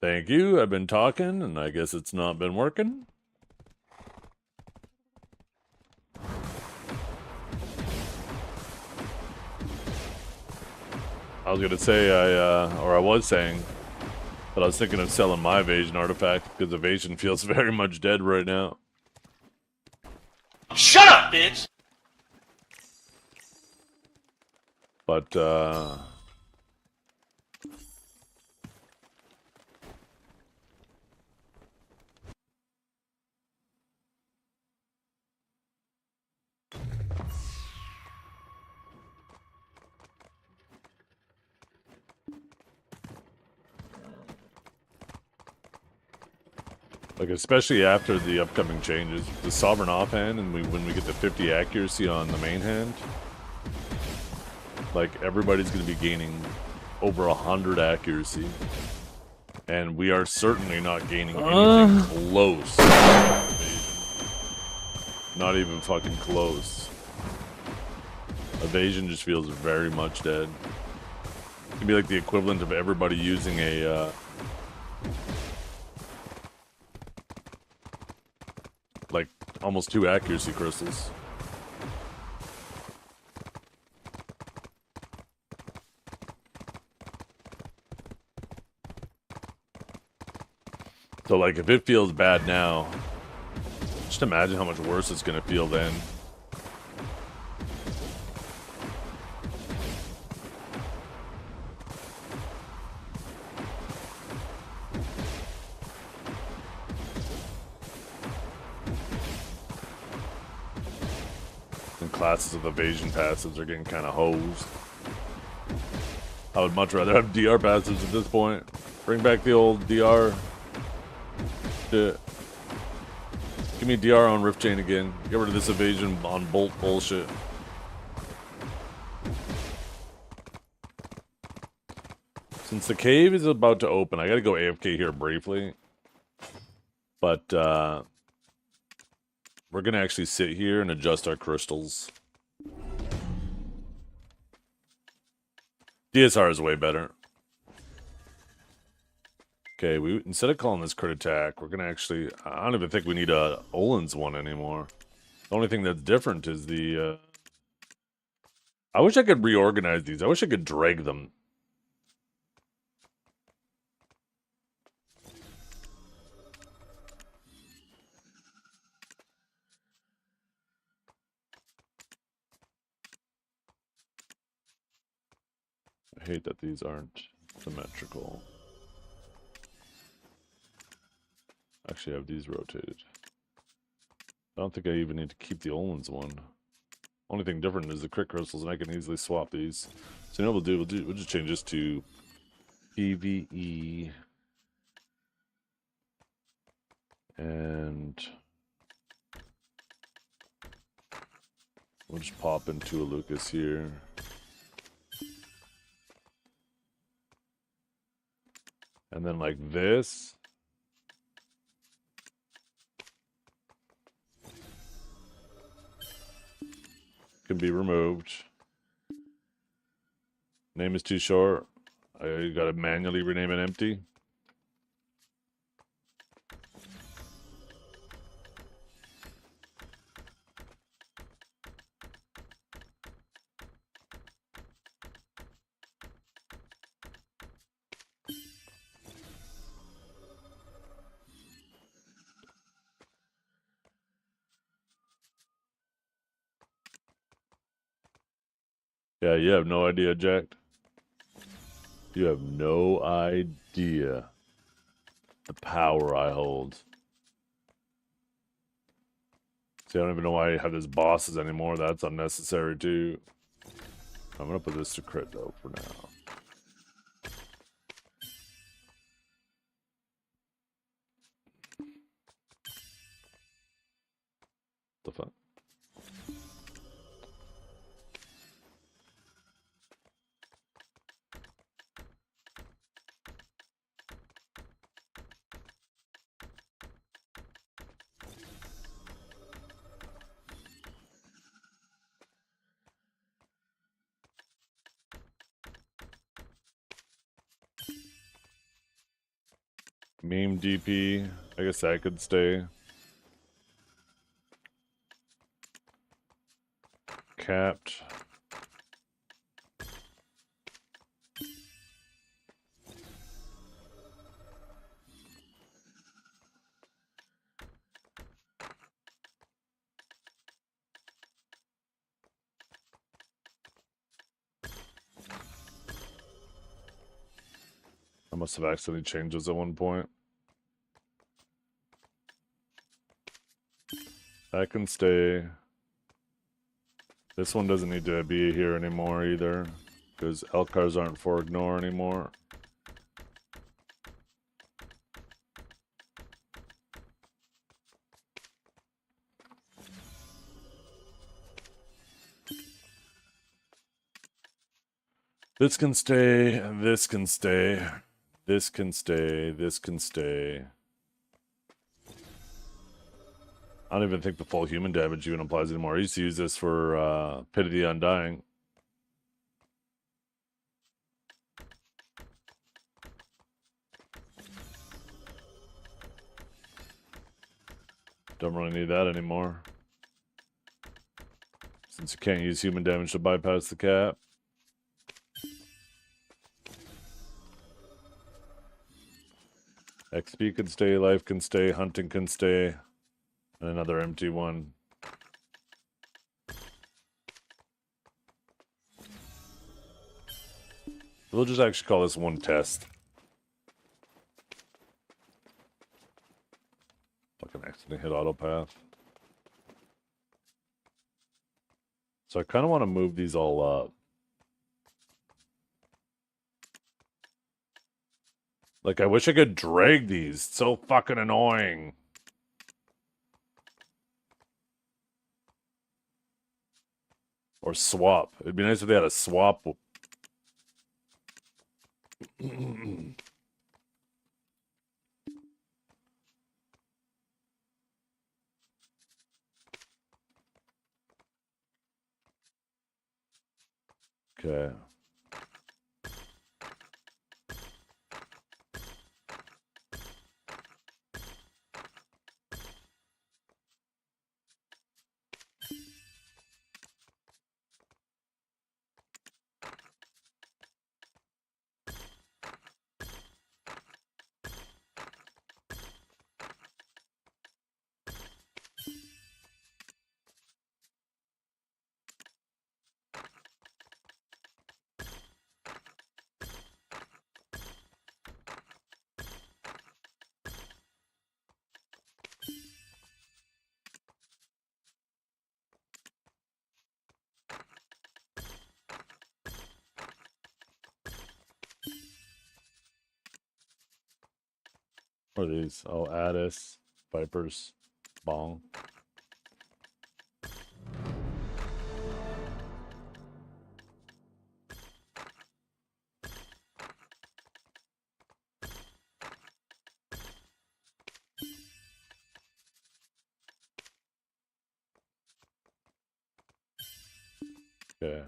Thank you. I've been talking, and I guess it's not been working. I was gonna say I was saying that I was thinking of selling my Evasion artifact because Evasion feels very much dead right now. Shut up, bitch! But like, especially after the upcoming changes, the Sovereign offhand, and when we get to 50 accuracy on the main hand, like, everybody's going to be gaining over 100 accuracy, and we are certainly not gaining anything close. Not even fucking close. Evasion just feels very much dead. It can be like the equivalent of everybody using a like almost 2 accuracy crystals. So like if it feels bad now, just imagine how much worse it's gonna feel then. And classes of evasion passives are getting kind of hosed. I would much rather have DR passives at this point. Bring back the old DR shit. Give me DR on Rift Chain again. Get rid of this evasion on Bolt bullshit. Since the cave is about to open, I gotta go AFK here briefly. But we're gonna actually sit here and adjust our crystals. DSR is way better. Okay, instead of calling this crit attack, we're gonna actually, I don't even think we need a Olin's one anymore. The only thing that's different is the, I wish I could reorganize these. I wish I could drag them. I hate that these aren't symmetrical. Actually, I have these rotated. I don't think I even need to keep the Olin's one. Only thing different is the crit crystals, and I can easily swap these. So you know what we'll do? We'll just change this to PvE. And we'll just pop into a Lucas here. And then like this. Can be removed. Name is too short. I gotta manually rename it empty. Yeah, you have no idea, Jack. You have no idea the power I hold. See, I don't even know why I have this bosses anymore. That's unnecessary too. I'm gonna put this to crit though for now. The fuck? Meme DP. I guess that could stay. Capped. I must have accidentally changed those at one point. That can stay. This one doesn't need to be here anymore either, because Elcars aren't for ignore anymore. This can stay, this can stay, this can stay, this can stay. I don't even think the full human damage even applies anymore. I used to use this for Pit of the Undying. Don't really need that anymore, since you can't use human damage to bypass the cap. XP can stay, life can stay, hunting can stay, and another empty one. We'll just actually call this one test. Fucking accidentally hit autopath. So I kind of want to move these all up. Like, I wish I could drag these. It's so fucking annoying. Or swap. It'd be nice if they had a swap. Okay. What are these? Oh, Addis, Vipers, Bong. Okay.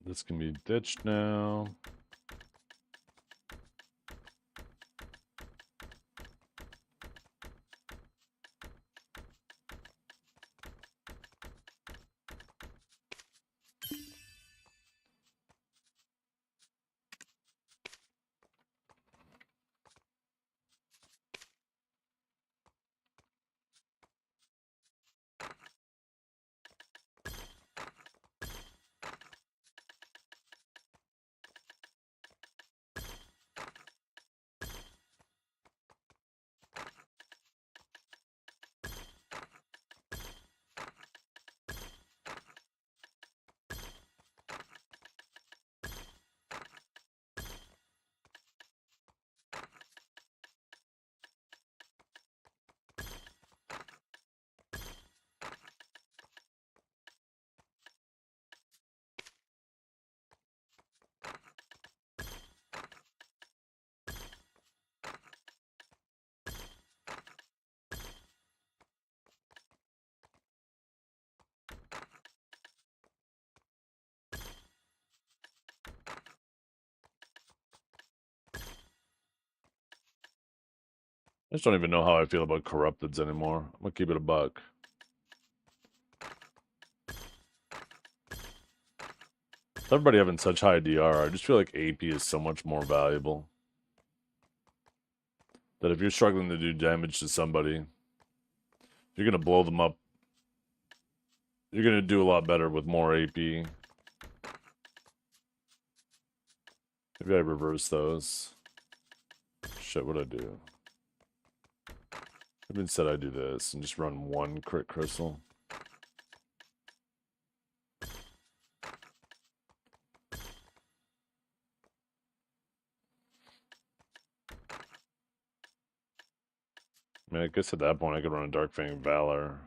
This can be ditched now. I just don't even know how I feel about corrupteds anymore. I'm gonna keep it a buck. With everybody having such high DR, I just feel like AP is so much more valuable. That if you're struggling to do damage to somebody, you're gonna blow them up. You're gonna do a lot better with more AP. Maybe I reverse those. Shit, what'd I do? Maybe instead I do this and just run one crit crystal. I mean, I guess at that point I could run a Dark Fang Valor.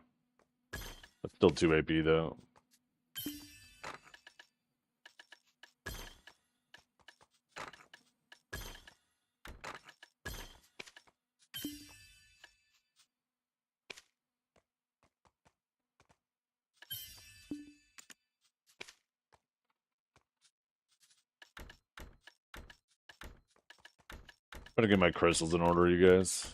That's still 2 AP though. Better get my crystals in order, you guys.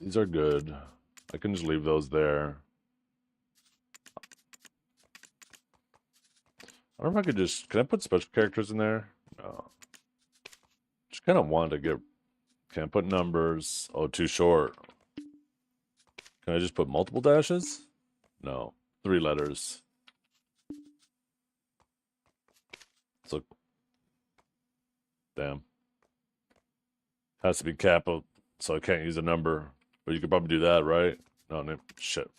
These are good. I can just leave those there. I don't know if I could just... Can I put special characters in there? No. Just kind of want to get... Can't put numbers. Oh, too short. Can I just put multiple dashes? No. 3 letters. So... Damn. Has to be capital, so I can't use a number. But you could probably do that, right? No, no, shit.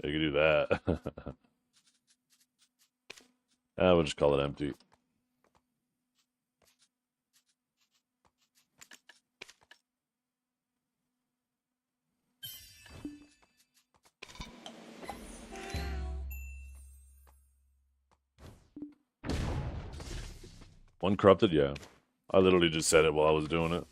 Yeah, you can do that. We'll just call it empty. One corrupted, yeah. I literally just said it while I was doing it.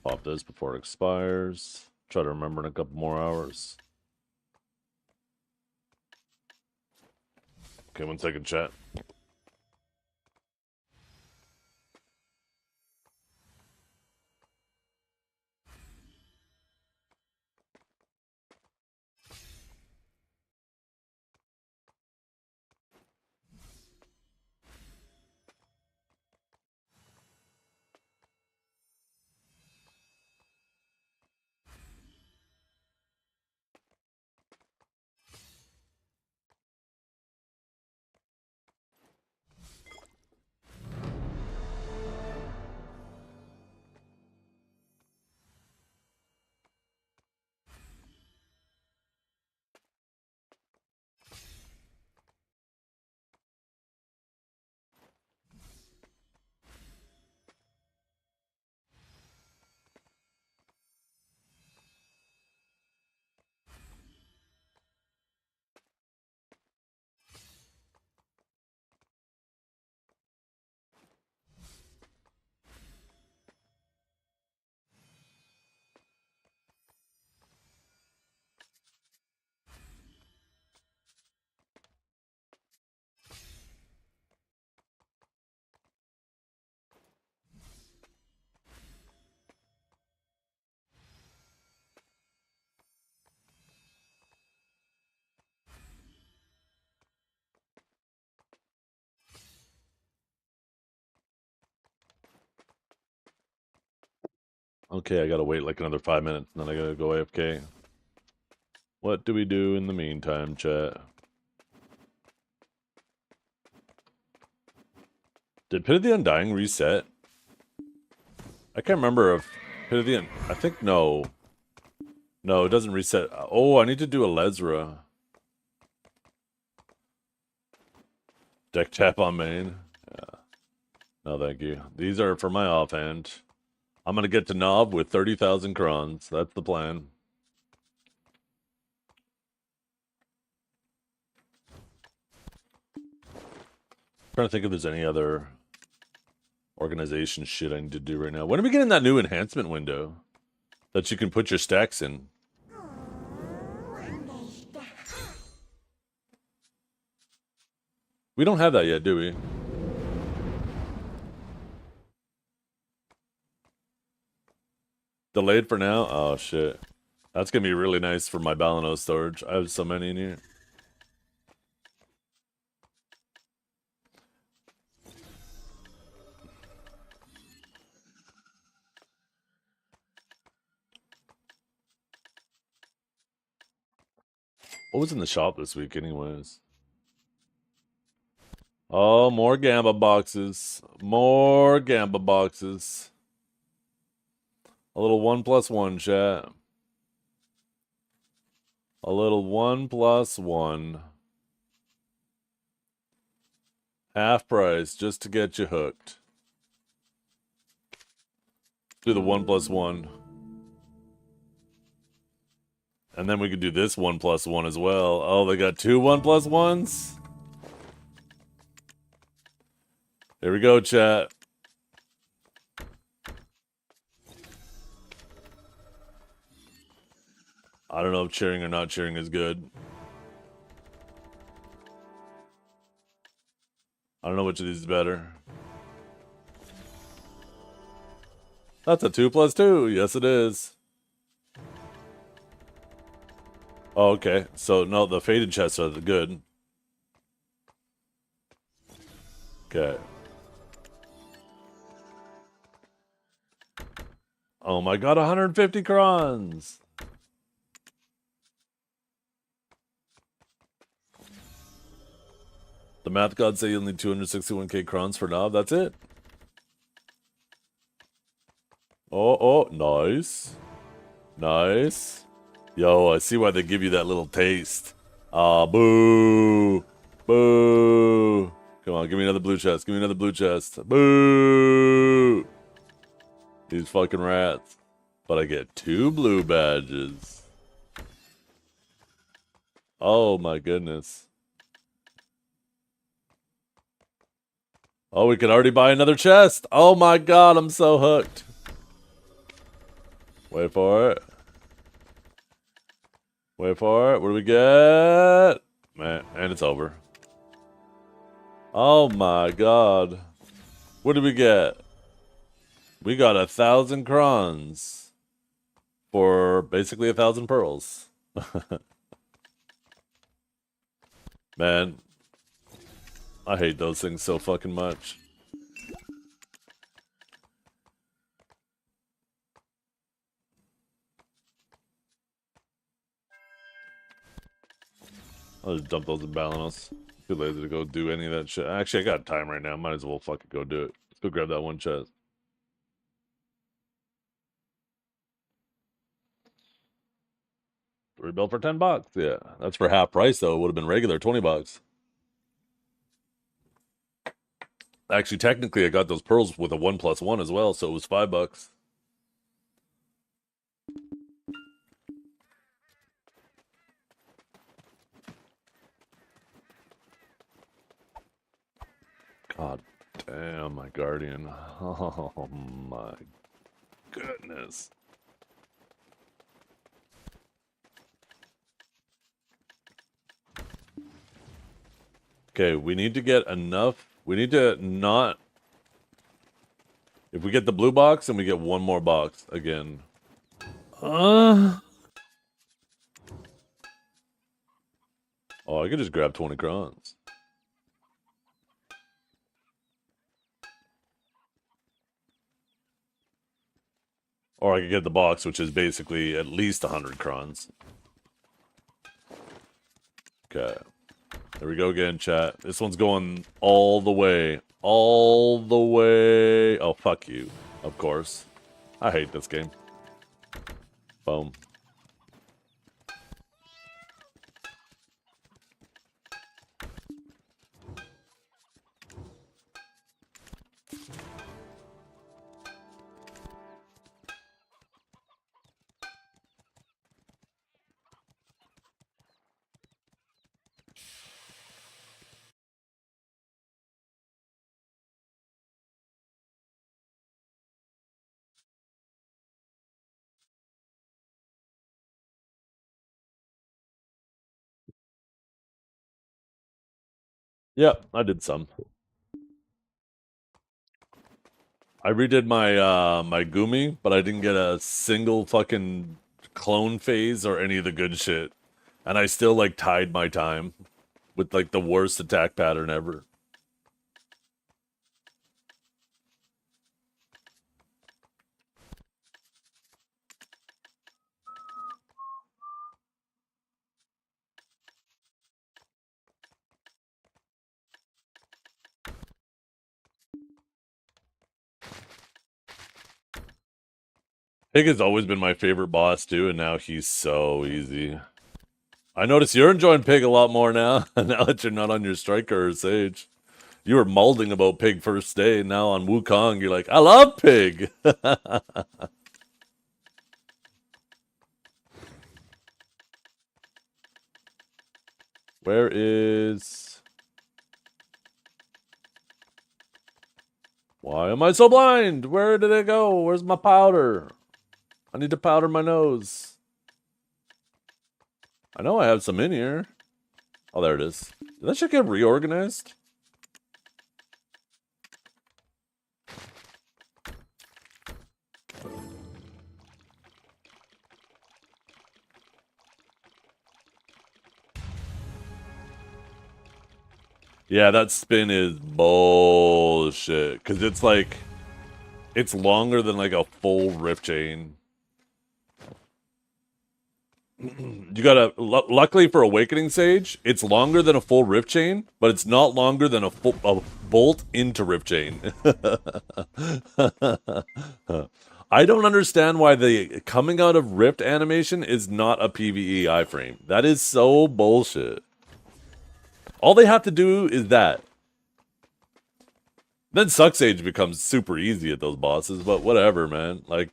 Pop this before it expires. Try to remember in a couple more hours. Okay, 1 second, chat. Okay, I gotta wait like another 5 minutes, and then I gotta go AFK. What do we do in the meantime, chat? Did Pit of the Undying reset? I can't remember if Pit of the I think no. No, it doesn't reset. Oh, I need to do a Lesra. Deck tap on main. Yeah. No, thank you. These are for my offhand. I'm gonna get to Knob with 30,000 crons. That's the plan. Trying to think if there's any other organization shit I need to do right now. When are we getting that new enhancement window that you can put your stacks in? We don't have that yet, do we? Delayed for now? Oh, shit. That's gonna be really nice for my Balanos storage. I have so many in here. What was in the shop this week anyways? Oh, more Gamba boxes. More Gamba boxes. A little 1+1, chat. A little 1+1. Half price just to get you hooked. Do the 1+1. And then we could do this 1+1 as well. Oh, they got 2 1+1s? Here we go, chat. I don't know if cheering or not cheering is good. I don't know which of these is better. That's a 2+2. Yes, it is. Oh, okay. So, no, the faded chests are good. Okay. Oh my god, 150 crons! The math gods say you'll need 261k crons for now. That's it. Oh, nice. Nice. Yo, I see why they give you that little taste. Ah, boo. Boo. Come on, give me another blue chest. Give me another blue chest. Boo. These fucking rats. But I get 2 blue badges. Oh my goodness. Oh, we could already buy another chest. Oh my god, I'm so hooked. Wait for it. Wait for it. What do we get? Man, and it's over. Oh my god. What did we get? We got 1,000 crons for basically 1,000 pearls. Man, I hate those things so fucking much. I'll just dump those in Balanos. Too lazy to go do any of that shit. Actually, I got time right now. Might as well fucking go do it. Let's go grab that one chest. Rebuild for $10. Yeah, that's for half price though. It would have been regular $20. Actually, technically, I got those pearls with a 1+1 as well, so it was $5. God damn, my guardian. Oh my goodness. Okay, we need to get enough. We need to not. If we get the blue box, and we get one more box again. Oh, I could just grab 20 crons. Or I could get the box, which is basically at least 100 crons. Okay. There we go again, chat. This one's going all the way. All the way. Oh, fuck you. Of course. I hate this game. Boom. Yep, I did some. I redid my my Gumi, but I didn't get a single fucking clone phase or any of the good shit. And I still like tied my time with like the worst attack pattern ever. Pig has always been my favorite boss too, and now he's so easy. I notice you're enjoying Pig a lot more now, now that you're not on your Striker or Sage. You were molding about Pig first day, and now on Wukong, you're like, I love Pig! Where is... Why am I so blind? Where did it go? Where's my powder? I need to powder my nose. I know I have some in here. Oh, there it is. Did that shit get reorganized? Yeah, that spin is bullshit. Because it's like... It's longer than like a full rift chain. You gotta... Luckily for Awakening Sage, it's longer than a full rift chain, but it's not longer than a bolt into rift chain. I don't understand why the coming out of rift animation is not a PvE iframe. That is so bullshit. All they have to do is that. Then Suck Sage becomes super easy at those bosses, but whatever, man. Like,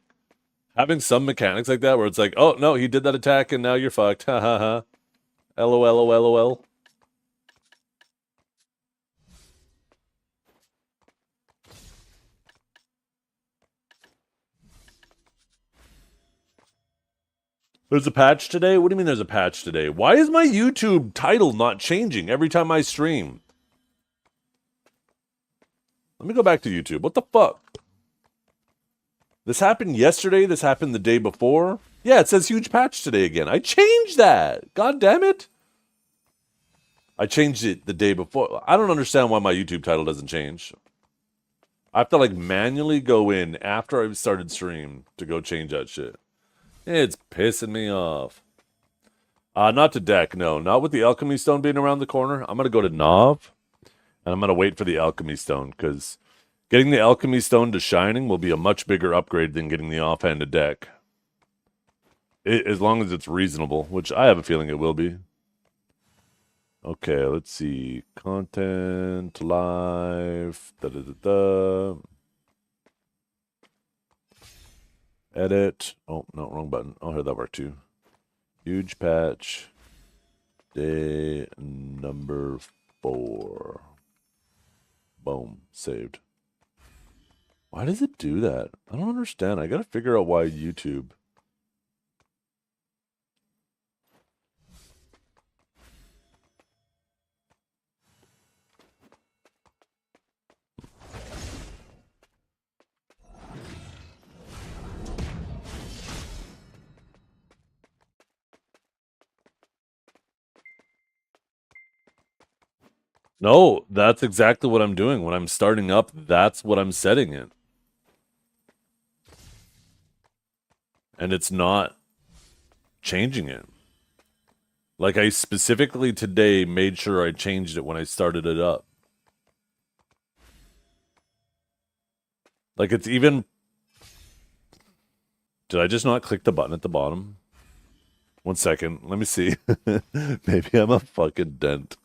having some mechanics like that where it's like, oh, no, he did that attack and now you're fucked. Ha ha ha. LOL, LOL. There's a patch today? What do you mean there's a patch today? Why is my YouTube title not changing every time I stream? Let me go back to YouTube. What the fuck? This happened yesterday. This happened the day before. Yeah, it says huge patch today again. I changed that. God damn it. I changed it the day before. I don't understand why my YouTube title doesn't change. I have to like manually go in after I've started stream to go change that shit. It's pissing me off. Not to deck, no. Not with the alchemy stone being around the corner. I'm going to go to Nav. And I'm going to wait for the alchemy stone, because getting the alchemy stone to shining will be a much bigger upgrade than getting the offhand to deck. As long as it's reasonable, which I have a feeling it will be. Okay, let's see. Content, live, da-da-da-da. Edit. Oh, no, wrong button. Oh, here, that worked too. Huge patch. Day number 4. Boom. Saved. Why does it do that? I don't understand. I gotta figure out why YouTube. No, that's exactly what I'm doing. When I'm starting up, that's what I'm setting it. And it's not changing it. Like, I specifically today made sure I changed it when I started it up. Like, it's even... Did I just not click the button at the bottom? 1 second. Let me see. Maybe I'm a fucking dent.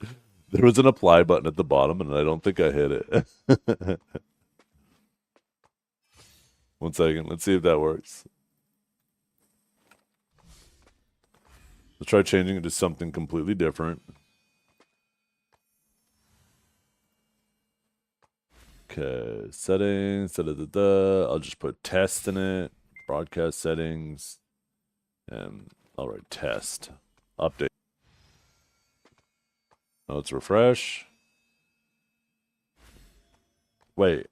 There was an apply button at the bottom, and I don't think I hit it. 1 second. Let's see if that works. Let's try changing it to something completely different. Okay, settings. Da, da, da, da. I'll just put test in it. Broadcast settings. And I'll write test. Update. Now let's refresh. Wait.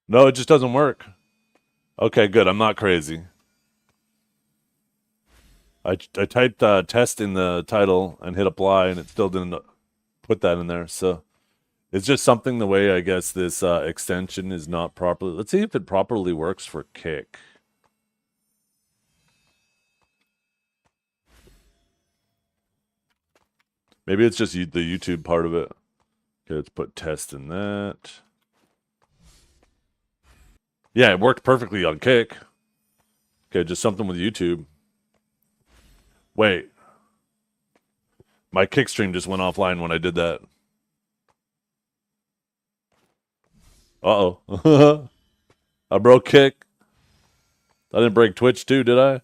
No, it just doesn't work. Okay, good. I'm not crazy. I typed test in the title and hit apply, and it still didn't put that in there. So it's just something the way I guess this extension is not properly. Let's see if it properly works for Kick. Maybe it's just the YouTube part of it. Okay, let's put test in that. Yeah, it worked perfectly on Kick. Okay, just something with YouTube. Wait. My Kick stream just went offline when I did that. Uh-oh. I broke Kick. I didn't break Twitch too, did I?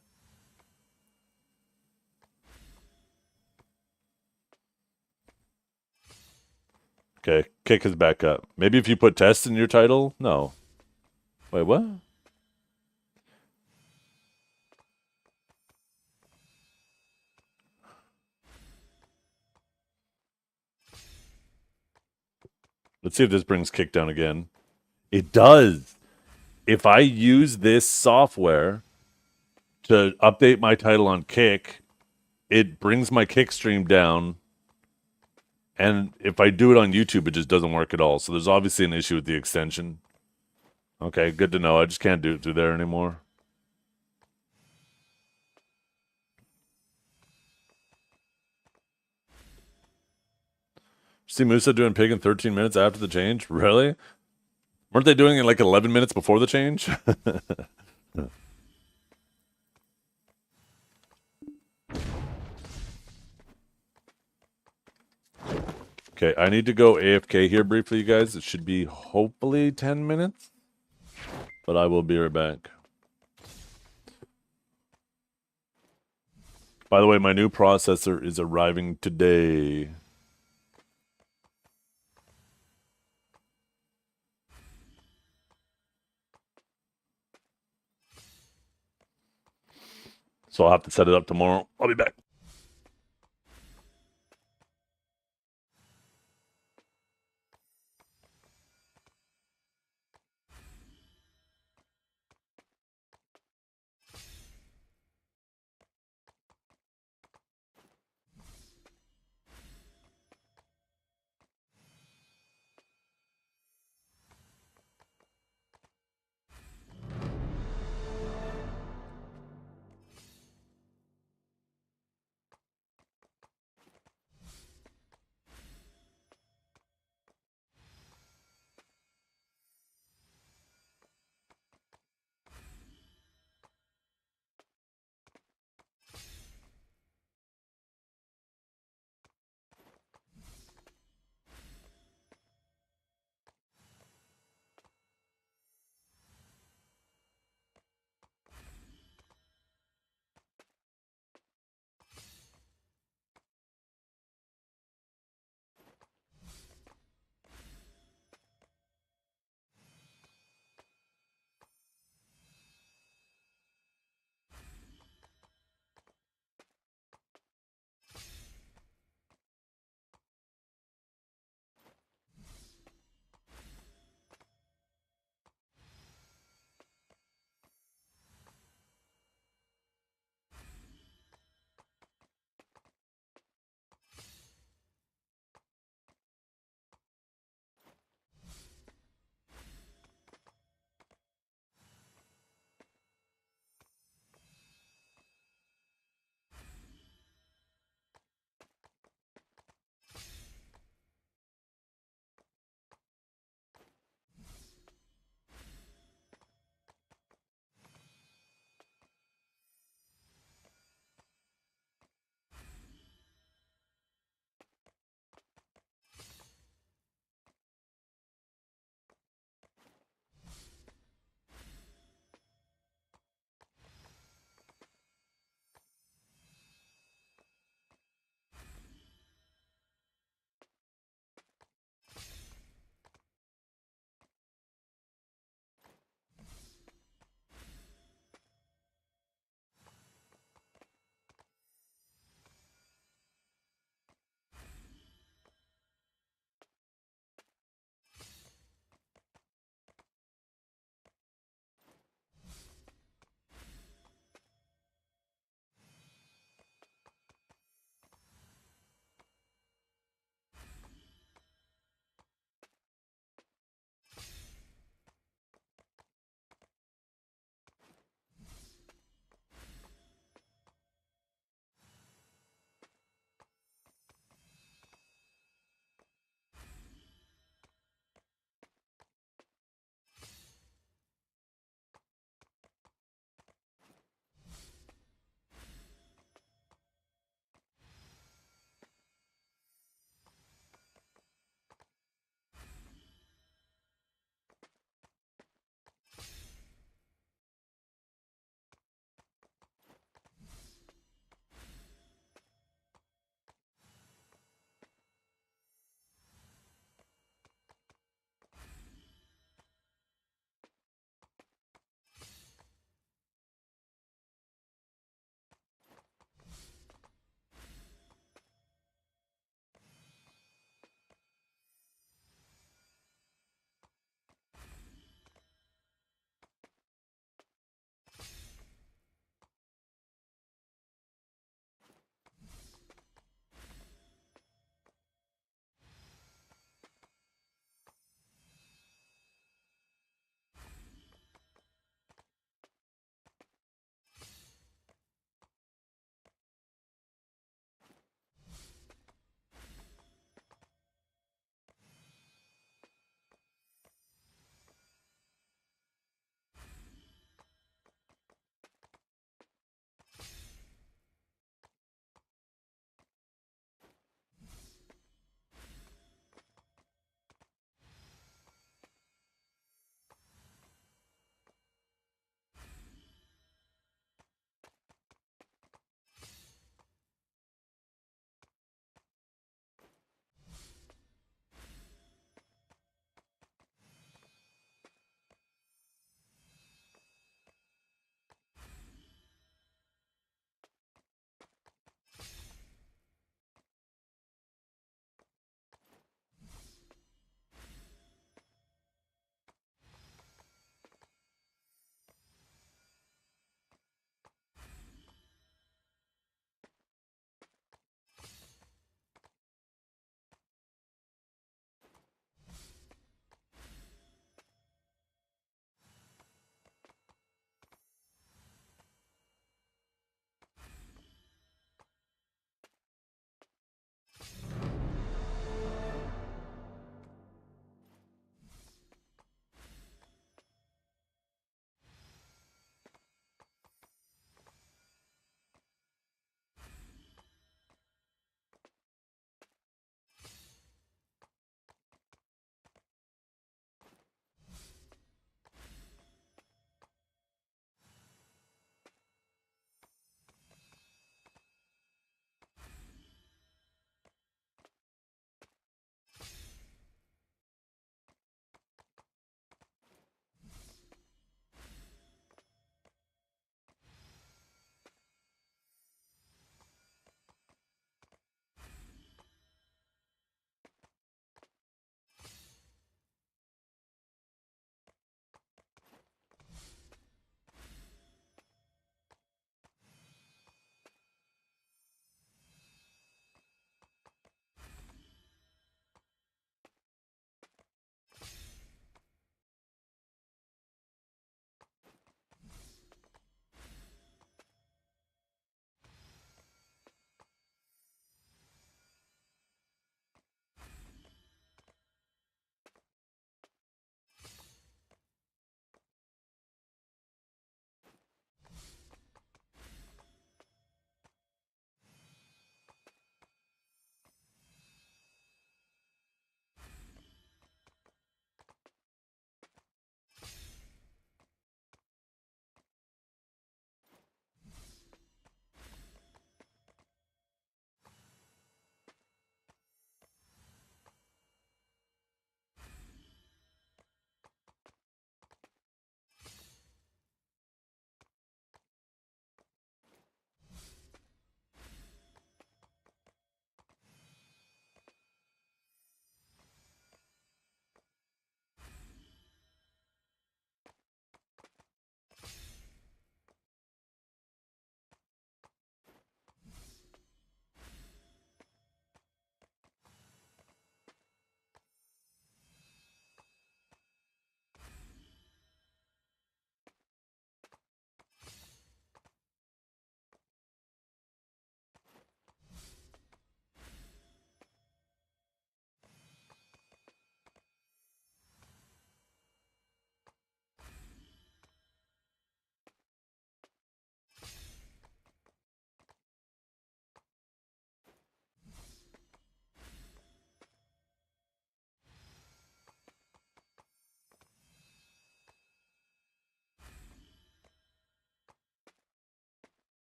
Okay, Kick is back up. Maybe if you put test in your title? No. Wait, what? Let's see if this brings Kick down again. It does. If I use this software to update my title on Kick, it brings my Kick stream down. And if I do it on YouTube, it just doesn't work at all. So there's obviously an issue with the extension. Okay, good to know. I just can't do it through there anymore. See Musa doing pig in 13 minutes after the change? Really? Weren't they doing it like 11 minutes before the change? Okay, I need to go AFK here briefly, you guys. It should be hopefully 10 minutes, but I will be right back. By the way, my new processor is arriving today. So I'll have to set it up tomorrow. I'll be back.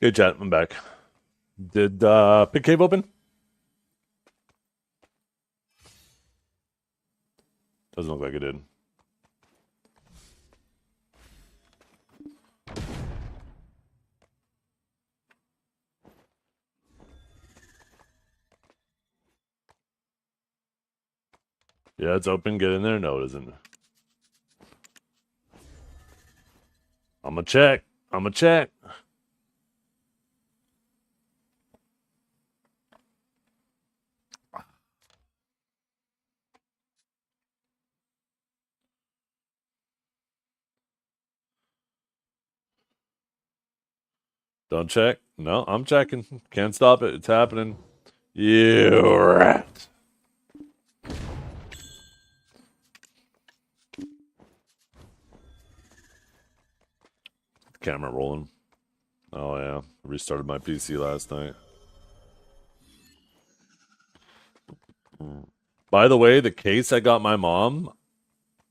Hey, chat. I'm back. Did Pig Cave open? Doesn't look like it did. Yeah, it's open. Get in there. No, it isn't. I'm gonna check. I'm gonna check. Don't check. No, I'm checking. Can't stop it. It's happening. You rat. Camera rolling. Oh yeah, restarted my PC last night. By the way, the case I got my mom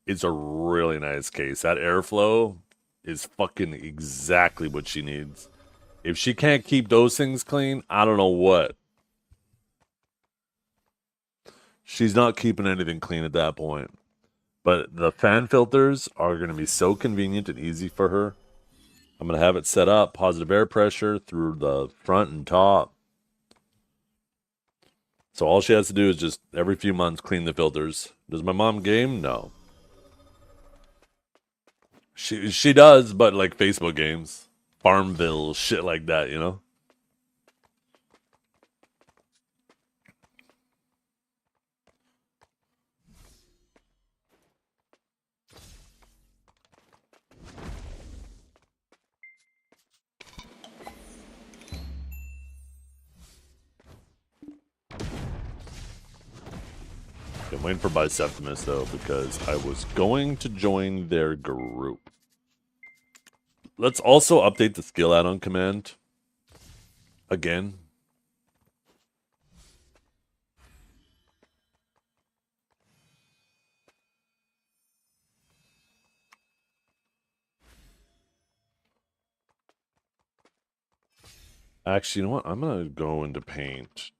is a really nice case. That airflow is fucking exactly what she needs. If she can't keep those things clean, I don't know what. She's not keeping anything clean at that point. But the fan filters are going to be so convenient and easy for her. I'm going to have it set up, positive air pressure through the front and top. So all she has to do is just every few months clean the filters. Does my mom game? No. She does, but like Facebook games, Farmville, shit like that, you know? I'm waiting for Biceptimus though, because I was going to join their group. Let's also update the skill add-on command again. Actually, you know what? I'm gonna go into paint.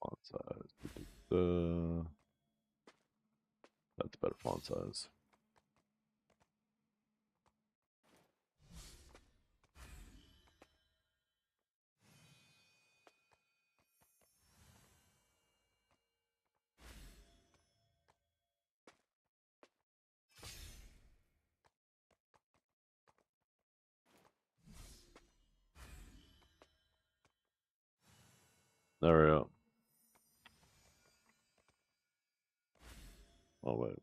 Font size. That's better font size. There we go. Oh wait.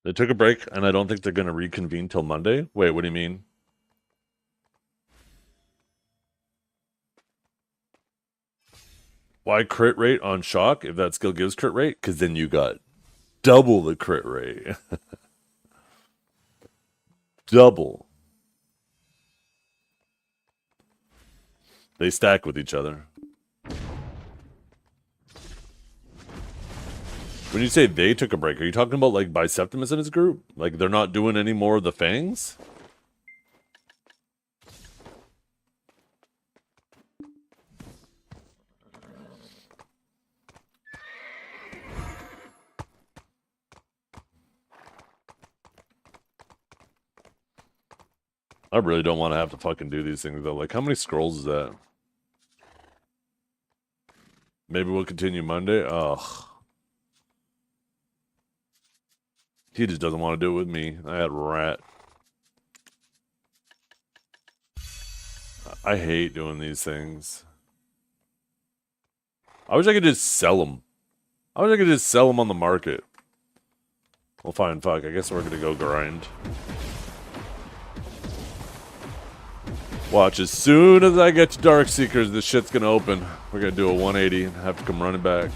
They took a break, and I don't think they're gonna reconvene till Monday. Wait, what do you mean? Why crit rate on shock if that skill gives crit rate? Because then you got double the crit rate. Double. They stack with each other. When you say they took a break, are you talking about like Biceptimus in his group? Like they're not doing any more of the fangs? I really don't want to have to fucking do these things though. Like how many scrolls is that? Maybe we'll continue Monday? Ugh. He just doesn't want to do it with me. I had rat. I hate doing these things. I wish I could just sell them. I wish I could just sell them on the market. Well, fine, fuck. I guess we're gonna go grind. Watch, as soon as I get to Dark Seekers, this shit's gonna open. We're gonna do a 180 and have to come running back.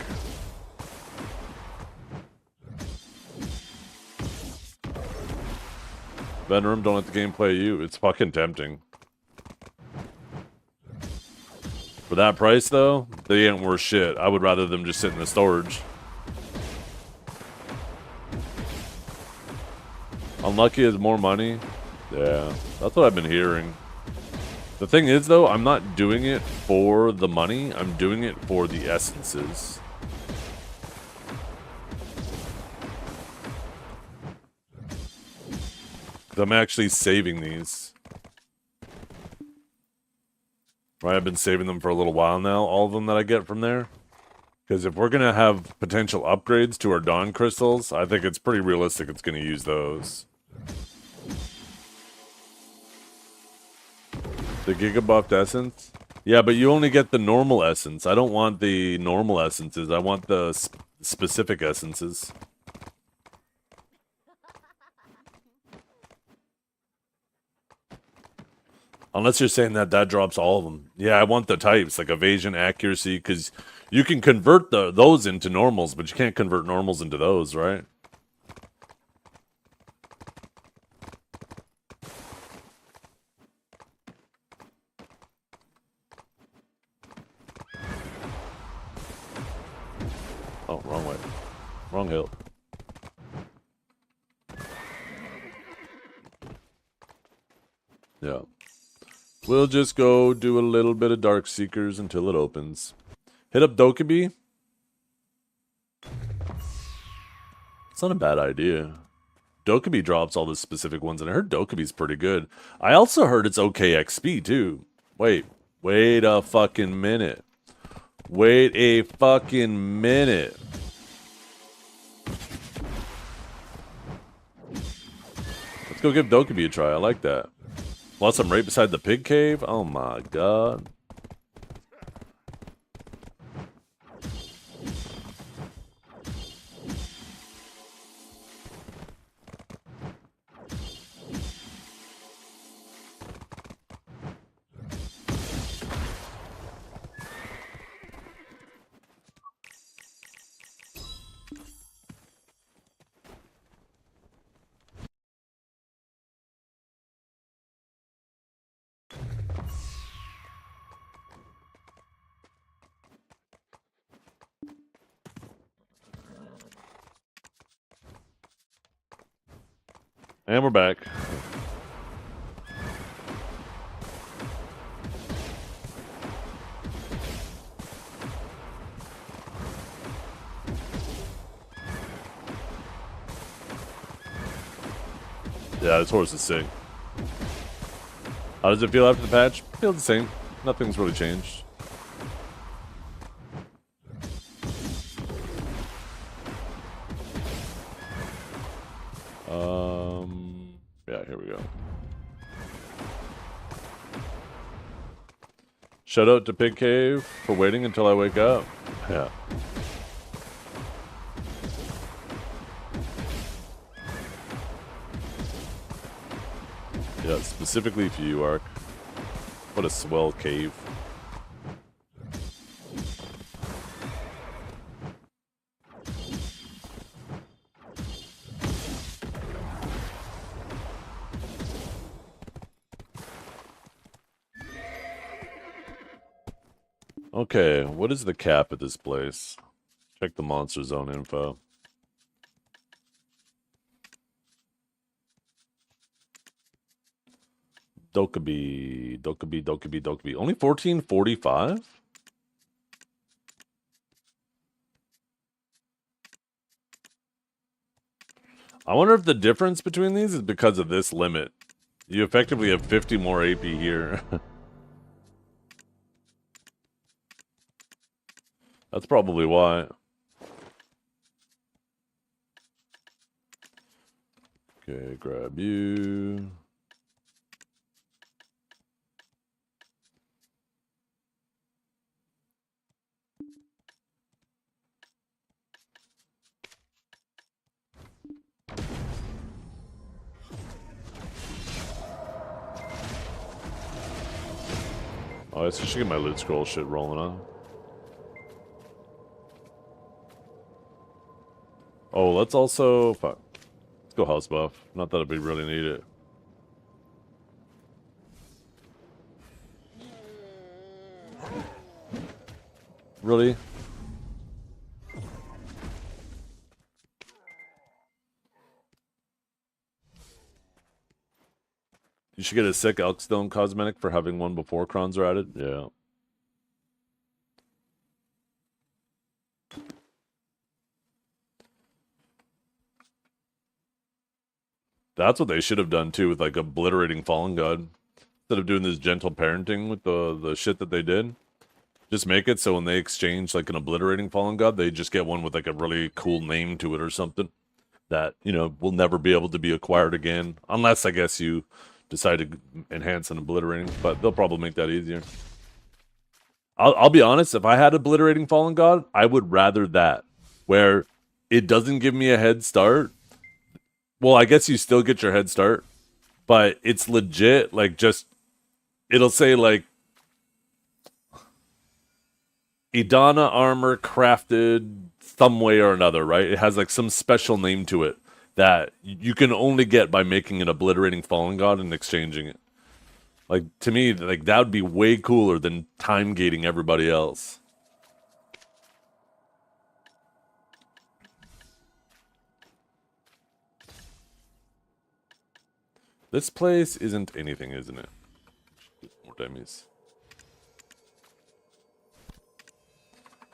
Venom, don't let the game play you. It's fucking tempting. For that price, though, they ain't worth shit. I would rather them just sit in the storage. Unlucky is more money? Yeah, that's what I've been hearing. The thing is, though, I'm not doing it for the money. I'm doing it for the essences. Because I'm actually saving these. Right, I've been saving them for a little while now, all of them that I get from there. Because if we're going to have potential upgrades to our Dawn Crystals, I think it's pretty realistic it's going to use those. The Giga Buffed Essence? Yeah, but you only get the normal essence. I don't want the normal essences. I want the specific essences. Unless you're saying that drops all of them. Yeah, I want the types, like evasion, accuracy, because you can convert those into normals, but you can't convert normals into those, right? Oh, wrong way. Wrong hill. Yeah. We'll just go do a little bit of Dark Seekers until it opens. Hit up Dokabe. It's not a bad idea. Dokabe drops all the specific ones, and I heard Dokabe's pretty good. I also heard it's okay XP, too. Wait a fucking minute. Wait a fucking minute. Let's go give Dokabe a try. I like that. Plus, I'm right beside the pig cave. Oh my god. And we're back. Yeah, this horse is sick. How does it feel after the patch? Feels the same. Nothing's really changed. Yeah, here we go. Shout out to Pig Cave for waiting until I wake up. Yeah. Yeah, specifically for you, Ark. What a swell cave. Okay, what is the cap at this place? Check the monster zone info. Dokabe. Only 1445? I wonder if the difference between these is because of this limit. You effectively have 50 more AP here. That's probably why. Okay, grab you. Oh, I should get my loot scroll shit rolling on. Oh, let's also... Fuck. Let's go house buff. Not that we really need it. Really? You should get a sick Elkstone cosmetic for having one before crons are added. Yeah. That's what they should have done too with like obliterating Fallen God. Instead of doing this gentle parenting with the shit that they did. Just make it so when they exchange like an obliterating Fallen God, they just get one with like a really cool name to it or something. That, you know, will never be able to be acquired again. Unless, I guess, you decide to enhance an obliterating. But they'll probably make that easier. I'll be honest, if I had obliterating Fallen God, I would rather that. Where it doesn't give me a head start. Well, I guess you still get your head start. But it's legit, like, just... It'll say, like... Idana armor crafted some way or another, right? It has like some special name to it that you can only get by making an obliterating Fallen God and exchanging it. Like, to me, like that would be way cooler than time gating everybody else. This place isn't anything, isn't it? More dummies.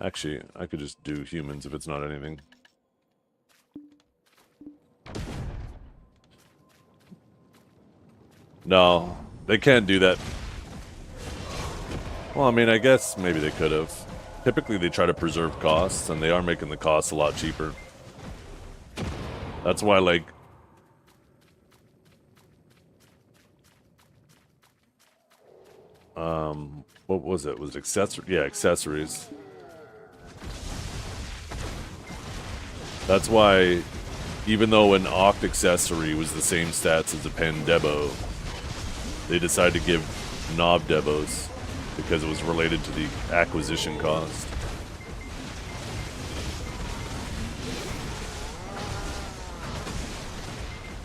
Actually, I could just do humans if it's not anything. No, they can't do that. Well, I mean, I guess maybe they could have. Typically, they try to preserve costs, and they are making the costs a lot cheaper. That's why, like... what was it? Was it accessory? Yeah, accessories. That's why, even though an Oct accessory was the same stats as a Pen Debo, they decided to give Knob Debos because it was related to the acquisition cost.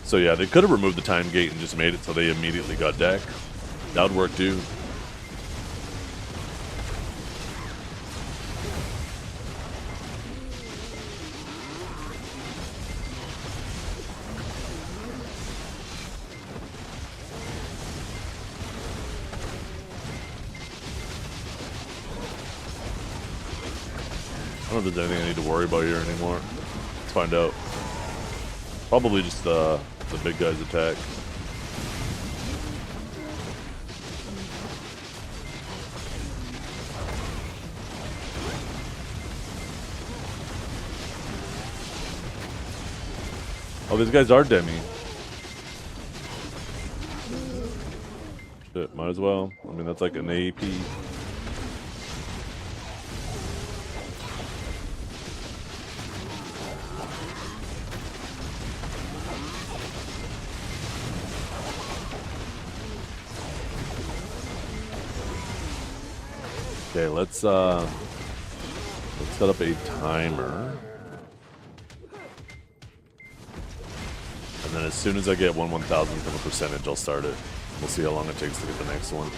So yeah, they could have removed the time gate and just made it so they immediately got deck. That would work too. I don't know if there's anything I need to worry about here anymore. Let's find out. Probably just the big guy's attack. Oh, these guys are demi. Shit, might as well. I mean, that's like an AP. Okay, let's set up a timer. And then as soon as I get 1/1000th of a percentage, I'll start it. We'll see how long it takes to get the next one.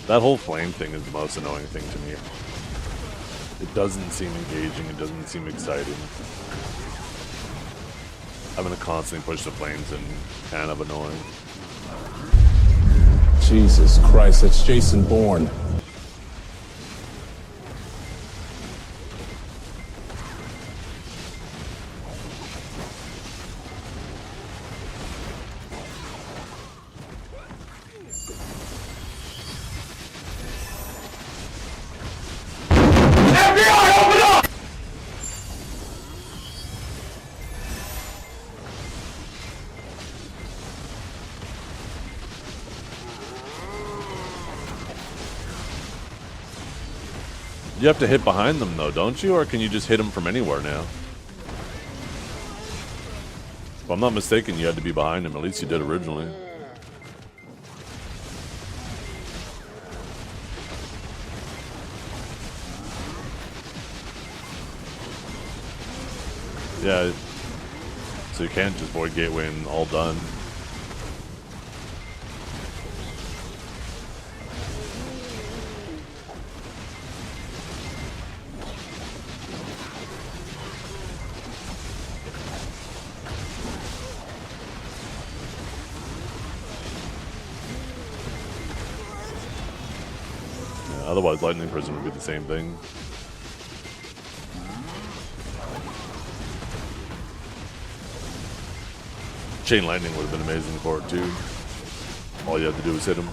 That whole flame thing is the most annoying thing to me. It doesn't seem engaging, it doesn't seem exciting. Having to constantly push the flames and kind of annoying. Jesus Christ, that's Jason Bourne. You have to hit behind them though, don't you? Or can you just hit them from anywhere now? If I'm not mistaken, you had to be behind him. At least you did originally. Yeah. So you can't just void gateway and all done. Otherwise, Lightning Prison would be the same thing. Chain Lightning would have been amazing for it, too. All you had to do was hit him.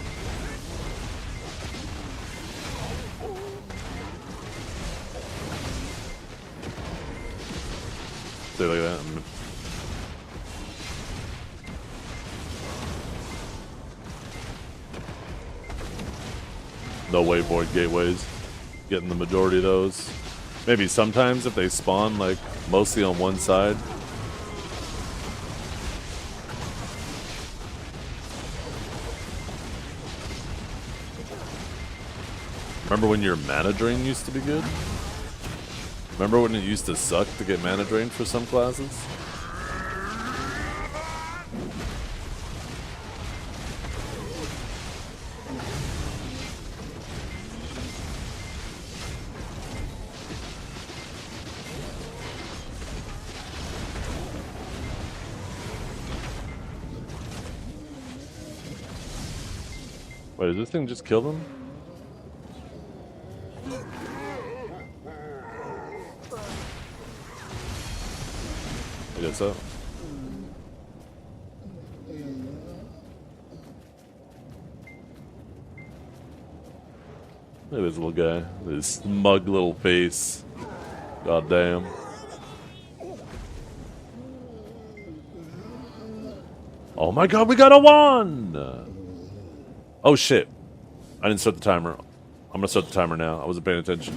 Stay like that. No way void gateways. Getting the majority of those. Maybe sometimes if they spawn like mostly on one side. Remember when your mana drain used to be good? Remember when it used to suck to get mana drain for some classes? Wait, did this thing just kill them? I guess so. Look at this little guy. This smug little face. God damn. Oh my god, we got a wand! Oh shit. I didn't start the timer. I'm gonna start the timer now. I wasn't paying attention.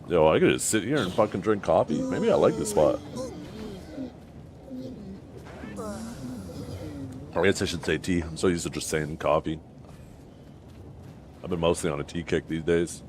Yo, I could just sit here and fucking drink coffee. Maybe I like this spot. I guess I should say tea. I'm so used to just saying coffee. I've been mostly on a tea kick these days.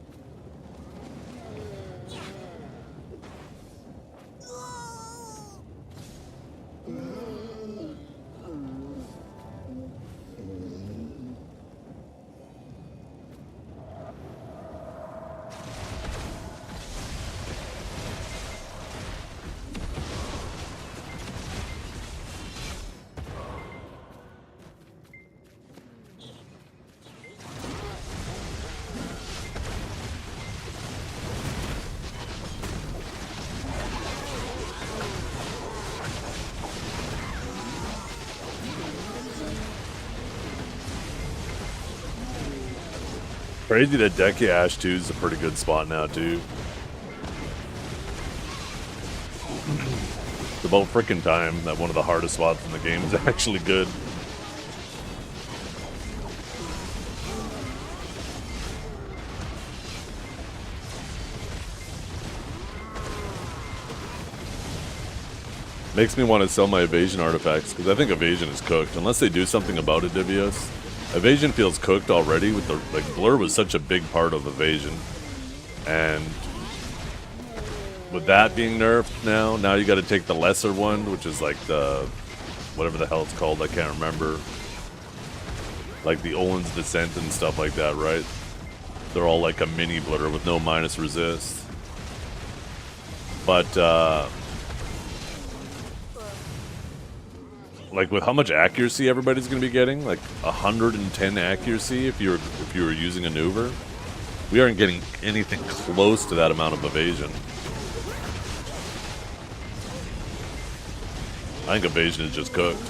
Crazy that Decky Ash 2 is a pretty good spot now, too. It's about freaking time that one of the hardest spots in the game is actually good. Makes me want to sell my Evasion artifacts, because I think Evasion is cooked. Unless they do something about it, Divios. Evasion feels cooked already with the, like, Blur was such a big part of Evasion. And with that being nerfed now you gotta take the lesser one, which is like the, whatever the hell it's called, I can't remember. Like the Olin's Descent and stuff like that, right? They're all like a mini Blur with no minus resist. But, like with how much accuracy everybody's going to be getting, like 110 accuracy if you were using a maneuver, we aren't getting anything close to that amount of evasion. I think Evasion is just cooked.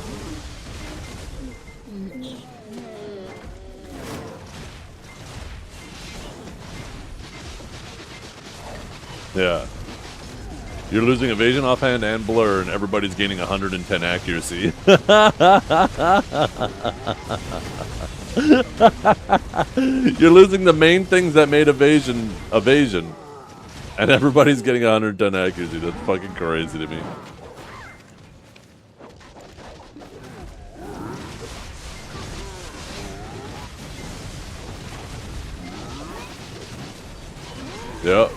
Yeah. You're losing Evasion offhand and Blur, and everybody's gaining 110 accuracy. You're losing the main things that made evasion, and everybody's getting 110 accuracy. That's fucking crazy to me. Yep.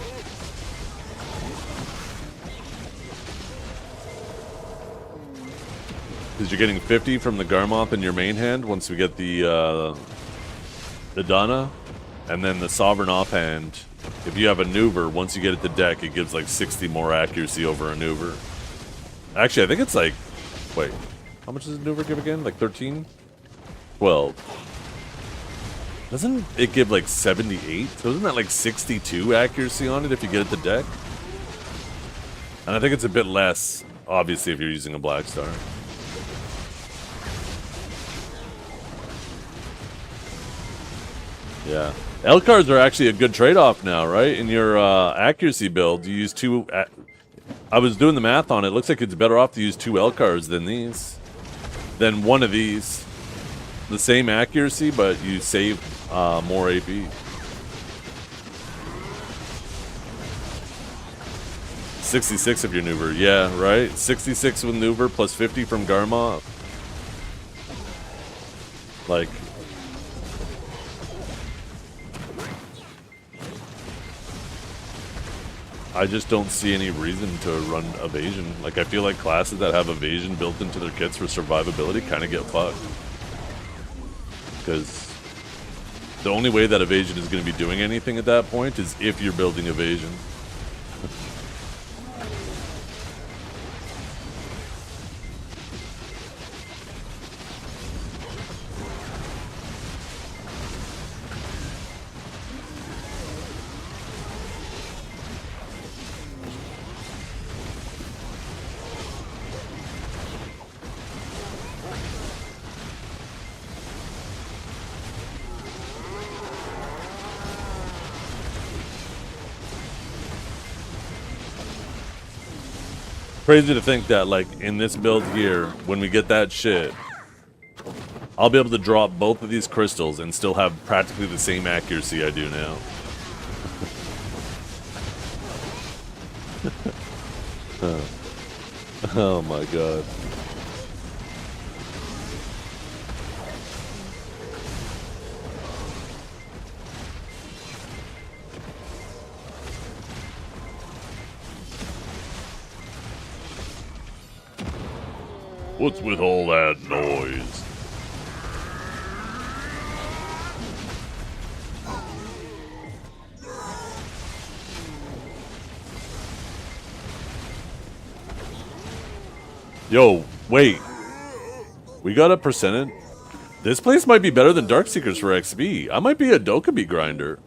Because you're getting 50 from the Garmoth in your main hand once we get the Dana, and then the Sovereign offhand. If you have a Nuver, once you get it to deck, it gives like 60 more accuracy over a Nuver. Actually, I think it's like, wait, how much does a Nuver give again? Like 13? 12. Doesn't it give like 78? So isn't that like 62 accuracy on it if you get it to deck? And I think it's a bit less, obviously, if you're using a Black Star. Yeah. L-cards are actually a good trade-off now, right? In your accuracy build, you use two... I was doing the math on it. It looks like it's better off to use 2 L-cards than these. Than one of these. The same accuracy, but you save more AP. 66 of your Nuver. Yeah, right? 66 with Nuver plus 50 from Garmoth. Like... I just don't see any reason to run Evasion. Like, I feel like classes that have Evasion built into their kits for survivability kind of get fucked. Because the only way that Evasion is going to be doing anything at that point is if you're building Evasion. Crazy to think that, like, in this build here, when we get that shit, I'll be able to drop both of these crystals and still have practically the same accuracy I do now. Oh my god. What's with all that noise? Yo, wait. We got a percentage? This place might be better than Darkseekers for XP. I might be a Dokabe grinder.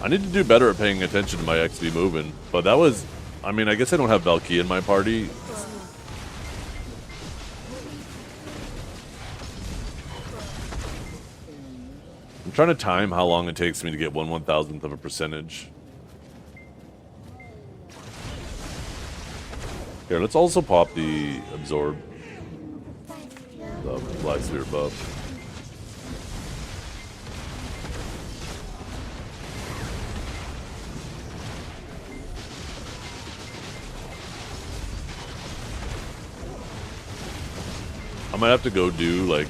I need to do better at paying attention to my XP moving, but that was... I mean, I guess I don't have Valky in my party. I'm trying to time how long it takes me to get 1/1000th of a percentage. Here, let's also pop the Absorb. The Black Sphere buff. I might have to go do, like,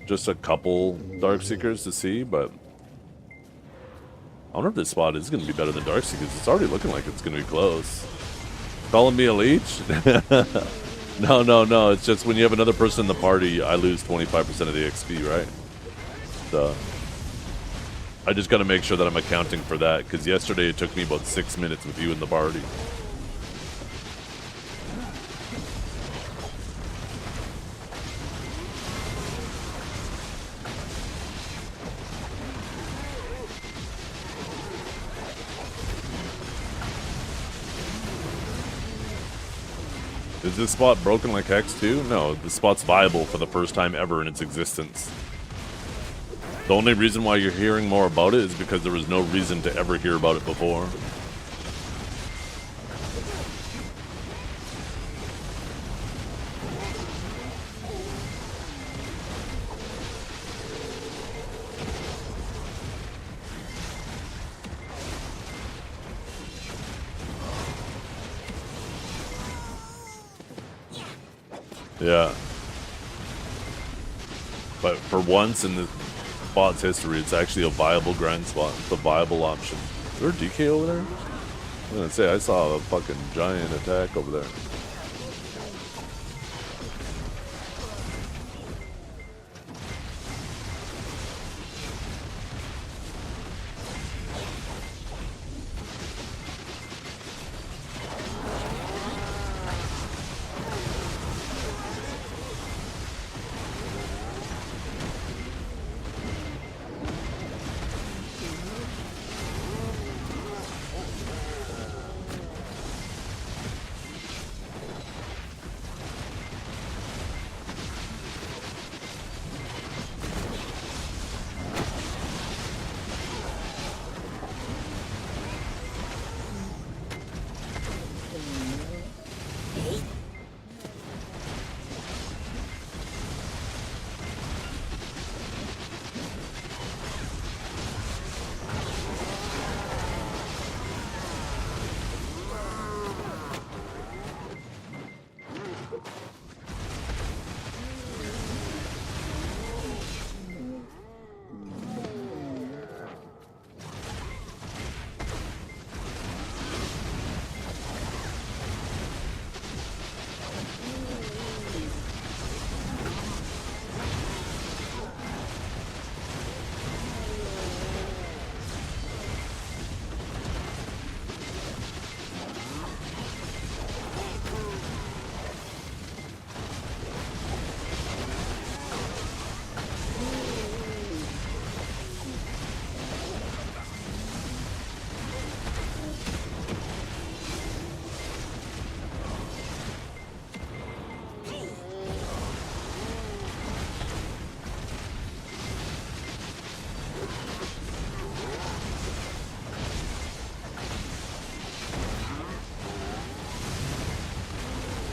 just a couple Darkseekers to see, but I wonder if this spot is going to be better than Darkseekers. It's already looking like it's going to be close. Calling me a leech? No. It's just when you have another person in the party, I lose 25% of the XP, right? So I just got to make sure that I'm accounting for that, because yesterday it took me about 6 minutes with you in the party. Is this spot broken like Hex too? No, this spot's viable for the first time ever in its existence. The only reason why you're hearing more about it is because there was no reason to ever hear about it before. Yeah. But for once in the spot's history, it's actually a viable grind spot. It's a viable option. Is there a DK over there? I was gonna say, I saw a fucking giant attack over there.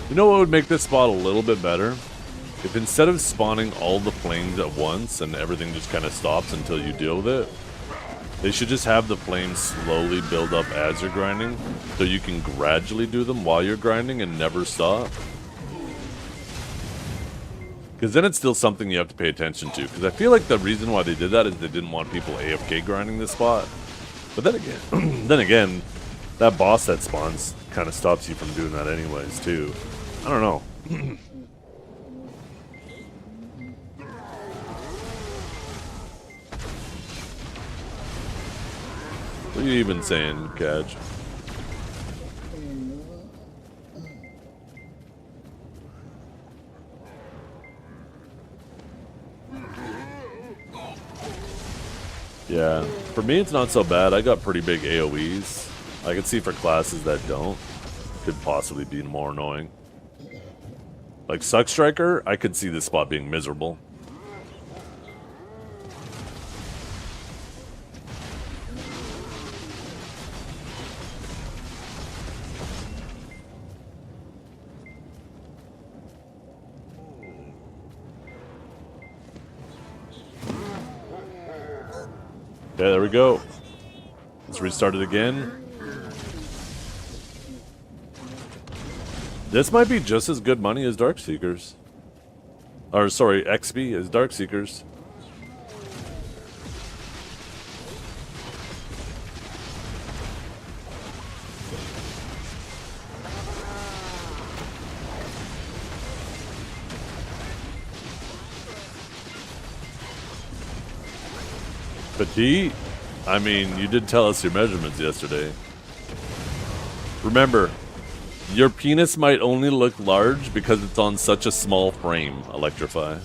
You know what would make this spot a little bit better? If instead of spawning all the flames at once and everything just kind of stops until you deal with it, they should just have the flames slowly build up as you're grinding, so you can gradually do them while you're grinding and never stop. Because then it's still something you have to pay attention to. Because I feel like the reason why they did that is they didn't want people AFK grinding this spot. But then again, that boss that spawns kind of stops you from doing that anyways too. I don't know. What are you even saying, Catch? Yeah, for me it's not so bad. I got pretty big AoEs. I can see for classes that don't, could possibly be more annoying. Like Suck Striker, I could see this spot being miserable. Yeah, there we go. Let's restart it again. This might be just as good money as Darkseekers. Or, sorry, XP as Darkseekers. Petite? I mean, you did tell us your measurements yesterday. Remember, your penis might only look large because it's on such a small frame, Electrify.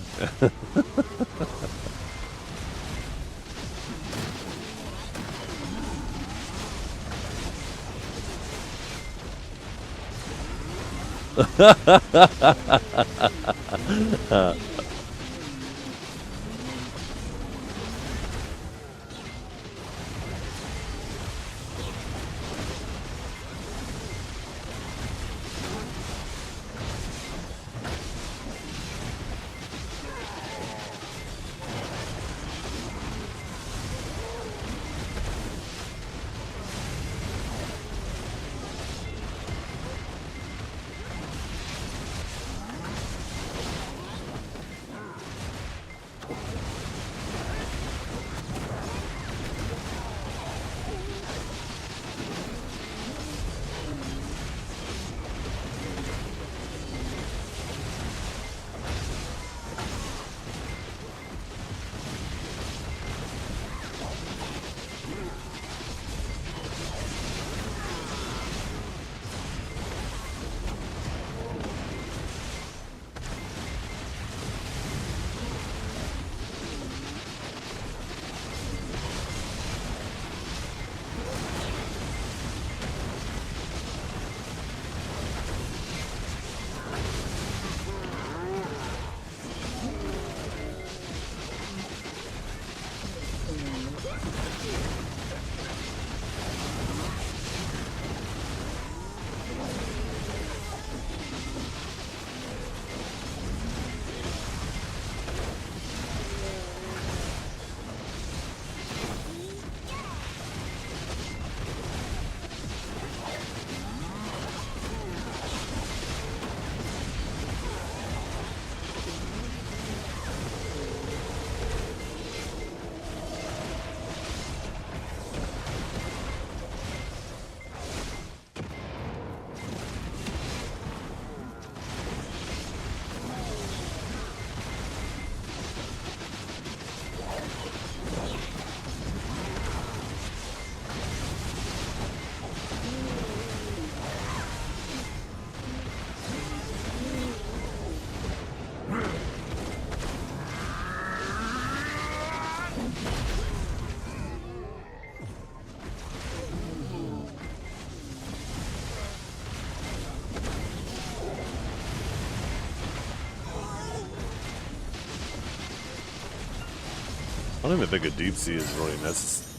I don't even think a deep sea is really necessary.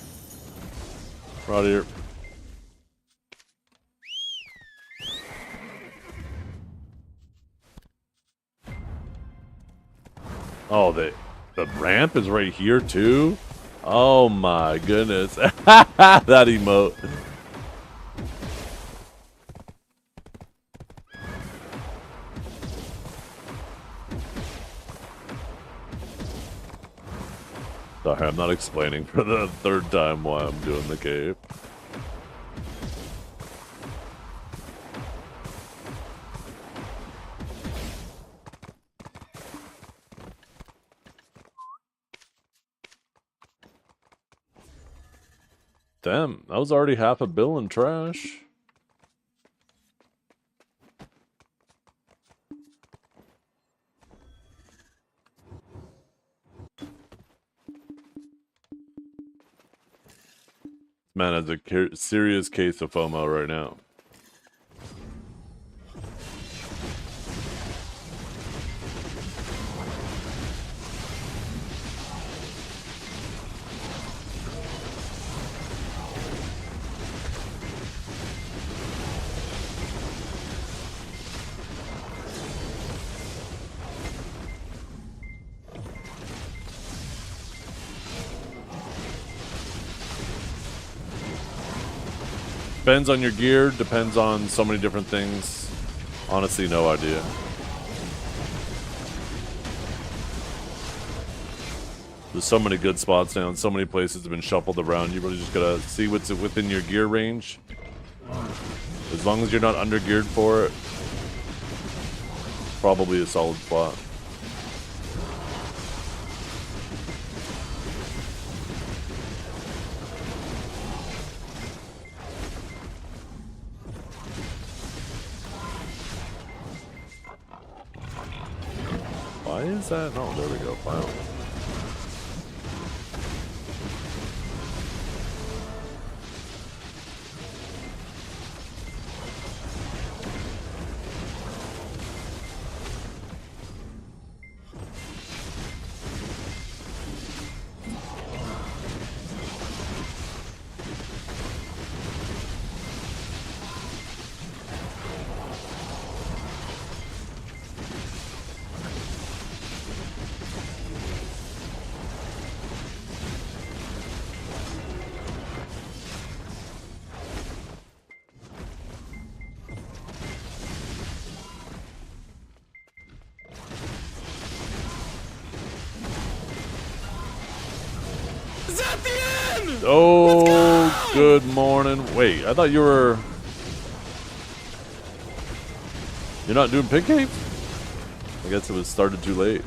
Right here. Oh, the ramp is right here too? Oh my goodness. That emote. Sorry, I'm not explaining for the third time why I'm doing the cave. Damn, that was already half a bill in trash. Man has a serious case of FOMO right now. Depends on your gear, depends on so many different things. Honestly, no idea. There's so many good spots now, and so many places have been shuffled around. You really just gotta see what's within your gear range. As long as you're not under geared for it, probably a solid spot. Why is that? Oh, there we go. Wow. Oh, good morning. Wait, I thought you were... You're not doing pig cave? I guess it was started too late.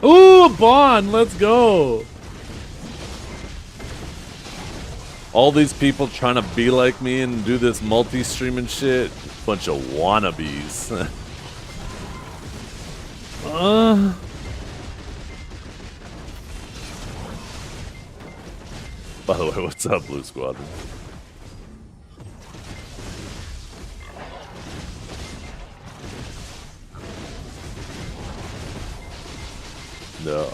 Ooh, Bond, let's go. All these people trying to be like me and do this multi-streaming shit. Bunch of wannabes. By the way, what's up, Blue Squadron? No.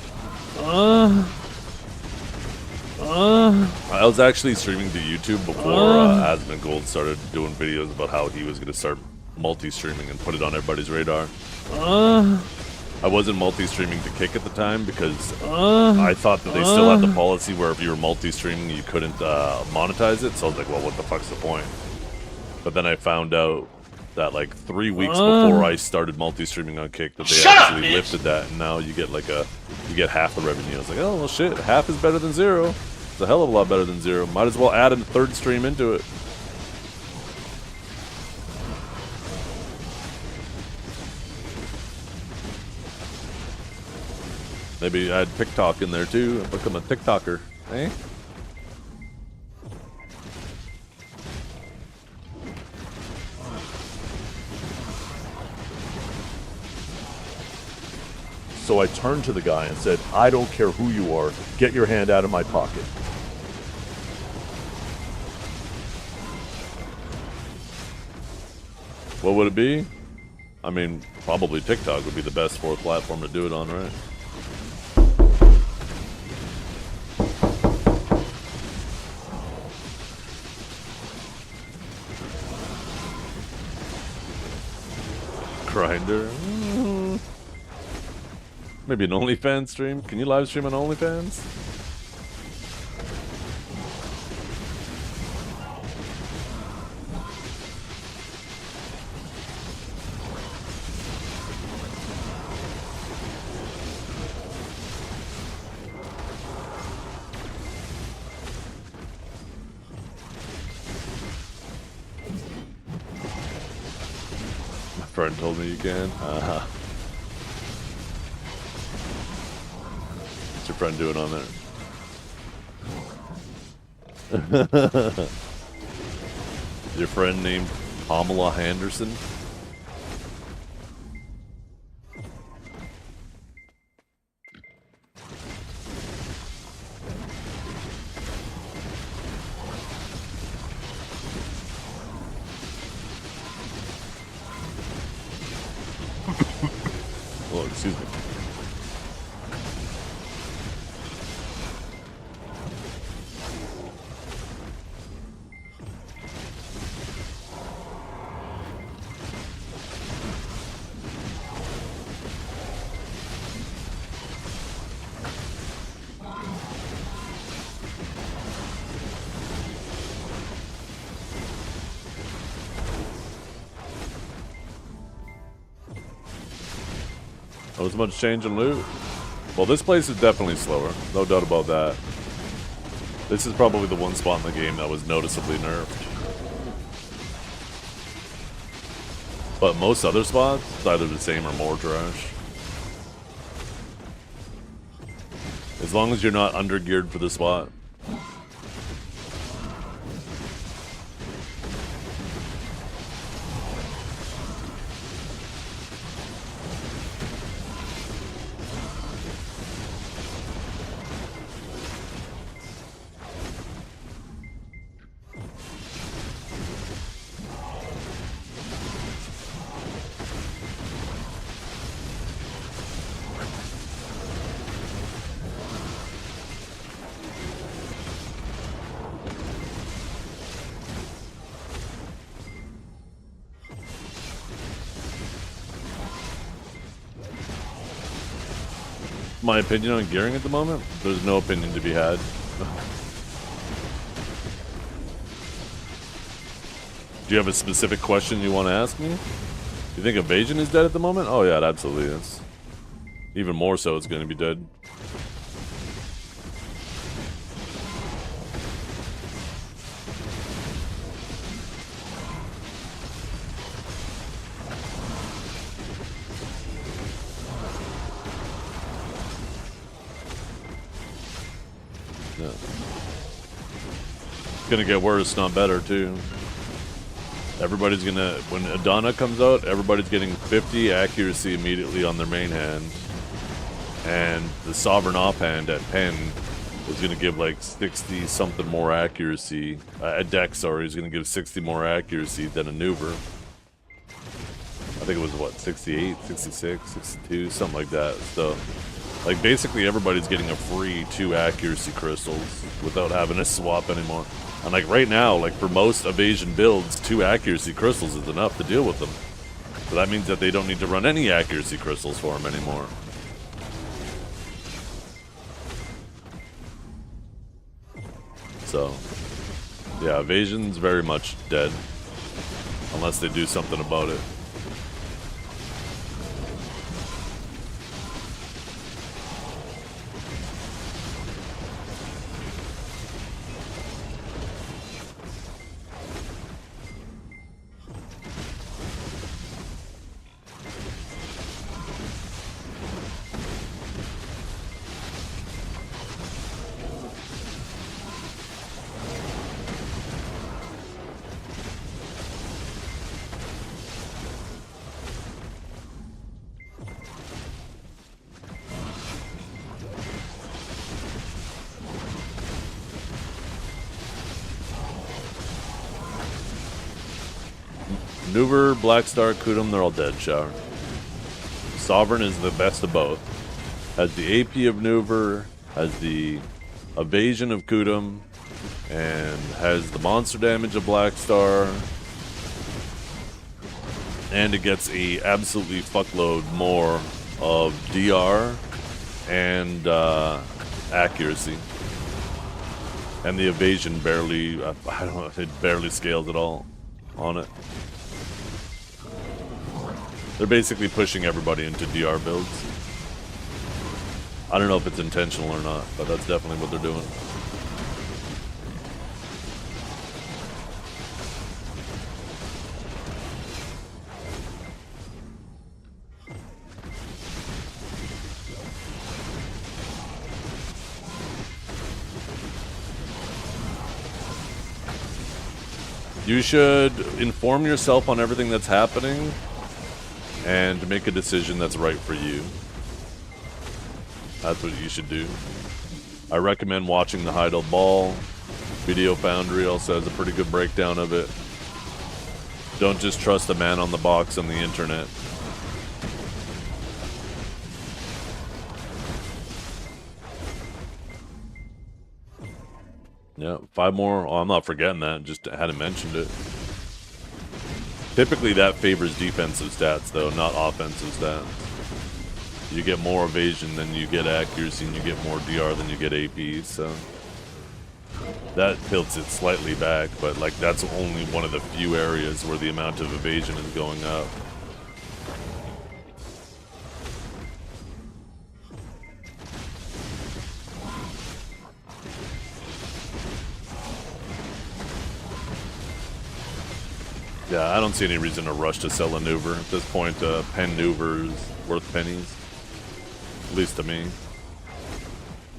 I was actually streaming to YouTube before Asmongold started doing videos about how he was going to start multi-streaming and put it on everybody's radar. I wasn't multi-streaming to Kick at the time because I thought that they still had the policy where if you were multi-streaming you couldn't monetize it, so I was like, well, what the fuck's the point? But then I found out that like 3 weeks before I started multi-streaming on Kick that they actually lifted that, and now you get like you get half the revenue. I was like, oh well, shit, half is better than zero. It's a hell of a lot better than zero. Might as well add a third stream into it. Maybe add TikTok in there too and become a TikToker, eh? So I turned to the guy and said, I don't care who you are, get your hand out of my pocket. What would it be? I mean, probably TikTok would be the best fourth platform to do it on, right? Grinder. Maybe an OnlyFans stream? Can you live stream on OnlyFans? My friend told me you can. What's your friend doing on there? Your friend named Pamela Henderson? Oh, excuse me. Not as much change in loot. Well, this place is definitely slower. No doubt about that. This is probably the one spot in the game that was noticeably nerfed. But most other spots, it's either the same or more trash. As long as you're not under-geared for the spot. My opinion on gearing at the moment? There's no opinion to be had. Do you have a specific question you want to ask me? Do you think Evasion is dead at the moment? Oh yeah, it absolutely is. Even more so, it's going to be dead. Yeah. It's gonna get worse, not better, too. Everybody's gonna, when Adana comes out, everybody's getting 50 accuracy immediately on their main hand. And the Sovereign offhand at Pen is gonna give like 60 something more accuracy. At Dex, sorry, is gonna give 60 more accuracy than a Nuber. I think it was what, 68, 66, 62, something like that. So, like, basically everybody's getting a free 2 accuracy crystals without having to swap anymore. And like right now, like for most Evasion builds, 2 accuracy crystals is enough to deal with them. So that means that they don't need to run any accuracy crystals for them anymore. So, yeah, Evasion's very much dead. Unless they do something about it. Maneuver, Black Star, Kudum, they're all dead, Shower. Sovereign is the best of both. Has the AP of Maneuver, has the Evasion of Kudum, and has the monster damage of Black Star. And it gets a absolutely fuckload more of DR and accuracy. And the evasion barely, I don't know, it barely scales at all on it. They're basically pushing everybody into DR builds. I don't know if it's intentional or not, but that's definitely what they're doing. You should inform yourself on everything that's happening and make a decision that's right for you. That's what you should do. I recommend watching the Heidel Ball. Video Foundry also has a pretty good breakdown of it. Don't just trust a man on the box on the internet. Yeah, 5 more. Oh, I'm not forgetting that. Just hadn't mentioned it. Typically, that favors defensive stats, though, not offensive stats. You get more evasion than you get accuracy, and you get more DR than you get AP, so that tilts it slightly back, but like that's only one of the few areas where the amount of evasion is going up. Yeah, I don't see any reason to rush to sell a Nuver. At this point, pen Nuver's worth pennies. At least to me.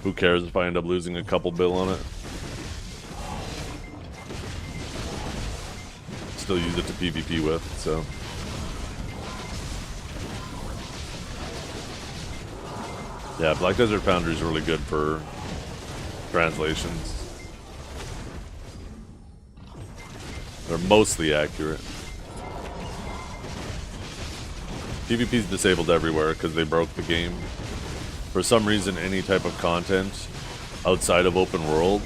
Who cares if I end up losing a couple bill on it? Still use it to PvP with, so. Yeah, Black Desert Foundry is really good for translations. They're mostly accurate. PvP's disabled everywhere because they broke the game. For some reason, any type of content outside of open world,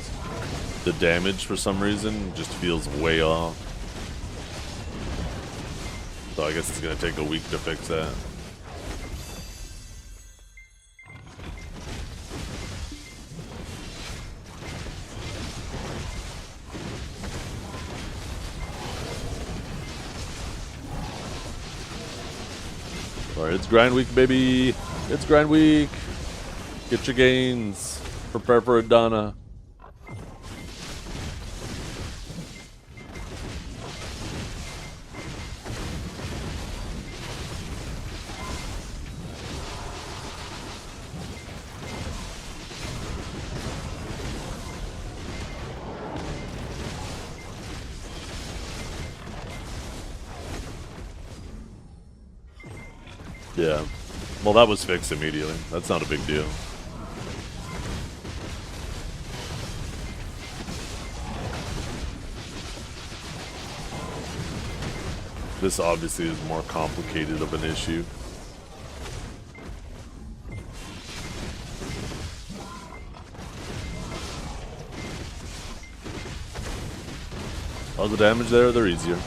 the damage for some reason just feels way off. So I guess it's gonna take a week to fix that. Alright, it's grind week, baby. It's grind week. Get your gains. Prepare for Adana. Yeah. Well, that was fixed immediately. That's not a big deal. This obviously is more complicated of an issue. All the damage there, they're easier.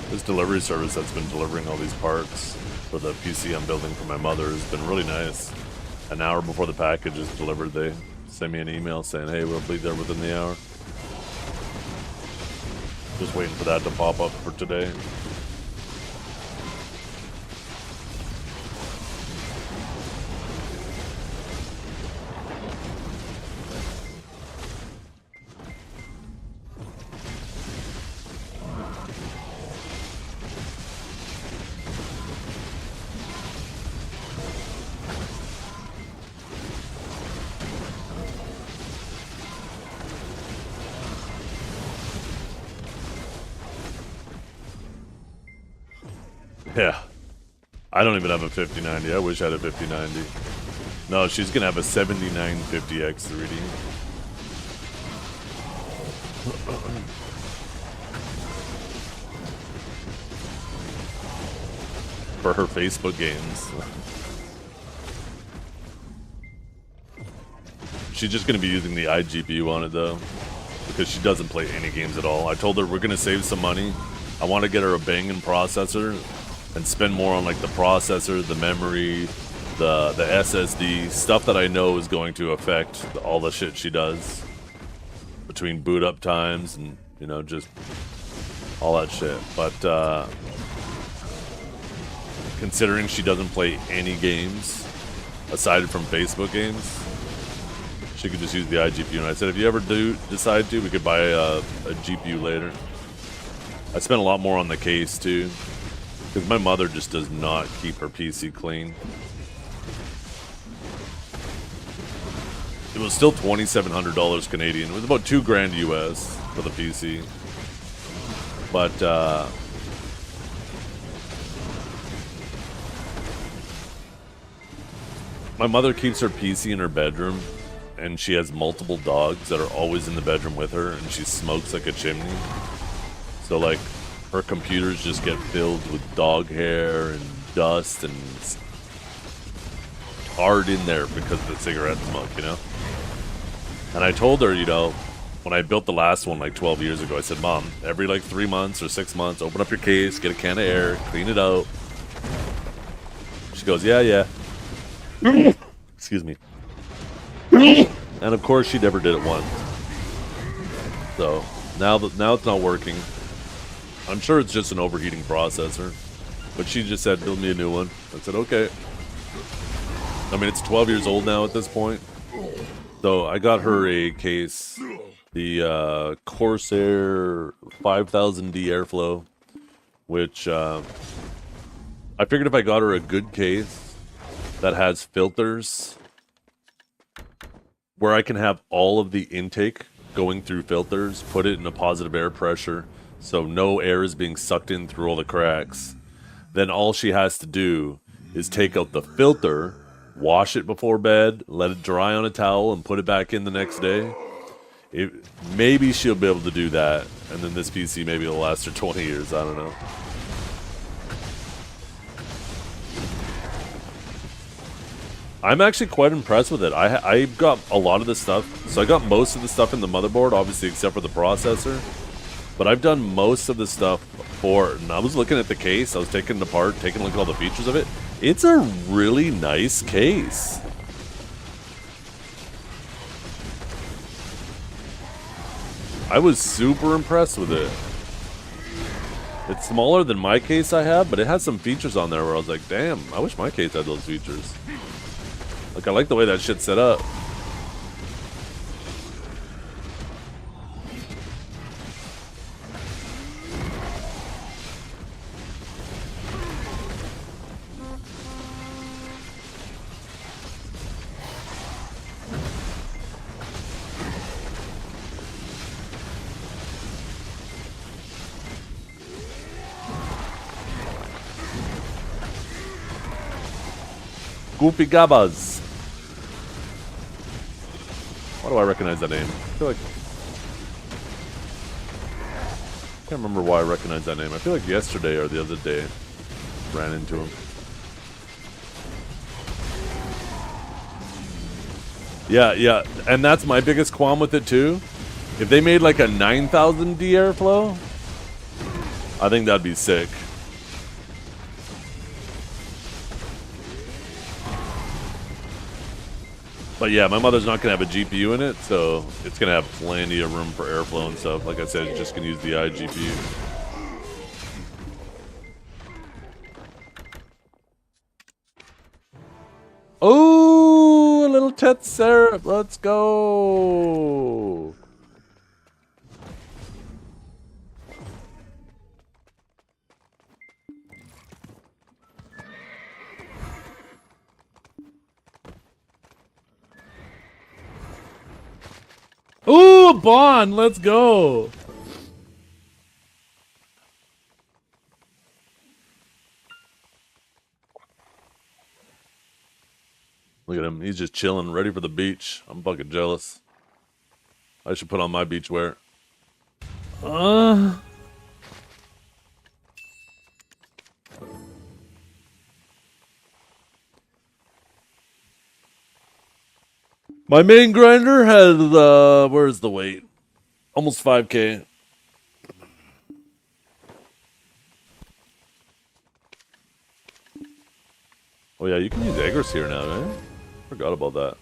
This delivery service that's been delivering all these parts for the PC I'm building for my mother has been really nice. An hour before the package is delivered, they send me an email saying, hey, we'll be there within the hour. Just waiting for that to pop up for today. Yeah. I don't even have a 5090. I wish I had a 5090. No, she's gonna have a 7950X 3D. For her Facebook games. She's just gonna be using the iGPU on it though, because she doesn't play any games at all. I told her we're gonna save some money. I want to get her a banging processor and spend more on like the processor, the memory, the SSD, stuff that I know is going to affect all the shit she does between boot up times and, you know, just all that shit. But considering she doesn't play any games aside from Facebook games, she could just use the iGPU. And I said, if you ever do decide to, we could buy a GPU later. I spent a lot more on the case too, because my mother just does not keep her PC clean. It was still $2,700 Canadian. It was about $2,000 US for the PC. But my mother keeps her PC in her bedroom, and she has multiple dogs that are always in the bedroom with her, and she smokes like a chimney. So like her computers just get filled with dog hair and dust and hard in there because of the cigarette smoke, you know? And I told her, you know, when I built the last one like 12 years ago, I said, Mom, every like 3 months or 6 months, open up your case, get a can of air, clean it out. She goes, yeah, yeah. Excuse me. And of course she never did it once. So now it's not working. I'm sure it's just an overheating processor, but she just said build me a new one. I said okay. I mean, it's 12 years old now at this point. So I got her a case, the Corsair 5000D Airflow, which I figured if I got her a good case that has filters where I can have all of the intake going through filters, put it in a positive air pressure, so no air is being sucked in through all the cracks, then all she has to do is take out the filter, wash it before bed, let it dry on a towel, and put it back in the next day. Maybe she'll be able to do that, and then this PC maybe will last her 20 years, I don't know. I'm actually quite impressed with it. I got a lot of the stuff. So I got most of the stuff in the motherboard, obviously except for the processor. But I've done most of the stuff for... And I was looking at the case. I was taking it apart, taking a look at all the features of it. It's a really nice case. I was super impressed with it. It's smaller than my case I have, but it has some features on there where I was like, damn, I wish my case had those features. Like, I like the way that shit's set up. Goopy Gabbas. Why do I recognize that name? I feel like... I can't remember why I recognize that name. I feel like yesterday or the other day ran into him. Yeah, and that's my biggest qualm with it too. If they made like a 9000D Airflow, I think that'd be sick. But yeah, my mother's not going to have a GPU in it, so it's going to have plenty of room for airflow and stuff. Like I said, it's just going to use the iGPU. Oh, a little tet syrup. Let's go. Ooh, a bond. Let's go. Look at him. He's just chilling, ready for the beach. I'm fucking jealous. I should put on my beach wear. My main grinder has, where's the weight? Almost 5K. Oh yeah, you can use egress here now, eh? Forgot about that.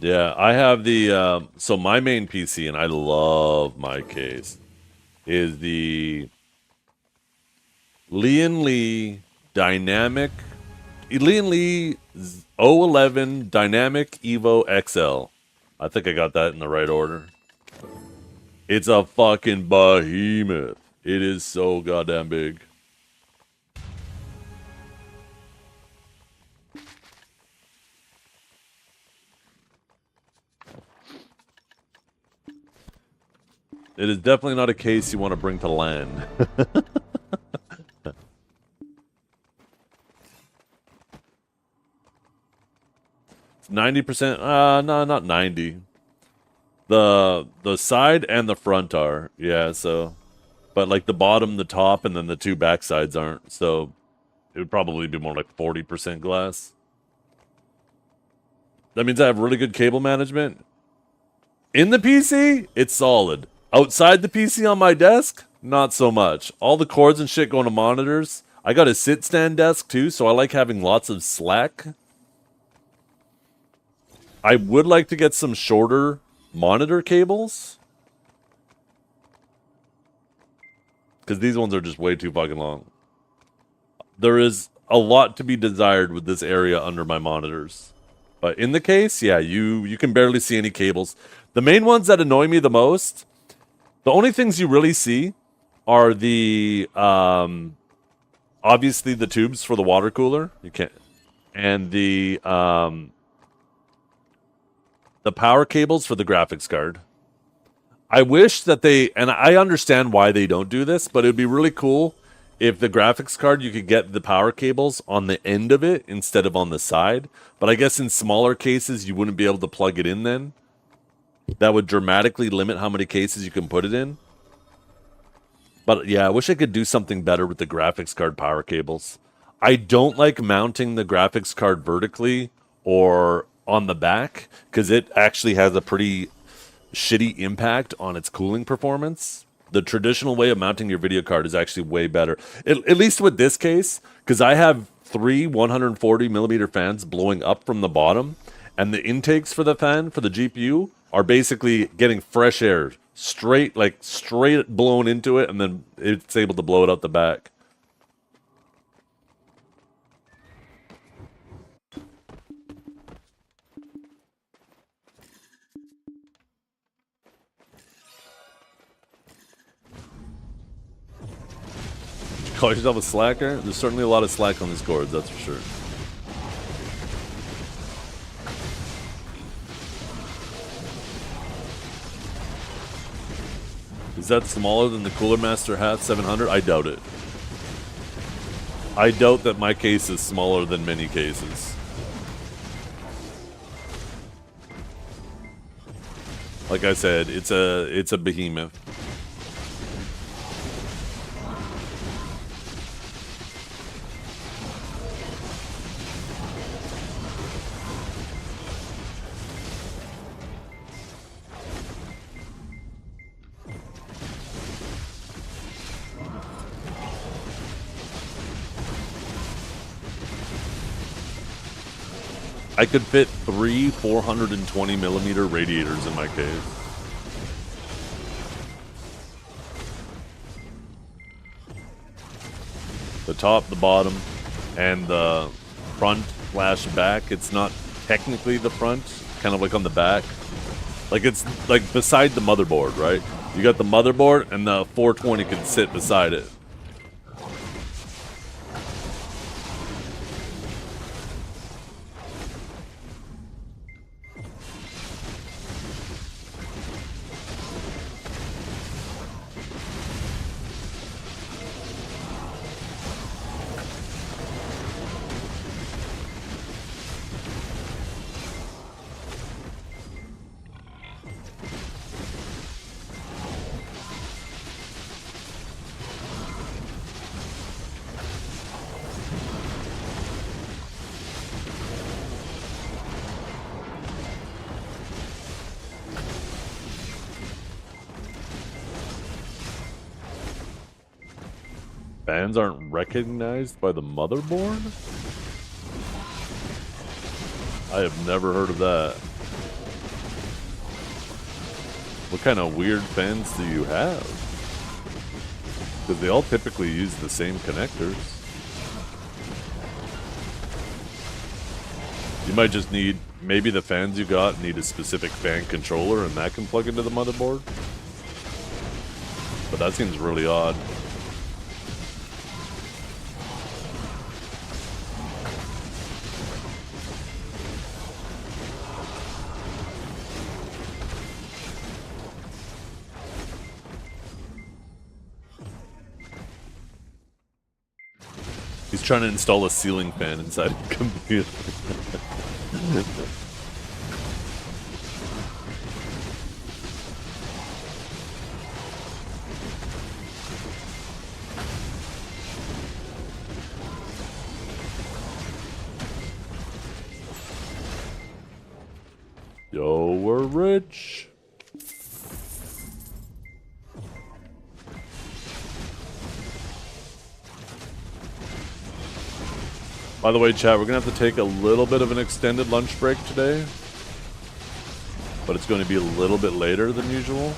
Yeah, I have the, so my main PC, and I love my case, is the Lian Li Dynamic, Lian Li 011 Dynamic Evo XL. I think I got that in the right order. It's a fucking behemoth. It is so goddamn big. It is definitely not a case you want to bring to land. 90%? No, not 90. The side and the front are, yeah, so. But like the bottom, the top, and then the two back sides aren't. So it would probably be more like 40% glass. That means I have really good cable management. In the PC, it's solid. Outside the PC on my desk, not so much. All the cords and shit going to monitors. I got a sit-stand desk too, so I like having lots of slack. I would like to get some shorter monitor cables. Because these ones are just way too fucking long. There is a lot to be desired with this area under my monitors. But in the case, yeah, you can barely see any cables. The main ones that annoy me the most, the only things you really see are the, obviously the tubes for the water cooler. You can't, and the power cables for the graphics card. I wish that they, and I understand why they don't do this, but it would be really cool if the graphics card, you could get the power cables on the end of it instead of on the side. But I guess in smaller cases, you wouldn't be able to plug it in then. That would dramatically limit how many cases you can put it in. But yeah, I wish I could do something better with the graphics card power cables. I don't like mounting the graphics card vertically or on the back, because it actually has a pretty shitty impact on its cooling performance. The traditional way of mounting your video card is actually way better. At least with this case, because I have 3 140 millimeter fans blowing up from the bottom, and the intakes for the fan, for the GPU, are basically getting fresh air, straight blown into it, and then it's able to blow it out the back. Call yourself a slacker? There's certainly a lot of slack on these cords, that's for sure. Is that smaller than the Cooler Master Hat 700? I doubt it. I doubt that my case is smaller than many cases. Like I said, it's a behemoth. I could fit 3 420 millimeter radiators in my case. The top, the bottom, and the front slash back. It's not technically the front, kind of like on the back. Like it's like beside the motherboard, right? You got the motherboard and the 420 can sit beside it. Fans aren't recognized by the motherboard? I have never heard of that. What kind of weird fans do you have? Because they all typically use the same connectors. You might just need, maybe the fans you got need a specific fan controller and that can plug into the motherboard. But that seems really odd. He's trying to install a ceiling fan inside the computer. Yo, we're rich. By the way, chat, we're going to have to take a little bit of an extended lunch break today. But it's going to be a little bit later than usual.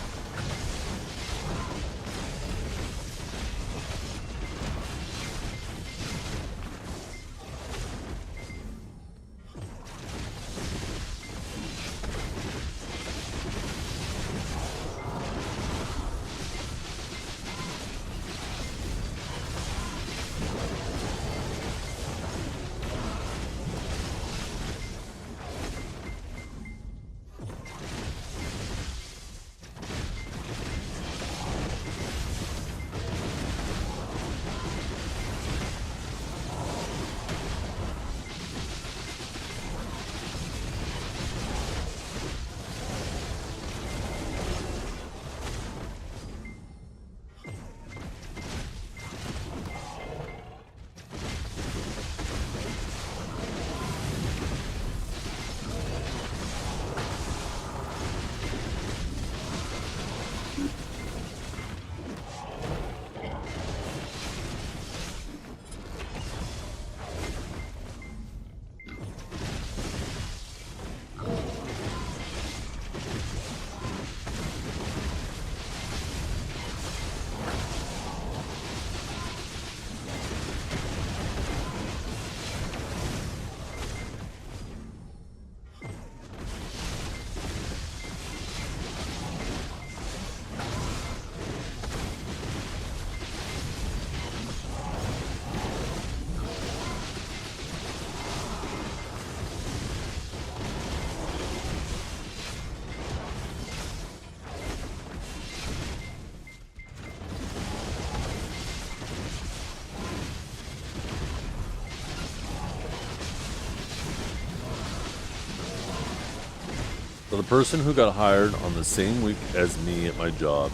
So the person who got hired on the same week as me at my job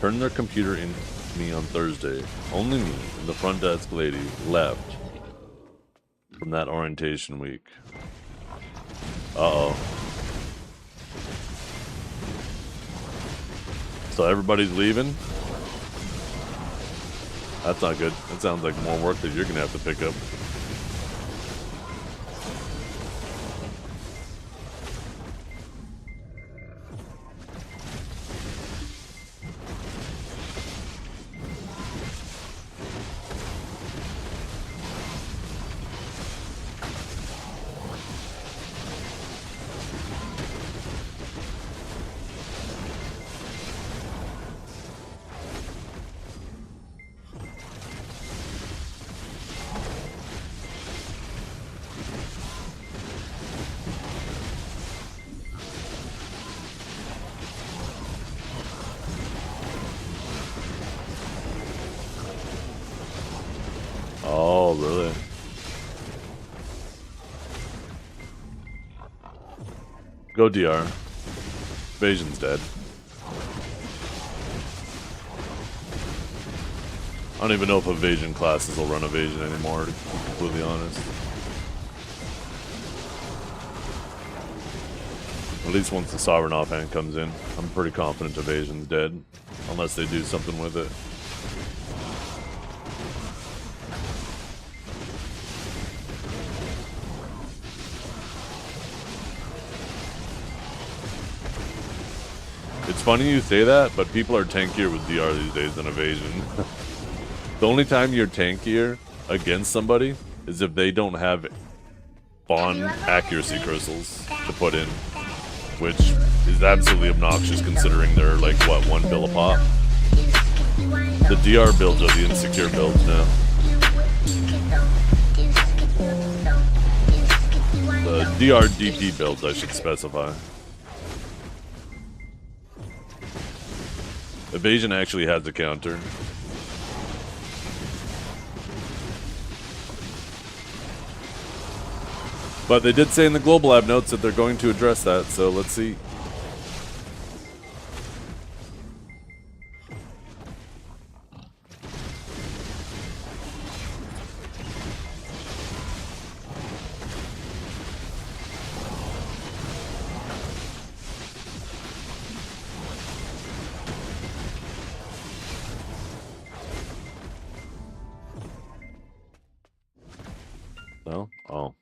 turned their computer in to me on Thursday. Only me and the front desk lady left from that orientation week. Uh-oh. So everybody's leaving? That's not good. That sounds like more work that you're going to have to pick up. Oh, really? Go DR. Evasion's dead. I don't even know if Evasion classes will run Evasion anymore, to be completely honest. At least once the Sovereign offhand comes in, I'm pretty confident Evasion's dead. Unless they do something with it. It's funny you say that, but people are tankier with DR these days than Evasion. The only time you're tankier against somebody is if they don't have spawn accuracy crystals to put in, which is absolutely obnoxious considering they're like, what, 1 bill a pop? The DR builds are the insecure builds now. The DR DP builds, I should specify. Evasion actually has a counter. But they did say in the Global Lab notes that they're going to address that, so let's see. No? Oh.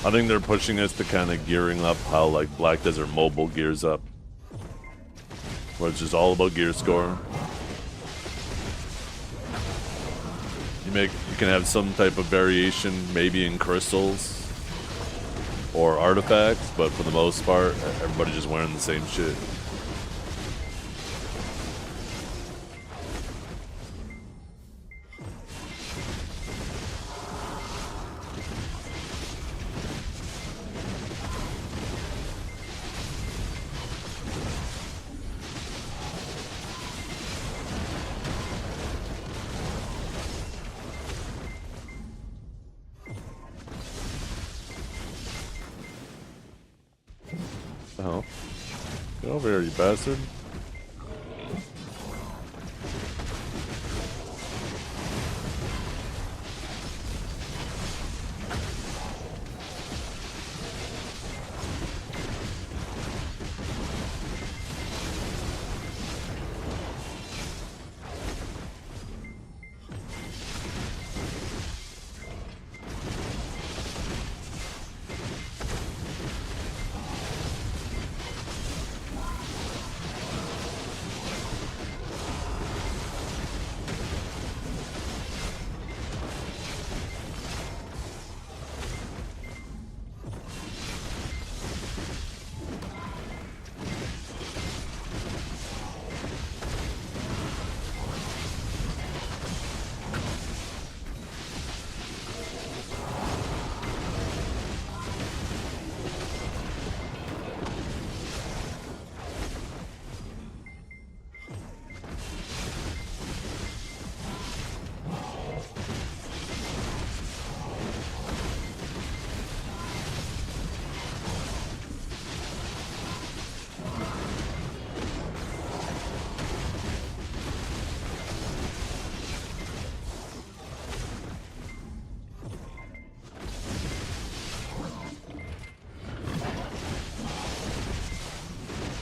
I think they're pushing us to kind of gearing up how like Black Desert Mobile gears up, where it's just all about gear score. You can have some type of variation, maybe in crystals or artifacts, but for the most part, everybody's just wearing the same shit. Oh. Get over here, you bastard.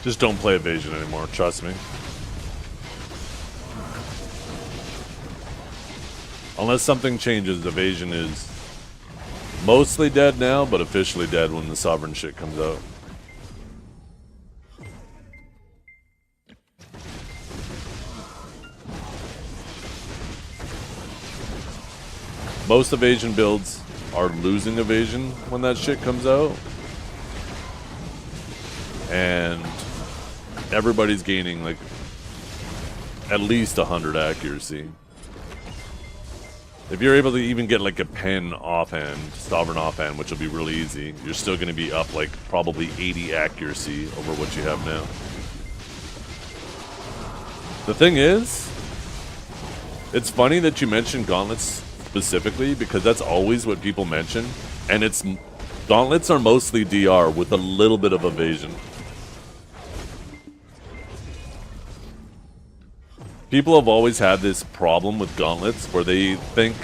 Just don't play Evasion anymore, trust me. Unless something changes, Evasion is mostly dead now, but officially dead when the Sovereign shit comes out. Most Evasion builds are losing Evasion when that shit comes out. And everybody's gaining like at least 100 accuracy. If you're able to even get like a pen offhand, Sovereign offhand, which will be really easy, you're still going to be up like probably 80 accuracy over what you have now. The thing is, it's funny that you mentioned gauntlets specifically because that's always what people mention, and it's gauntlets are mostly DR with a little bit of Evasion. People have always had this problem with gauntlets where they think,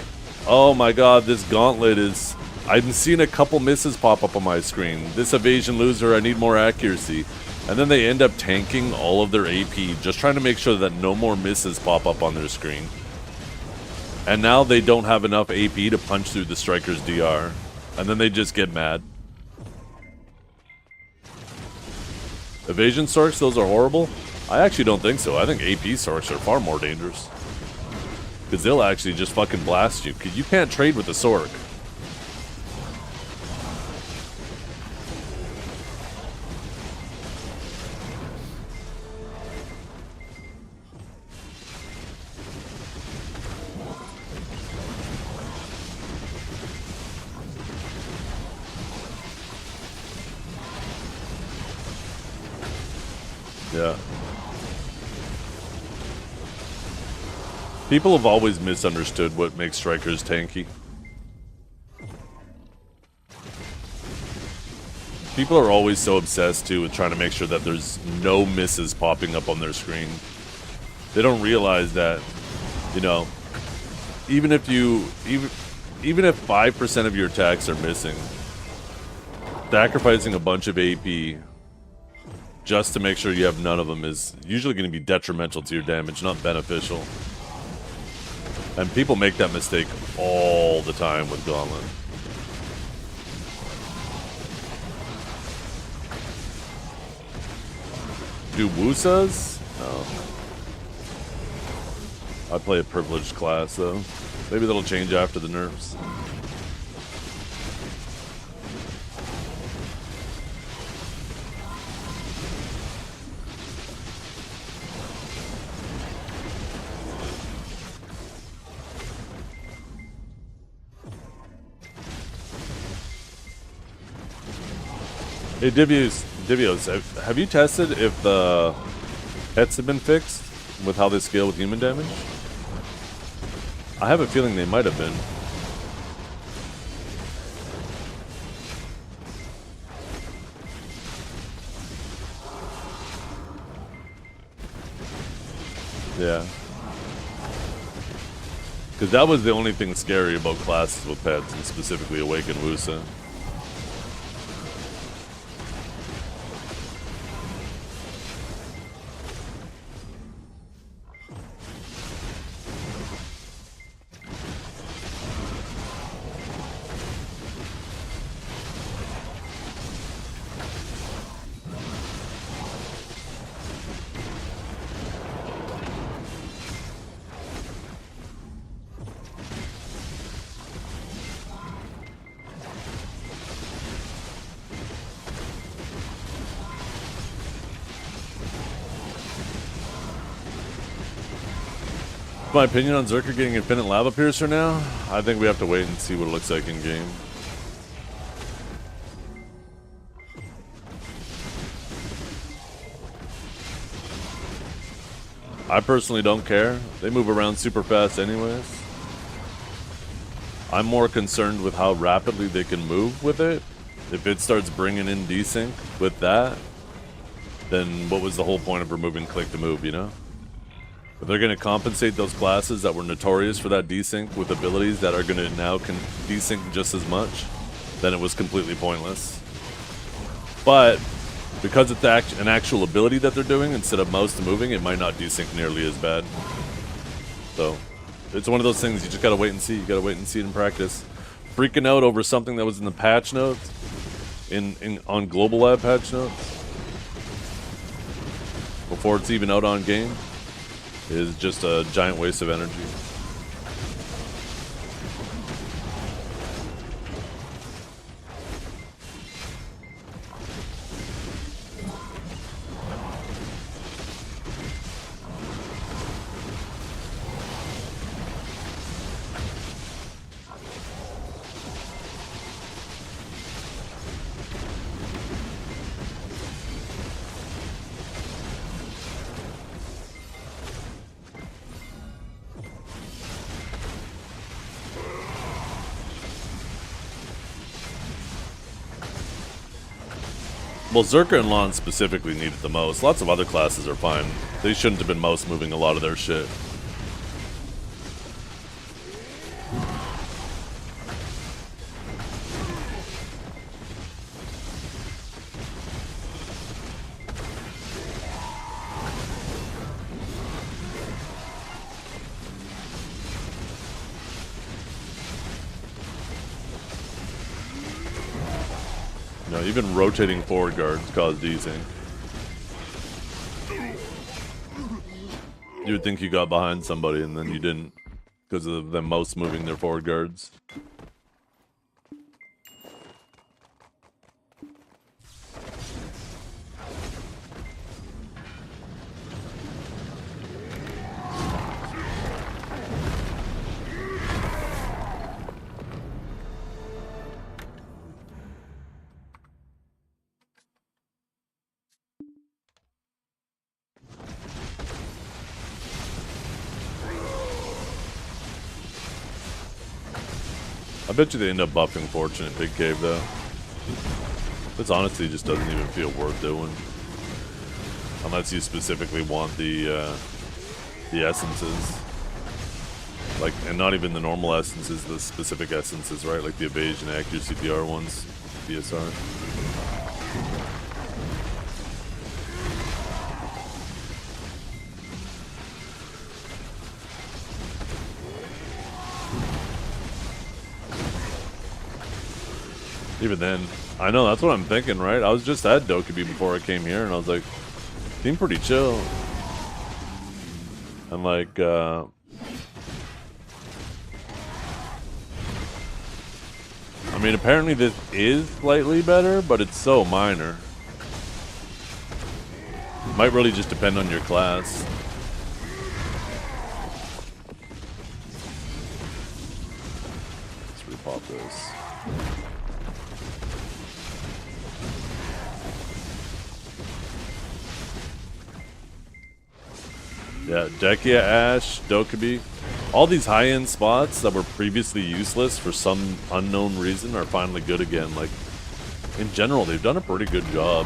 oh my god, this gauntlet is I'm seeing a couple misses pop up on my screen. This evasion loser, I need more accuracy. And then they end up tanking all of their AP, just trying to make sure that no more misses pop up on their screen. And now they don't have enough AP to punch through the striker's DR. And then they just get mad. Evasion Sorks, those are horrible? I actually don't think so. I think AP Sorks are far more dangerous. Because they'll actually just fucking blast you. You can't trade with the Sork. Yeah. People have always misunderstood what makes strikers tanky. People are always so obsessed too with trying to make sure that there's no misses popping up on their screen. They don't realize that, you know, even if 5% of your attacks are missing, sacrificing a bunch of AP just to make sure you have none of them is usually going to be detrimental to your damage, not beneficial. And people make that mistake all the time with Gauntlet. Do Wusas? No. I play a privileged class, though. Maybe that'll change after the nerfs. Hey, Divios, have you tested if the hits have been fixed with how they scale with human damage? I have a feeling they might have been. Yeah. Because that was the only thing scary about classes with pets, and specifically Awaken Wusa. My opinion on Zerker getting Infinite Lava Piercer now? I think we have to wait and see what it looks like in game. I personally don't care. They move around super fast anyways. I'm more concerned with how rapidly they can move with it. If it starts bringing in desync with that, then what was the whole point of removing click to move, you know? If they're going to compensate those classes that were notorious for that desync with abilities that are going to now desync just as much, then it was completely pointless. But because it's an actual ability that they're doing instead of mouse to moving, it might not desync nearly as bad. So it's one of those things you just got to wait and see. You got to wait and see it in practice. Freaking out over something that was in the patch notes, on Global Lab patch notes, before it's even out on game, is just a giant waste of energy. Well, Zerker and Lon specifically need it the most. Lots of other classes are fine. They shouldn't have been mouse moving a lot of their shit. No, even rotating forward guards cause desync. You would think you got behind somebody and then you didn't because of them most moving their forward guards. I bet you they end up buffing Fortune at Big Cave, though. This honestly just doesn't even feel worth doing. Unless you specifically want the essences. Like, and not even the normal essences, the specific essences, right? Like the Evasion, Accuracy, PR ones, BSR. Even then, I know, that's what I'm thinking, right? I was just at Dokabe before I came here, and I was like, seemed pretty chill. And like, I mean, apparently this is slightly better, but it's so minor. Might really just depend on your class. Let's repop this. Yeah, Dekia, Ash, Dokabe. All these high-end spots that were previously useless for some unknown reason are finally good again. Like, in general, they've done a pretty good job.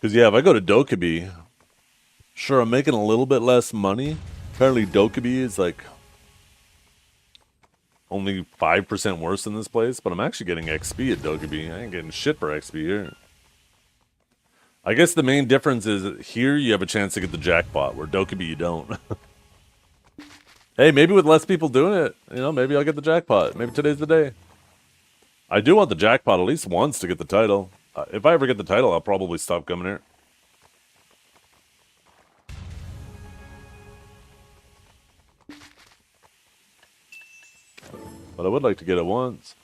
Because, yeah, if I go to Dokabe, sure, I'm making a little bit less money. Apparently, Dokabe is, like, only 5% worse than this place, but I'm actually getting XP at Dokabe. I ain't getting shit for XP here. I guess the main difference is here you have a chance to get the jackpot, where Dokabe you don't. Hey, maybe with less people doing it, you know, maybe I'll get the jackpot. Maybe today's the day. I do want the jackpot at least once to get the title. If I ever get the title, I'll probably stop coming here. But I would like to get it once.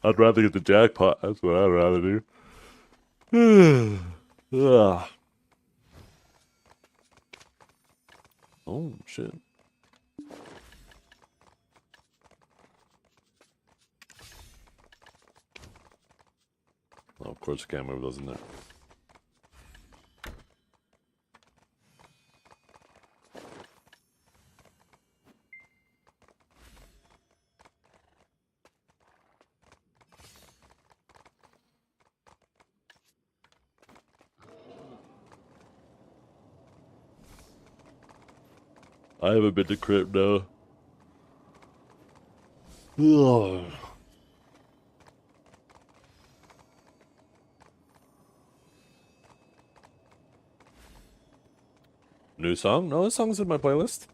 I'd rather get the jackpot. That's what I'd rather do. Ugh. Oh, shit. Oh, of course you can't move those in there. I haven't been to crypto. Ugh. New song? No, this song's in my playlist.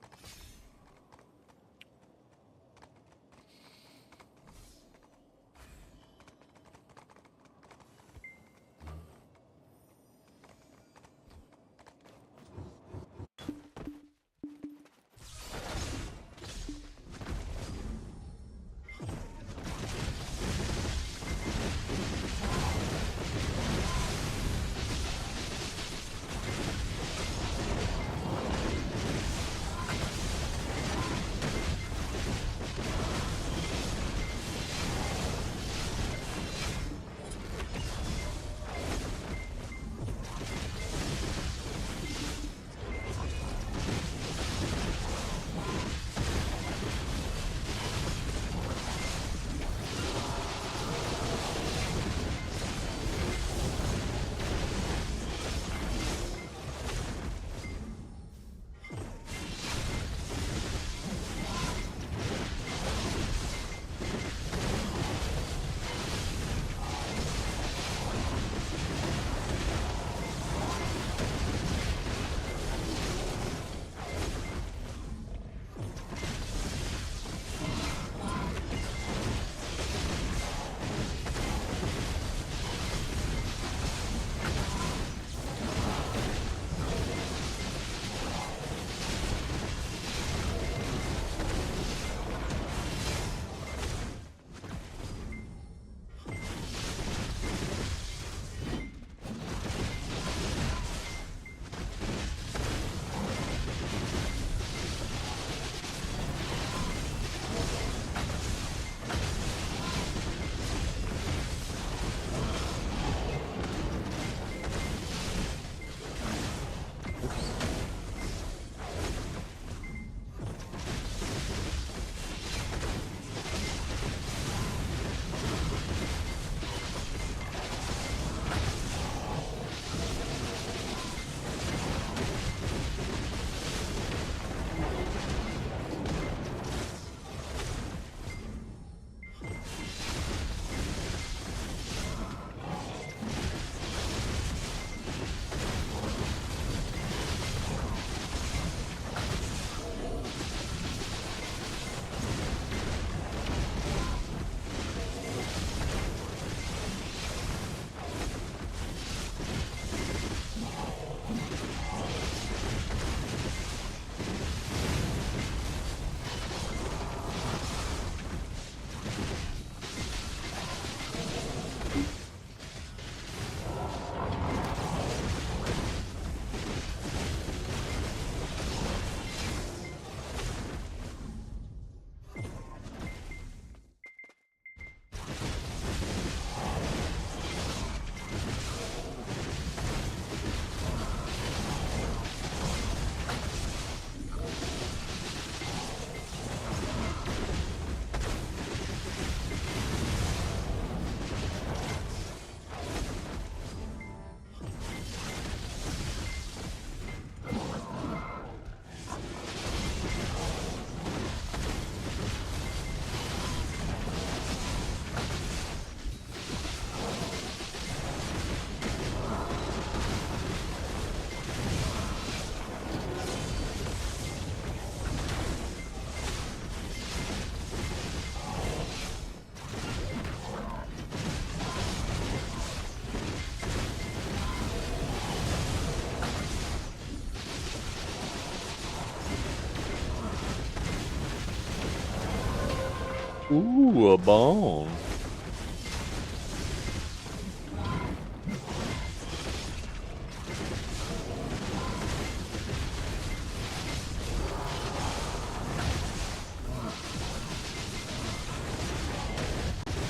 Ooh, a bone.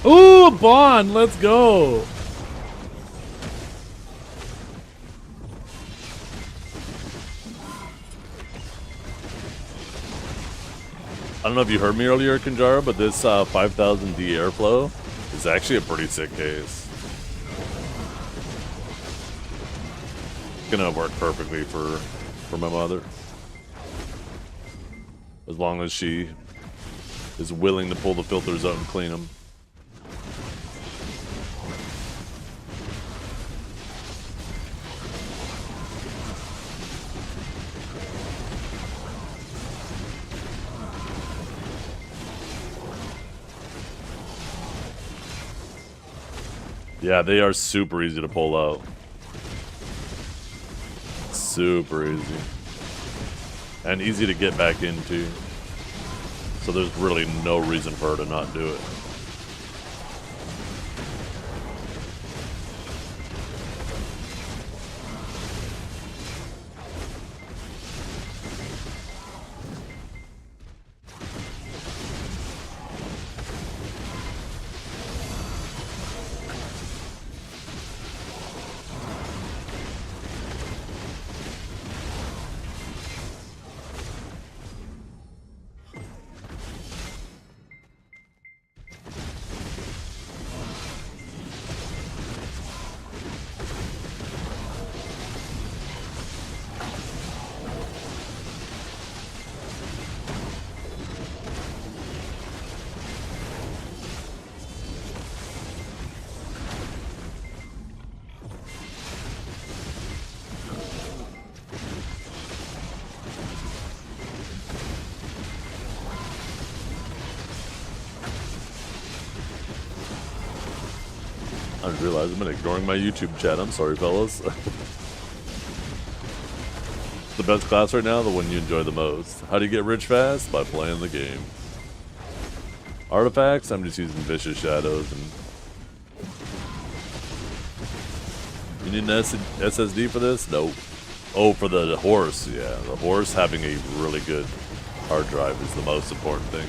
Ooh, a bond. Let's go. I don't know if you heard me earlier, Kanjara, but this 5000D airflow is actually a pretty sick case. Gonna work perfectly for my mother, as long as she is willing to pull the filters out and clean them. Yeah, they are super easy to pull out. Super easy. And easy to get back into. So there's really no reason for her to not do it. I just realized I've been ignoring my YouTube chat. I'm sorry, fellas. The best class right now, the one you enjoy the most. How do you get rich fast? By playing the game. Artifacts? I'm just using Vicious Shadows. And you need an SSD for this? Nope. Oh, for the horse. Yeah, the horse having a really good hard drive is the most important thing.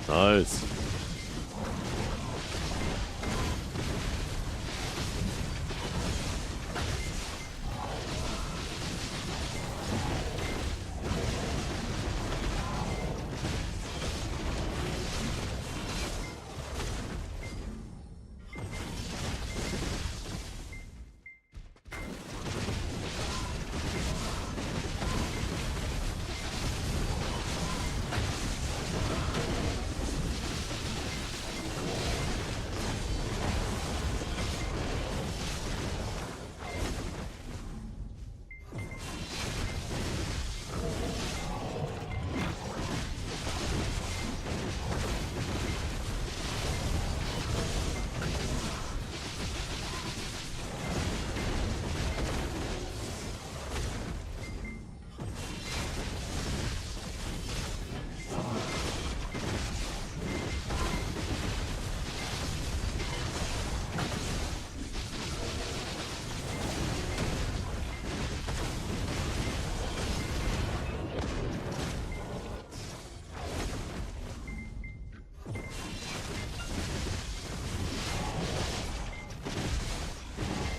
Nice.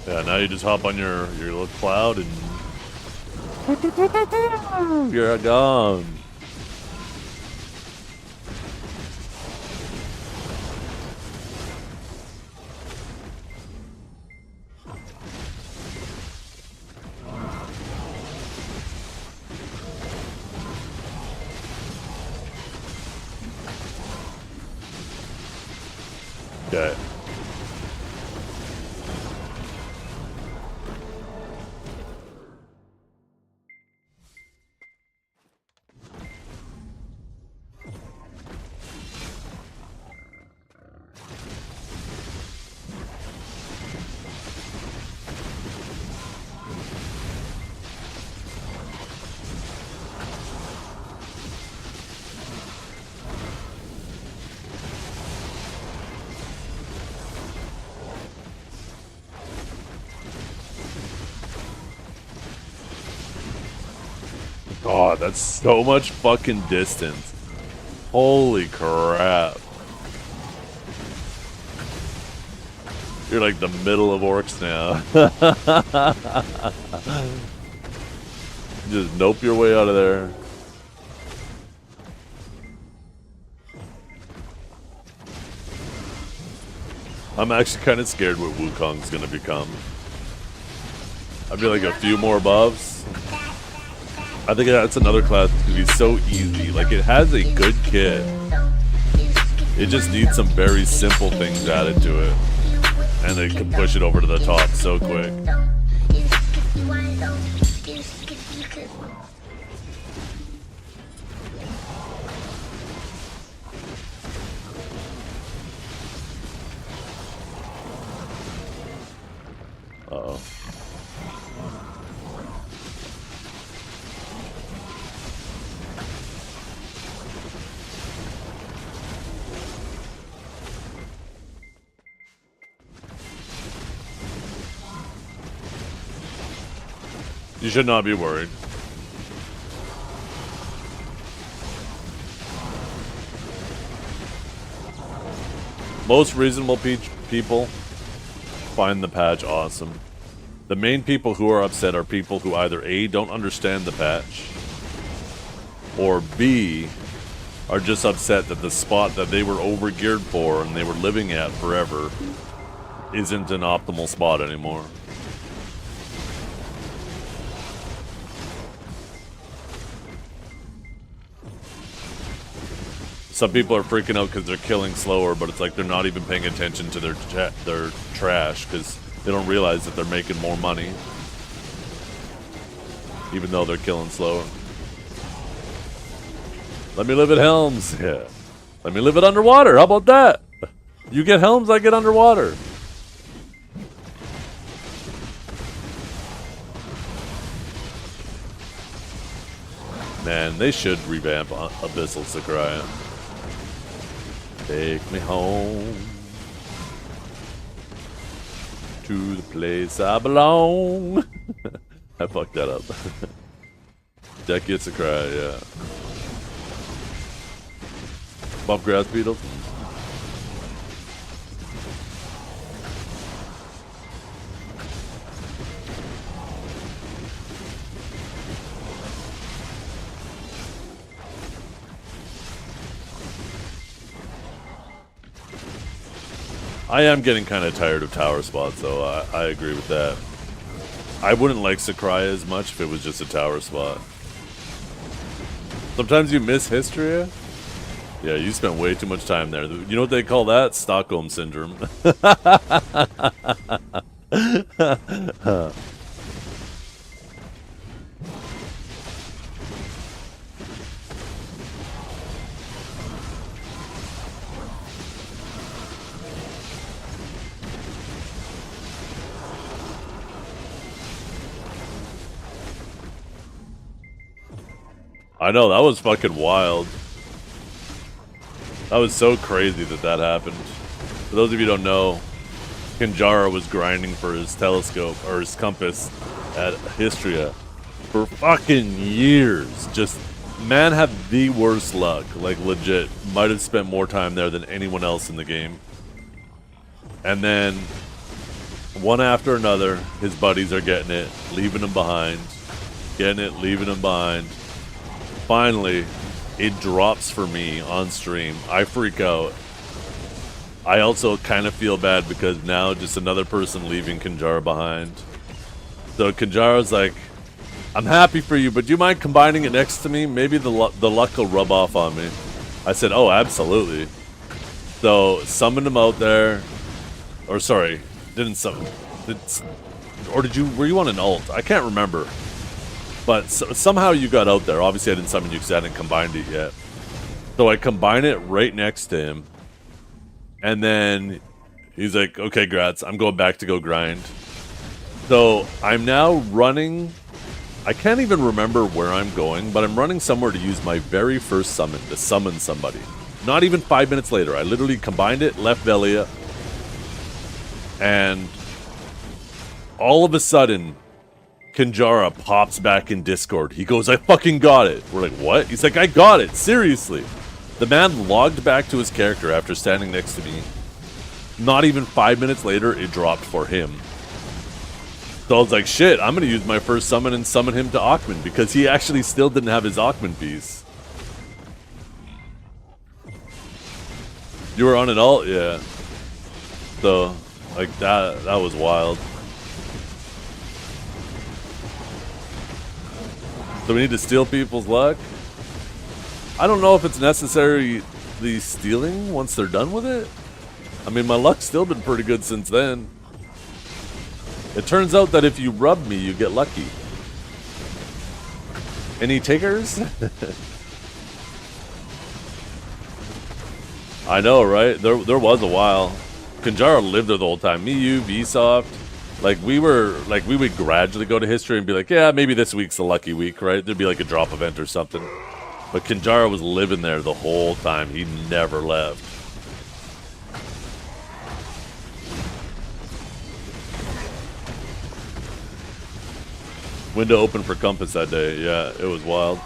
Yeah, now you just hop on your little cloud and you're gone. Okay. God, that's so much fucking distance. Holy crap. You're like the middle of orcs now. Just nope your way out of there. I'm actually kind of scared what Wukong's gonna become. I feel like a few more buffs. I think that's another class that's gonna be so easy. Like, it has a good kit. It just needs some very simple things added to it. And they can push it over to the top so quick. Uh-oh. You should not be worried. Most reasonable people find the patch awesome. The main people who are upset are people who either A, don't understand the patch, or B, are just upset that the spot that they were overgeared for and they were living at forever isn't an optimal spot anymore. Some people are freaking out because they're killing slower, but it's like they're not even paying attention to their trash because they don't realize that they're making more money, even though they're killing slower. Let me live at Helms. Yeah. Let me live it underwater. How about that? You get Helms, I get underwater. Man, they should revamp Abyssal Sakurai. Take me home to the place I belong. I fucked that up. Deck gets a cry, yeah. Buff grass beetles. I am getting kind of tired of tower spots, though. I agree with that. I wouldn't like Sakurai as much if it was just a tower spot. Sometimes you miss Histria. Yeah, you spent way too much time there. You know what they call that? Stockholm Syndrome. I know, that was fucking wild. That was so crazy that happened. For those of you who don't know, Kinjara was grinding for his telescope, or his compass, at Histria for fucking years. Just, man had the worst luck. Like, legit. Might have spent more time there than anyone else in the game. And then, one after another, his buddies are getting it, leaving him behind. Getting it, leaving him behind. Finally, it drops for me on stream. I freak out. I also kind of feel bad because now just another person leaving Kinjara behind. So Kinjara's like, I'm happy for you, but do you mind combining it next to me? Maybe the luck will rub off on me. I said, oh, absolutely. So, summoned him out there. Or, sorry, didn't summon. Or were you on an ult? I can't remember. But somehow you got out there. Obviously, I didn't summon you because I hadn't combined it yet. So I combine it right next to him. And then he's like, okay, Gratz, I'm going back to go grind. So I'm now running. I can't even remember where I'm going, but I'm running somewhere to use my very first summon, to summon somebody. Not even 5 minutes later. I literally combined it, left Velia. And all of a sudden, Kinjara pops back in Discord. He goes, I fucking got it. We're like, what? He's like, I got it. Seriously. The man logged back to his character after standing next to me. Not even 5 minutes later, it dropped for him. So I was like, shit, I'm going to use my first summon and summon him to Akhman because he actually still didn't have his Akhman piece. You were on an ult? Yeah. So, like, that was wild. So we need to steal people's luck? I don't know if it's necessarily stealing once they're done with it. I mean, my luck's still been pretty good since then. It turns out that if you rub me, you get lucky. Any takers? I know, right? There was a while. Kinjara lived there the whole time. Me, you, Vsoft. Like, we would gradually go to history and be like, yeah, maybe this week's a lucky week, right? There'd be like a drop event or something. But Kinjara was living there the whole time. He never left. Window open for Compass that day. Yeah, it was wild.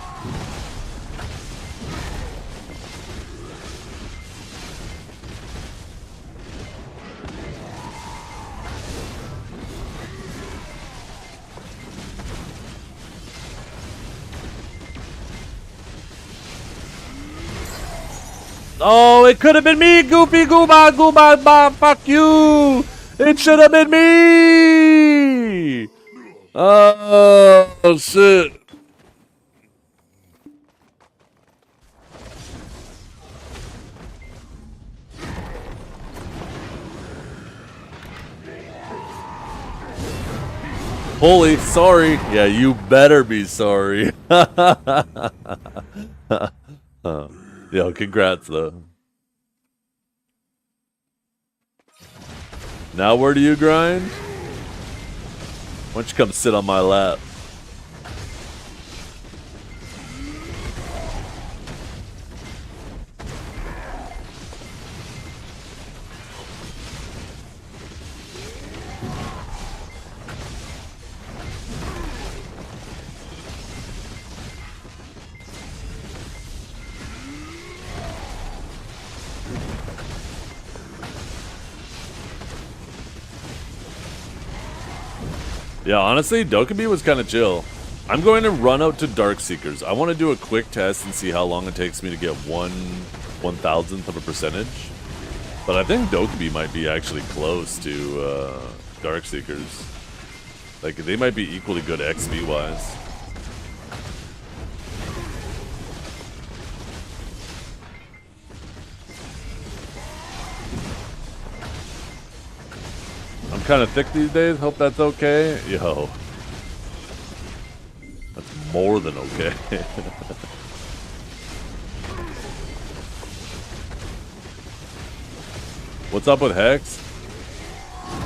Oh, it could have been me, Goofy Gooba Gooba Ba, fuck you! It should have been me! Oh, shit. Holy, sorry. Yeah, you better be sorry. Yo, congrats, though. Now where do you grind? Why don't you come sit on my lap? Yeah, honestly, Dokabe was kind of chill. I'm going to run out to Darkseekers. I want to do a quick test and see how long it takes me to get 1/1000th of a percentage. But I think Dokabe might be actually close to Darkseekers. Like, they might be equally good XP-wise. I'm kind of thick these days. Hope that's okay. Yo. That's more than okay. What's up with Hex?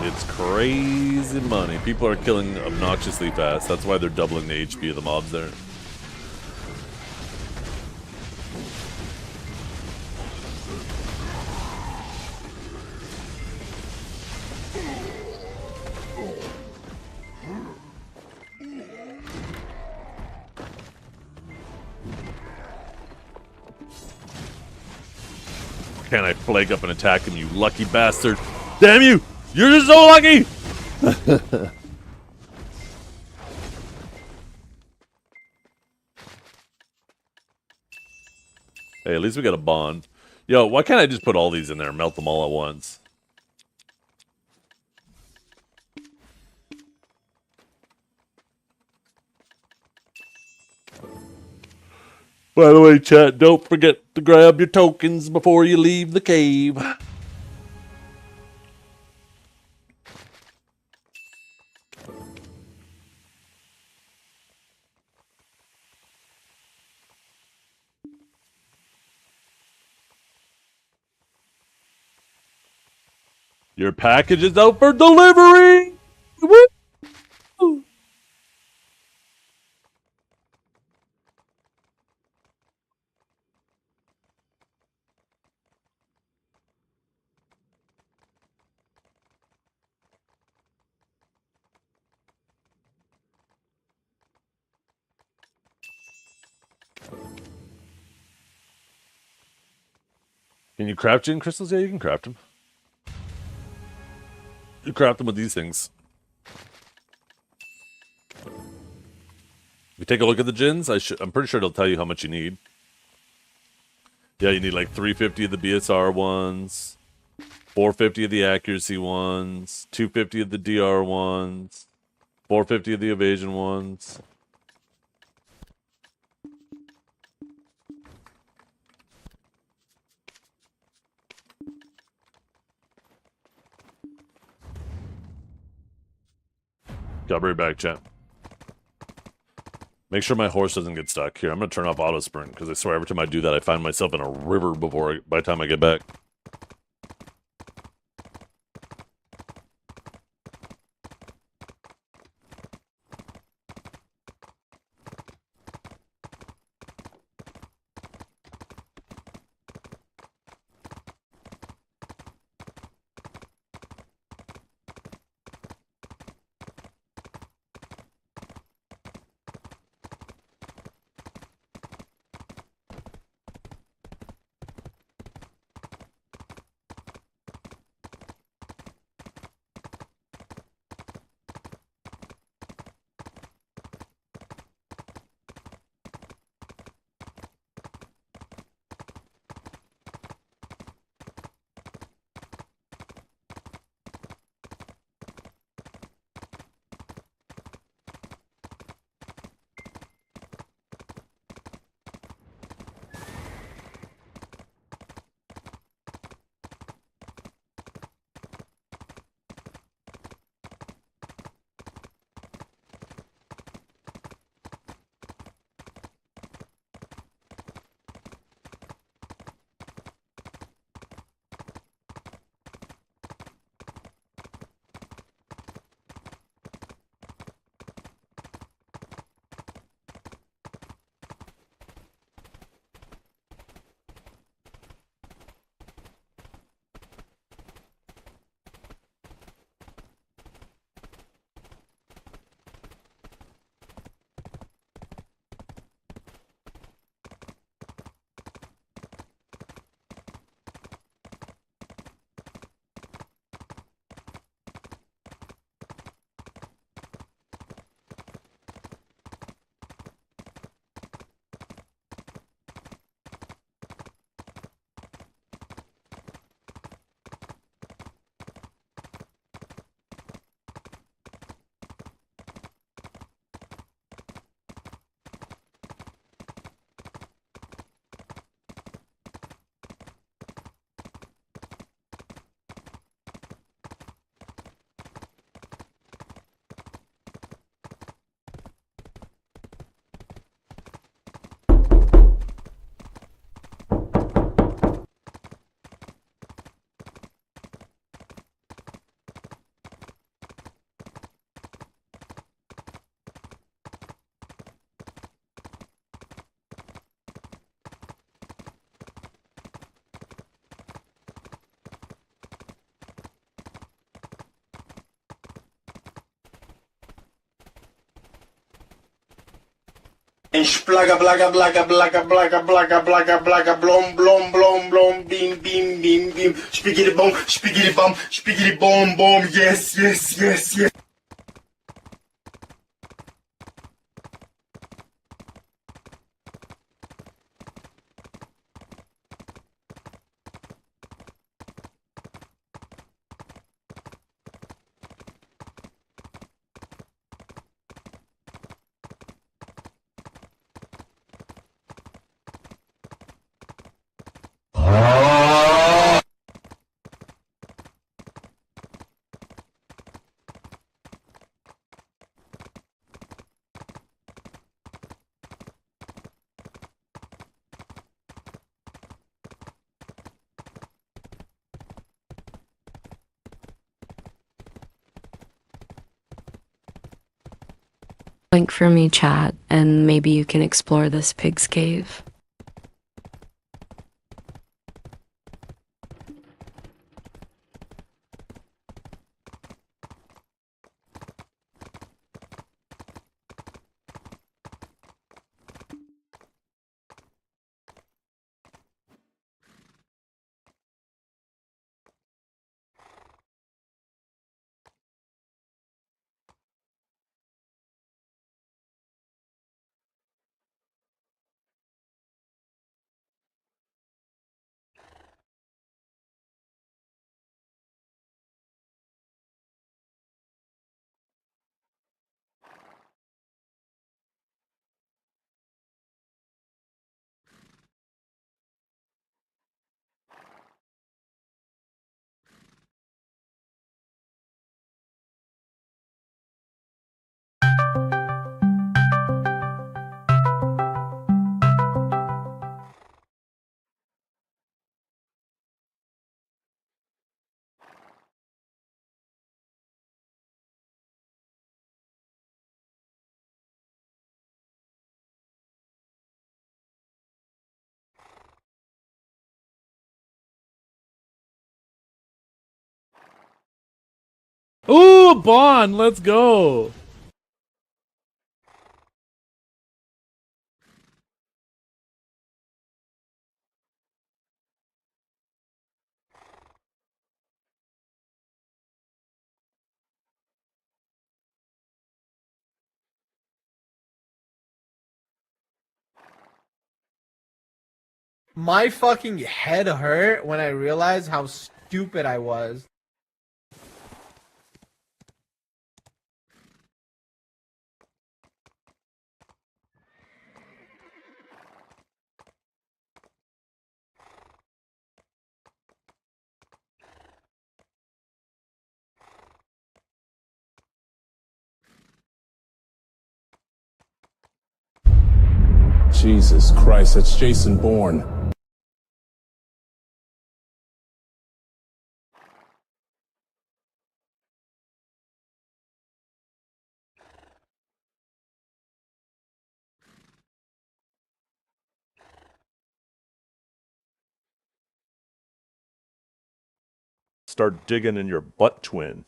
It's crazy money. People are killing obnoxiously fast. That's why they're doubling the HP of the mobs there. Can I flag up and attack him, you lucky bastard? Damn you! You're just so lucky! Hey, at least we got a bond. Yo, why can't I just put all these in there and melt them all at once? By the way, chat, don't forget to grab your tokens before you leave the cave. Your package is out for delivery! Woo! Can you craft gin crystals? Yeah, you can craft them. You craft them with these things. If you take a look at the gins, I'm pretty sure it'll tell you how much you need. Yeah, you need like 350 of the BSR ones, 450 of the accuracy ones, 250 of the DR ones, 450 of the evasion ones. Got right back, chat. Make sure my horse doesn't get stuck. Here, I'm going to turn off auto sprint, because I swear every time I do that, I find myself in a river by the time I get back. Splaga blaga blaga blaga blaga blaga blaga blaga blom blom blom blom beam beam beam beam spiggity bom bom yes yes yes yes. Link for me, chat, and maybe you can explore this pig's cave. Ooh, Bond, let's go. My fucking head hurt when I realized how stupid I was. Jesus Christ, that's Jason Bourne. Start digging in your butt, twin.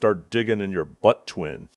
Start digging in your butt, twin.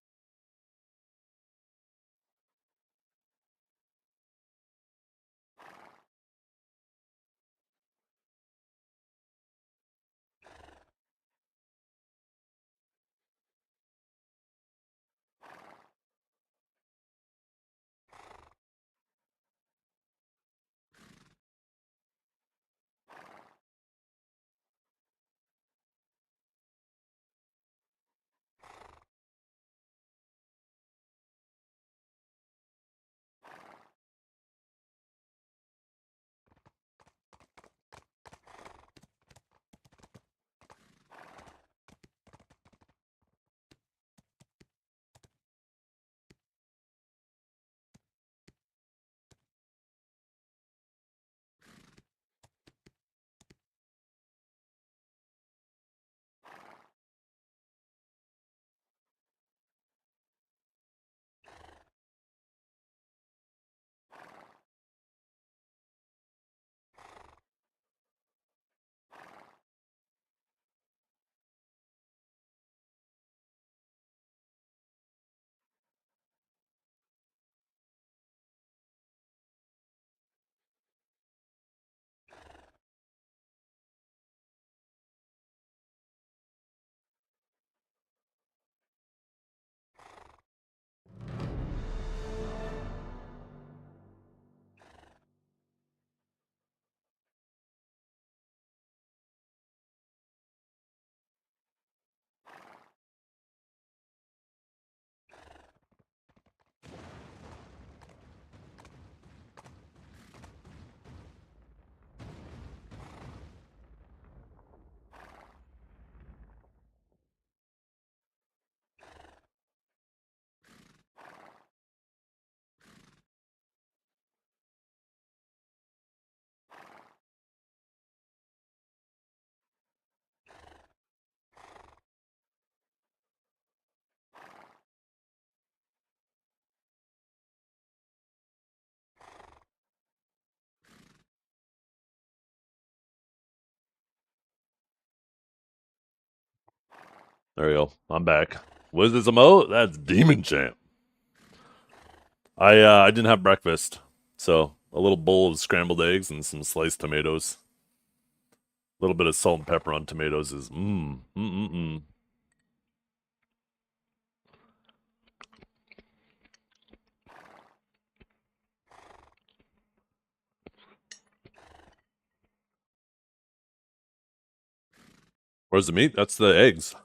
There you go. I'm back. What is this emote? That's Demon Champ. I didn't have breakfast, so a little bowl of scrambled eggs and some sliced tomatoes. A little bit of salt and pepper on tomatoes is Where's the meat? That's the eggs.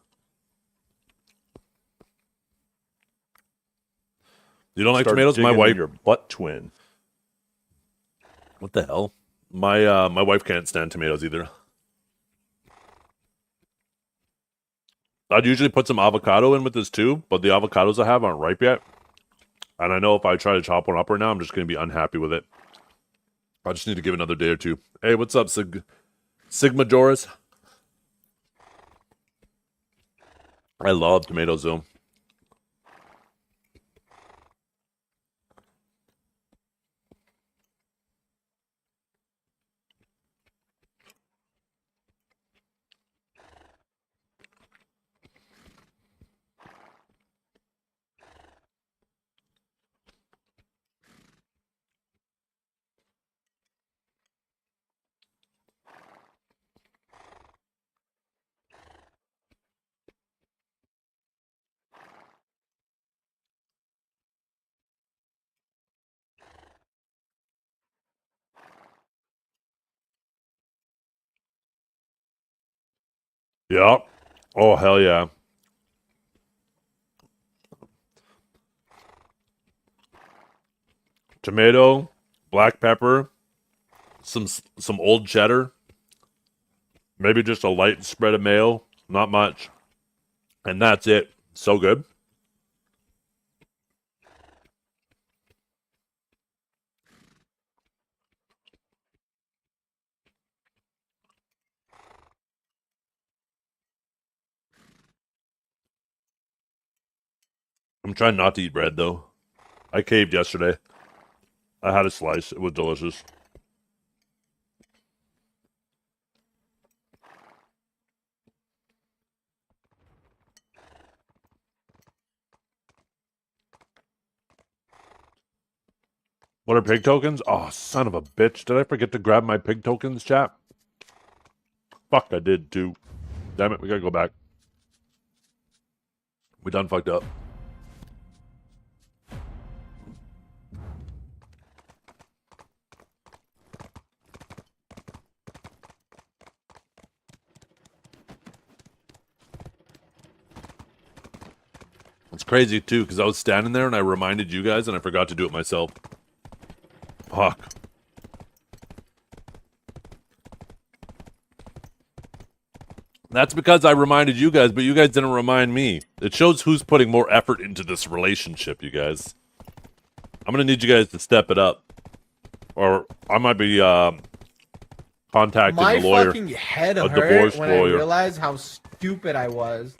You don't like Start tomatoes? My digging in wife. your butt twin. What the hell? My wife can't stand tomatoes either. I'd usually put some avocado in with this too, but the avocados I have aren't ripe yet. And I know if I try to chop one up right now, I'm just going to be unhappy with it. I just need to give it another day or two. Hey, what's up, Sigma Joris? I love tomatoes, though. Yeah. Oh, hell yeah. Tomato, black pepper, some old cheddar, maybe just a light spread of mayo, not much. And that's it. So good. I'm trying not to eat bread, though. I caved yesterday. I had a slice. It was delicious. What are pig tokens? Oh, son of a bitch. Did I forget to grab my pig tokens, chat? Fuck, I did, too. Damn it, we gotta go back. We done fucked up. It's crazy, too, because I was standing there and I reminded you guys and I forgot to do it myself. Fuck. That's because I reminded you guys, but you guys didn't remind me. It shows who's putting more effort into this relationship, you guys. I'm gonna need you guys to step it up. Or I might be contacting My the lawyer. fucking head a hurt divorce when lawyer. I realized how stupid I was.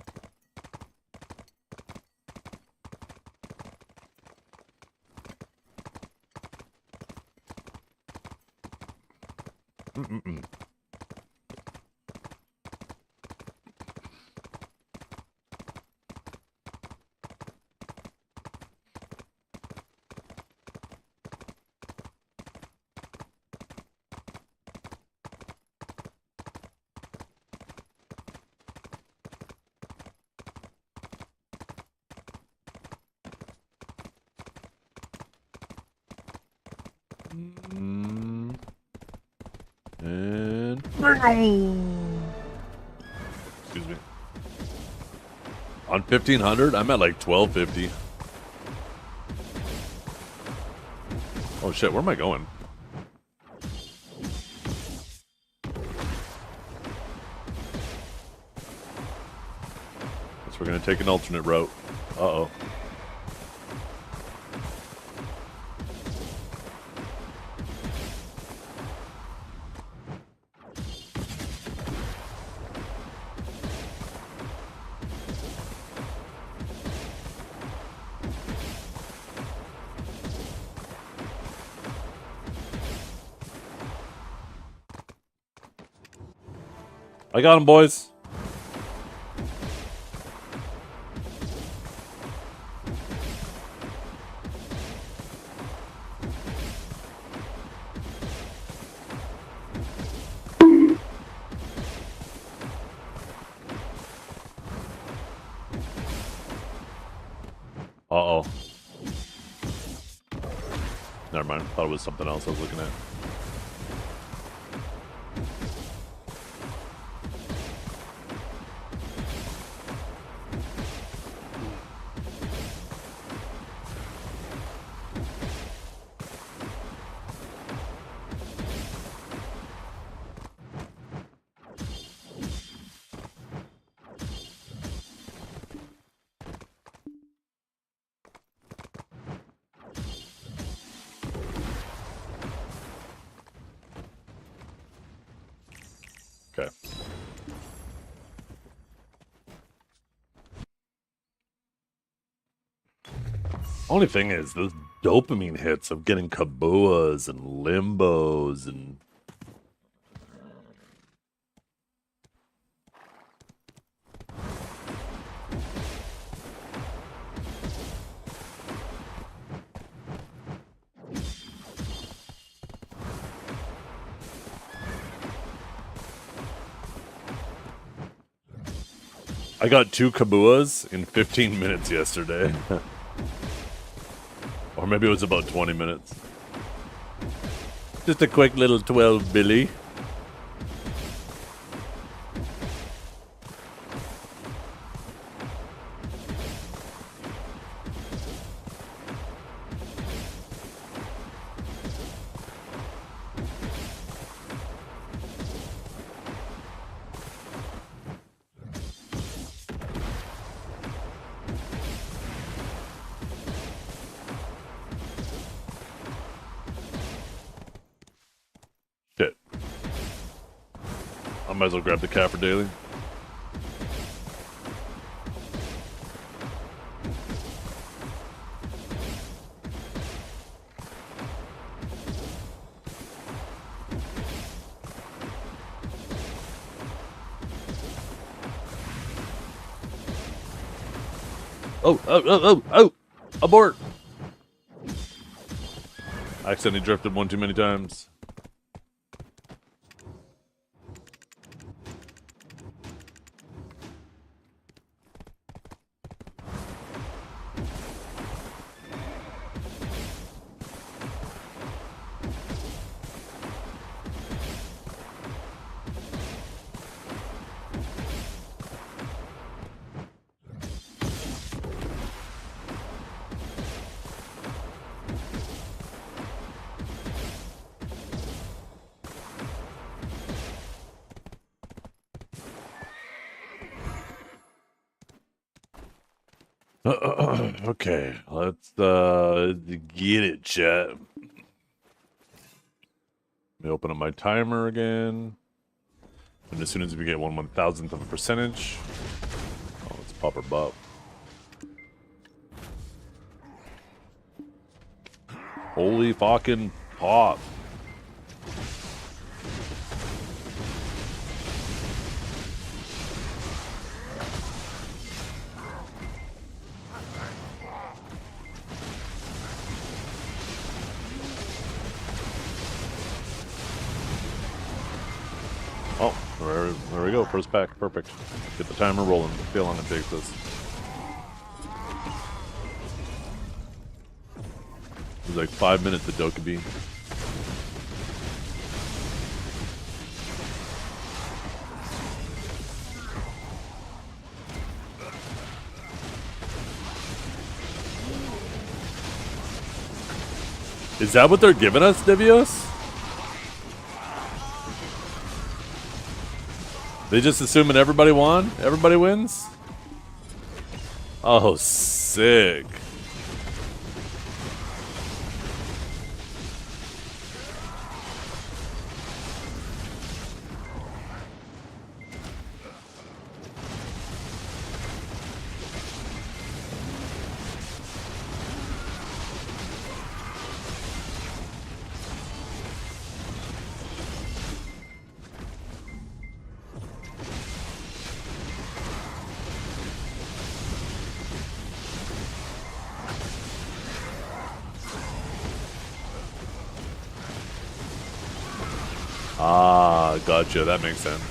And excuse me. On 1500, I'm at like 1250. Oh shit, where am I going? Guess we're gonna take an alternate route. Uh-oh. I got him, boys. Uh-oh. Never mind. Thought it was something else I was looking at. Okay. Only thing is, those dopamine hits of getting kabuas and limbos and... I got 2 kabuas in 15 minutes yesterday. Or maybe it was about 20 minutes. Just a quick little 12 billy. Shit. I might as well grab the cat for daily. Oh! Abort! I accidentally drifted one too many times. Okay, let's get it, chat. Let me open up my timer again. And as soon as we get 1/1000th of a percentage, oh, let's pop our butt. Holy fucking pop. Oh, there we go. First pack. Perfect. Get the timer rolling. See how long it takes us. It was like 5 minutes of Dokabe. Is that what they're giving us, Devios? They just assuming everybody won? Everybody wins? Oh, sick. Ah, gotcha. That makes sense.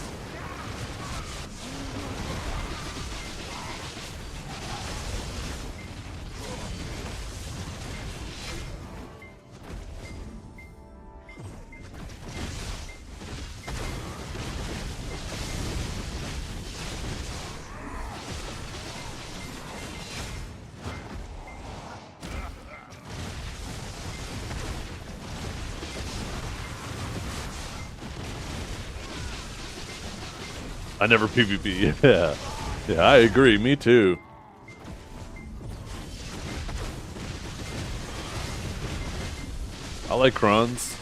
I never PvP. Yeah. Yeah, I agree. Me too. I like Krons.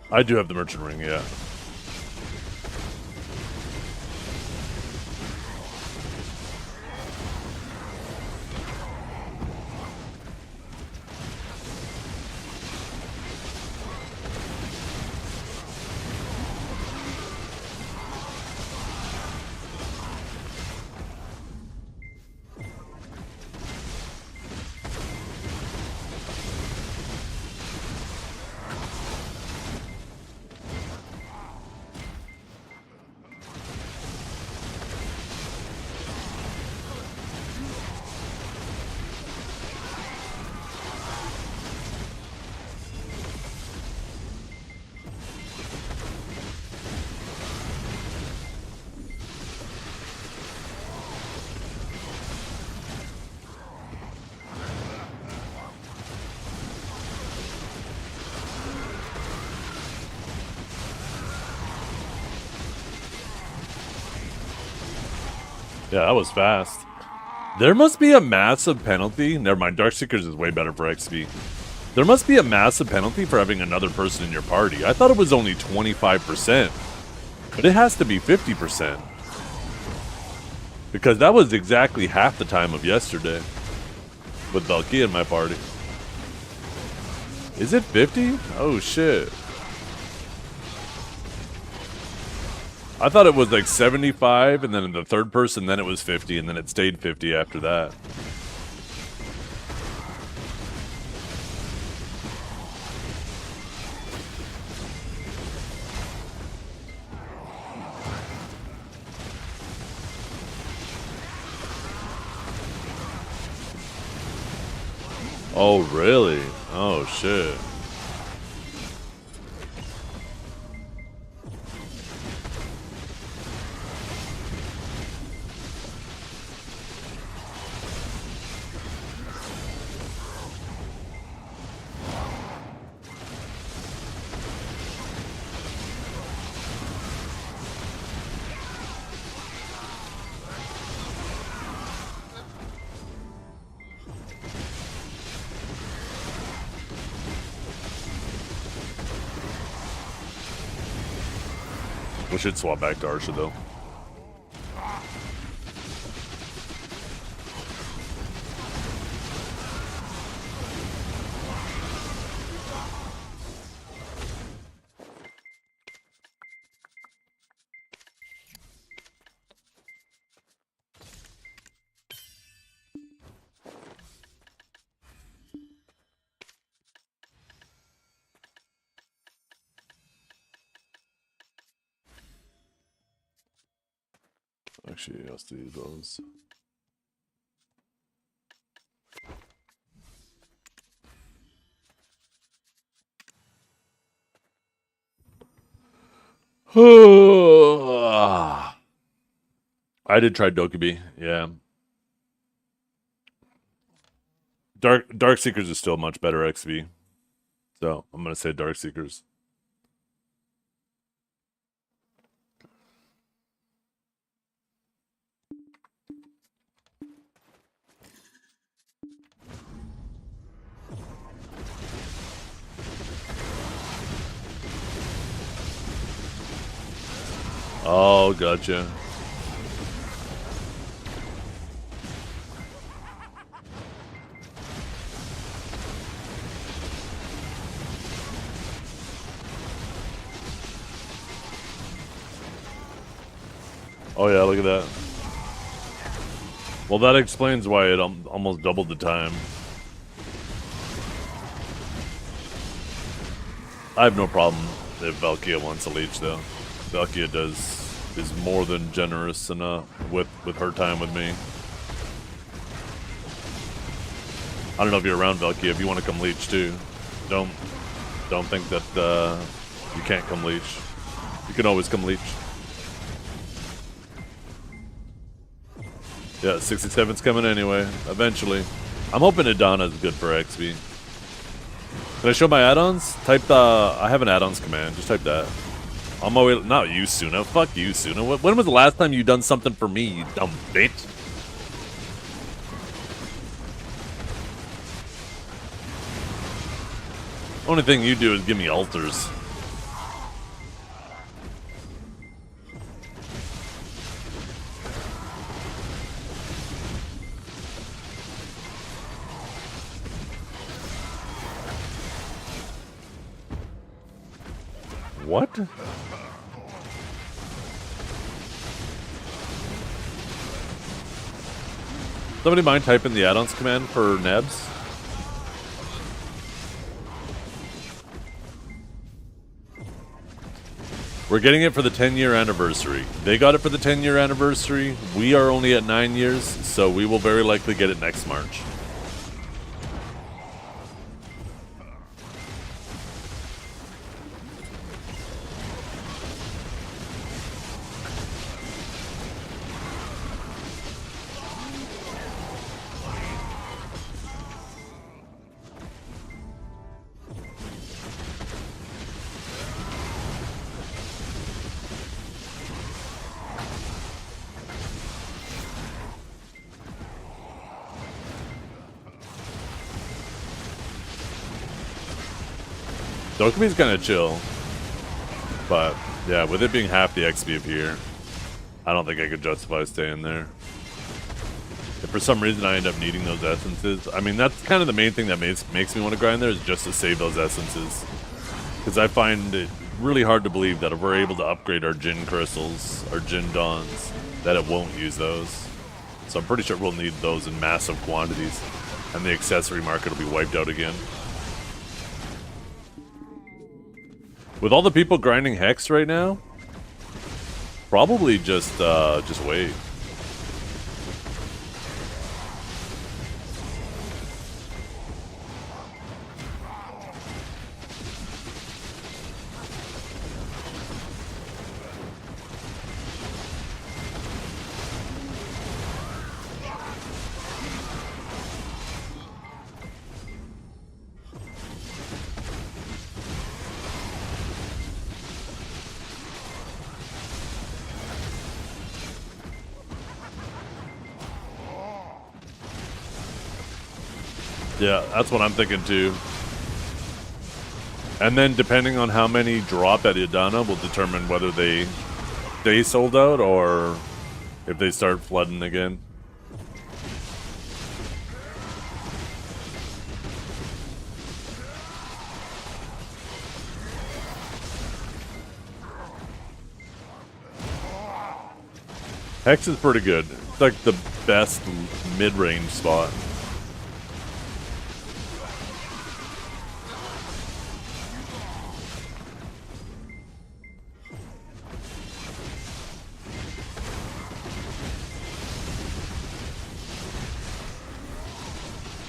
I do have the merchant ring, yeah. Yeah, that was fast. There must be a massive penalty. Never mind, Darkseekers is way better for XP. There must be a massive penalty for having another person in your party. I thought it was only 25%. But it has to be 50%. Because that was exactly half the time of yesterday. With Valky in my party. Is it 50? Oh shit. I thought it was like 75, and then the third person, then it was 50, and then it stayed 50 after that. Oh, really? Oh, shit. We should swap back to Arsha, though. Actually, let's do those. I did try Dokabe, yeah. Darkseekers is still much better XP. So I'm gonna say Darkseekers. Oh, gotcha. Oh yeah, look at that. Well, that explains why it almost doubled the time. I have no problem if Valkia wants a leech, though. Valkia is more than generous enough with her time with me. I don't know if you're around, Valkia. If you want to come leech too, don't think that you can't come leech. You can always come leech. Yeah, 67's coming anyway, eventually. I'm hoping Adana is good for XP. Can I show my add-ons? Type the... I have an add-ons command. Just type that. On my way... Not you, Suna. Fuck you, Suna. When was the last time you done something for me, you dumb bitch? Only thing you do is give me altars. What? Somebody mind typing the add-ons command for Nebs? We're getting it for the 10-year anniversary. They got it for the 10-year anniversary. We are only at 9 years, so we will very likely get it next March. Dokabe's kind of chill, but yeah, with it being half the XP of here, I don't think I could justify staying there. If for some reason I end up needing those essences, I mean, that's kind of the main thing that makes me want to grind there, is just to save those essences. Because I find it really hard to believe that if we're able to upgrade our Jin crystals, our Jin dawns, that it won't use those. So I'm pretty sure we'll need those in massive quantities, and the accessory market will be wiped out again. With all the people grinding Hex right now, probably just wait. Yeah, that's what I'm thinking too. And then depending on how many drop at Idana will determine whether they stay sold out or if they start flooding again. Hex is pretty good. It's like the best mid-range spot.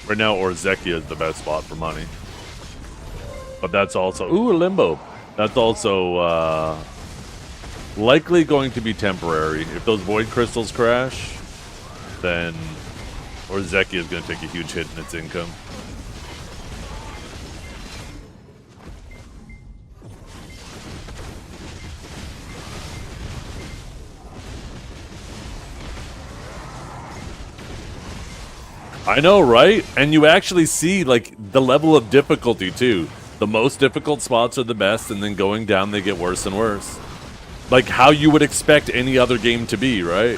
Right now, Orzekia is the best spot for money. But that's also... Ooh, a Limbo. That's also likely going to be temporary. If those Void Crystals crash, then Orzekia is going to take a huge hit in its income. I know, right? And you actually see, like, the level of difficulty, too. The most difficult spots are the best, and then going down, they get worse and worse. Like, how you would expect any other game to be, right?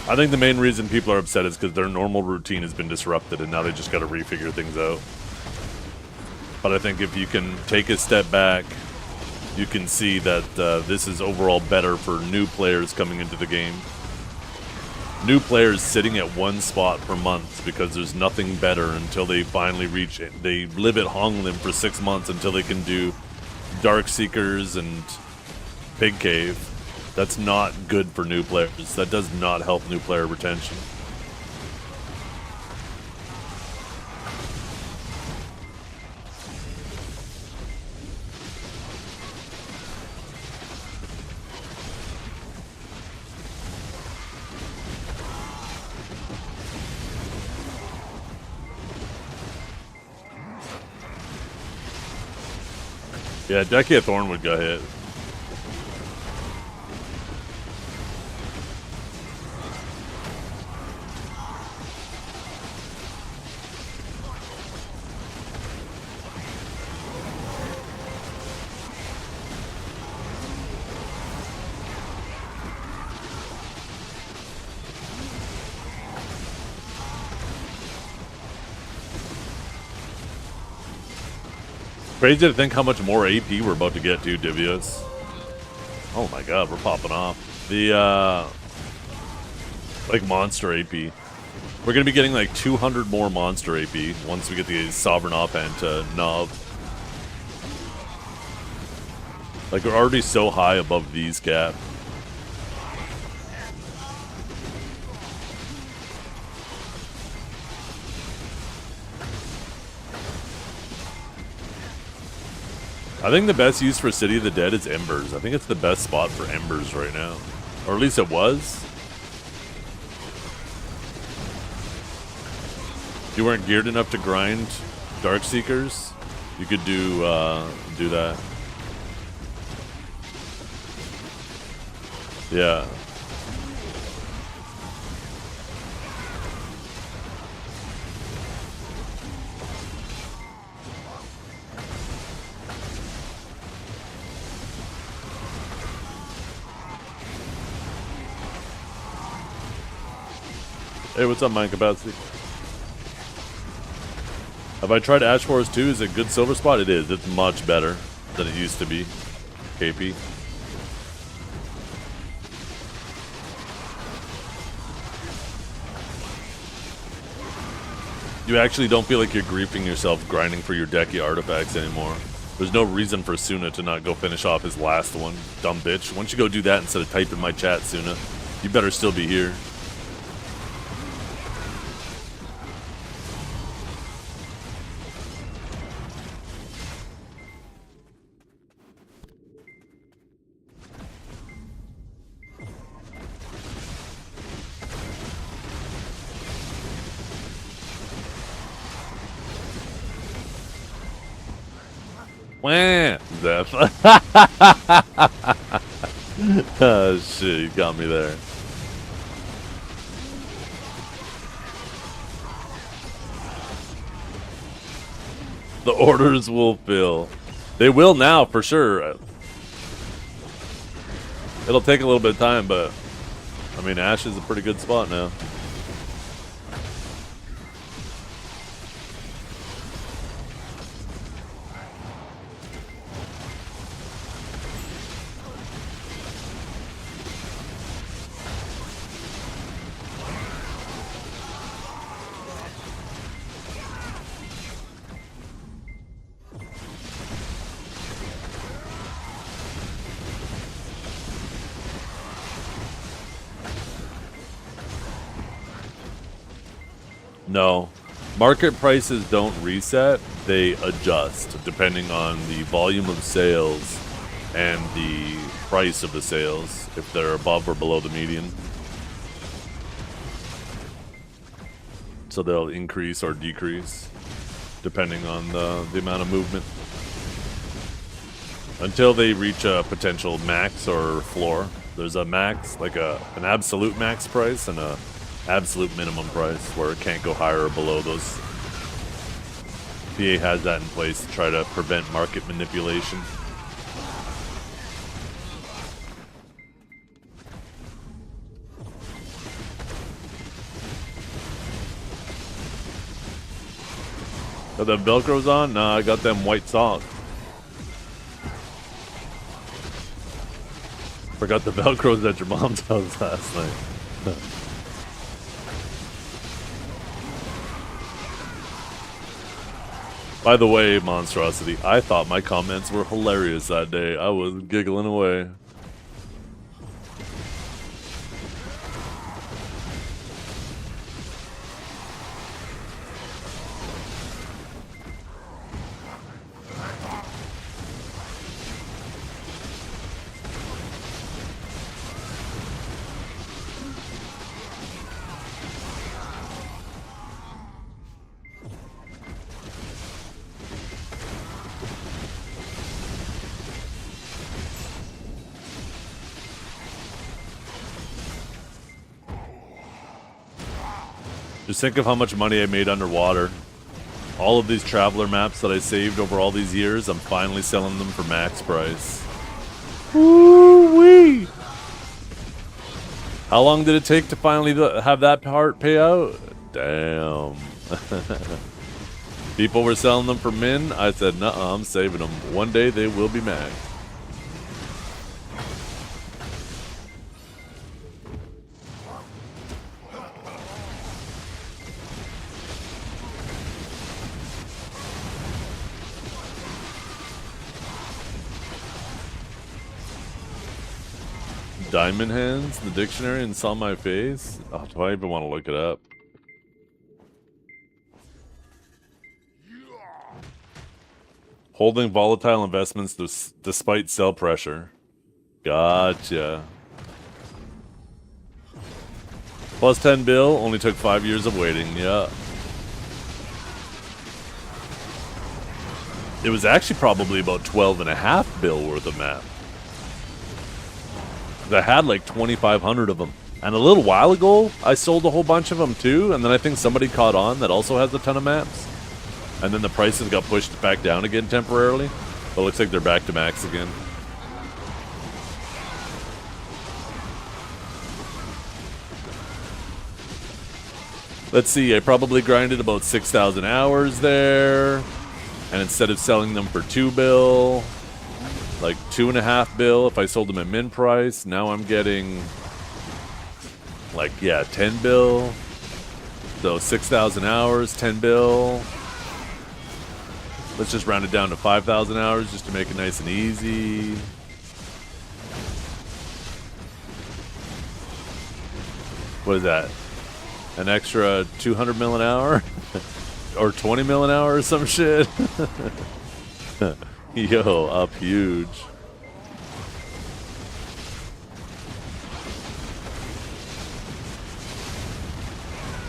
I think the main reason people are upset is because their normal routine has been disrupted and now they just got to refigure things out. But I think if you can take a step back, you can see that this is overall better for new players coming into the game. New players sitting at one spot for months because there's nothing better until they finally reach it. They live at Honglim for 6 months until they can do Dark Seekers and Pig Cave. That's not good for new players. That does not help new player retention. Yeah, Decky of Thornwood got hit. Crazy to think how much more AP we're about to get to, Divios. Oh my god, we're popping off. The, like, monster AP. We're gonna be getting like 200 more monster AP once we get the Sovereign Offhand to Knob. Like, we're already so high above these cap. I think the best use for City of the Dead is Embers. I think it's the best spot for Embers right now. Or at least it was. If you weren't geared enough to grind Darkseekers, you could do that. Yeah. Hey, what's up, Mind Capacity? Have I tried Ash Forest 2? Is it a good silver spot? It is. It's much better than it used to be. KP. You actually don't feel like you're griefing yourself grinding for your Decky artifacts anymore. There's no reason for Suna to not go finish off his last one. Dumb bitch. Once you go do that instead of type in my chat, Suna, you better still be here. Wah! Death. Oh shit, you got me there. The orders will fill. They will now, for sure. It'll take a little bit of time, but I mean, Ash is a pretty good spot now. No. Market prices don't reset, they adjust depending on the volume of sales and the price of the sales, if they're above or below the median. So they'll increase or decrease depending on the amount of movement. Until they reach a potential max or floor. There's a max, like an absolute max price and a absolute minimum price where it can't go higher or below those. PA has that in place to try to prevent market manipulation. Got them Velcros on? Nah, I got them white socks. Forgot the Velcros at your mom's house last night. By the way, Monstrosity, I thought my comments were hilarious that day. I was giggling away. Just think of how much money I made underwater. All of these traveler maps that I saved over all these years, I'm finally selling them for max price. Woo-wee! How long did it take to finally have that part pay out? Damn. People were selling them for min. I said, nuh-uh, I'm saving them. One day they will be max. Diamond hands in the dictionary and saw my face? Oh, do I even want to look it up? Holding volatile investments despite sell pressure. Gotcha. Plus 10 bill, only took 5 years of waiting, yeah. It was actually probably about 12.5 bill worth of map. I had like 2,500 of them. And a little while ago, I sold a whole bunch of them too, and then I think somebody caught on that also has a ton of maps. And then the prices got pushed back down again temporarily. But it looks like they're back to max again. Let's see, I probably grinded about 6,000 hours there. And instead of selling them for 2 bill, like 2.5 bill if I sold them at min price, now I'm getting like, yeah, 10 bill. So 6,000 hours, 10 bill. Let's just round it down to 5,000 hours just to make it nice and easy. What is that? An extra 200 mil an hour? Or 20 mil an hour or some shit? Yo, up huge.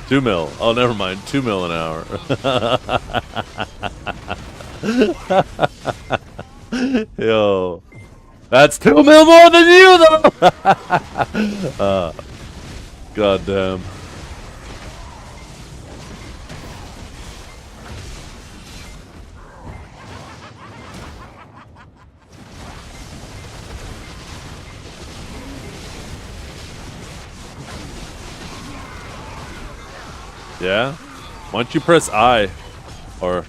$2 mil. Oh, never mind. 2 mil an hour. Yo. That's 2 mil more than you, though! God damn. Yeah? Why don't you press I? Or,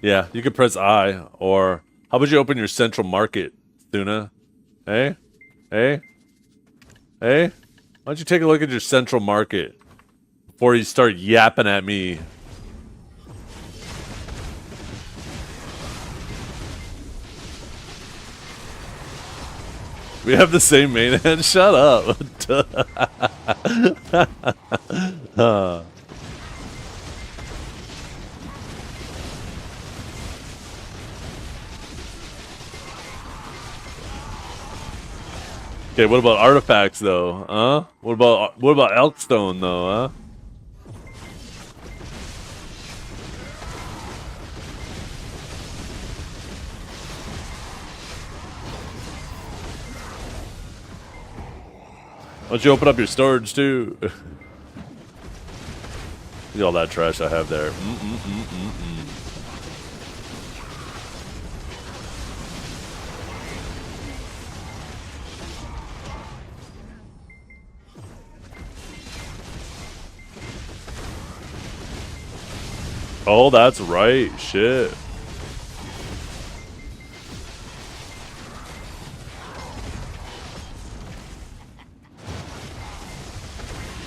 yeah, you could press I. Or, how about you open your central market, Tuna? Hey? Hey? Hey? Why don't you take a look at your central market before you start yapping at me? We have the same main end? Shut up. Okay, what about artifacts though? Huh? What about Elkstone though, huh? Why don't you open up your storage too? See all that trash I have there. Oh, that's right. Shit.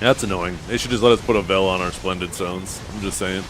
That's annoying. They should just let us put a veil on our splendid zones. I'm just saying.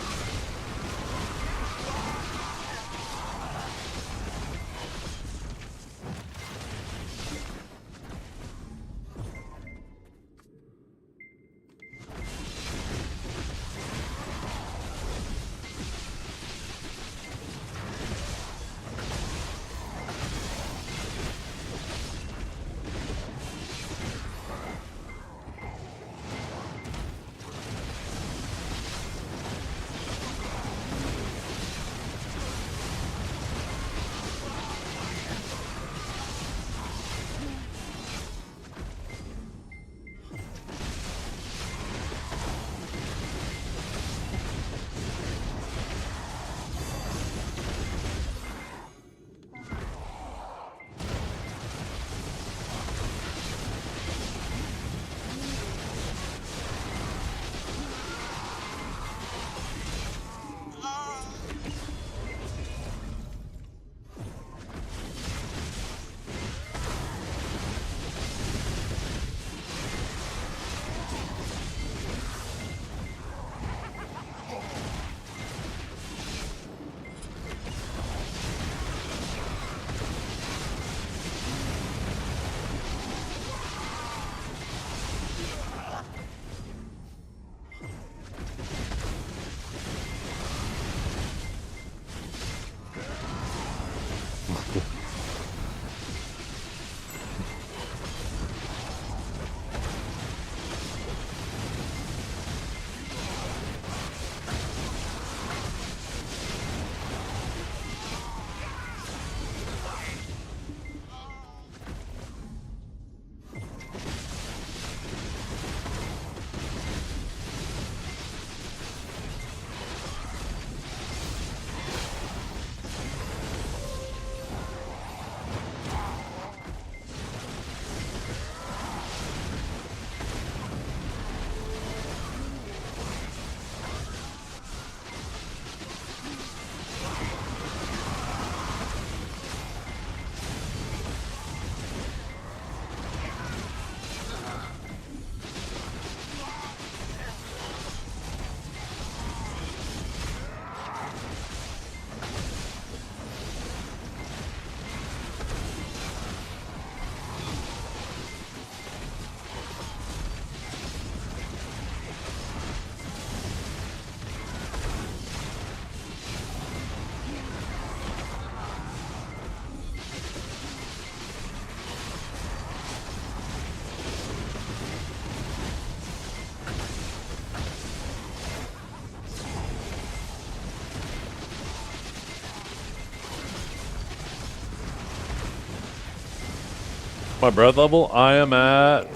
My breath level, I am at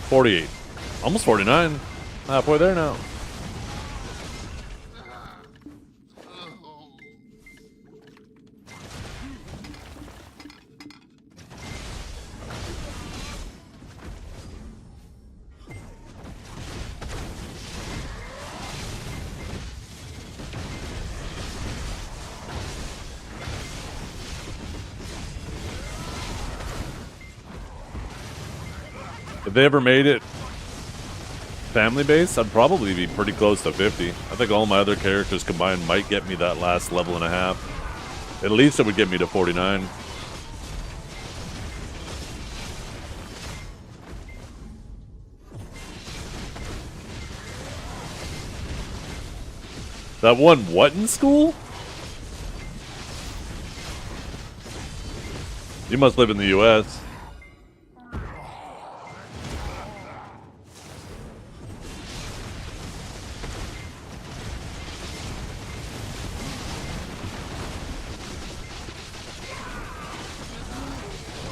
48. Almost 49. Halfway there now. If they ever made it family based, I'd probably be pretty close to 50. I think all my other characters combined might get me that last level and a half. At least it would get me to 49. That one what in school? You must live in the US.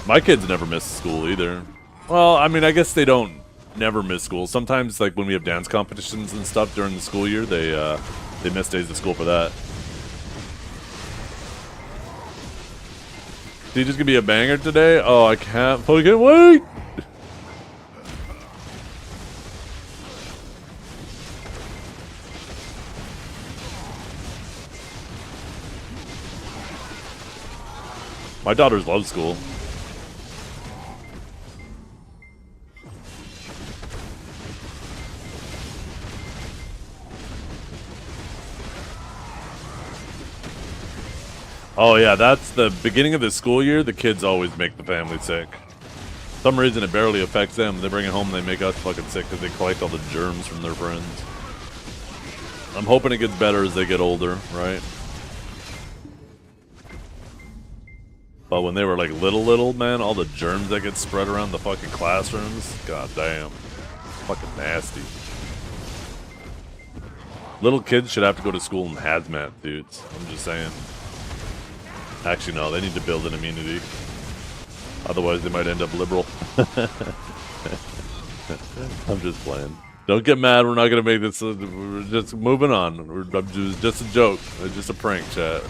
My kids never miss school either. Well, I mean, I guess they don't never miss school. Sometimes, like when we have dance competitions and stuff during the school year, they miss days of school for that. DJ's gonna be a banger today. Oh, I can't fucking wait. My daughters love school. Oh yeah, that's the beginning of the school year. The kids always make the family sick. For some reason it barely affects them. They bring it home and they make us fucking sick because they collect all the germs from their friends. I'm hoping it gets better as they get older, right? But when they were like little, man, all the germs that get spread around the fucking classrooms, god damn. Fucking nasty. Little kids should have to go to school in hazmat, dudes. I'm just saying. Actually, no, they need to build an immunity. Otherwise, they might end up liberal. I'm just playing. Don't get mad, we're not going to make this. We're just moving on. Just a joke. It's just a prank, chat.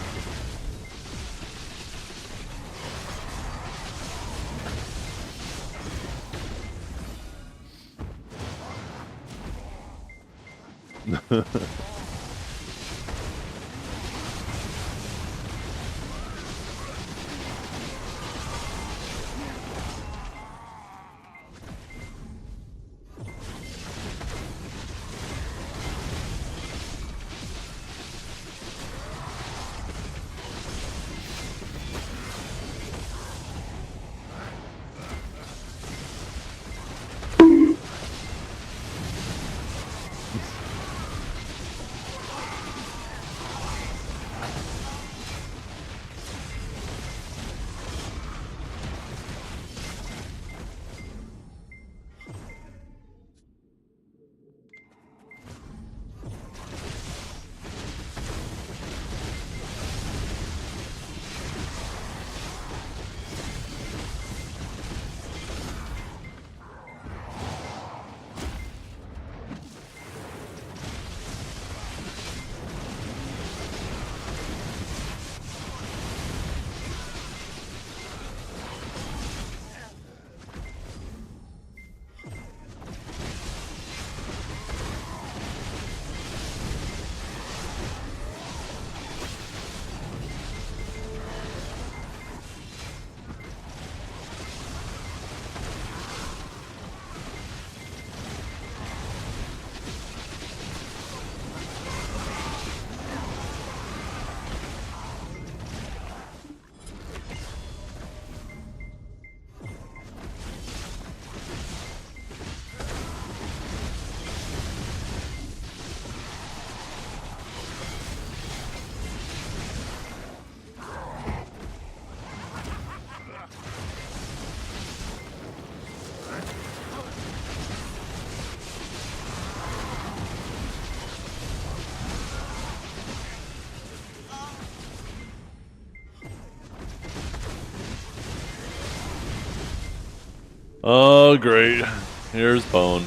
Oh, great. Here's Pone.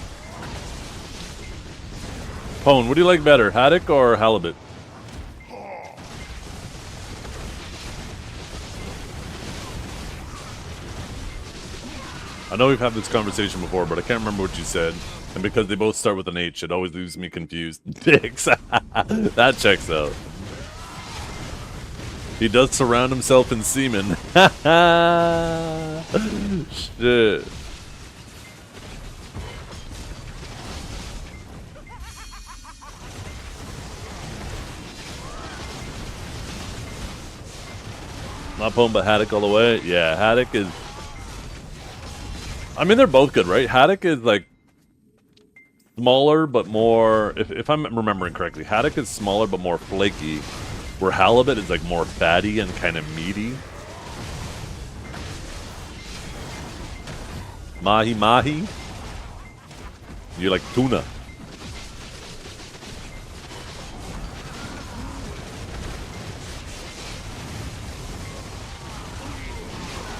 Pone, what do you like better, haddock or halibut? I know we've had this conversation before, but I can't remember what you said. And because they both start with an H, it always leaves me confused. Dicks. That checks out. He does surround himself in semen. Shit. Not Pone, but haddock all the way. Yeah, haddock is... I mean, they're both good, right? Haddock is like smaller but more, if I'm remembering correctly, haddock is smaller but more flaky, where halibut is like more fatty and kind of meaty. Mahi mahi. You're like tuna.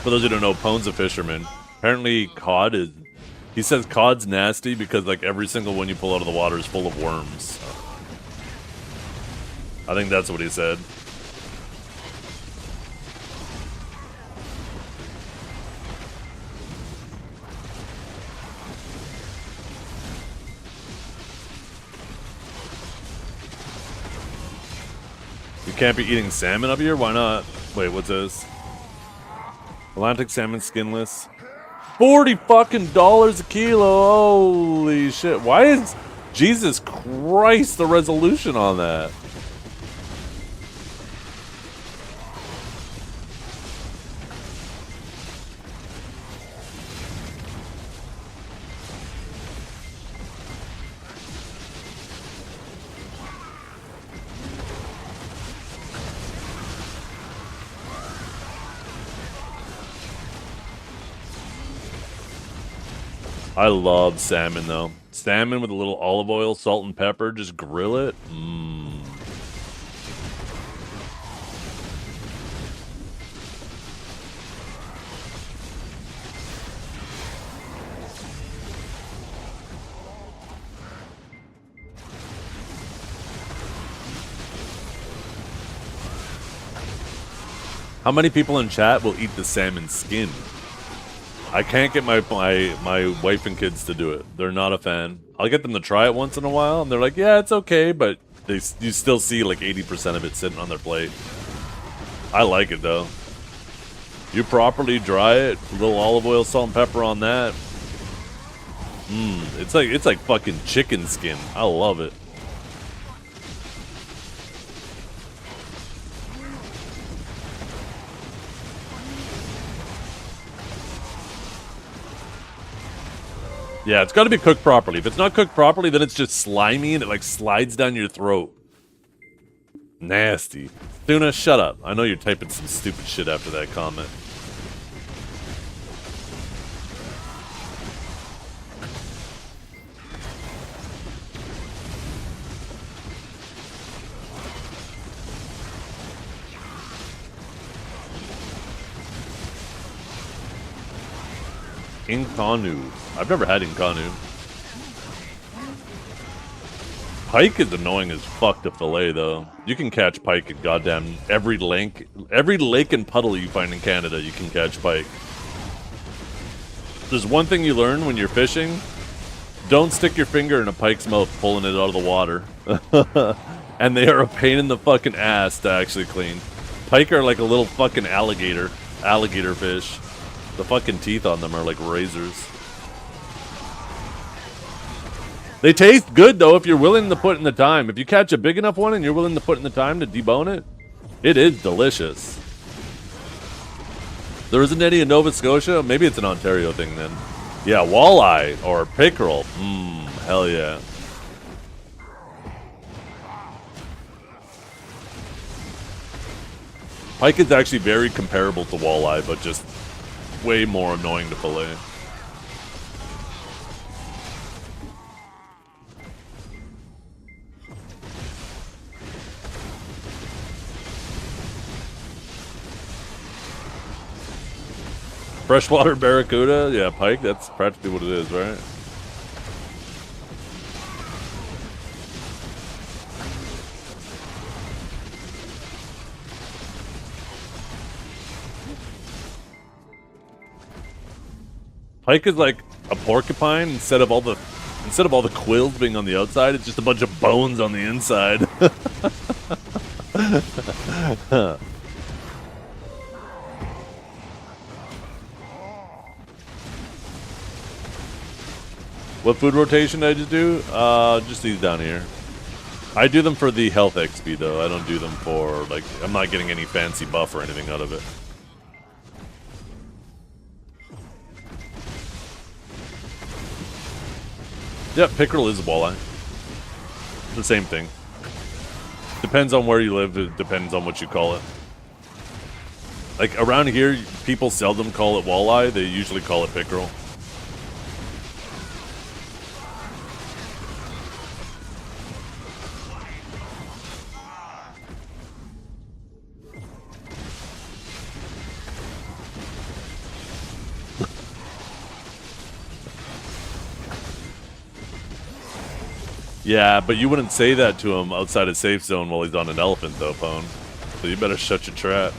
For those who don't know, Pone's a fisherman. Apparently cod is, he says cod's nasty because like every single one you pull out of the water is full of worms. I think that's what he said. You can't be eating salmon up here? Why not? Wait, what's this? Atlantic salmon skinless. $40 fucking a kilo. Holy shit. Why is Jesus Christ the resolution on that? I love salmon though. Salmon with a little olive oil, salt and pepper, just grill it. Mmm. How many people in chat will eat the salmon skin? I can't get my wife and kids to do it. They're not a fan. I'll get them to try it once in a while, and they're like, yeah, it's okay, but you still see like 80% of it sitting on their plate. I like it, though. You properly dry it, a little olive oil, salt, and pepper on that. Mmm, it's like fucking chicken skin. I love it. Yeah, it's got to be cooked properly. If it's not cooked properly, then it's just slimy and it like slides down your throat. Nasty. Tuna, shut up. I know you're typing some stupid shit after that comment. Inkanu. I've never had Inkanu. Pike is annoying as fuck to fillet, though. You can catch pike at goddamn every lake and puddle you find in Canada, you can catch pike. There's one thing you learn when you're fishing. Don't stick your finger in a pike's mouth pulling it out of the water. And they are a pain in the fucking ass to actually clean. Pike are like a little fucking alligator fish. The fucking teeth on them are like razors. They taste good, though, if you're willing to put in the time. If you catch a big enough one and you're willing to put in the time to debone it, it is delicious. There isn't any in Nova Scotia? Maybe it's an Ontario thing, then. Yeah, walleye or pickerel. Mmm, hell yeah. Pike is actually very comparable to walleye, but just way more annoying to fillet. Freshwater barracuda? Yeah, pike, that's practically what it is, right? Pike is like a porcupine instead of all the quills being on the outside, it's just a bunch of bones on the inside. What food rotation did I just do? Just these down here. I do them for the health XP though. I don't do them for, like, I'm not getting any fancy buff or anything out of it. Yep, pickerel is a walleye. The same thing. Depends on where you live, it depends on what you call it. Like, around here, people seldom call it walleye, they usually call it pickerel. Yeah, but you wouldn't say that to him outside a safe zone while he's on an elephant, though, Pone. So you better shut your trap.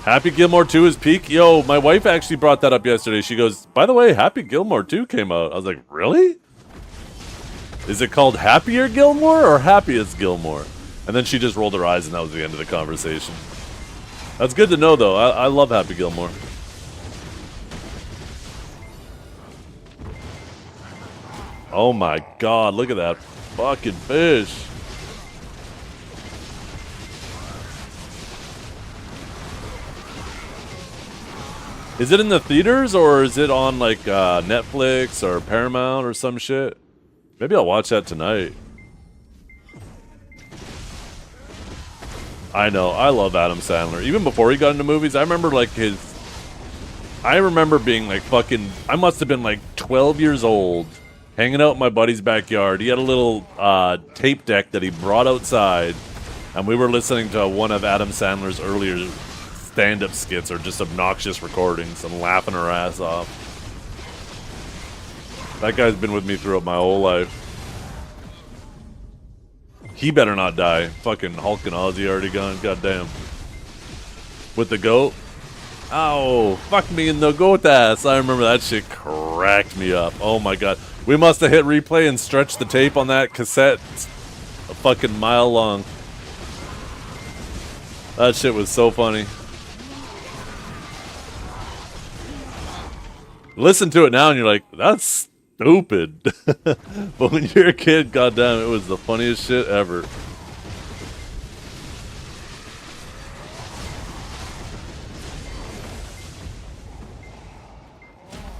Happy Gilmore 2 is peak? Yo, my wife actually brought that up yesterday. She goes, by the way, Happy Gilmore 2 came out. I was like, really? Is it called Happier Gilmore or Happiest Gilmore? And then she just rolled her eyes and that was the end of the conversation. That's good to know, though. I love Happy Gilmore. Oh my god, look at that fucking fish. Is it in the theaters or is it on like Netflix or Paramount or some shit? Maybe I'll watch that tonight. I know, I love Adam Sandler. Even before he got into movies, I remember like I remember being like fucking, I must have been like 12 years old. Hanging out in my buddy's backyard. He had a little tape deck that he brought outside, and we were listening to one of Adam Sandler's earlier stand-up skits or just obnoxious recordings and laughing our ass off. That guy's been with me throughout my whole life. He better not die. Fucking Hulk and Ozzy already gone. Goddamn. With the goat? Ow! Fuck me in the goat ass. I remember that shit cracked me up. Oh my god. We must have hit replay and stretched the tape on that cassette a fucking mile long. That shit was so funny. Listen to it now and you're like, that's stupid. But when you're a kid, goddamn, it was the funniest shit ever.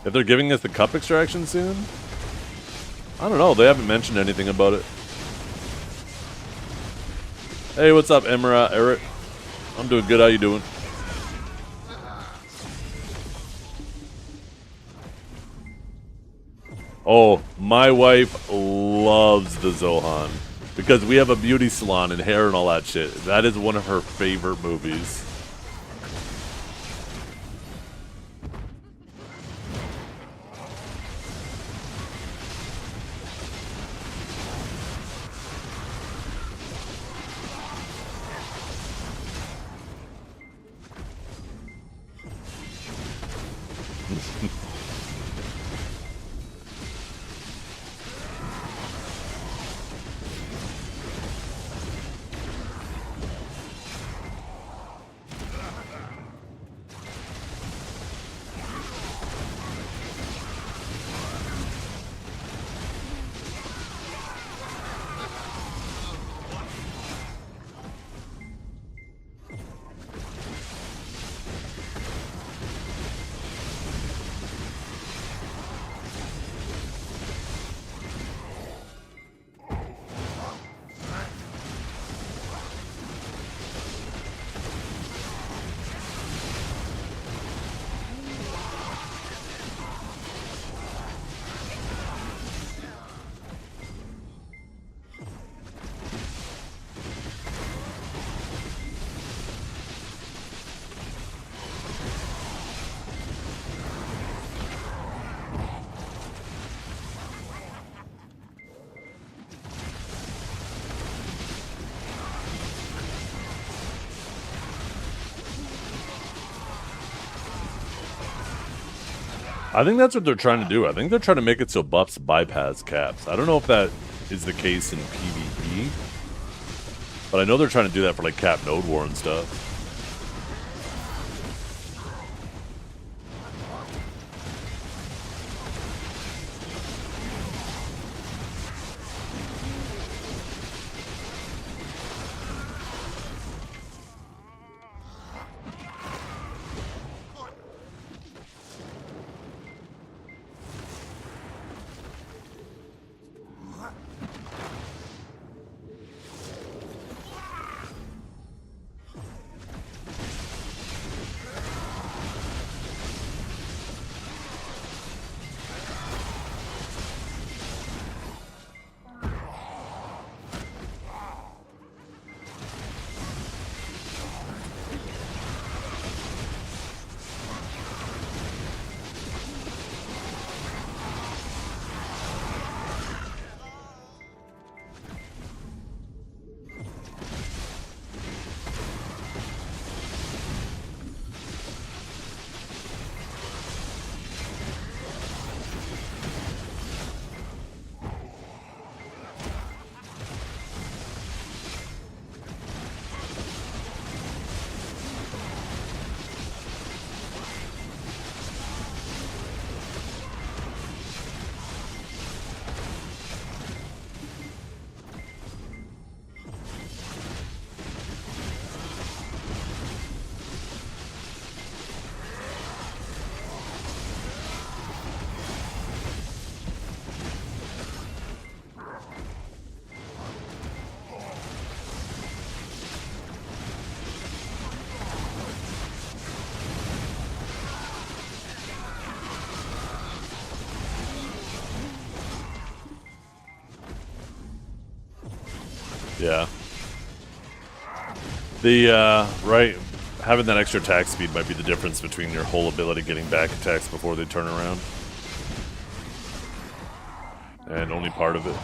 If they're giving us the cup extraction soon? I don't know, they haven't mentioned anything about it. Hey, what's up, Eric? I'm doing good, how you doing? Oh, my wife loves the Zohan. Because we have a beauty salon and hair and all that shit. That is one of her favorite movies. I think that's what they're trying to do. I think they're trying to make it so buffs bypass caps. I don't know if that is the case in PvE, but I know they're trying to do that for like cap node war and stuff. Yeah. The, right, having that extra attack speed might be the difference between your whole ability getting back attacks before they turn around. And only part of it.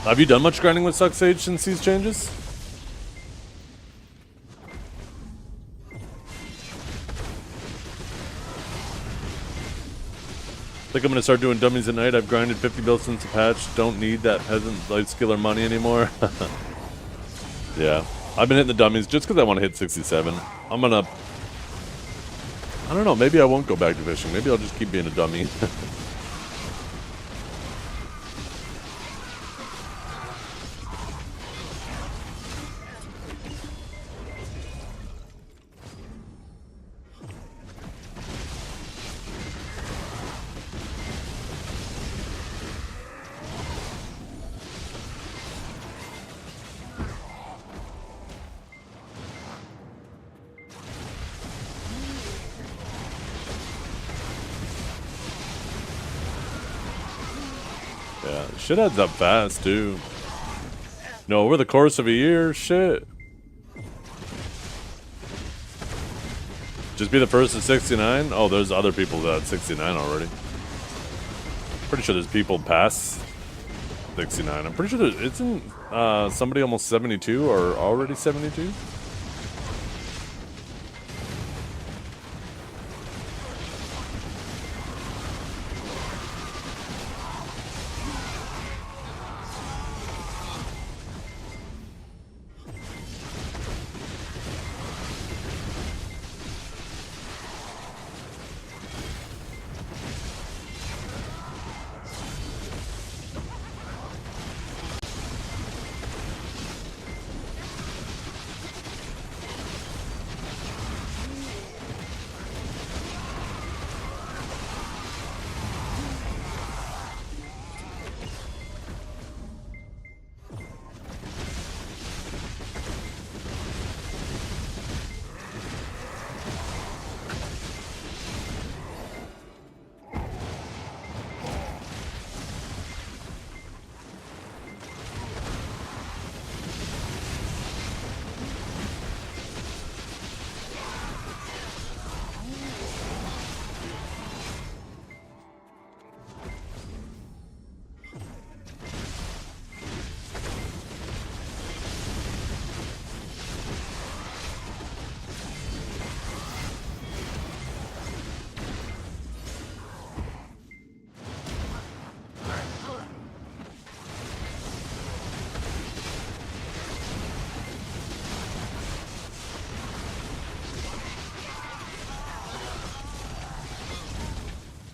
Have you done much grinding with Suck Sage since these changes? I think I'm gonna start doing dummies at night. I've grinded 50 bills since the patch. Don't need that peasant light skill or money anymore. Yeah, I've been hitting the dummies just because I want to hit 67. I'm gonna... I don't know, maybe I won't go back to fishing. Maybe I'll just keep being a dummy. shit adds up fast too. No, over the course of a year, shit. Just be the first at 69? Oh, there's other people that had 69 already. Pretty sure there's people past 69. I'm pretty sure there isn't somebody almost 72 or already 72?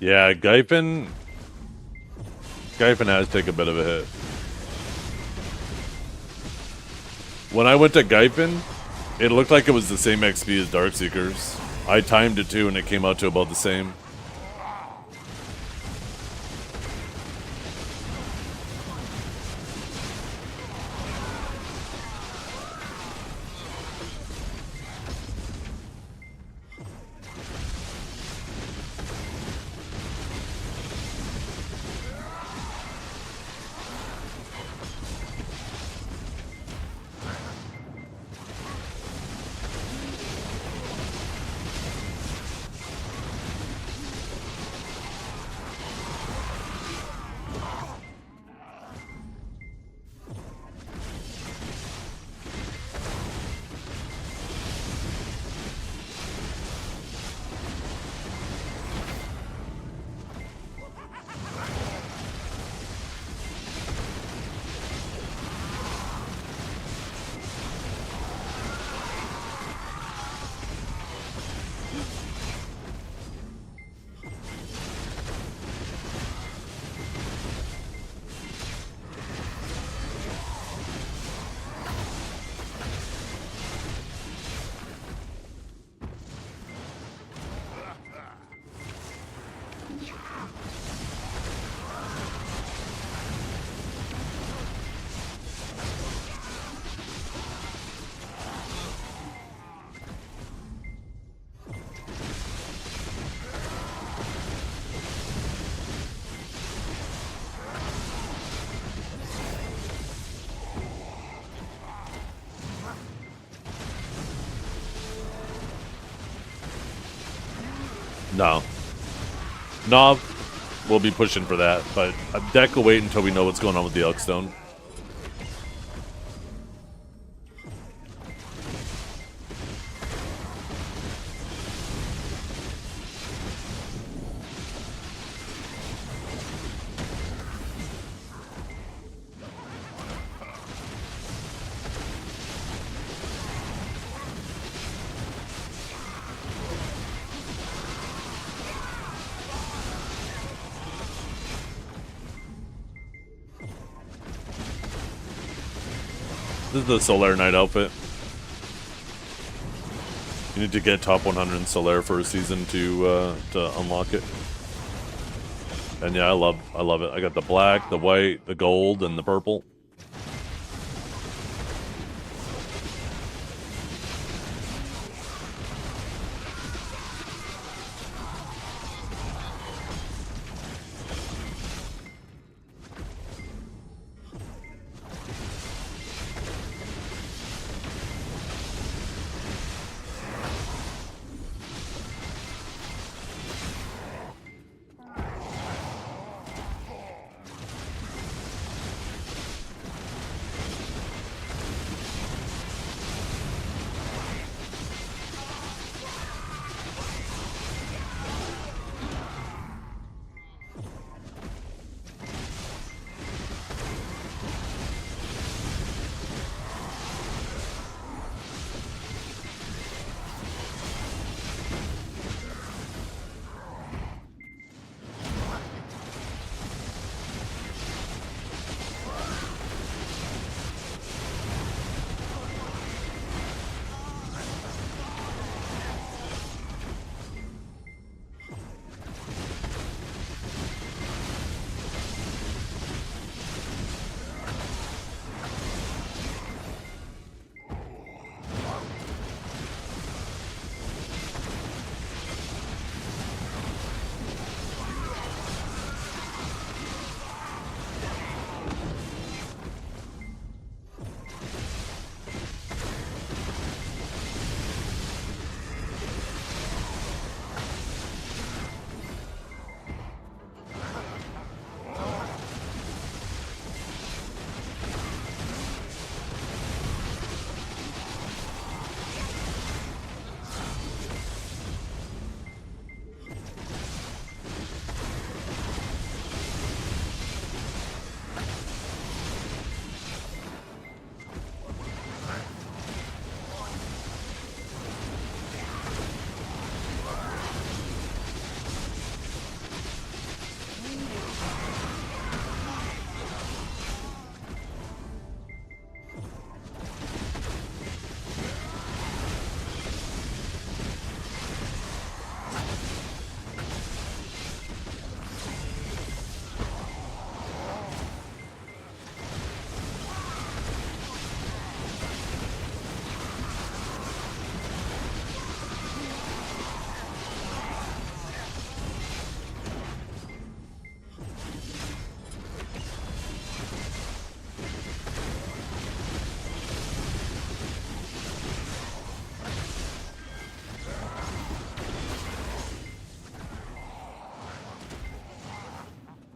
Yeah, Gaifen has taken a bit of a hit. When I went to Gaifen, it looked like it was the same XP as Darkseekers. I timed it too and it came out to about the same. No. Nov will be pushing for that, but Deck will wait until we know what's going on with the Elkstone. This is the Solar Knight outfit. You need to get top 100 in Solar for a season to unlock it. And yeah, I love it. I got the black, the white, the gold, and the purple.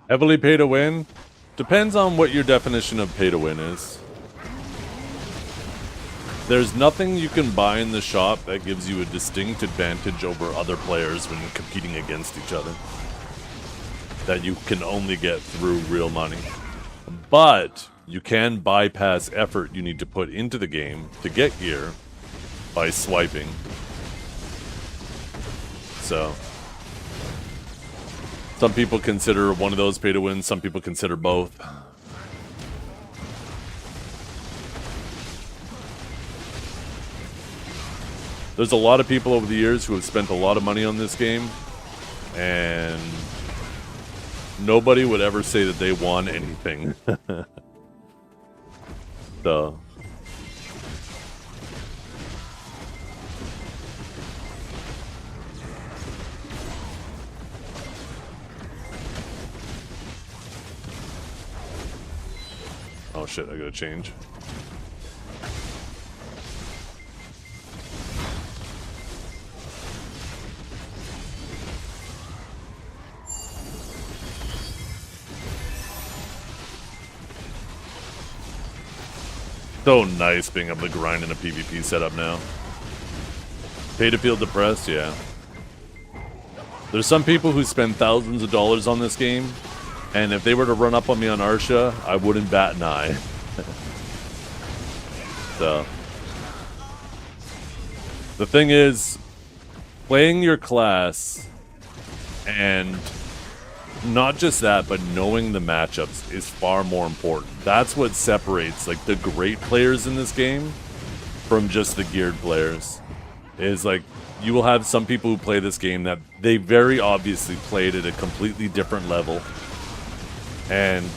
Heavily pay to win? Depends on what your definition of pay to win is. There's nothing you can buy in the shop that gives you a distinct advantage over other players when competing against each other. That you can only get through real money. But you can bypass effort you need to put into the game to get gear by swiping. So some people consider one of those pay to win, some people consider both. There's a lot of people over the years who have spent a lot of money on this game, and nobody would ever say that they won anything. So oh shit, I gotta change. So nice being able to grind in a PvP setup now. Pay to feel depressed, yeah. There's some people who spend thousands of dollars on this game, and if they were to run up on me on Arsha, I wouldn't bat an eye. So the thing is, playing your class, and not just that, but knowing the matchups is far more important. That's what separates like the great players in this game from just the geared players. Is like, you will have some people who play this game that they very obviously played at a completely different level. And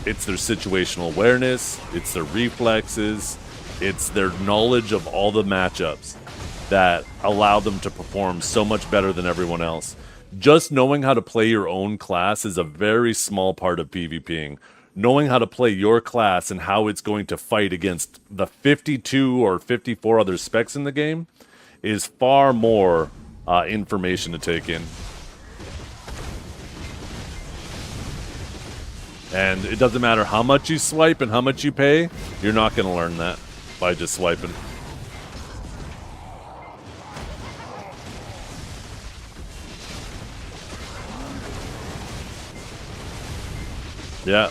it's their situational awareness, it's their reflexes, it's their knowledge of all the matchups that allow them to perform so much better than everyone else. Just knowing how to play your own class is a very small part of PvPing. Knowing how to play your class and how it's going to fight against the 52 or 54 other specs in the game is far more information to take in. And it doesn't matter how much you swipe and how much you pay, you're not going to learn that by just swiping. Yeah.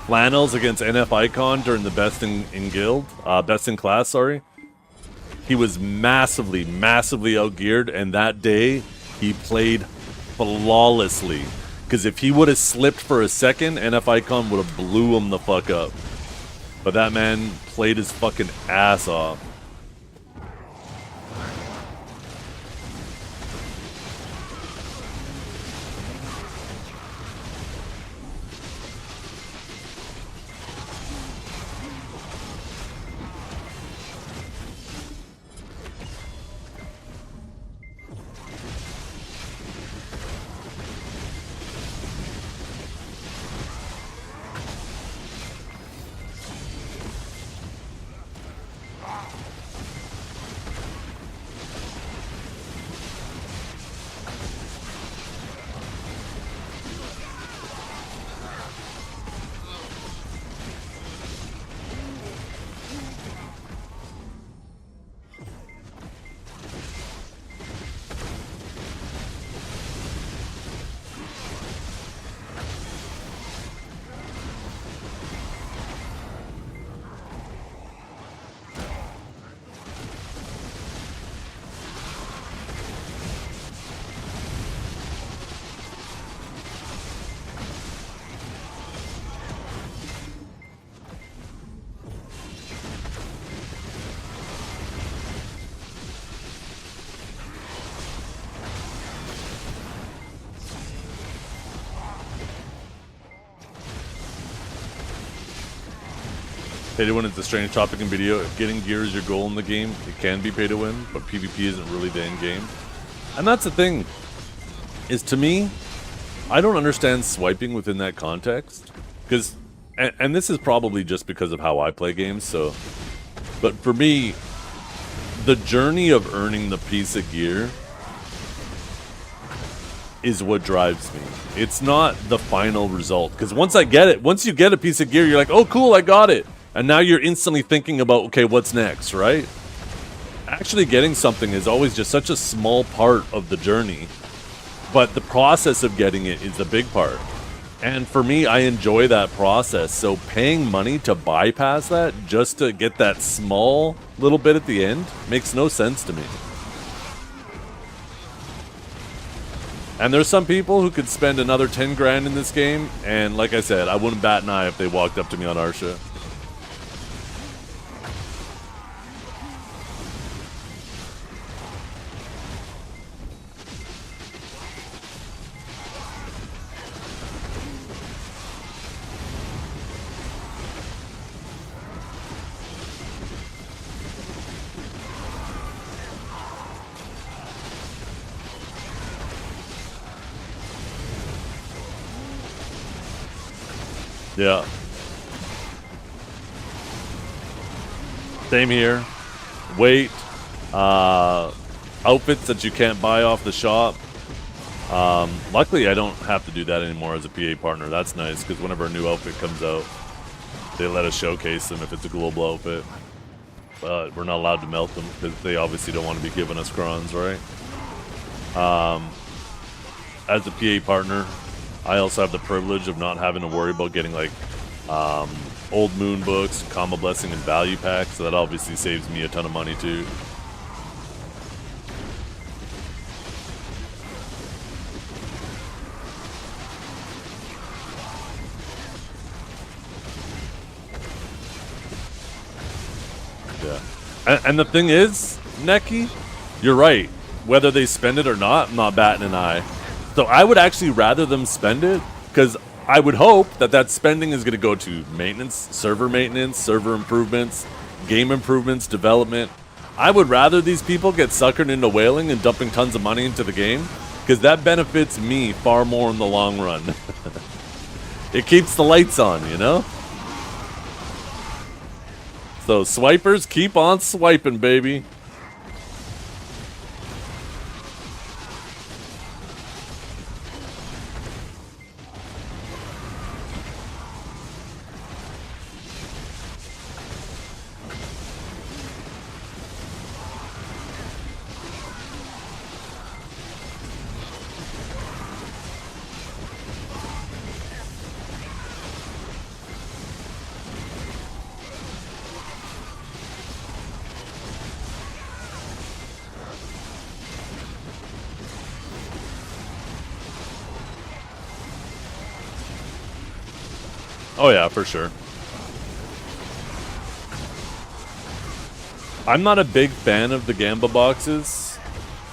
Flannels against NF IQON during the best in guild, best in class, sorry. He was massively outgeared, and that day he played flawlessly. Because if he would have slipped for a second, NF IQON would have blew him the fuck up. But that man played his fucking ass off. Pay to win is a strange topic in video. If getting gear is your goal in the game, it can be pay to win, but PvP isn't really the end game. And that's the thing, is to me, I don't understand swiping within that context. Because, and this is probably just because of how I play games, so. But for me, the journey of earning the piece of gear is what drives me. It's not the final result. Because once I get it, once you get a piece of gear, you're like, oh, cool, I got it. And now you're instantly thinking about, okay, what's next, right? Actually getting something is always just such a small part of the journey. But the process of getting it is the big part. And for me, I enjoy that process. So paying money to bypass that just to get that small little bit at the end makes no sense to me. And there's some people who could spend another 10 grand in this game, and like I said, I wouldn't bat an eye if they walked up to me on our shit. Yeah. Same here. Weight. Outfits that you can't buy off the shop. Luckily, I don't have to do that anymore as a PA partner. That's nice, because whenever a new outfit comes out, they let us showcase them if it's a global outfit. But we're not allowed to melt them, because they obviously don't want to be giving us crons, right? As a PA partner, I also have the privilege of not having to worry about getting like old moon books, comma blessing, and value packs. So that obviously saves me a ton of money too. Yeah, and the thing is, Neki, you're right. Whether they spend it or not, I'm not batting an eye. So I would actually rather them spend it, because I would hope that that spending is going to go to maintenance, server improvements, game improvements, development. I would rather these people get suckered into whaling and dumping tons of money into the game, because that benefits me far more in the long run. It keeps the lights on, you know? So swipers, keep on swiping, baby. Oh yeah, for sure. I'm not a big fan of the Gamba boxes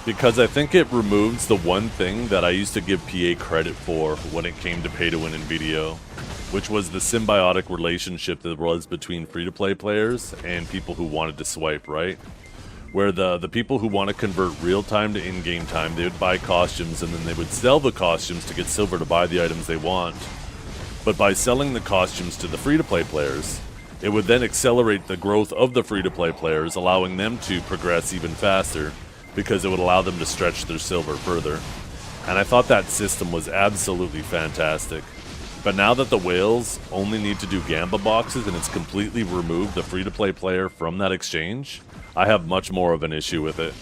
because I think it removes the one thing that I used to give PA credit for when it came to pay to win in video, which was the symbiotic relationship that was between free-to-play players and people who wanted to swipe, right? Where the people who want to convert real time to in-game time, they would buy costumes and then they would sell the costumes to get silver to buy the items they want. But by selling the costumes to the free-to-play players, it would then accelerate the growth of the free-to-play players, allowing them to progress even faster, because it would allow them to stretch their silver further. And I thought that system was absolutely fantastic. But now that the whales only need to do Gamba boxes and it's completely removed the free-to-play player from that exchange, I have much more of an issue with it.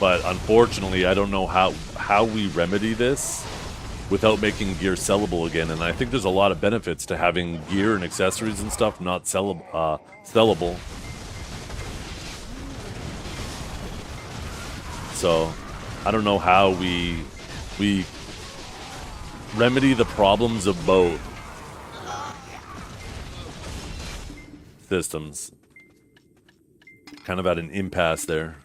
But unfortunately, I don't know how we remedy this without making gear sellable again, and I think there's a lot of benefits to having gear and accessories and stuff not sellable. So, I don't know how we remedy the problems of both systems. Kind of at an impasse there.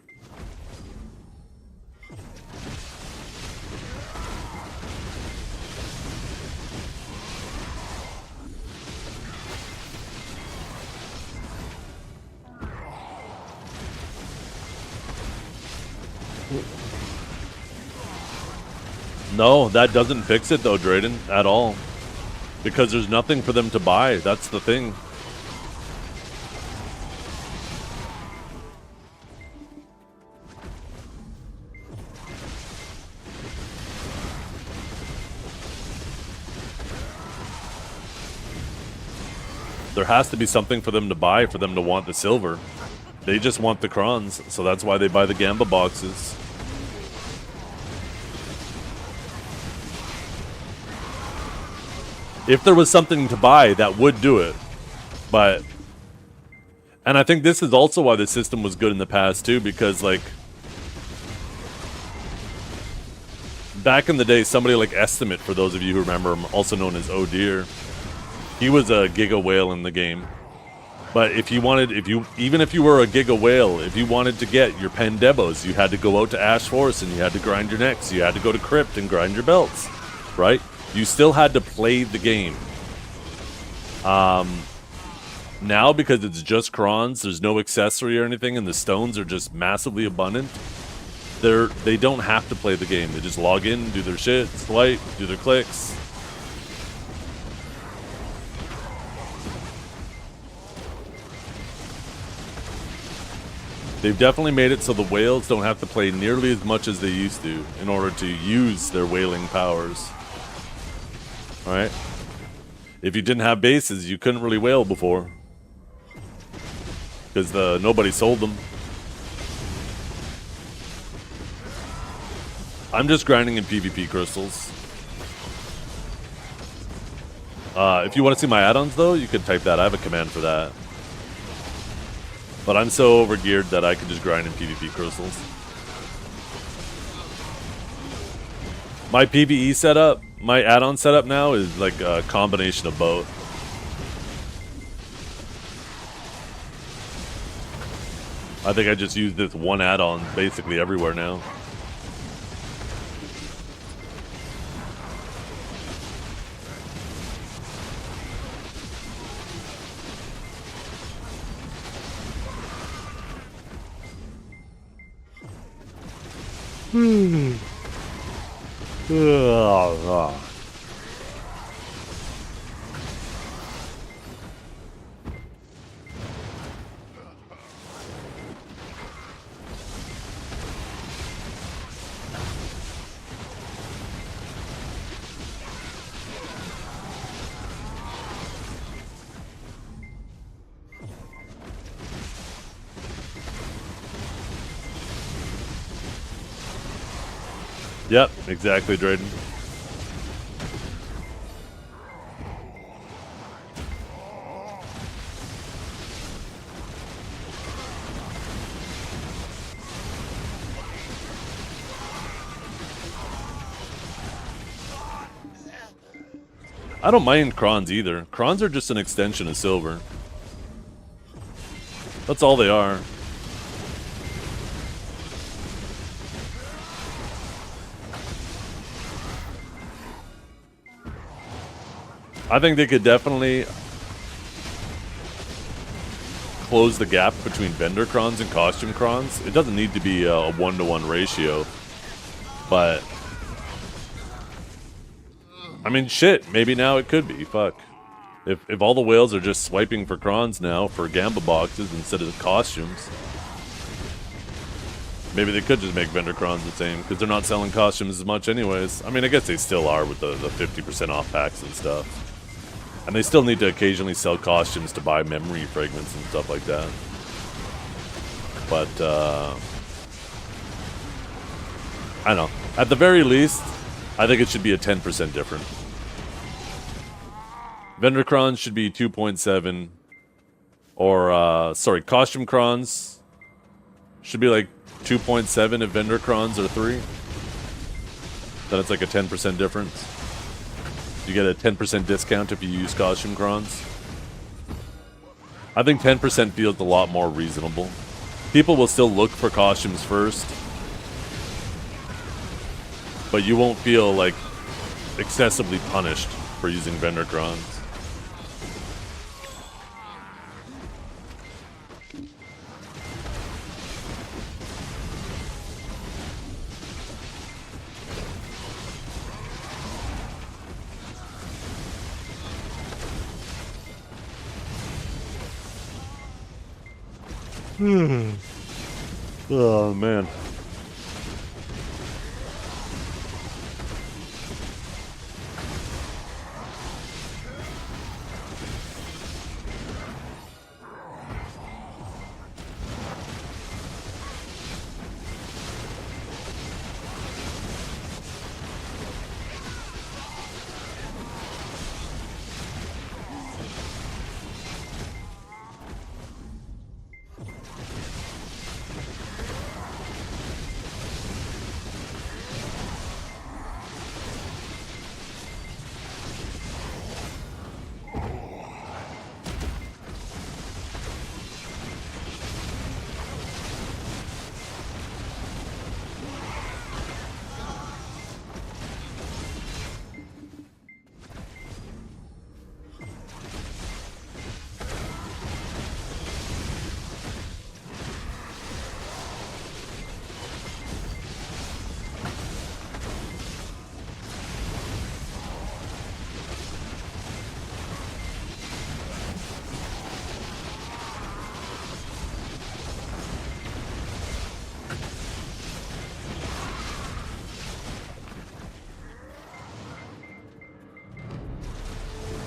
No, that doesn't fix it though, Drayden, at all. Because there's nothing for them to buy. That's the thing. there has to be something for them to buy for them to want the silver. They just want the crons, so that's why they buy the Gamba boxes. If there was something to buy, that would do it. But... And I think this is also why the system was good in the past, too, because, like... Back in the day, somebody like Estimate, for those of you who remember him, also known as Oh Dear, he was a Giga Whale in the game. But if you wanted, even if you were a Giga Whale, if you wanted to get your pen debos, you had to go out to Ash Forest and you had to grind your necks. You had to go to Crypt and grind your belts, right? You still had to play the game. Now, because it's just crons, there's no accessory or anything, and the stones are just massively abundant, they don't have to play the game. They just log in, do their shit, swipe, do their clicks. They've definitely made it so the whales don't have to play nearly as much as they used to in order to use their whaling powers. Alright? If you didn't have bases, you couldn't really whale before. Because nobody sold them. I'm just grinding in PvP crystals. If you want to see my add-ons, though, you can type that. I have a command for that. But I'm so overgeared that I can just grind in PvP crystals. My PvE setup, my add-on setup now is like a combination of both. I think I just use this one add-on basically everywhere now. Yep, exactly, Drayden. I don't mind crons either. Crons are just an extension of silver. That's all they are. I think they could definitely close the gap between vendor crons and costume crons. It doesn't need to be a 1-to-1 ratio, but I mean, shit, maybe now it could be. Fuck. If all the whales are just swiping for crons now for Gamba boxes instead of costumes, maybe they could just make vendor crons the same, because they're not selling costumes as much anyways. I mean, I guess they still are with the 50% off packs and stuff. And they still need to occasionally sell costumes to buy memory fragments and stuff like that. But, I don't know. At the very least, I think it should be a 10% different. Vendor crons should be 2.7. Or, sorry, costume crons should be like 2.7 if vendor crons are 3. Then it's like a 10% difference. You get a 10% discount if you use costume crons. I think 10% feels a lot more reasonable. People will still look for costumes first, but you won't feel like excessively punished for using vendor crons. Oh, man.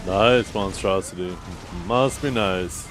Nice monstrosity. Must be nice.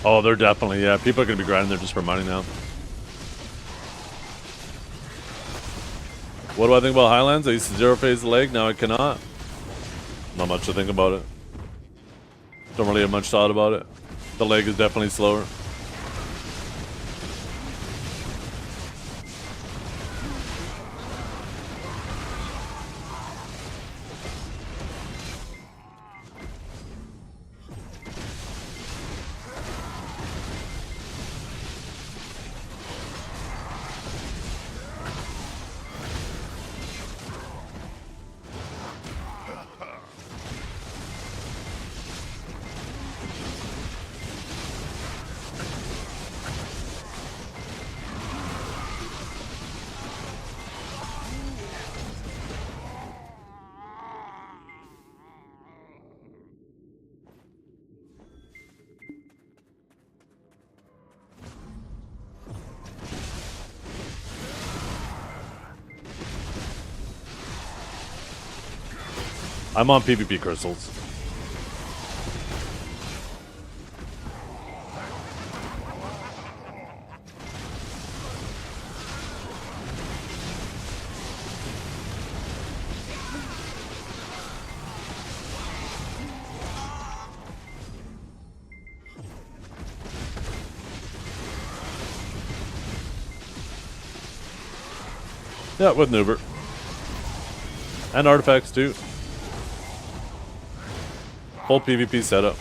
Oh, they're definitely, yeah. People are going to be grinding there just for money now. What do I think about Highlands? I used to zero phase the leg, now I cannot. Not much to think about it. Don't really have much thought about it. The leg is definitely slower. I'm on PvP crystals. Yeah, with Nuber. And artifacts too. Full PvP setup.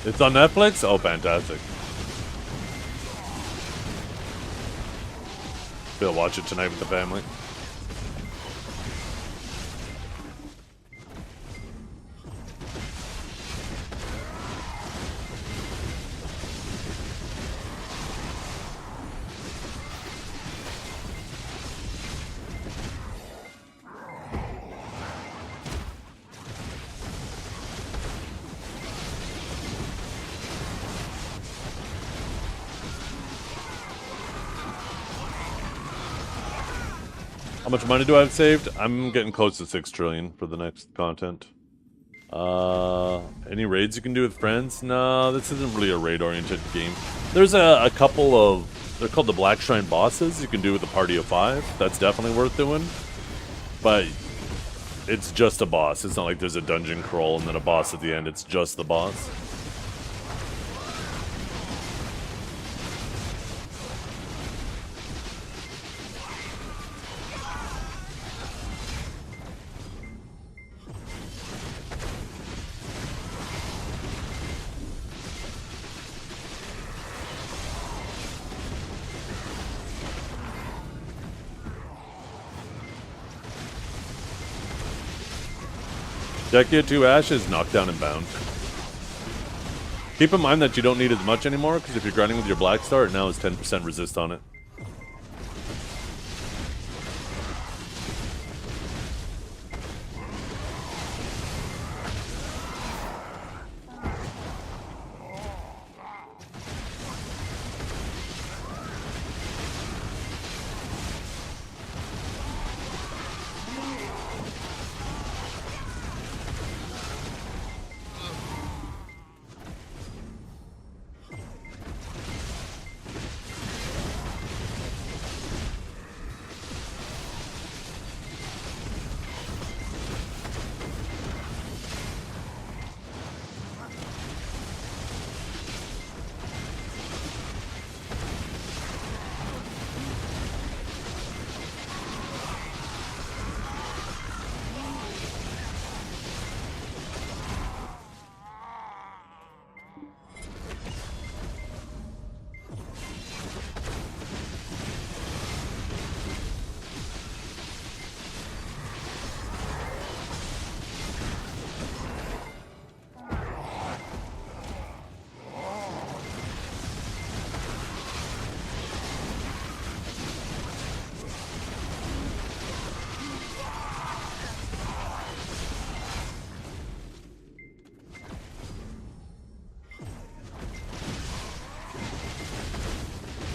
It's on Netflix? Oh, fantastic. We'll watch it tonight with the family. How much money do I have saved? I'm getting close to 6 trillion for the next content. Any raids you can do with friends? No, this isn't really a raid-oriented game. There's a couple of... They're called the Black Shrine bosses you can do with a party of 5. That's definitely worth doing. But it's just a boss. It's not like there's a dungeon crawl and then a boss at the end. It's just the boss. Decade 2 Ashes, knockdown and bound. Keep in mind that you don't need as much anymore, because if you're grinding with your Black Star, it now has 10% resist on it.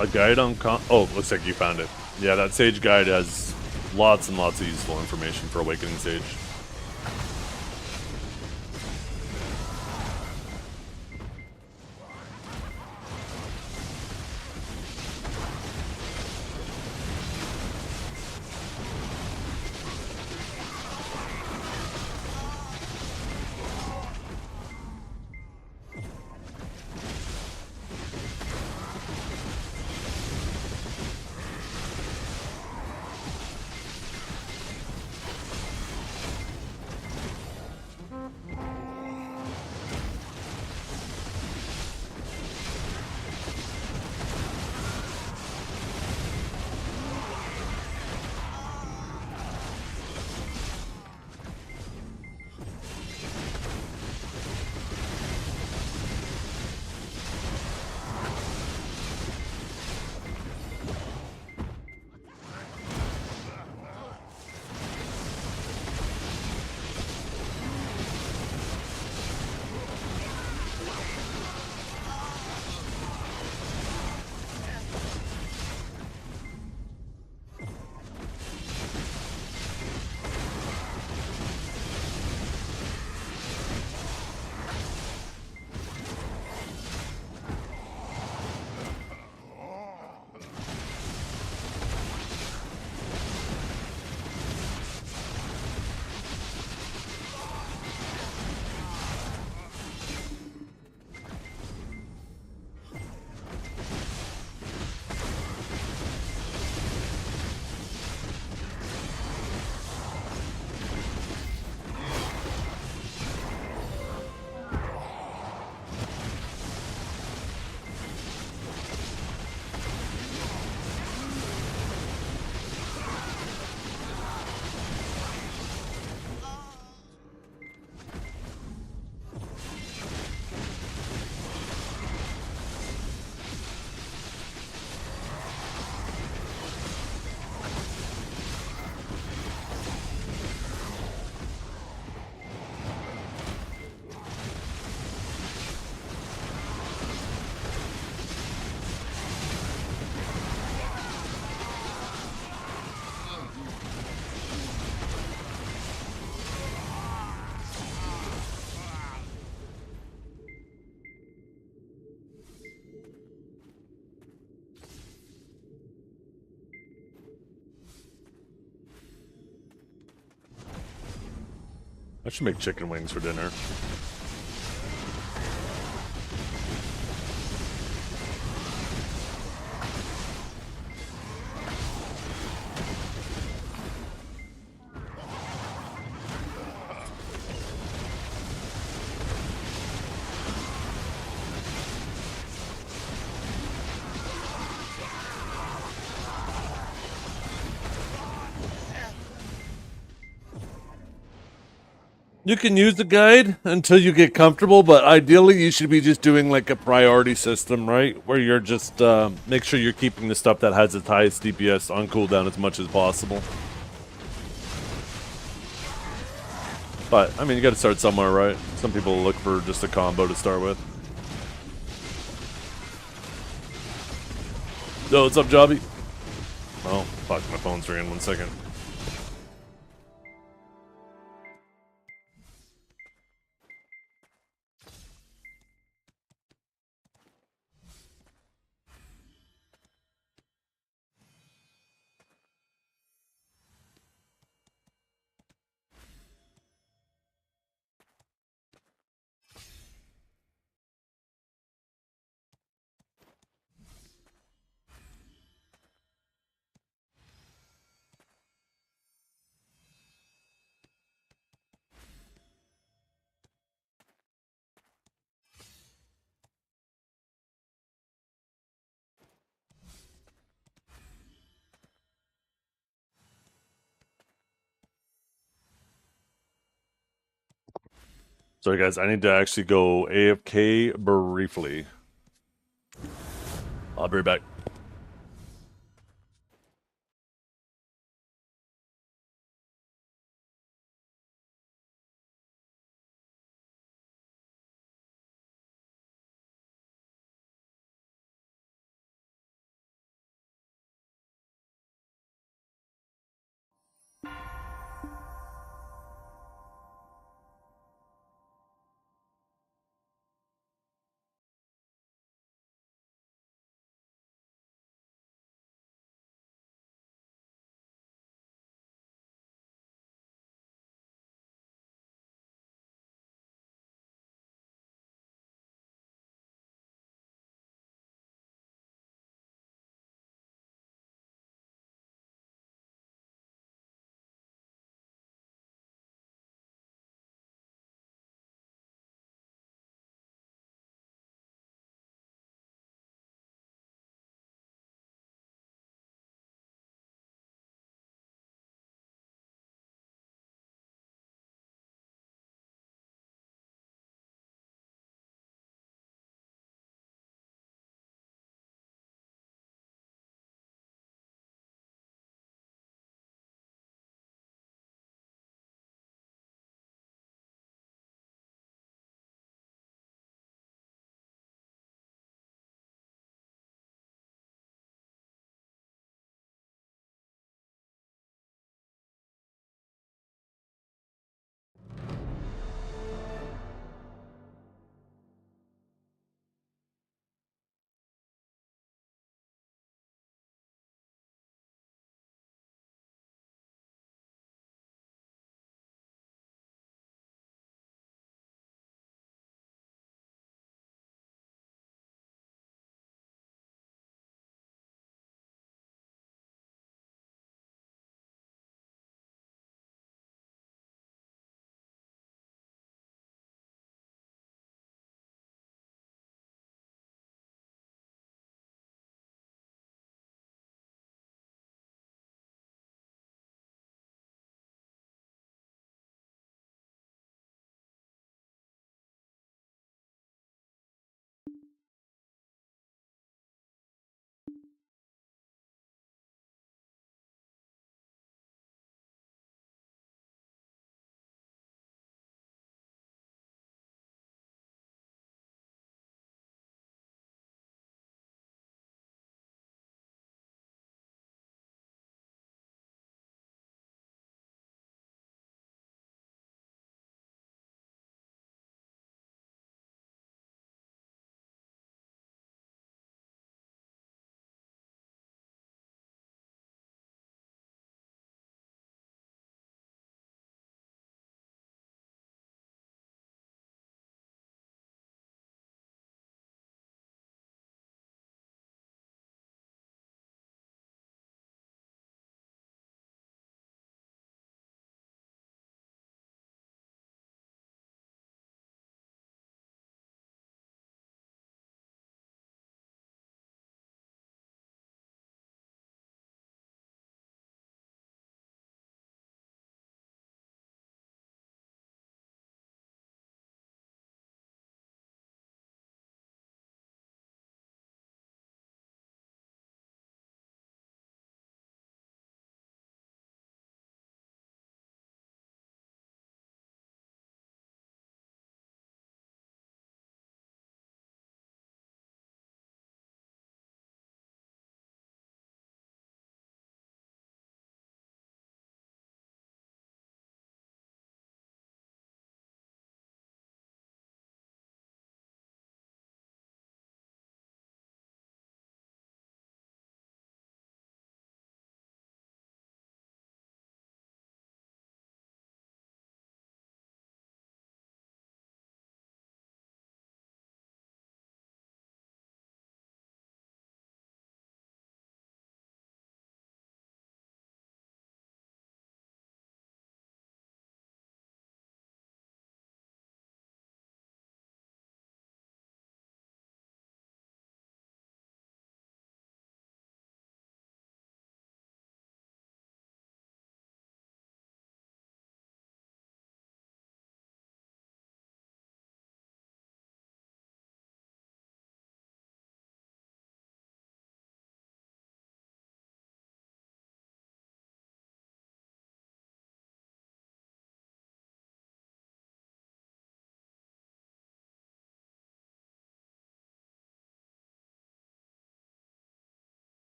A guide on oh, looks like you found it. Yeah, that Sage guide has lots and lots of useful information for Awakening Sage. I should make chicken wings for dinner. You can use the guide until you get comfortable, but ideally you should be just doing like a priority system, right? Where you're just make sure you're keeping the stuff that has its highest DPS on cooldown as much as possible. But I mean, you got to start somewhere, right? Some people look for just a combo to start with. Yo, what's up, Jobby? Oh, fuck, my phone's ringing. 1 second. Sorry, guys, I need to actually go AFK briefly. I'll be right back.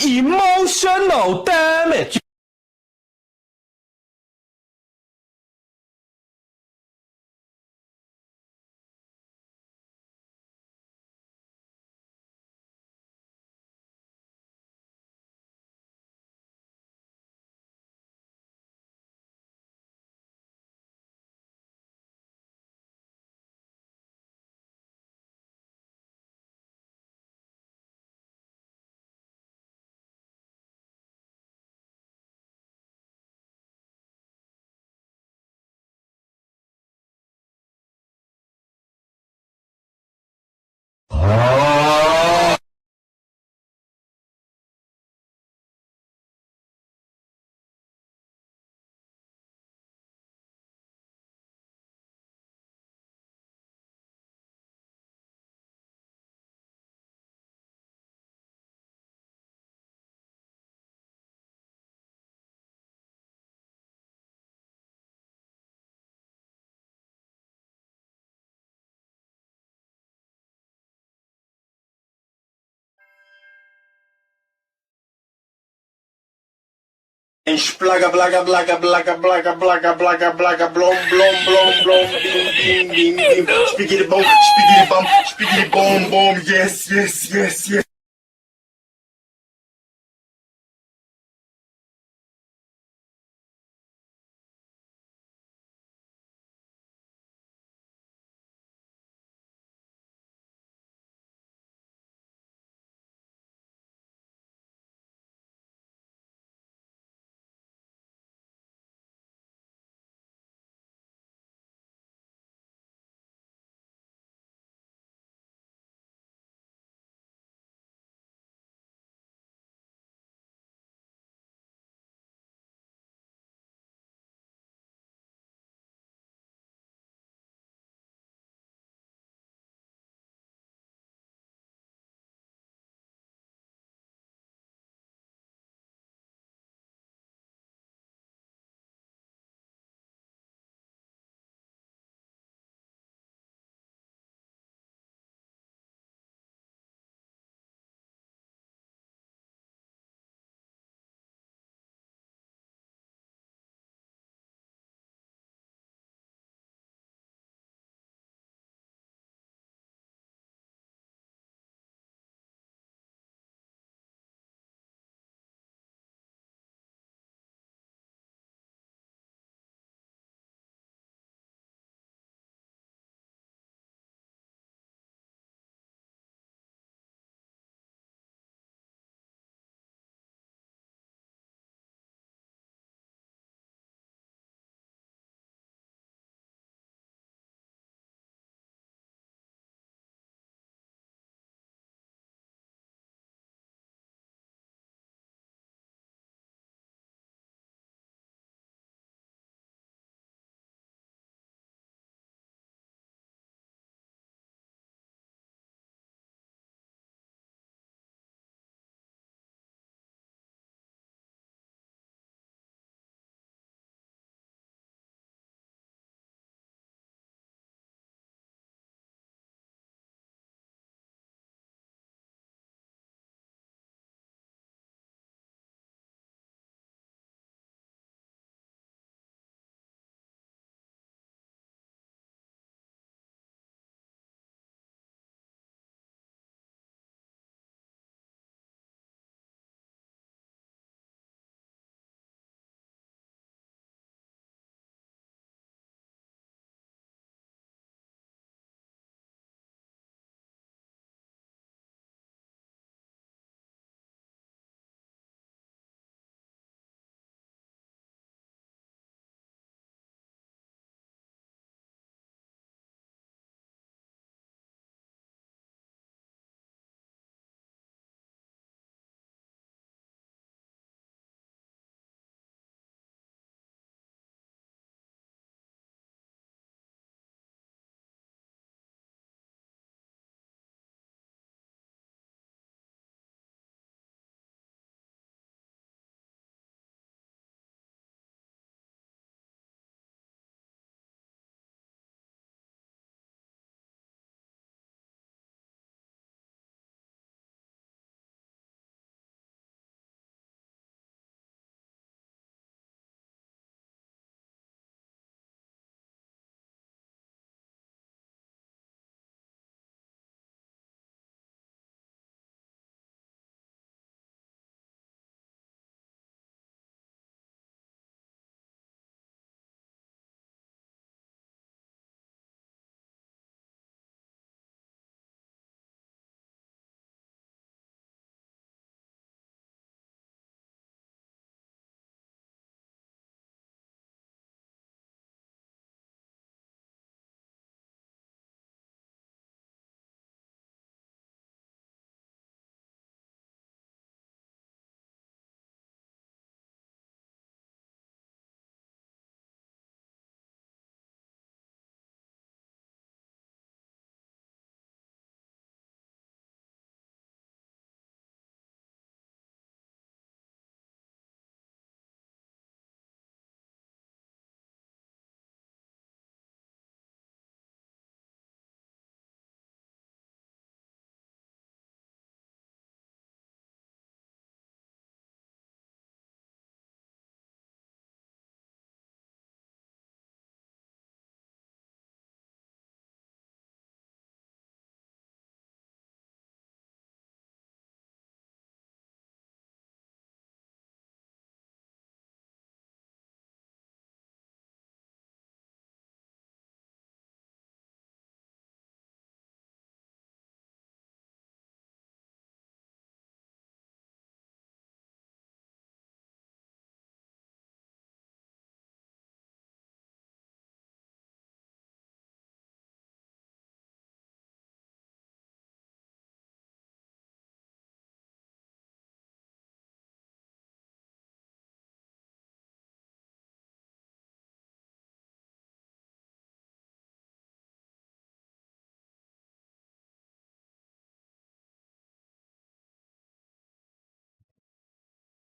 Emotional damage. And splaga blaga blaga blaga blaga blaga blaga blaga blom blom blom blom bing bing bing bing spiggity bum spiggity boom boom yes yes yes yes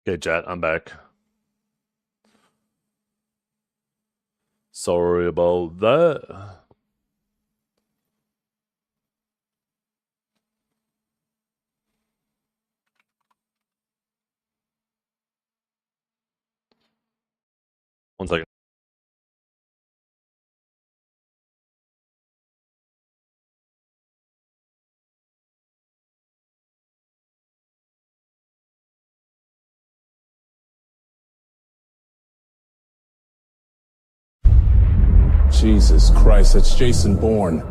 Okay, chat, I'm back. Sorry about that. One second. Jesus Christ, that's Jason Bourne.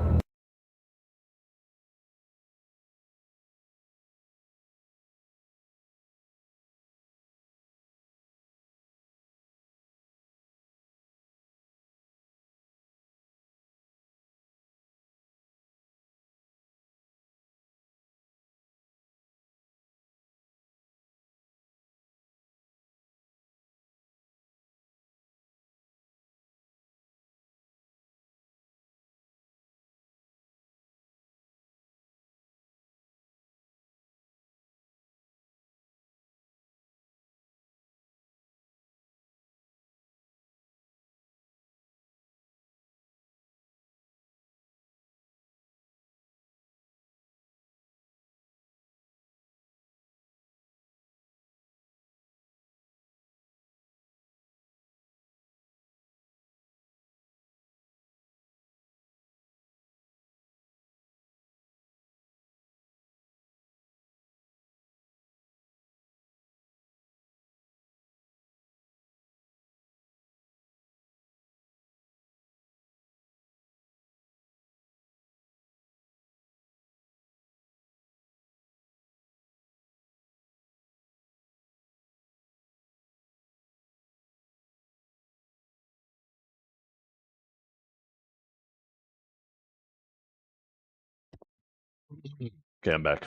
Okay, I'm back.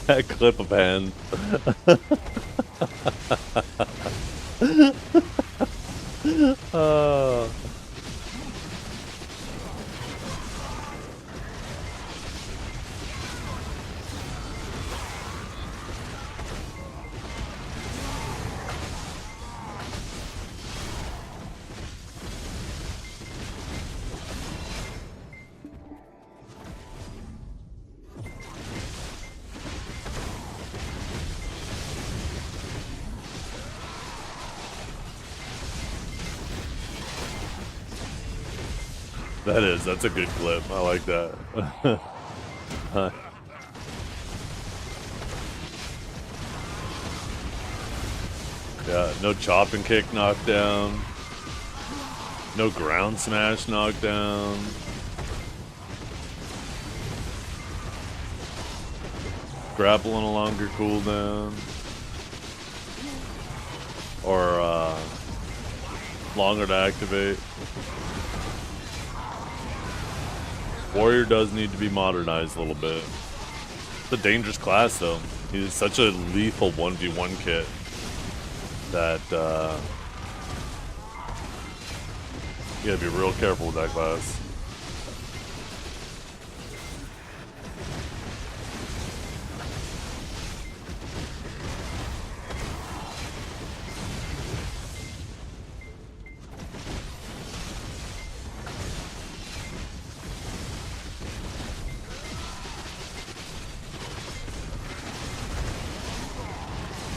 That clip of hands. Oh. That's a good clip. I like that. Yeah, no chop and kick knockdown. No ground smash knockdown. Grapple on a longer cooldown. Or longer to activate. Warrior does need to be modernized a little bit. It's a dangerous class though. He's such a lethal 1v1 kit that you gotta be real careful with that class.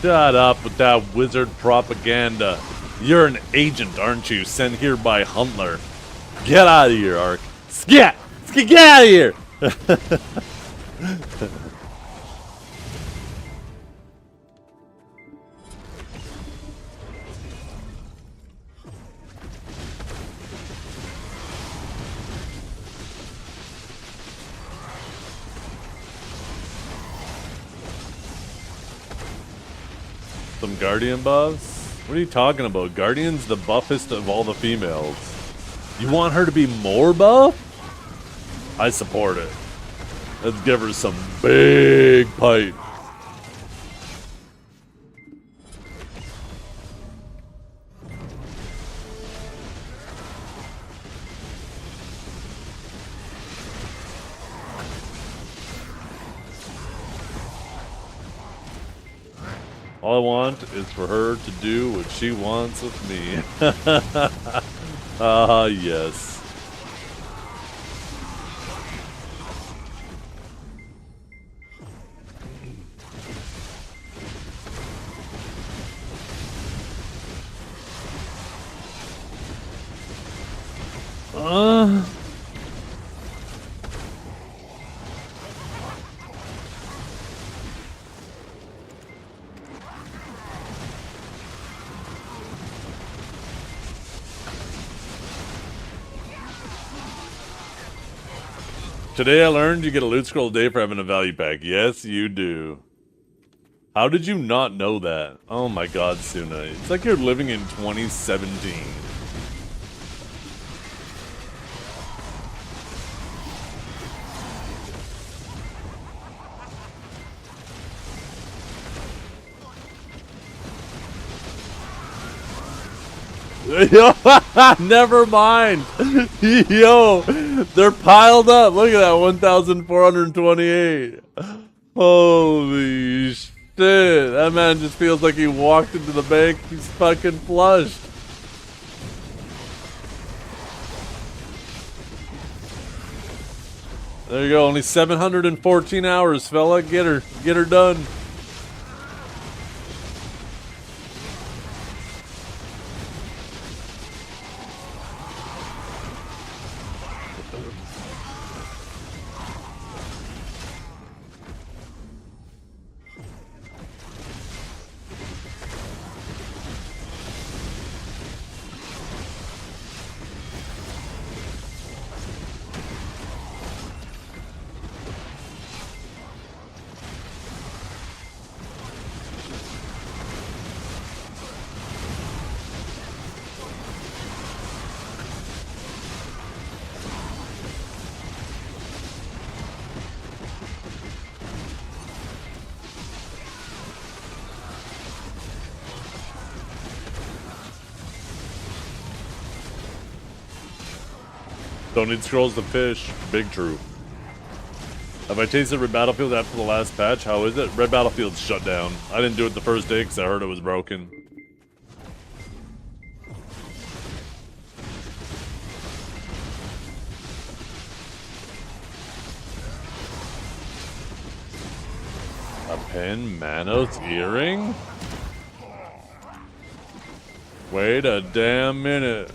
Shut up with that wizard propaganda. You're an agent, aren't you? Sent here by Huntler. Get out of here, Ark. Scat! Get out of here! Some Guardian buffs? What are you talking about? Guardian's the buffest of all the females. You want her to be more buff? I support it. Let's give her some big pipe. All I want is for her to do what she wants with me. Ah, yes. Today I learned you get a loot scroll a day for having a value pack. Yes, you do. How did you not know that? Oh my god, Suna. It's like you're living in 2017. Yo, never mind. Yo, they're piled up. Look at that, 1,428. Holy shit. That man just feels like he walked into the bank. He's fucking flushed. There you go. Only 714 hours, fella. Get her done. Don't need scrolls to fish. Big true. Have I tasted Red Battlefield after the last patch? How is it? Red Battlefield's shut down. I didn't do it the first day because I heard it was broken. A pen Manos earring? Wait a damn minute.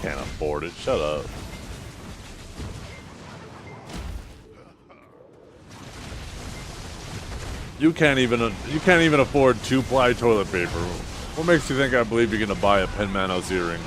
Can't afford it. Shut up. You can't even afford 2-ply toilet paper. What makes you think I believe you're gonna buy a Pen Manos earring?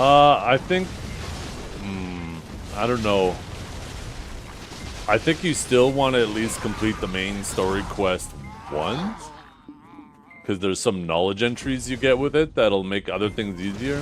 I think... I don't know. I think you still want to at least complete the main story quest once. Because there's some knowledge entries you get with it that'll make other things easier.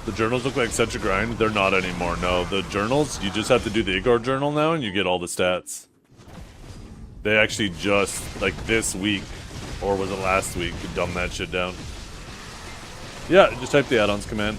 The journals look like such a grind. They're not anymore. No, the journals, you just have to do the Igor journal now and you get all the stats. They actually just, like this week, or was it last week, dumbed that shit down. Yeah, just type the add-ons command.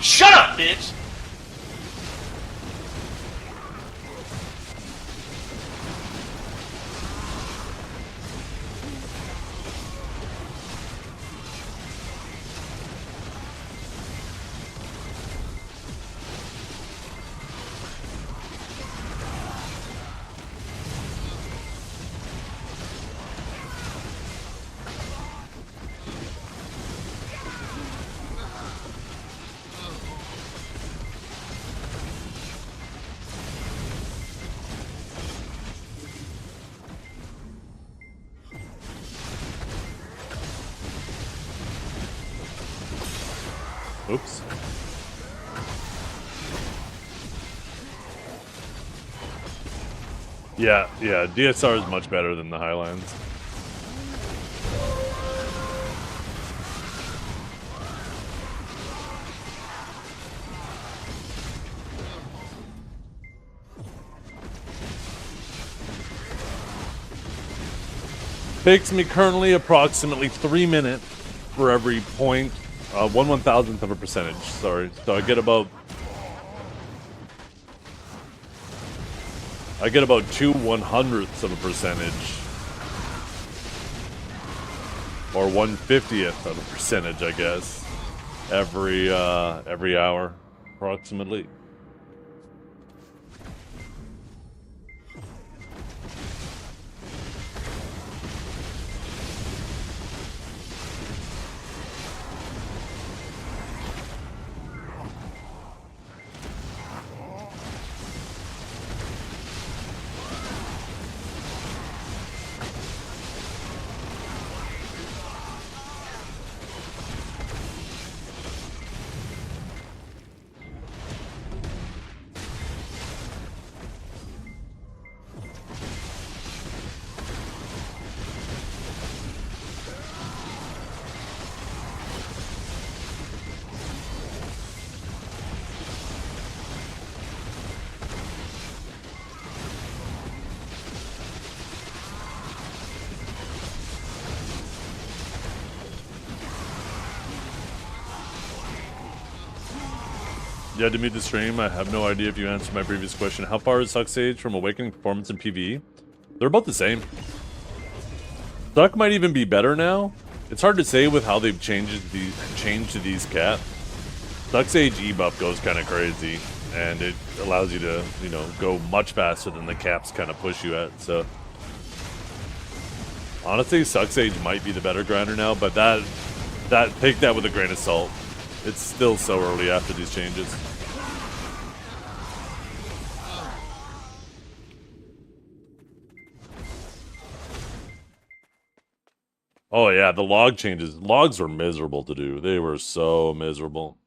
Shut up, bitch! Oops. Yeah, DSR is much better than the Highlands. Takes me currently approximately 3 minutes for every point. 1/1000th of a percentage, sorry. So I get about 2/100ths of a percentage. Or 1/50th of a percentage, I guess. Every hour, approximately. Yeah, to mute the stream, I have no idea if you answered my previous question. How far is Suck Sage from Awakening performance in PvE? They're about the same. Suck might even be better now. It's hard to say with how they've changed these cats. Suck Sage E buff goes kind of crazy, and it allows you to, you know, go much faster than the caps kind of push you at. So honestly, Suck Sage might be the better grinder now, but take that with a grain of salt. It's still so early after these changes. Oh yeah, the log changes. Logs were miserable to do. They were so miserable.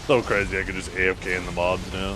So crazy, I could just AFK in the mobs now.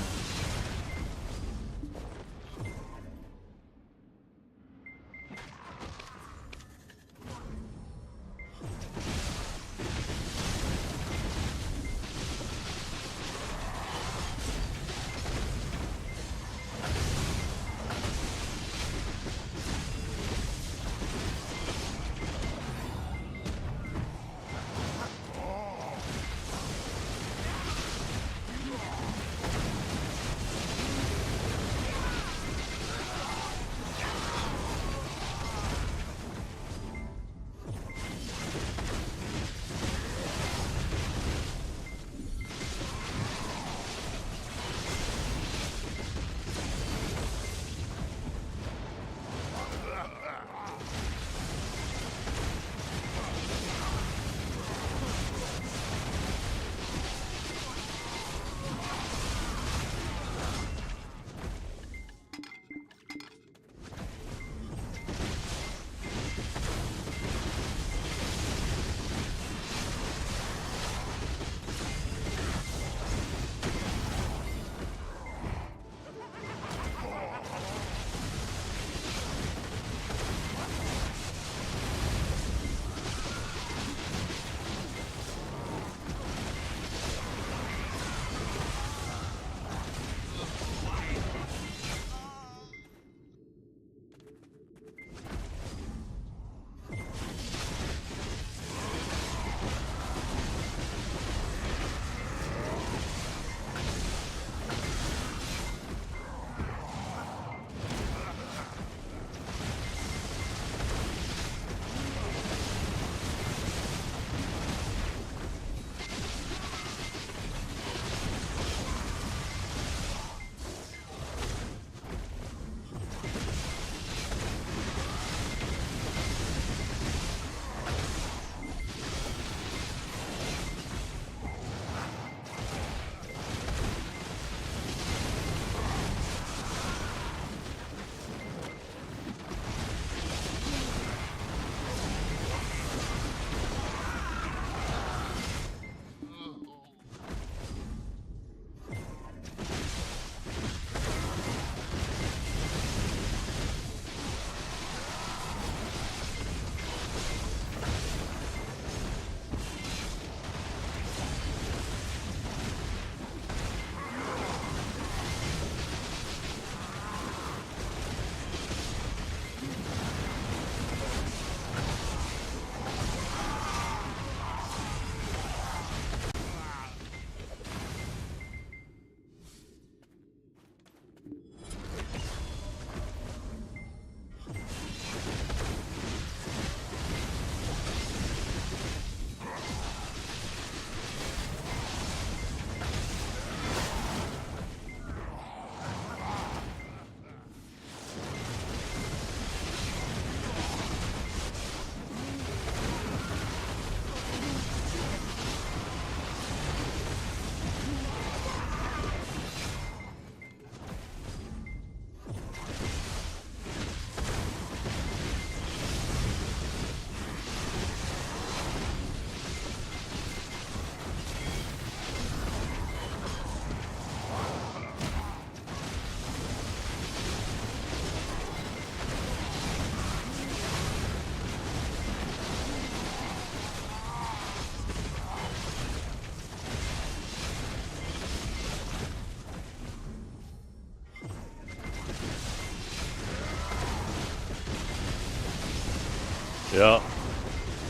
Yeah,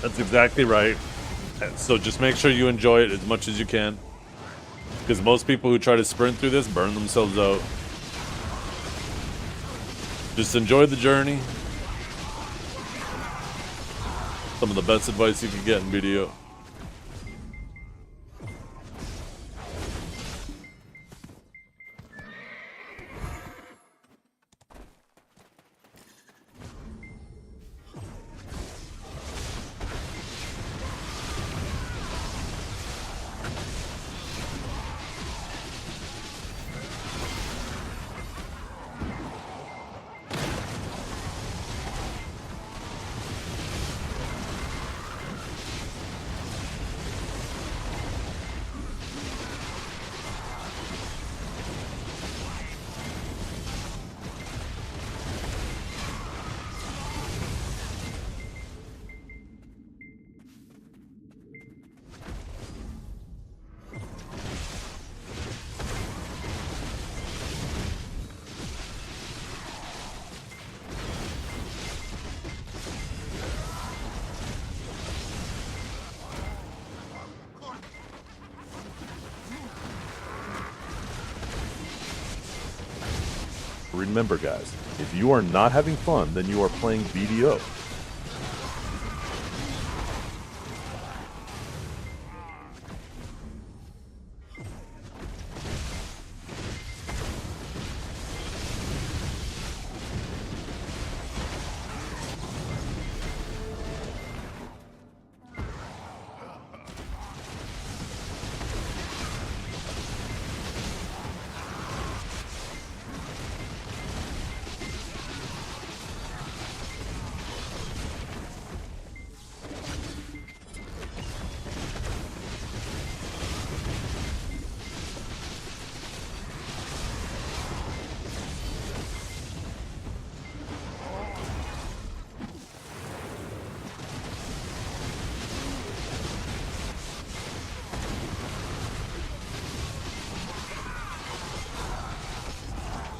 that's exactly right. So just make sure you enjoy it as much as you can. Because most people who try to sprint through this burn themselves out. Just enjoy the journey. Some of the best advice you can get in video. Remember, guys, if you are not having fun, then you are playing BDO.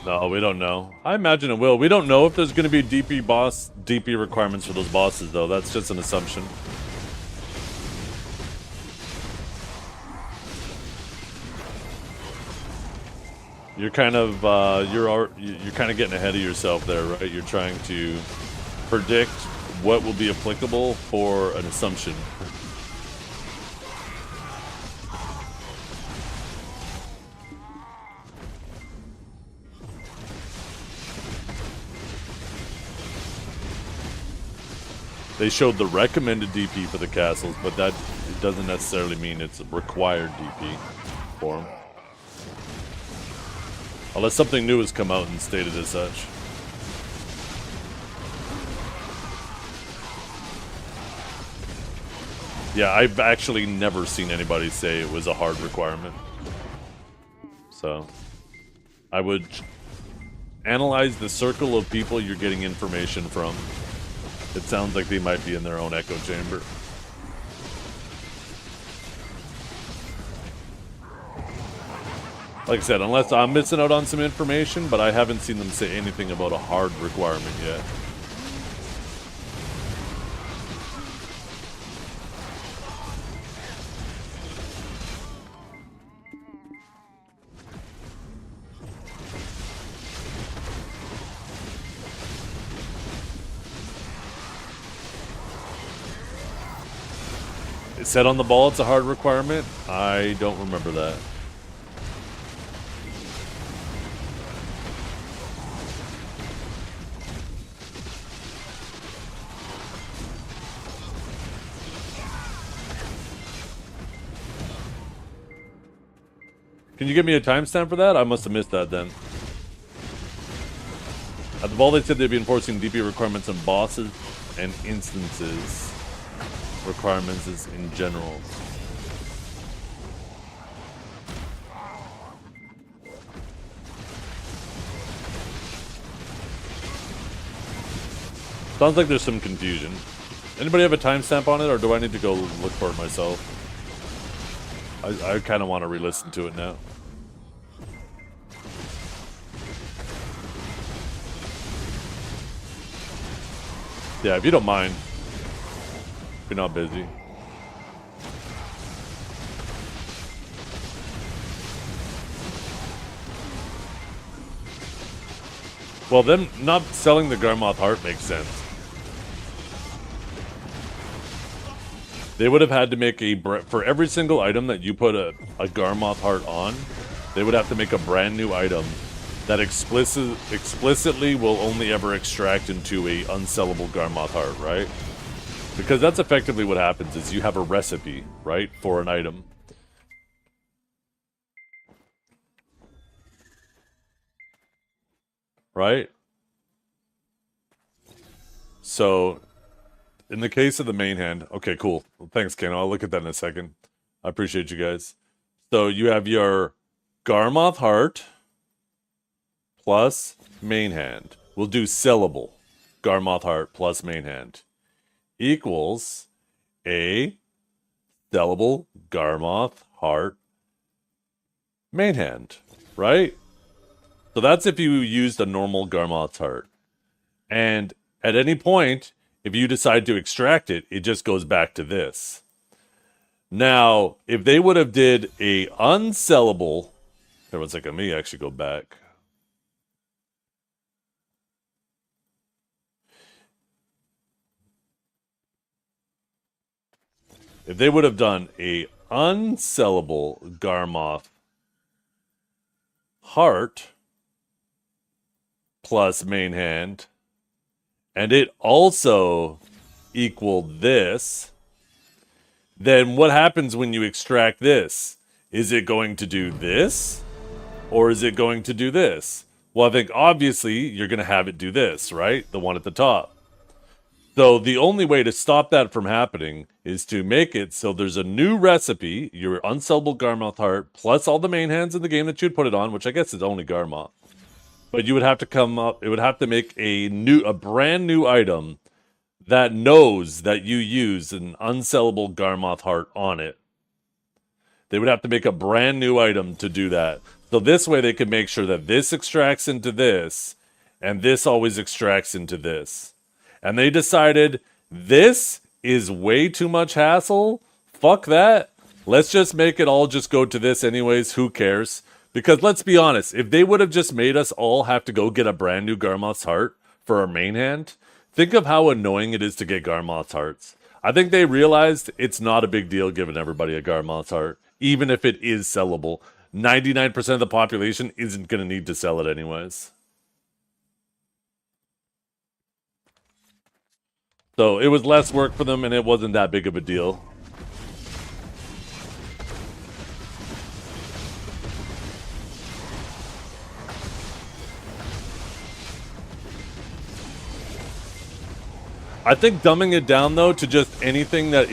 No, we don't know. I imagine it will. We don't know if there's going to be DP requirements for those bosses, though. That's just an assumption. You're kind of you're kind of getting ahead of yourself there, right? You're trying to predict what will be applicable for an assumption. They showed the recommended DP for the castles, but that doesn't necessarily mean it's a required DP for them. Unless something new has come out and stated as such. Yeah, I've actually never seen anybody say it was a hard requirement. So, I would analyze the circle of people you're getting information from. It sounds like they might be in their own echo chamber. Like I said, unless I'm missing out on some information, but I haven't seen them say anything about a hard requirement yet. It said on the ball it's a hard requirement. I don't remember that. Can you give me a timestamp for that? I must have missed that then. At the ball they said they'd be enforcing DP requirements on bosses and instances. Requirements is in general. Sounds like there's some confusion. Anybody have a timestamp on it, or do I need to go look for it myself? I kind of want to re-listen to it now. Yeah, if you don't mind. You're not busy. Well, them not selling the Garmoth heart makes sense. They would have had to make for every single item that you put a Garmoth heart on, they would have to make a brand new item that explicitly will only ever extract into a unsellable Garmoth heart, right? Because that's effectively what happens is you have a recipe, right, for an item. Right? So, in the case of the main hand, okay, cool. Well, thanks, Ken. I'll look at that in a second. I appreciate you guys. So, you have your Garmoth heart plus main hand. We'll do sellable. Garmoth heart plus main hand equals a sellable Garmoth heart main hand, right? So that's if you used a normal Garmoth heart. And at any point, if you decide to extract it, it just goes back to this. Now, if they would have did a unsellable... Here, one second, let me actually go back. If they would have done a unsellable Garmoth heart plus main hand, and it also equaled this, then what happens when you extract this? Is it going to do this? Or is it going to do this? Well, I think obviously you're going to have it do this, right? The one at the top. So the only way to stop that from happening is to make it so there's a new recipe, your unsellable Garmoth heart, plus all the main hands in the game that you'd put it on, which I guess is only Garmoth. But you would have to come up, it would have to make a brand new item that knows that you use an unsellable Garmoth heart on it. They would have to make a brand new item to do that. So this way they could make sure that this extracts into this, and this always extracts into this. And they decided, this is way too much hassle. Fuck that. Let's just make it all just go to this anyways. Who cares? Because let's be honest, if they would have just made us all have to go get a brand new Garmoth's heart for our main hand, think of how annoying it is to get Garmoth's hearts. I think they realized it's not a big deal giving everybody a Garmoth's heart, even if it is sellable. 99% of the population isn't going to need to sell it anyways. So it was less work for them and it wasn't that big of a deal. I think dumbing it down though to just anything that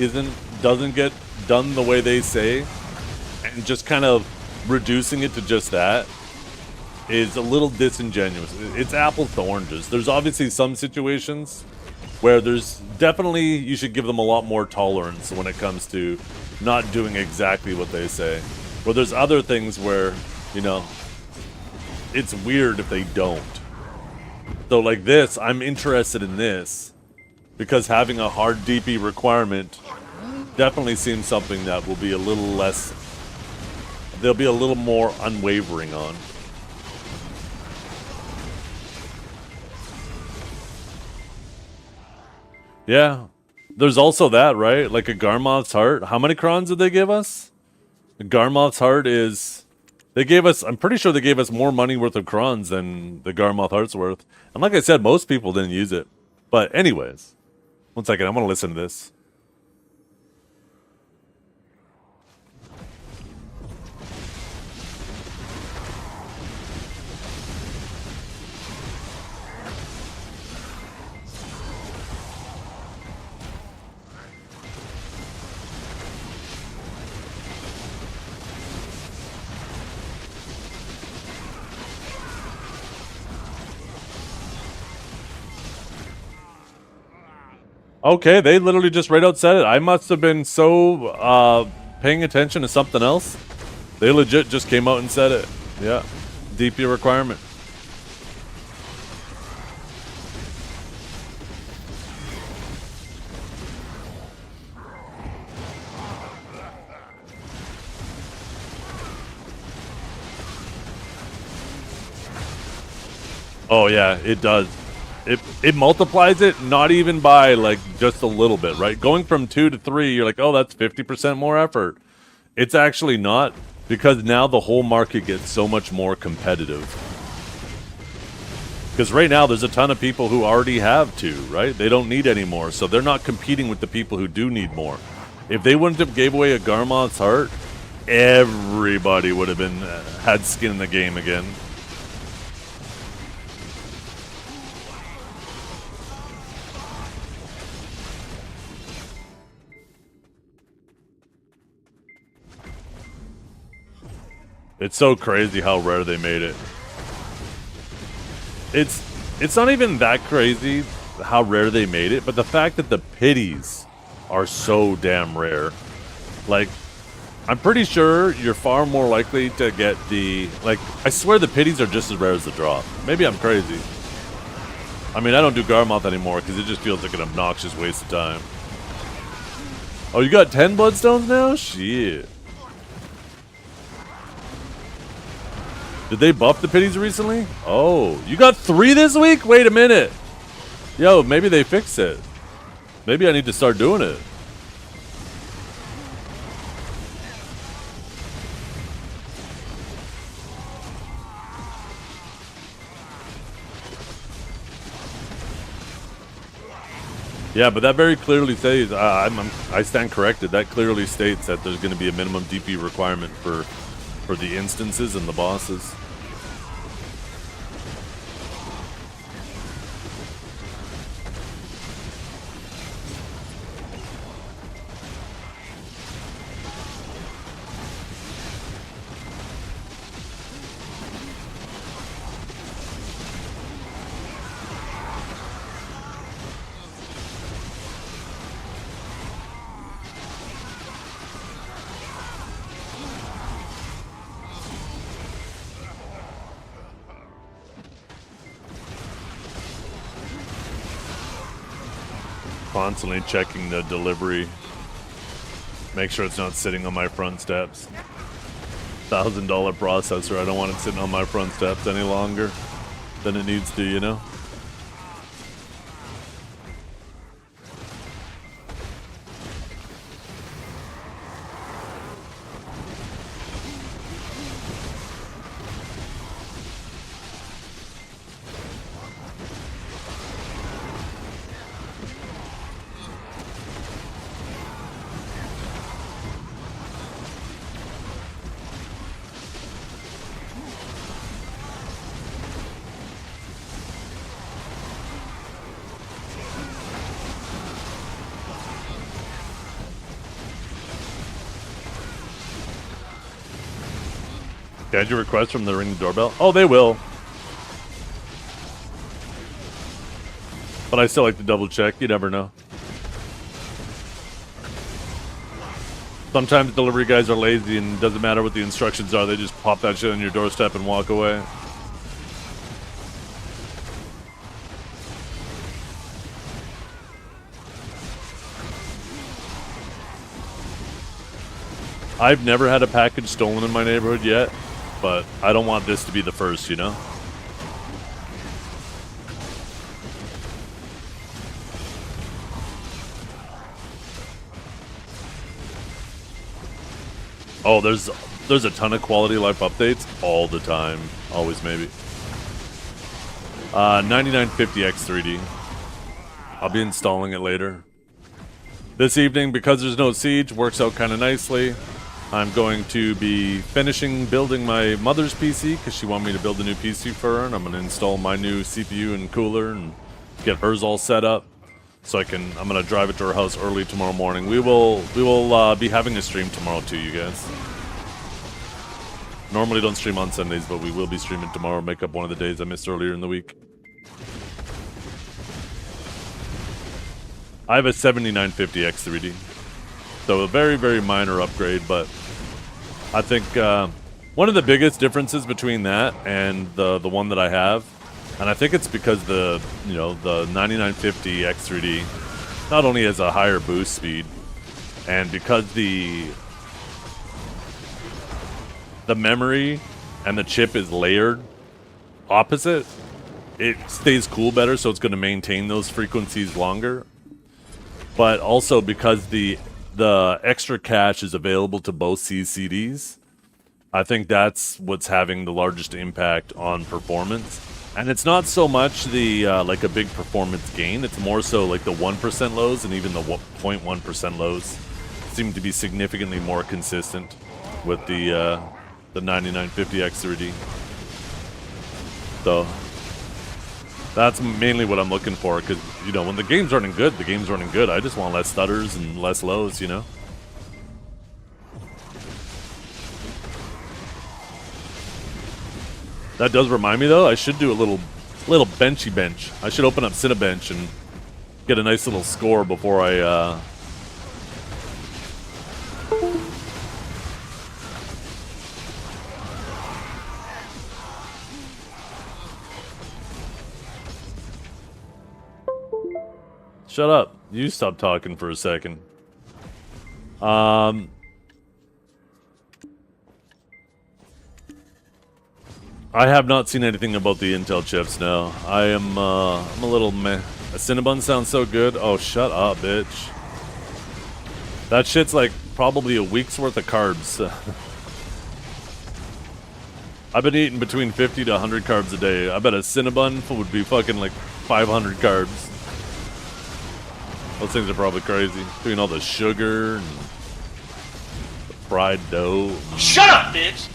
doesn't get done the way they say, and just kind of reducing it to just that is a little disingenuous. It's apples to oranges. There's obviously some situations where there's definitely, you should give them a lot more tolerance when it comes to not doing exactly what they say. Where there's other things where, you know, it's weird if they don't. So like this, I'm interested in this because having a hard DP requirement definitely seems something that will be a little less, they'll be a little more unwavering on. Yeah, there's also that, right? Like a Garmoth's heart. How many crons did they give us? The Garmoth's heart is... They gave us... I'm pretty sure they gave us more money worth of crons than the Garmoth heart's worth. And like I said, most people didn't use it. But anyways. One second, I want to listen to this. Okay, they literally just right out said it. I must have been so paying attention to something else. They legit just came out and said it. Yeah, DP requirement. Oh yeah, it does. It multiplies it not even by like just a little bit, right? Going from 2 to 3, you're like, oh, that's 50% more effort. It's actually not, because now the whole market gets so much more competitive. Because right now there's a ton of people who already have 2, right? They don't need any more, so they're not competing with the people who do need more. If they wouldn't have gave away a Garmoth's Heart, everybody would have been had skin in the game again. It's so crazy how rare they made it. It's not even that crazy how rare they made it, but the fact that the pities are so damn rare. Like, I'm pretty sure you're far more likely to get the... Like, I swear the pities are just as rare as the drop. Maybe I'm crazy. I mean, I don't do Garmoth anymore because it just feels like an obnoxious waste of time. Oh, you got 10 Bloodstones now? Shit. Did they buff the pities recently? Oh, you got 3 this week? Wait a minute. Yo, maybe they fixed it. Maybe I need to start doing it. Yeah, but that very clearly says, I stand corrected. That clearly states that there's going to be a minimum DP requirement for the instances and the bosses. Constantly checking the delivery. Make sure it's not sitting on my front steps. $1,000 processor. I don't want it sitting on my front steps any longer than it needs to, you know? Can you request from the Ring doorbell? Oh, they will. But I still like to double check. You never know. Sometimes delivery guys are lazy and it doesn't matter what the instructions are. They just pop that shit on your doorstep and walk away. I've never had a package stolen in my neighborhood yet, but I don't want this to be the first, you know? Oh, there's a ton of quality life updates all the time. Always, maybe. 9950X3D. I'll be installing it later. This evening, because there's no siege, works out kind of nicely. I'm going to be finishing building my mother's PC because she wanted me to build a new PC for her, and I'm going to install my new CPU and cooler and get hers all set up so I'm going to drive it to her house early tomorrow morning. We will be having a stream tomorrow too, you guys. Normally don't stream on Sundays, but we will be streaming tomorrow. Make up one of the days I missed earlier in the week. I have a 7950X3D. So a very, very minor upgrade, but I think one of the biggest differences between that and the one that I have, and I think it's because the 9950X3D not only has a higher boost speed, and because the memory and the chip is layered opposite, it stays cool better, so it's going to maintain those frequencies longer. But also because the extra cache is available to both CCDs, I think that's what's having the largest impact on performance. And it's not so much the like a big performance gain. It's more so like the 1% lows and even the 0.1% lows seem to be significantly more consistent with the 9950X3D. So that's mainly what I'm looking for, because, you know, when the game's running good, the game's running good. I just want less stutters and less lows, you know? That does remind me, though, I should do a little benchy bench. I should open up Cinebench and get a nice little score before I, Shut up. You stop talking for a second. I have not seen anything about the Intel chips, no. I'm a little meh. A Cinnabon sounds so good. Oh, shut up, bitch. That shit's like probably a week's worth of carbs. I've been eating between 50 to 100 carbs a day. I bet a Cinnabon would be fucking like 500 carbs. Those things are probably crazy. Between all the sugar and the fried dough. Shut up, bitch!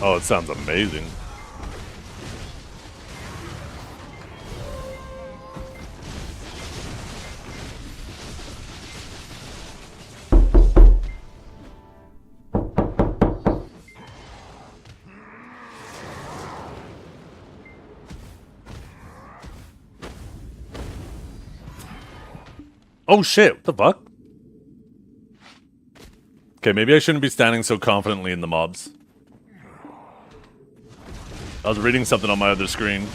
Oh, it sounds amazing. Oh shit, what the fuck? Okay, maybe I shouldn't be standing so confidently in the mobs. I was reading something on my other screen.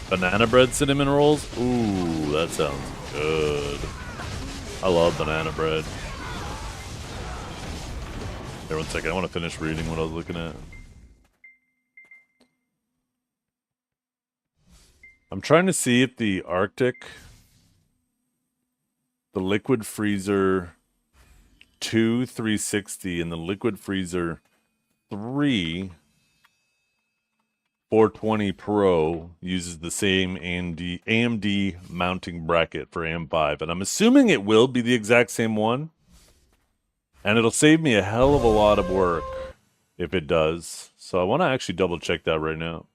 Banana bread cinnamon rolls? Ooh, that sounds good. I love banana bread. Here, one second. I want to finish reading what I was looking at. I'm trying to see if the Arctic, the Liquid Freezer 2 360 and the Liquid Freezer 3 420 Pro uses the same AMD mounting bracket for AM5, and I'm assuming it will be the exact same one, and it'll save me a hell of a lot of work if it does. So I want to actually double check that right now.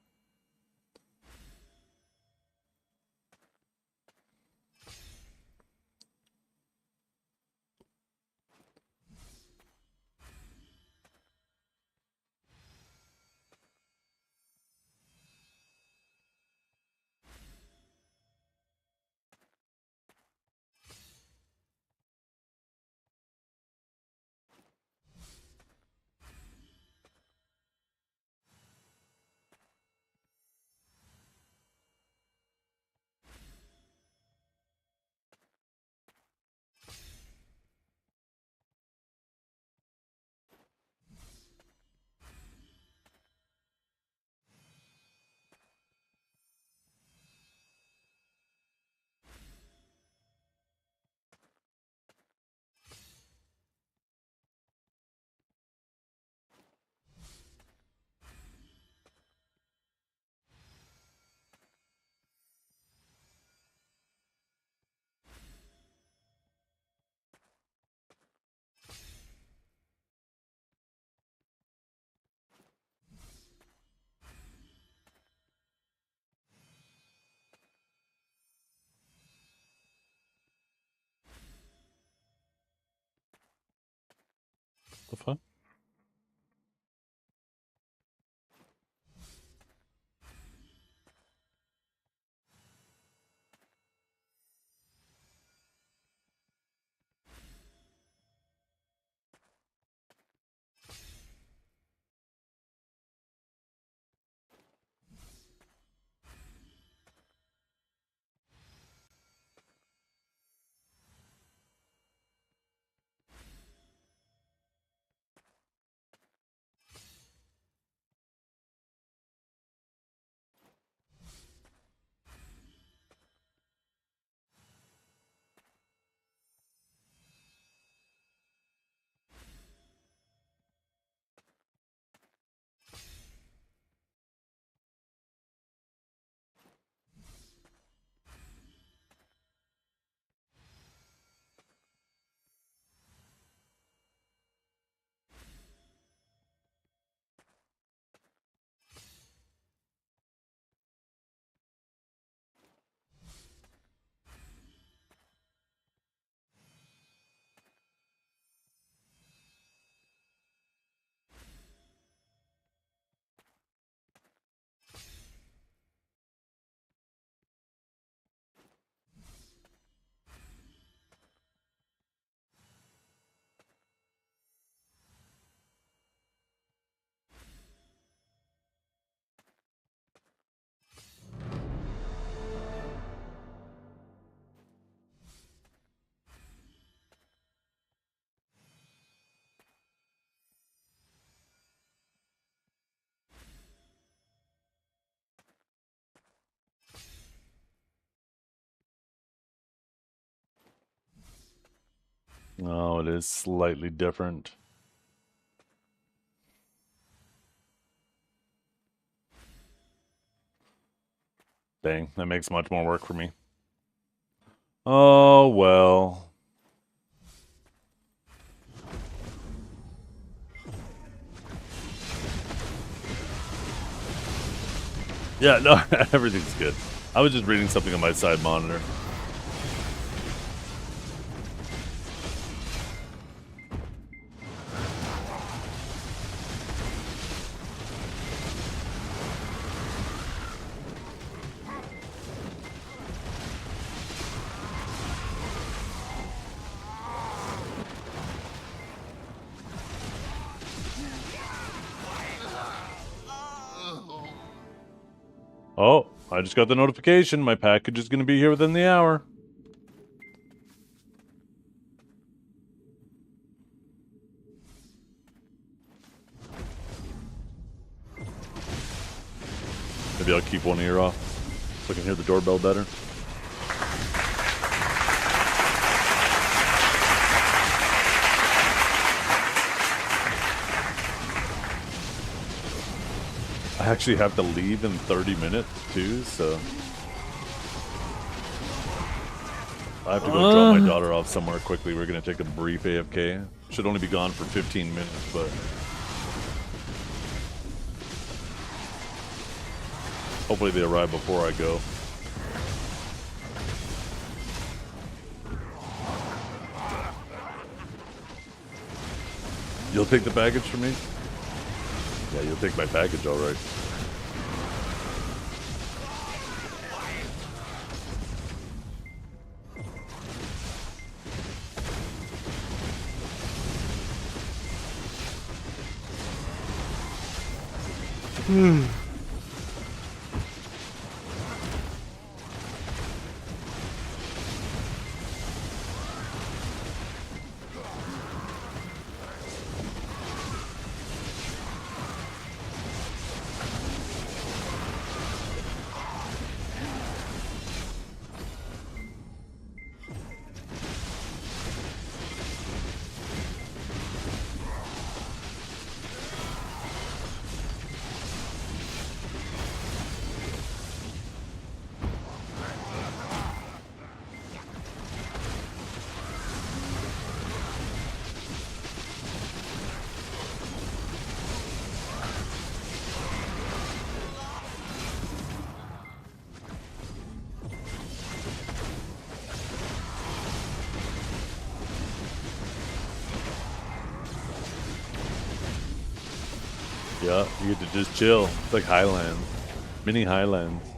The fuck? Oh, it is slightly different. Dang, that makes much more work for me. Oh, well. Yeah, no, everything's good. I was just reading something on my side monitor. Oh, I just got the notification. My package is going to be here within the hour. Maybe I'll keep one ear off so I can hear the doorbell better. I actually have to leave in 30 minutes too, so I have to go drop my daughter off somewhere quickly. We're going to take a brief AFK. Should only be gone for 15 minutes, but hopefully they arrive before I go. You'll take the package for me? Yeah, you'll take my package, all right. Yeah, you get to just chill. It's like Highlands. Mini Highlands.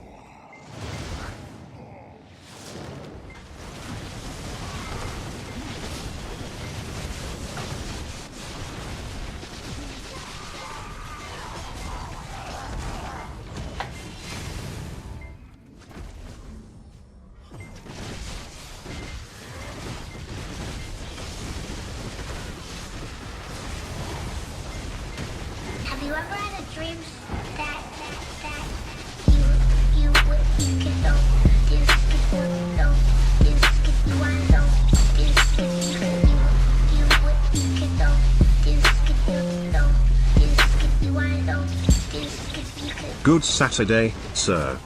Have you ever had a dream that you could know this could know this could want know this could you could know this could know this could want know this could you could. Good Saturday, sir.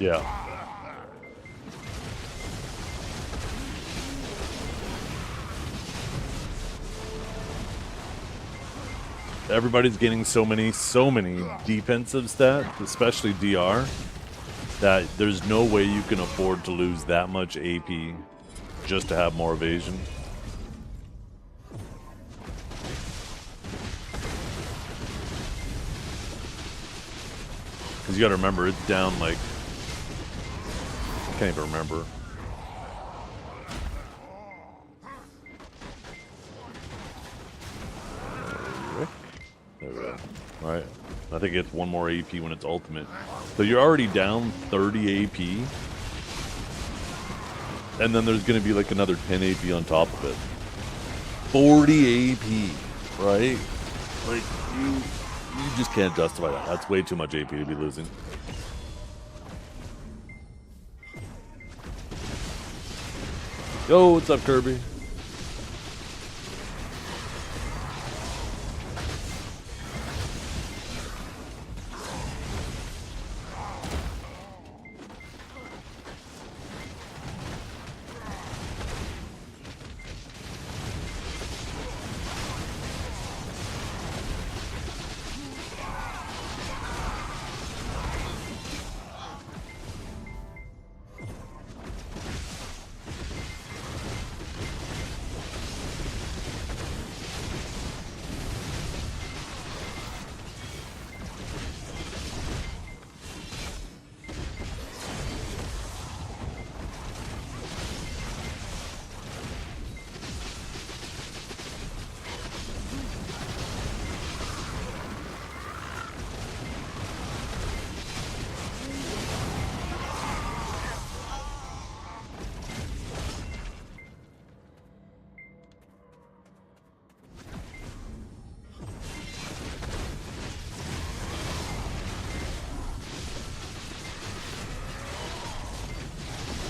Yeah. Everybody's getting so many defensive stats, especially DR, that there's no way you can afford to lose that much AP just to have more evasion. Because you gotta remember, it's down like... I can't even remember. There we go. Alright. I think it's one more AP when it's ultimate. So you're already down 30 AP. And then there's going to be like another 10 AP on top of it. 40 AP, right? Like, you just can't justify that. That's way too much AP to be losing. Yo, what's up, Kirby?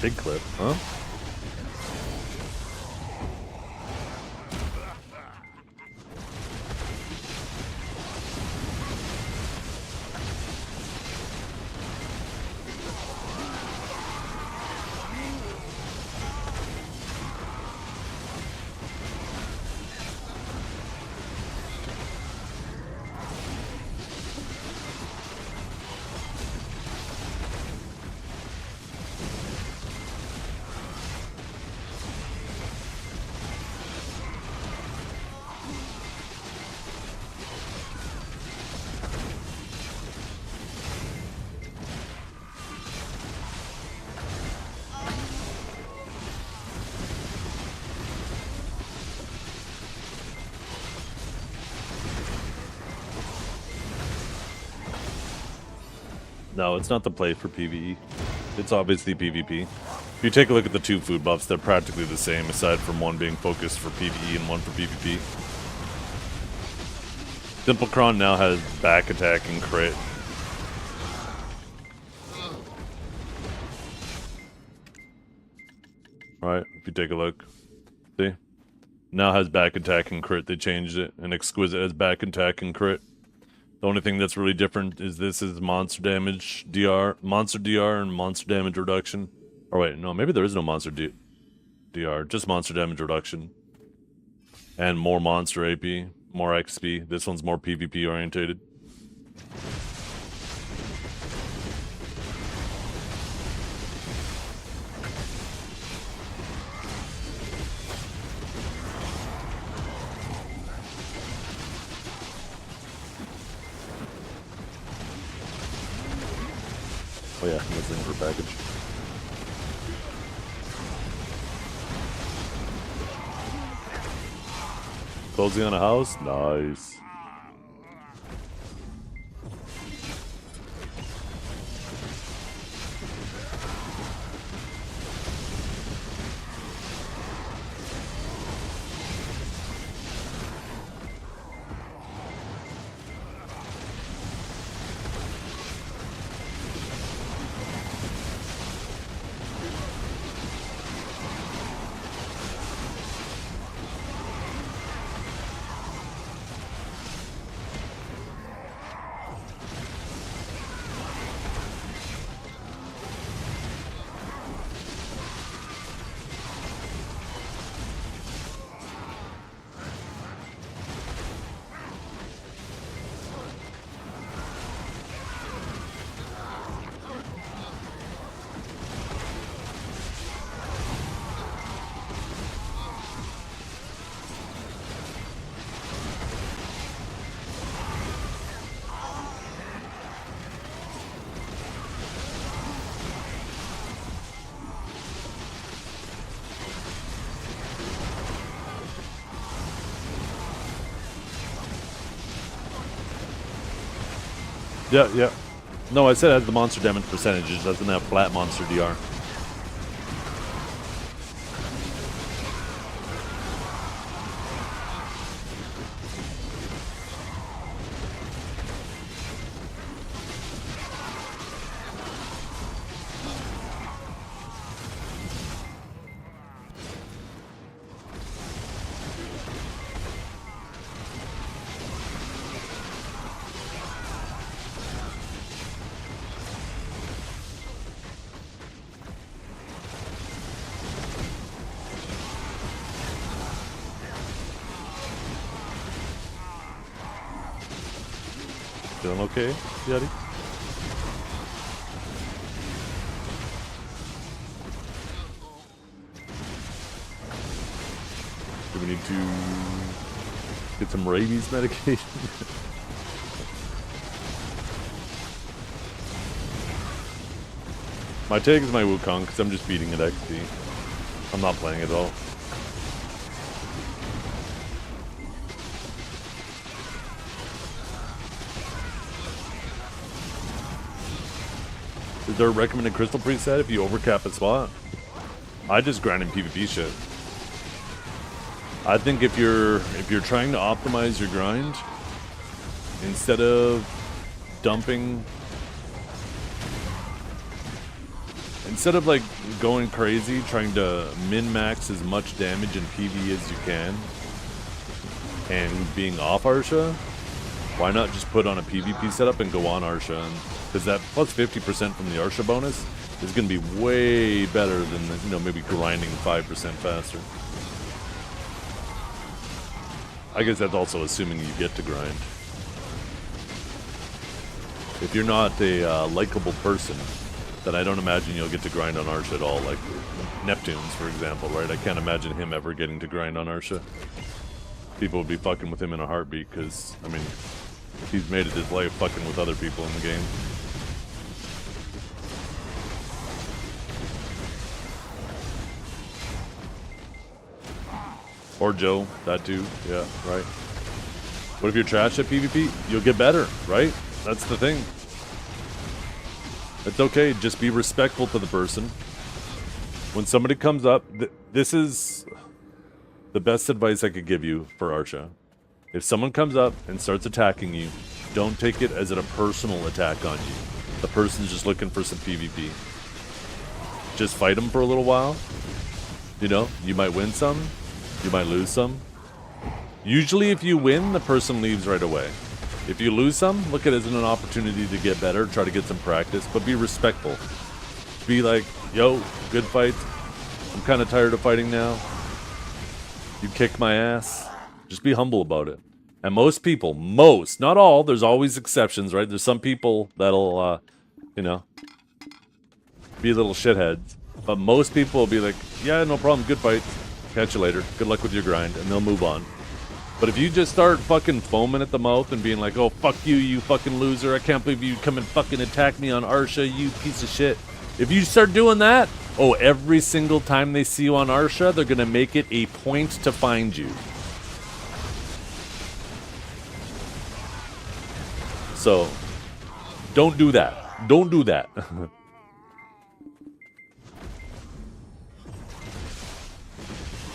Big clip, huh? No, it's not the play for PvE. It's obviously PvP. If you take a look at the two food buffs, they're practically the same, aside from one being focused for PvE and one for PvP. Simple Cron now has back attack and crit. Right, if you take a look. See? Now has back attack and crit. They changed it. And Exquisite has back attack and crit. The only thing that's really different is this is monster damage DR, monster DR, and monster damage reduction. Or wait, no, maybe there is no monster DR, just monster damage reduction. And more monster AP, more XP. This one's more PvP orientated. Oh yeah, I'm listening for a package. Cozy on a house? Nice. Yeah, yeah. No, I said it has the monster damage percentage. It doesn't have flat monster DR. Feeling okay, Yeti? Do we need to get some rabies medication? My take is my Wukong because I'm just beating at XP. I'm not playing at all. Is there a recommended crystal preset if you overcap a spot? I just grind in PvP shit. I think if you're trying to optimize your grind, instead of dumping, instead of like going crazy trying to min-max as much damage in PV as you can and being off Arsha, why not just put on a PvP setup and go on Arsha? Because that plus 50% from the Arsha bonus is going to be way better than, you know, maybe grinding 5% faster. I guess that's also assuming you get to grind. If you're not a likable person, then I don't imagine you'll get to grind on Arsha at all. Like Neptune's, for example, right? I can't imagine him ever getting to grind on Arsha. People would be fucking with him in a heartbeat because, I mean, he's made it his life fucking with other people in the game. Or Joe, that too, yeah, right. But if you're trash at PvP, you'll get better, right? That's the thing. It's okay, just be respectful to the person. When somebody comes up, this is the best advice I could give you for Arsha. If someone comes up and starts attacking you, don't take it as a personal attack on you. The person's just looking for some PvP. Just fight them for a little while. You know, you might win some, you might lose some. Usually if you win, the person leaves right away. If you lose some, look at it as an opportunity to get better, try to get some practice, but be respectful. Be like, yo, good fight. I'm kind of tired of fighting now. You kicked my ass. Just be humble about it. And most people, not all, there's always exceptions, right? There's some people that'll, you know, be little shitheads. But most people will be like, yeah, no problem, good fight. Catch you later. Good luck with your grind. And they'll move on. But if you just start fucking foaming at the mouth and being like, oh, fuck you, you fucking loser. I can't believe you come and fucking attack me on Arsha, you piece of shit. If you start doing that, oh, every single time they see you on Arsha, they're going to make it a point to find you. So, don't do that. Don't do that.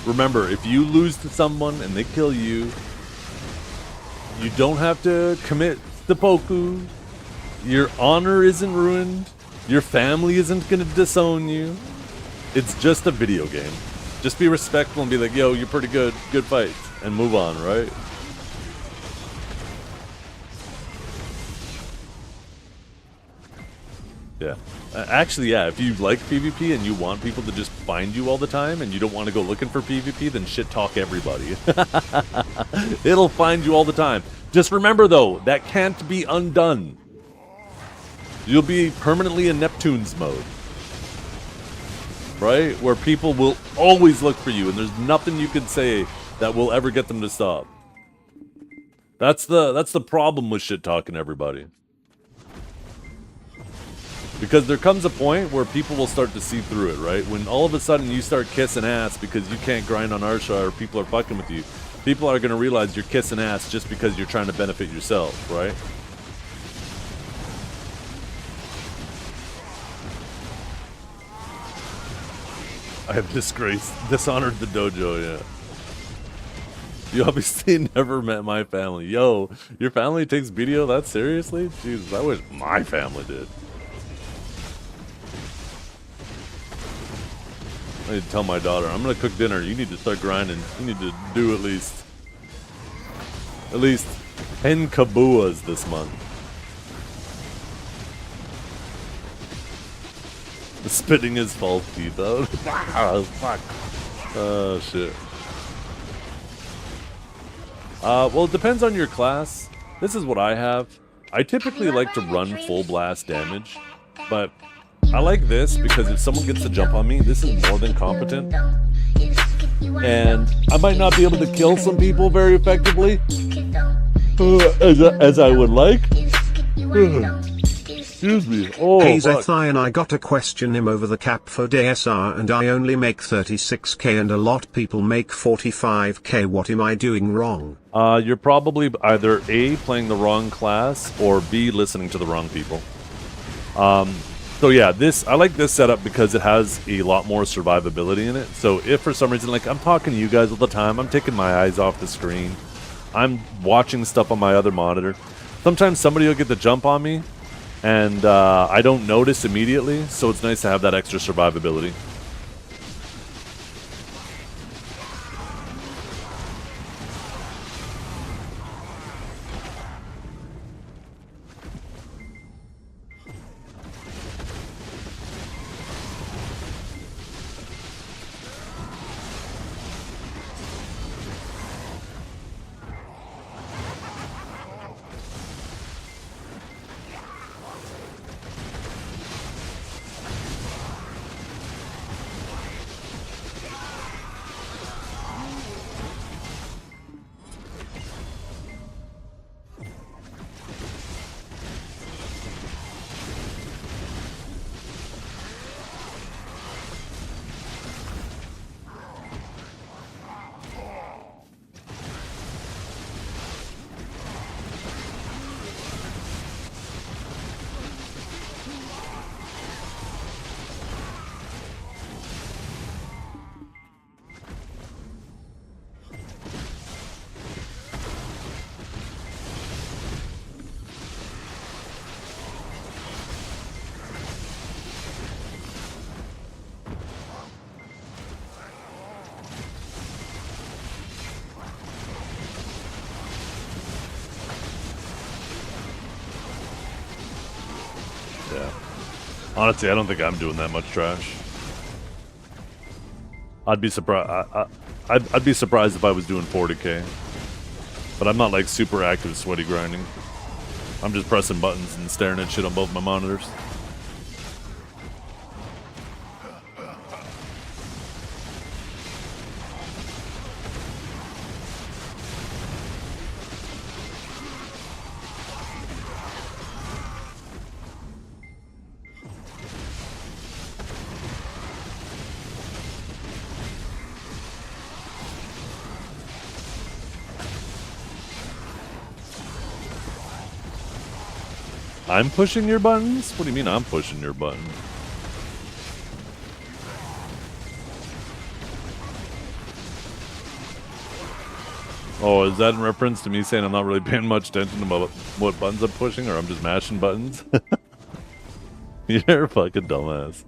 Remember, if you lose to someone and they kill you, you don't have to commit seppuku. Your honor isn't ruined. Your family isn't going to disown you. It's just a video game. Just be respectful and be like, yo, you're pretty good. Good fight. And move on, right? Yeah. Actually, yeah, if you like PvP and you want people to just find you all the time and you don't want to go looking for PvP, then shit talk everybody. It'll find you all the time. Just remember, though, that can't be undone. You'll be permanently in Neptune's mode. Right? Where people will always look for you and there's nothing you can say that will ever get them to stop. That's the problem with shit talking everybody. Because there comes a point where people will start to see through it, right? When all of a sudden you start kissing ass because you can't grind on Arsha or people are fucking with you, people are going to realize you're kissing ass just because you're trying to benefit yourself, right? I have dishonored the dojo, yeah. You obviously never met my family. Yo, your family takes video that seriously? Jesus, I wish my family did. I need to tell my daughter, I'm gonna cook dinner. You need to start grinding. You need to do at least 10 kabuas this month. The spitting is false teeth. Oh, fuck. Oh, shit. Well, it depends on your class. This is what I have. I typically like to run full blast damage, but I like this because if someone gets to jump on me, this is more than competent. And I might not be able to kill some people very effectively, as I would like. Excuse me. Oh, hey Zethian, I got a question him over the cap for DSR and I only make 36k and a lot people make 45k. What am I doing wrong? You're probably either A, playing the wrong class, or B, listening to the wrong people. So yeah, I like this setup because it has a lot more survivability in it. So if for some reason, like I'm talking to you guys all the time, I'm taking my eyes off the screen, I'm watching stuff on my other monitor, sometimes somebody will get the jump on me, and I don't notice immediately, so it's nice to have that extra survivability. Yeah. Honestly, I don't think I'm doing that much trash. I'd be surprised. I'd be surprised if I was doing 40k. But I'm not like super active sweaty grinding. I'm just pressing buttons and staring at shit on both my monitors. I'm pushing your buttons? What do you mean I'm pushing your button? Oh, is that in reference to me saying I'm not really paying much attention to what buttons I'm pushing, or I'm just mashing buttons? You're a fucking dumbass.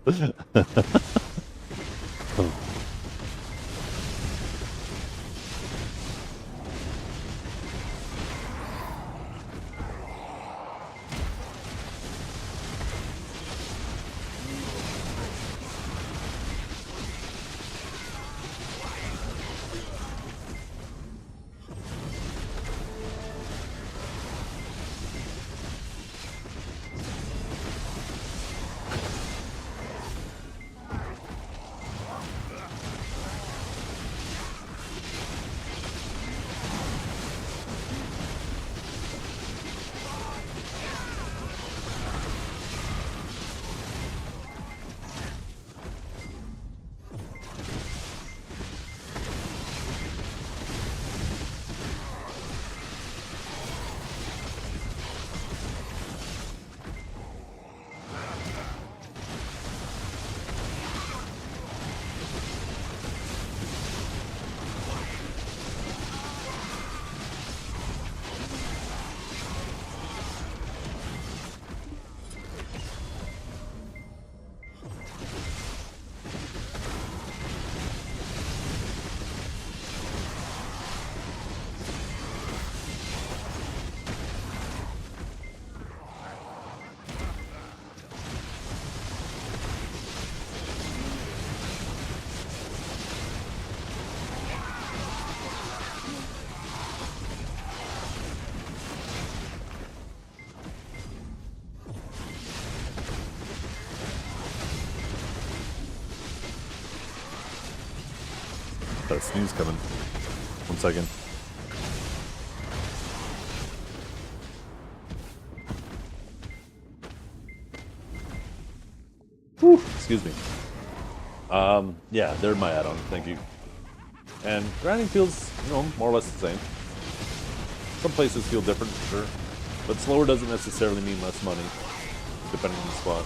That sneeze coming. 1 second. Whew, excuse me. Yeah, they're my add-on. Thank you. And grinding feels, more or less the same. Some places feel different, for sure. But slower doesn't necessarily mean less money, depending on the spot.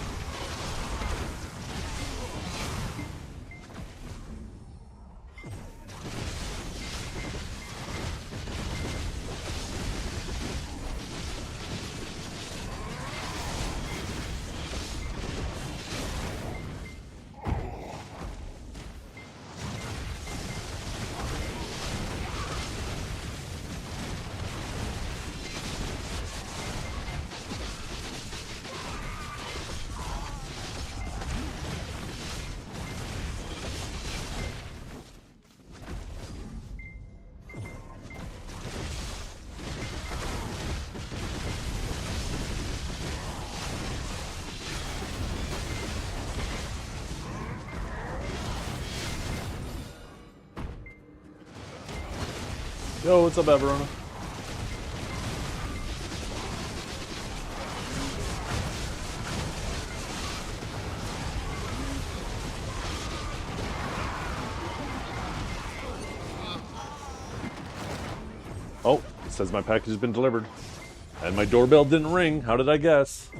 Yo, what's up, Everona? Oh, it says my package has been delivered. And my doorbell didn't ring. How did I guess?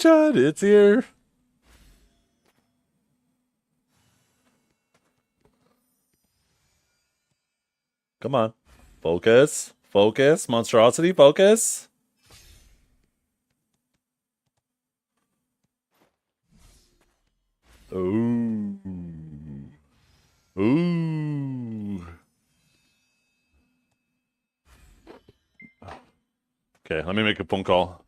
chat. It's here. Come on. Focus. Focus. Monstrosity, focus. Ooh. Ooh. Okay, let me make a phone call.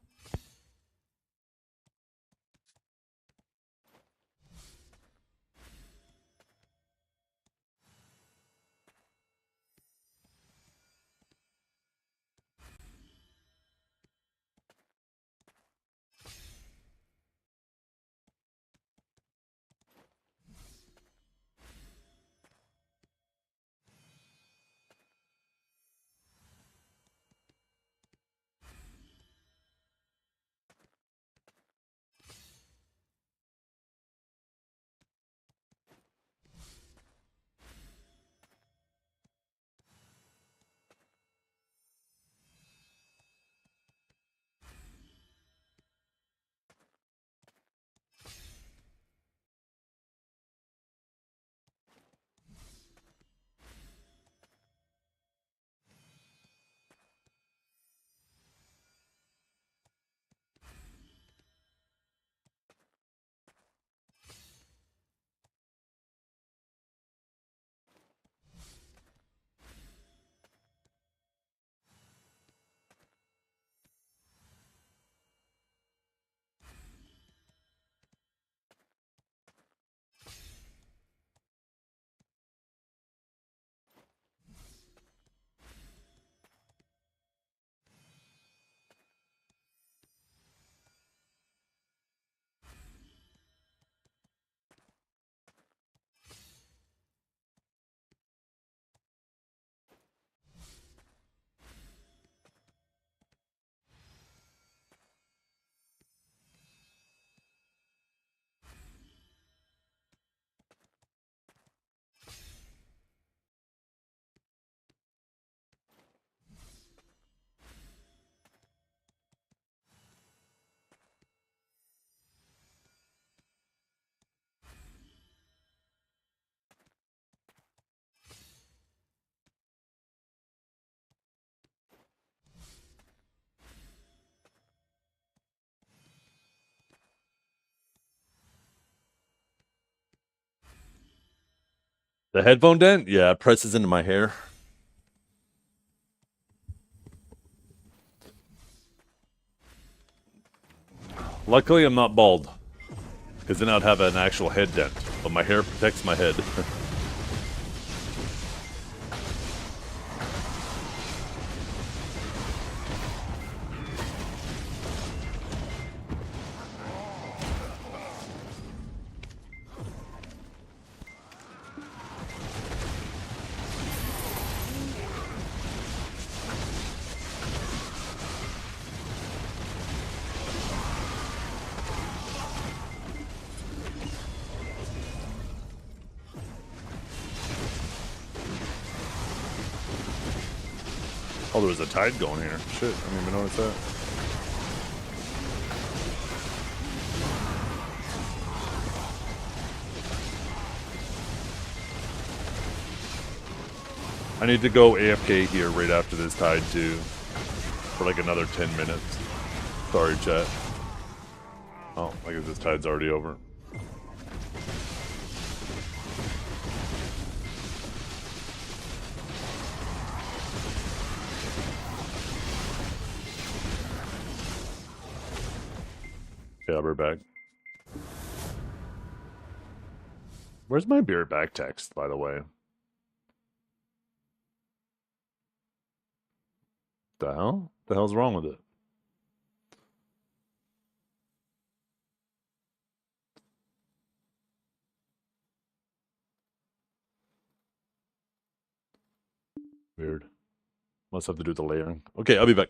The headphone dent? Yeah, it presses into my hair. Luckily, I'm not bald. Because then I'd have an actual head dent. But my hair protects my head. Oh, there was a tide going here. Shit, I didn't even notice that. I need to go AFK here right after this tide too. For like another 10 minutes. Sorry, chat. Oh, I guess this tide's already over. Okay, I'll be back. Where's my beer back text, by the way? The hell? The hell's wrong with it? Weird. Must have to do with the layering. Okay, I'll be back.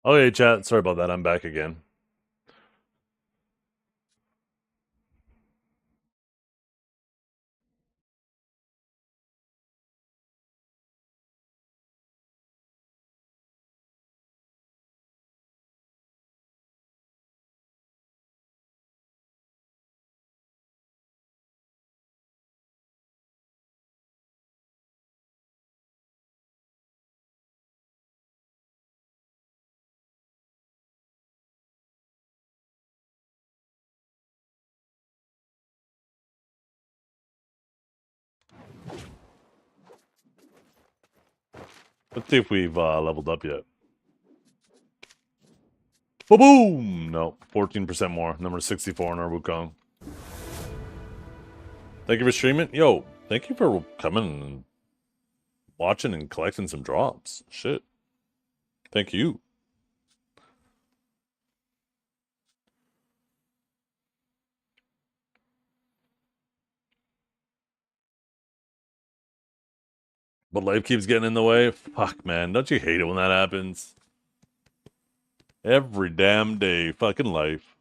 Okay, chat. Sorry about that. I'm back again. Let's see if we've leveled up yet. Boom! No, 14% more. Number 64 in our Wukong. Thank you for streaming. Yo, thank you for coming and watching and collecting some drops. Shit. Thank you. But life keeps getting in the way. Fuck, man. Don't you hate it when that happens? Every damn day. Fucking life.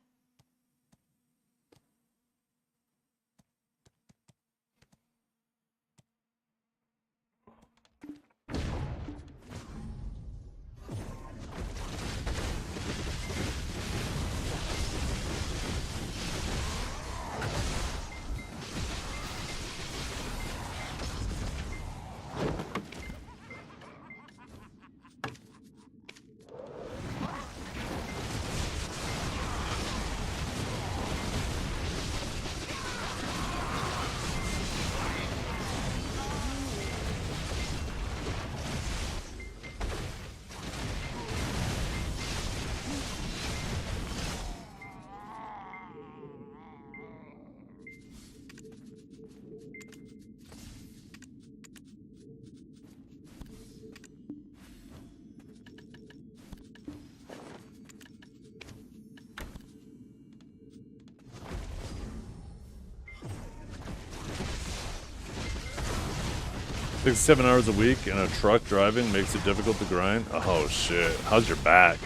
Takes 7 hours a week and a truck driving makes it difficult to grind. Oh shit. How's your back?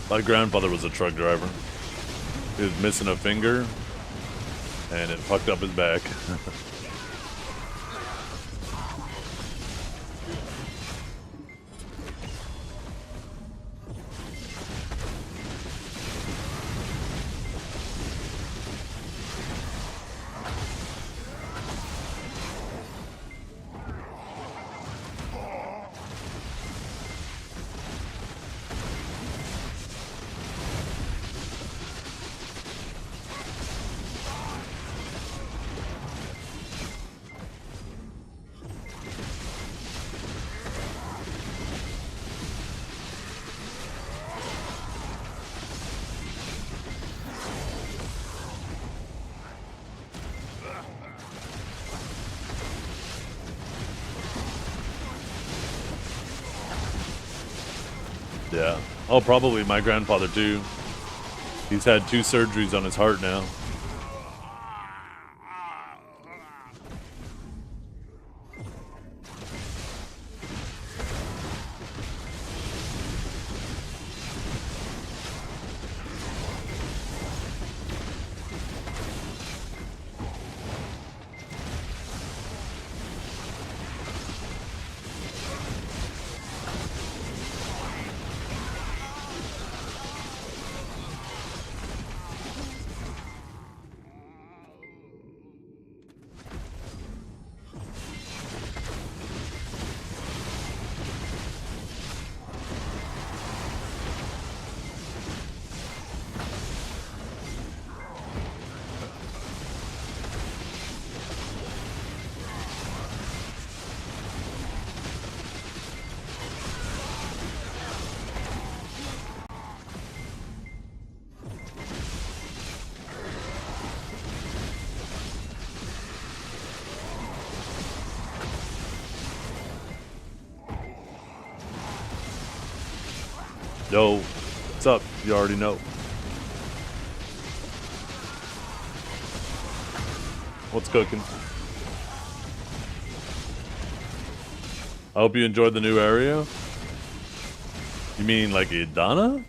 My grandfather was a truck driver. He was missing a finger and it fucked up his back. Yeah. Oh, probably my grandfather too. He's had 2 surgeries on his heart now. Yo, what's up? You already know. What's cooking? I hope you enjoyed the new area. You mean like Idana?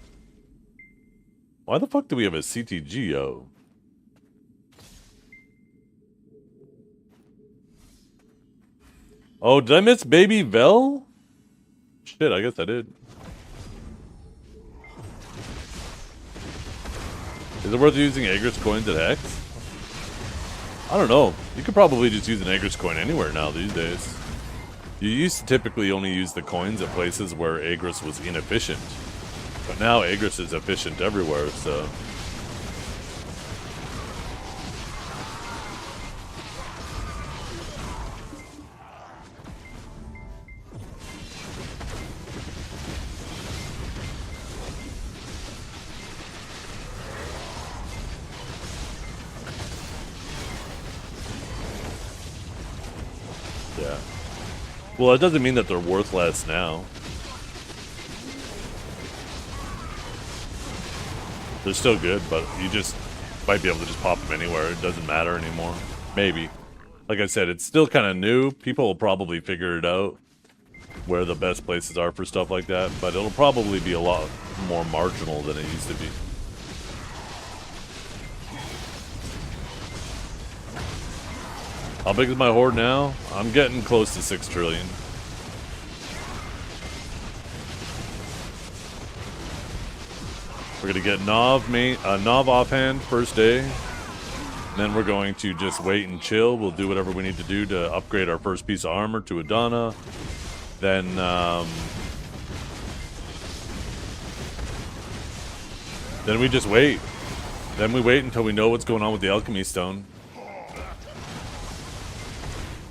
Why the fuck do we have a CTGO? Oh, did I miss Baby Vel? Shit, I guess I did. Is it worth using Aegis coins at Hex? I don't know. You could probably just use an Aegis coin anywhere now these days. You used to typically only use the coins at places where Aegis was inefficient. But now Aegis is efficient everywhere, so... Well, it doesn't mean that they're worth less now. They're still good, but you just might be able to just pop them anywhere. It doesn't matter anymore. Maybe. Like I said, it's still kind of new. People will probably figure it out where the best places are for stuff like that, but it'll probably be a lot more marginal than it used to be. How big is my horde now? I'm getting close to 6 trillion. We're gonna get Nov offhand first day. And then we're going to just wait and chill. We'll do whatever we need to do to upgrade our first piece of armor to Adana. Then we just wait. Then we wait until we know what's going on with the alchemy stone.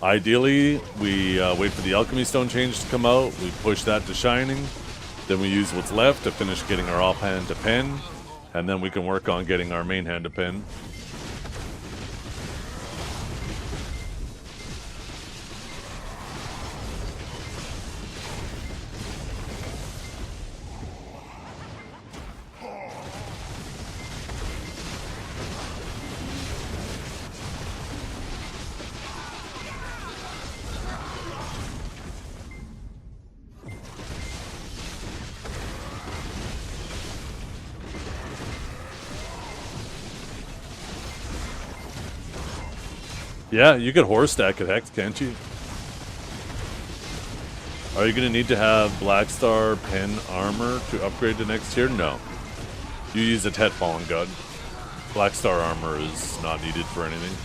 Ideally, we wait for the alchemy stone change to come out. We push that to shining. Then we use what's left to finish getting our offhand to pen. And then we can work on getting our main hand to pen. Yeah, you could horse stack at Hex, can't you? Are you going to need to have Black Star Pen armor to upgrade to next tier? No. You use a Tet Fallen God. Black Star armor is not needed for anything.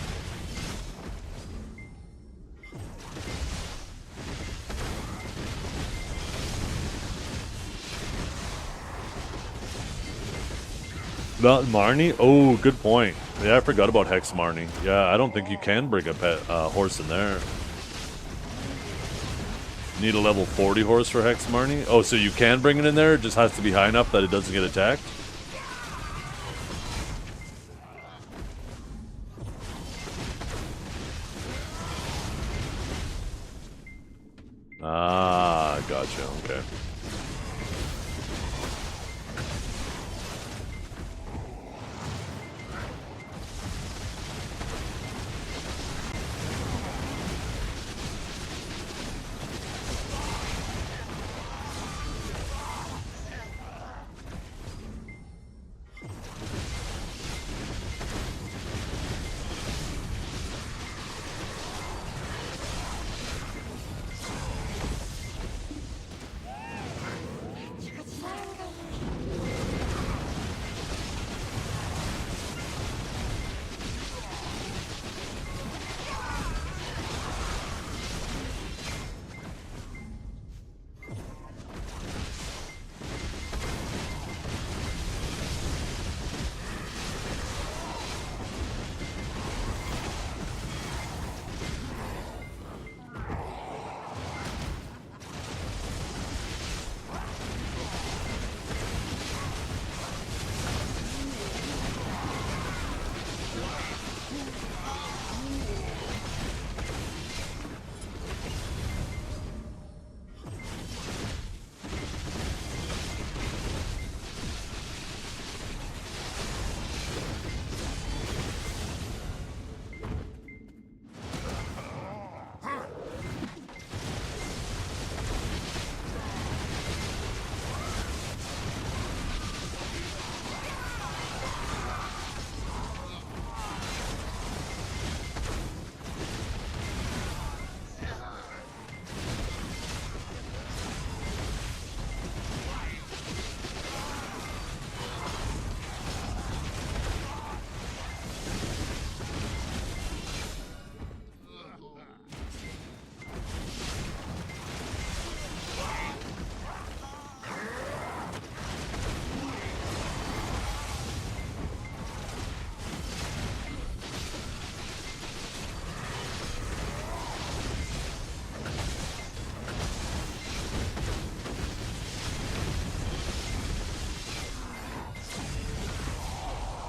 Not Marnie? Oh, good point. Yeah, I forgot about Hex Marnie. Yeah, I don't think you can bring a pet horse in there. Need a level 40 horse for Hex Marnie? Oh, so you can bring it in there? It just has to be high enough that it doesn't get attacked? Ah, gotcha. Okay.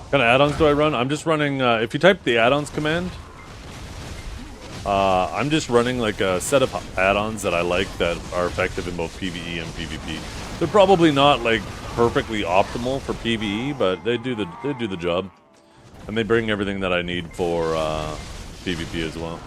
What kind of add-ons do I run? I'm just running, if you type the add-ons command, I'm just running like a set of add-ons that I like that are effective in both PvE and PvP. They're probably not like perfectly optimal for PvE, but they do the job, and they bring everything that I need for PvP as well.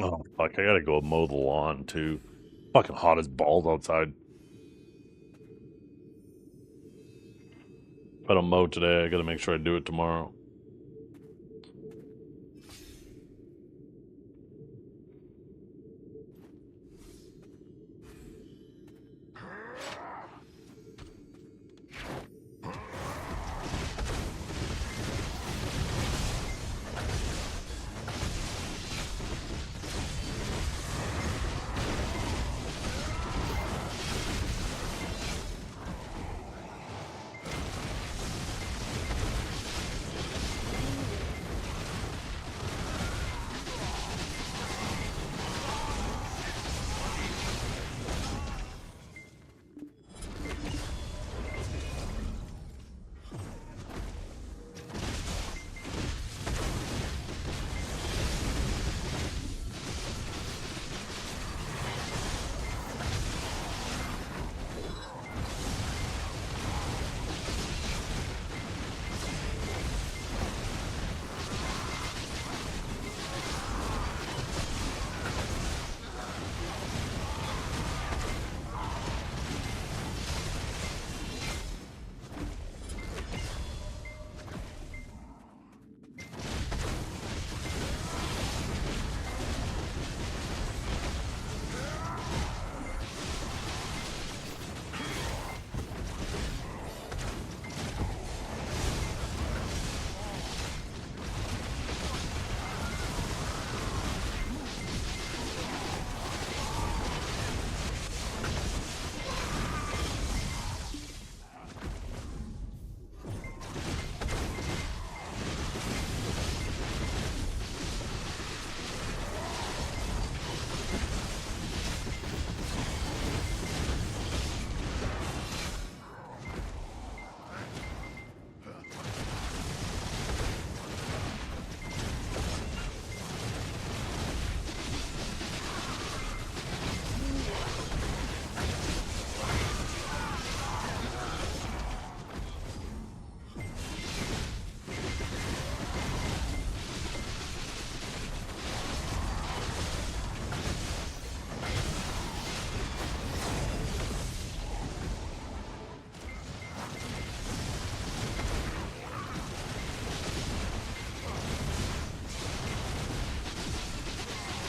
Oh, fuck, I gotta go mow the lawn, too. Fucking hot as balls outside. If I don't mow today, I gotta make sure I do it tomorrow.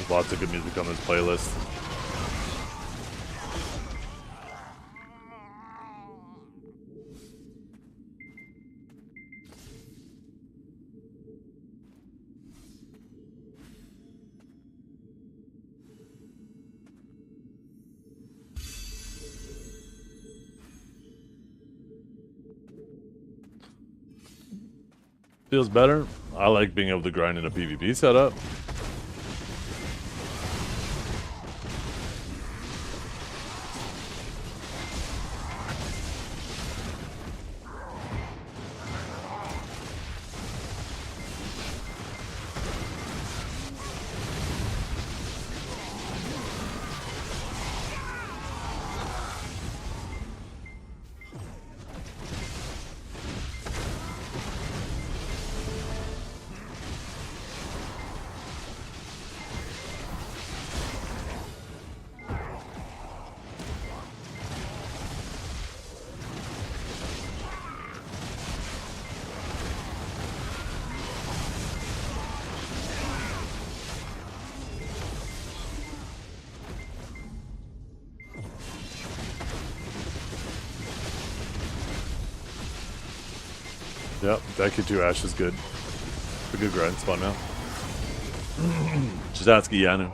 Lots of good music on this playlist. Feels better. I like being able to grind in a PvP setup. Yep, Deku Ash is good. It's a good grind spot now. Jizatsuki Yanu.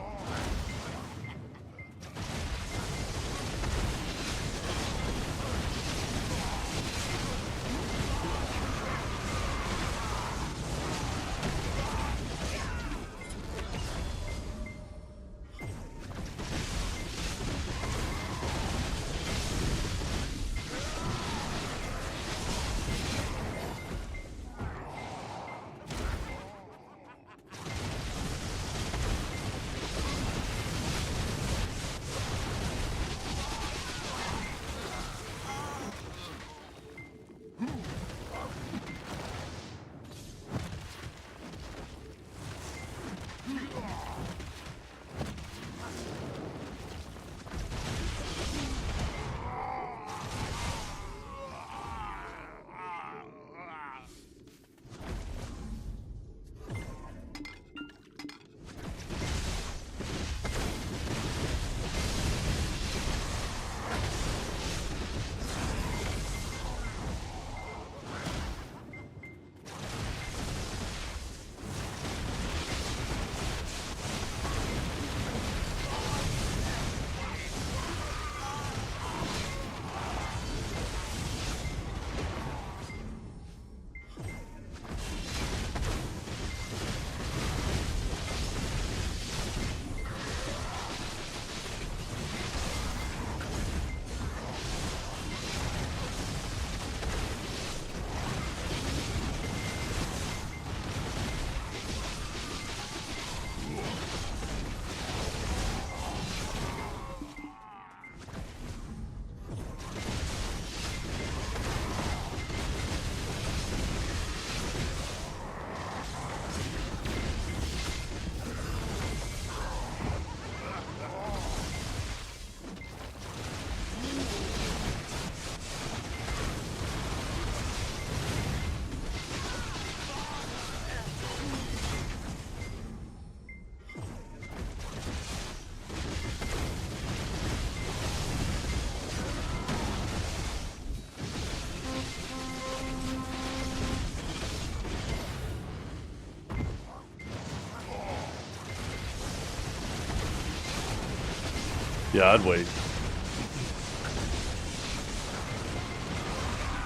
Yeah, I'd wait.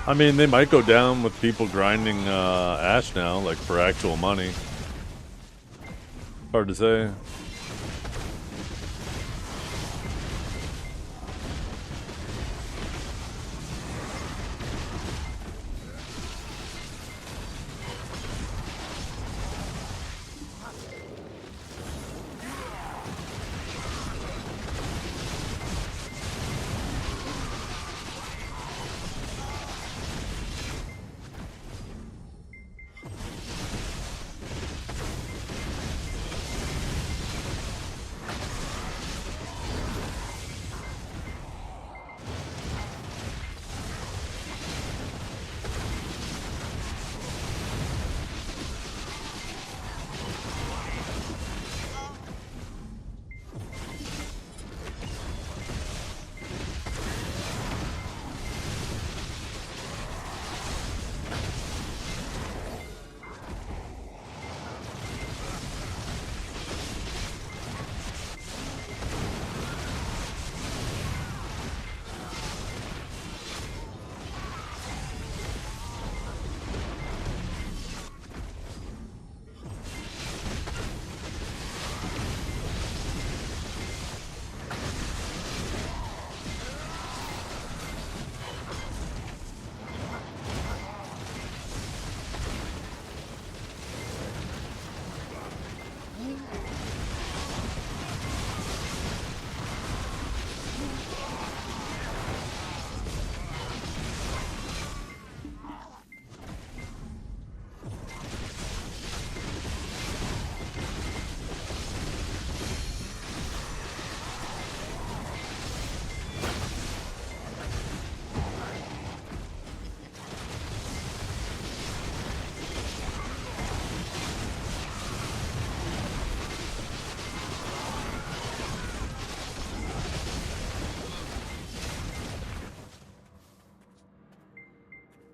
I mean, they might go down with people grinding Ash now, like for actual money. Hard to say.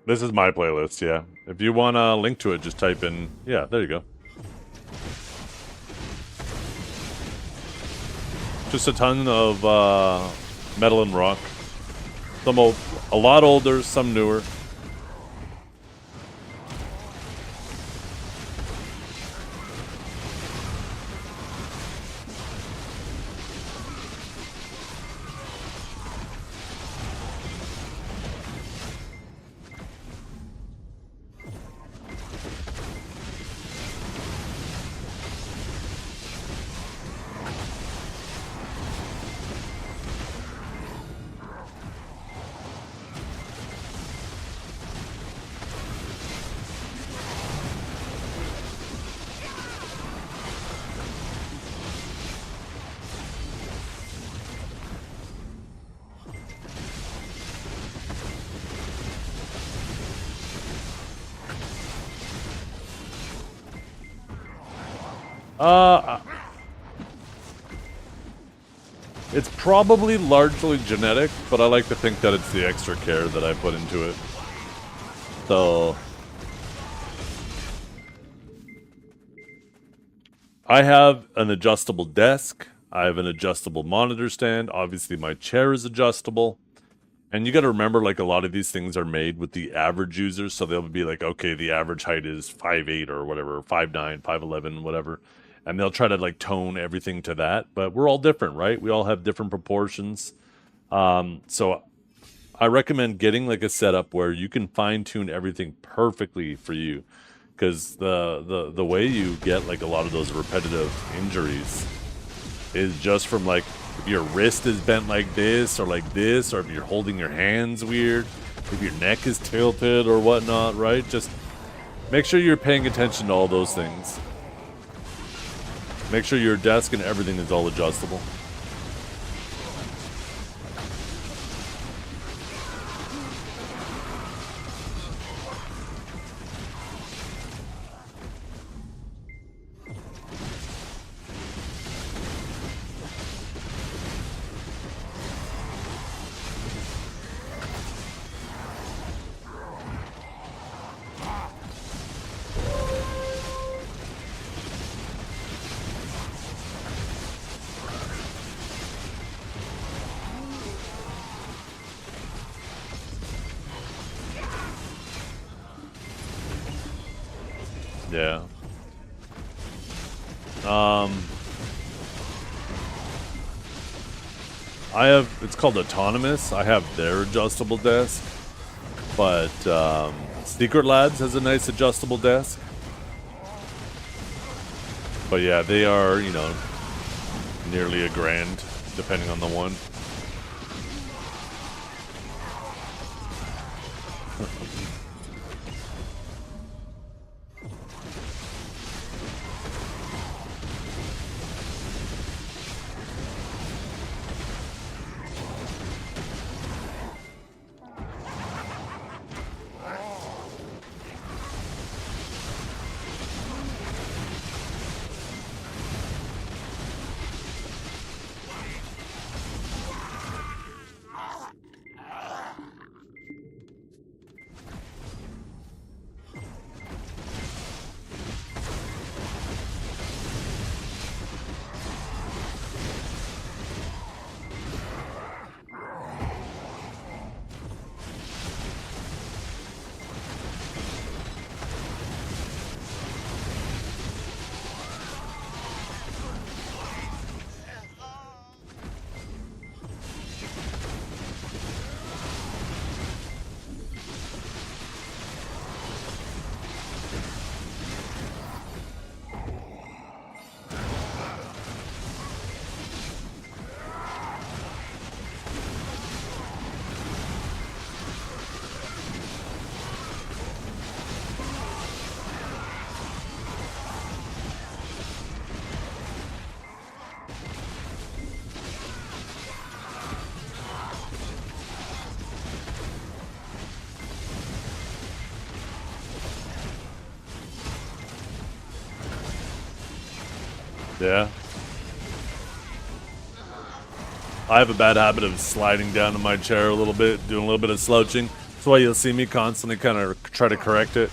This is my playlist, yeah. If you want a link to it, just type in... Yeah, there you go. Just a ton of metal and rock. Some old, a lot older, some newer. It's probably largely genetic, but I like to think that it's the extra care that I put into it. So... I have an adjustable desk. I have an adjustable monitor stand. Obviously, my chair is adjustable. And you got to remember, like, a lot of these things are made with the average users. So they'll be like, okay, the average height is 5'8" or whatever, 5'9", 5'11", whatever. And they'll try to, like, tone everything to that. But we're all different, right? We all have different proportions. So I recommend getting, like, a setup where you can fine-tune everything perfectly for you. Because the way you get, like, a lot of those repetitive injuries is just from, like, if your wrist is bent like this, or if you're holding your hands weird, if your neck is tilted or whatnot, right? Just make sure you're paying attention to all those things. Make sure your desk and everything is all adjustable. Yeah. I have, it's called Autonomous. I have their adjustable desk. But, Secret Labs has a nice adjustable desk. But yeah, they are, you know, nearly $1,000, depending on the one. Yeah. I have a bad habit of sliding down in my chair a little bit, doing a little bit of slouching. That's why you'll see me constantly kind of try to correct it.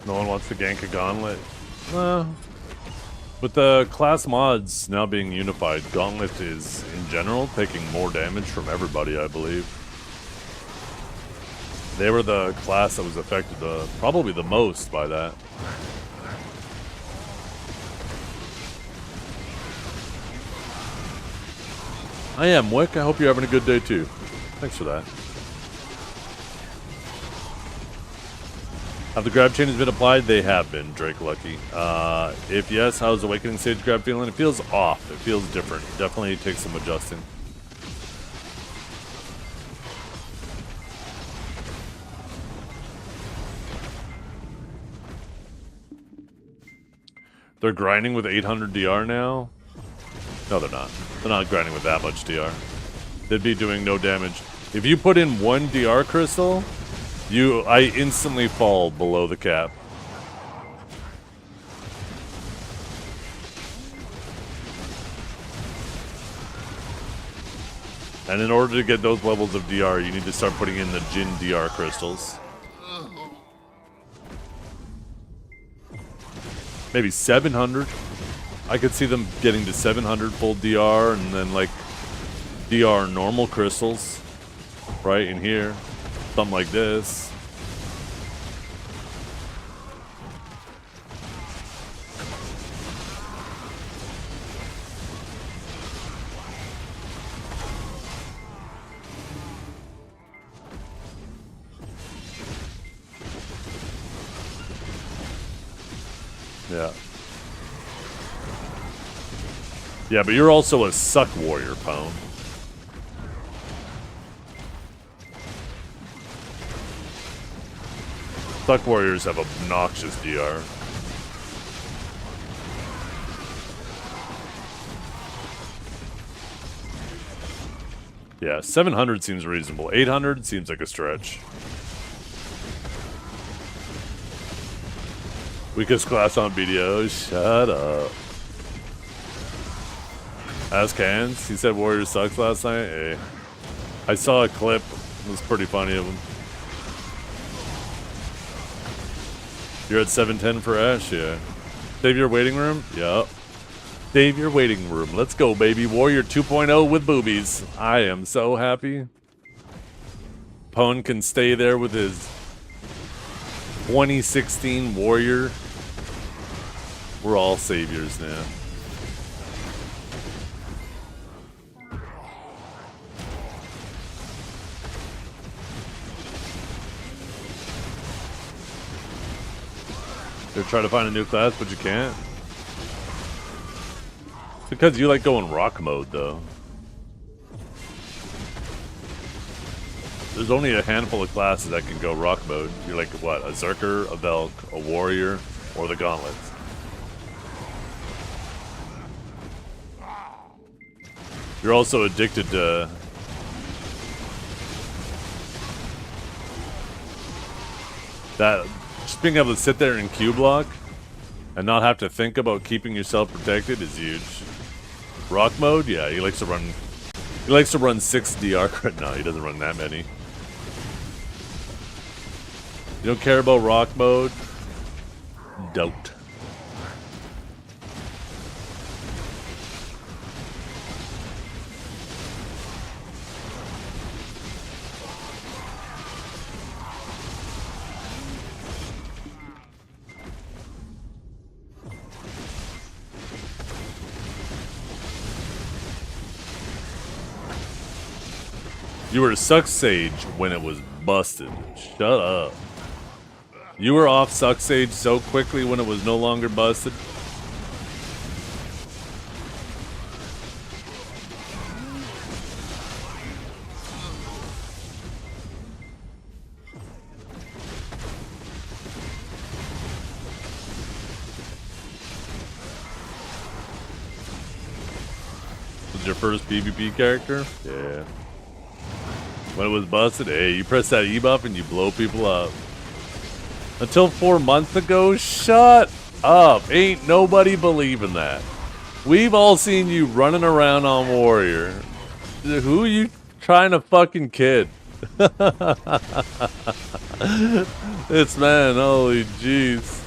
No one wants to gank a gauntlet. With the class mods now being unified, gauntlet is, in general, taking more damage from everybody, I believe. They were the class that was affected probably the most by that. I am Wick. I hope you're having a good day too. Thanks for that. Have the grab chains been applied? They have been, Drake Lucky. If yes, how's Awakening Sage grab feeling? It feels off. It feels different. Definitely takes some adjusting. They're grinding with 800 DR now? No, they're not. They're not grinding with that much DR. They'd be doing no damage. If you put in one DR crystal, I instantly fall below the cap. And in order to get those levels of DR, you need to start putting in the Jin DR crystals. Maybe 700. I could see them getting to 700 full DR and then like DR normal crystals right in here. Something like this. Yeah. Yeah, but you're also a suck warrior, Pone. Suck warriors have obnoxious DR. Yeah, 700 seems reasonable. 800 seems like a stretch. Weakest class on BDO. Shut up. Ask Hands. He said Warriors sucks last night. Hey. I saw a clip. It was pretty funny of him. You're at 710 for Ash? Yeah. Save your waiting room? Yup. Save your waiting room. Let's go, baby. Warrior 2.0 with boobies. I am so happy. Pone can stay there with his 2016 Warrior. We're all saviors now. You're trying to find a new class, but you can't? It's because you like going rock mode, though. There's only a handful of classes that can go rock mode. You're like, what, a Zerker, a Velk, a Warrior, or the Gauntlets. You're also addicted to... that... just being able to sit there and Q block and not have to think about keeping yourself protected is huge. Rock mode? Yeah, he likes to run He likes to run 6 DR. No, he doesn't run that many. You don't care about rock mode? Don't. You were Suck Sage when it was busted. Shut up. You were off Suck Sage so quickly when it was no longer busted. Was your first PvP character? Yeah. When it was busted, hey, you press that E buff and you blow people up. Until 4 months ago, shut up. Ain't nobody believing that. We've all seen you running around on Warrior. Who are you trying to fucking kid? This man, holy jeez.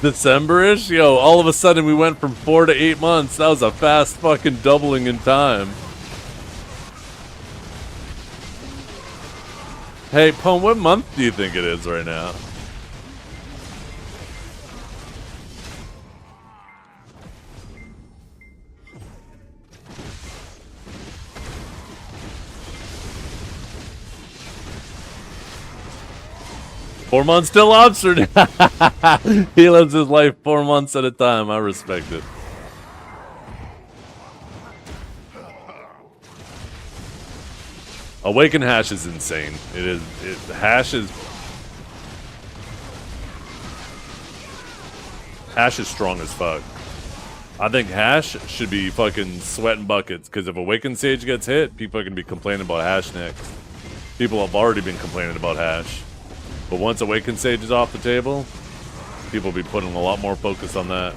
December-ish? Yo, all of a sudden we went from 4 to 8 months. That was a fast fucking doubling in time. Hey, Pone, what month do you think it is right now? Four months till lobster. He lives his life 4 months at a time. I respect it. Awaken Hash is insane. It is. Hash is strong as fuck. I think Hash should be fucking sweating buckets, because if Awaken Sage gets hit, people are gonna be complaining about Hash next. People have already been complaining about Hash. But once Awaken Sage is off the table, people will be putting a lot more focus on that.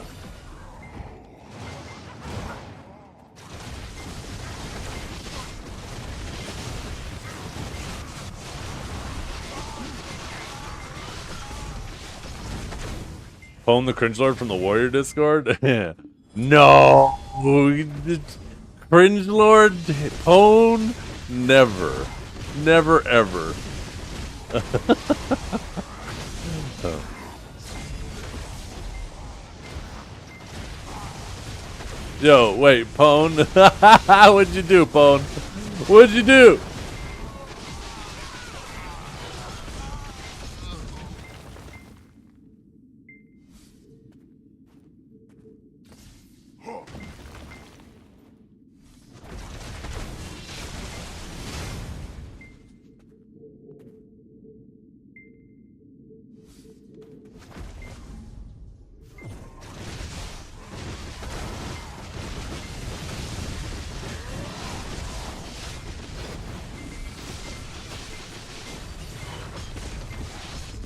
Phone the Cringe Lord from the Warrior Discord? No! Cringe Lord? Phone? Never. Never ever. Yo, wait, Pone. What'd you do, Pone? What'd you do?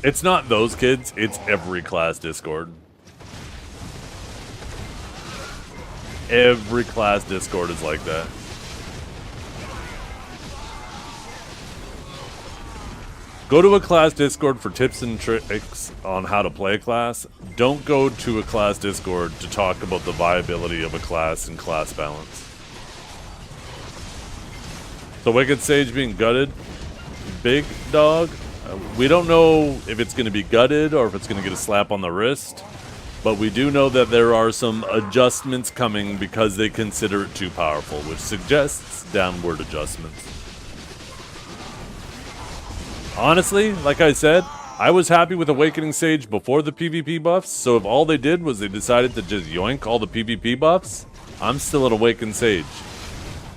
It's not those kids, it's every class Discord. Every class Discord is like that. Go to a class Discord for tips and tricks on how to play a class. Don't go to a class Discord to talk about the viability of a class and class balance. So Wicked Sage being gutted, big dog. We don't know if it's going to be gutted or if it's going to get a slap on the wrist, but we do know that there are some adjustments coming because they consider it too powerful, which suggests downward adjustments. Honestly, like I said, I was happy with Awakening Sage before the PvP buffs, so if all they did was they decided to just yoink all the PvP buffs, I'm still at Awakened Sage.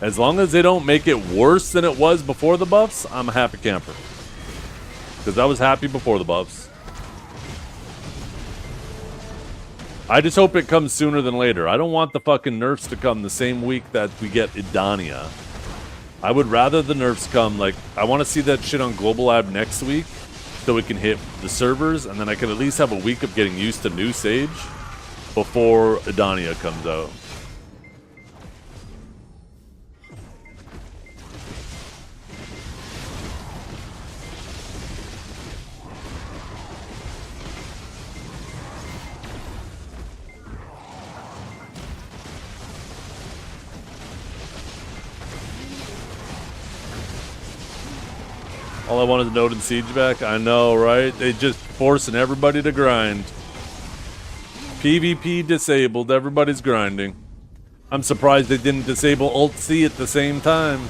As long as they don't make it worse than it was before the buffs, I'm a happy camper. Because I was happy before the buffs. I just hope it comes sooner than later. I don't want the fucking nerfs to come the same week that we get Idania. I would rather the nerfs come, like, I want to see that shit on Global Lab next week so we can hit the servers, and then I can at least have a week of getting used to new Sage. before Idania comes out. All I wanted to Node and Siege back? I know, right? They just forcing everybody to grind. PvP disabled, everybody's grinding. I'm surprised they didn't disable Alt C at the same time.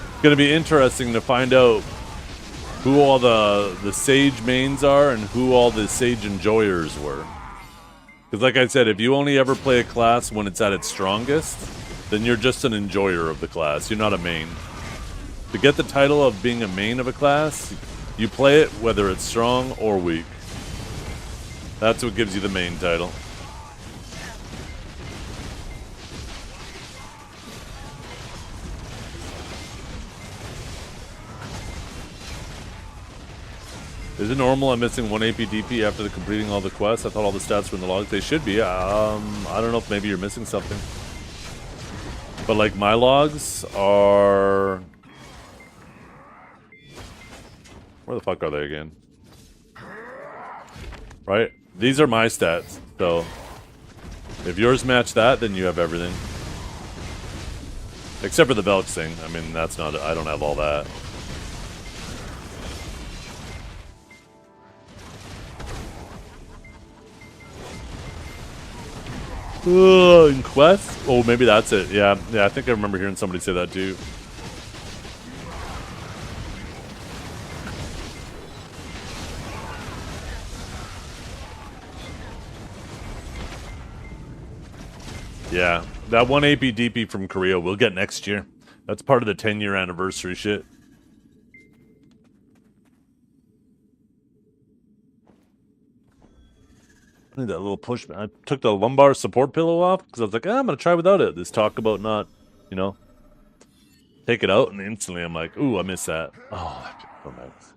It's gonna be interesting to find out who all the Sage mains are and who all the Sage enjoyers were. Because like I said, if you only ever play a class when it's at its strongest, then you're just an enjoyer of the class. You're not a main. To get the title of being a main of a class, you play it whether it's strong or weak. That's what gives you the main title. Is it normal I'm missing 1 AP DP after completing all the quests? I thought all the stats were in the logs. They should be. I don't know if maybe you're missing something. But like my logs are... Where the fuck are they again? Right? These are my stats. So if yours match that, then you have everything. Except for the Belch thing. I mean, that's not... I don't have all that. In quests? Oh, maybe that's it. Yeah, I think I remember hearing somebody say that too. Yeah, that 1 AP DP from Korea we'll get next year. That's part of the 10-year anniversary shit. I need that little push. I took the lumbar support pillow off because I was like, I'm going to try without it. This talk about not, you know, take it out, and instantly I'm like, ooh, I miss that. Oh, that feels so nice.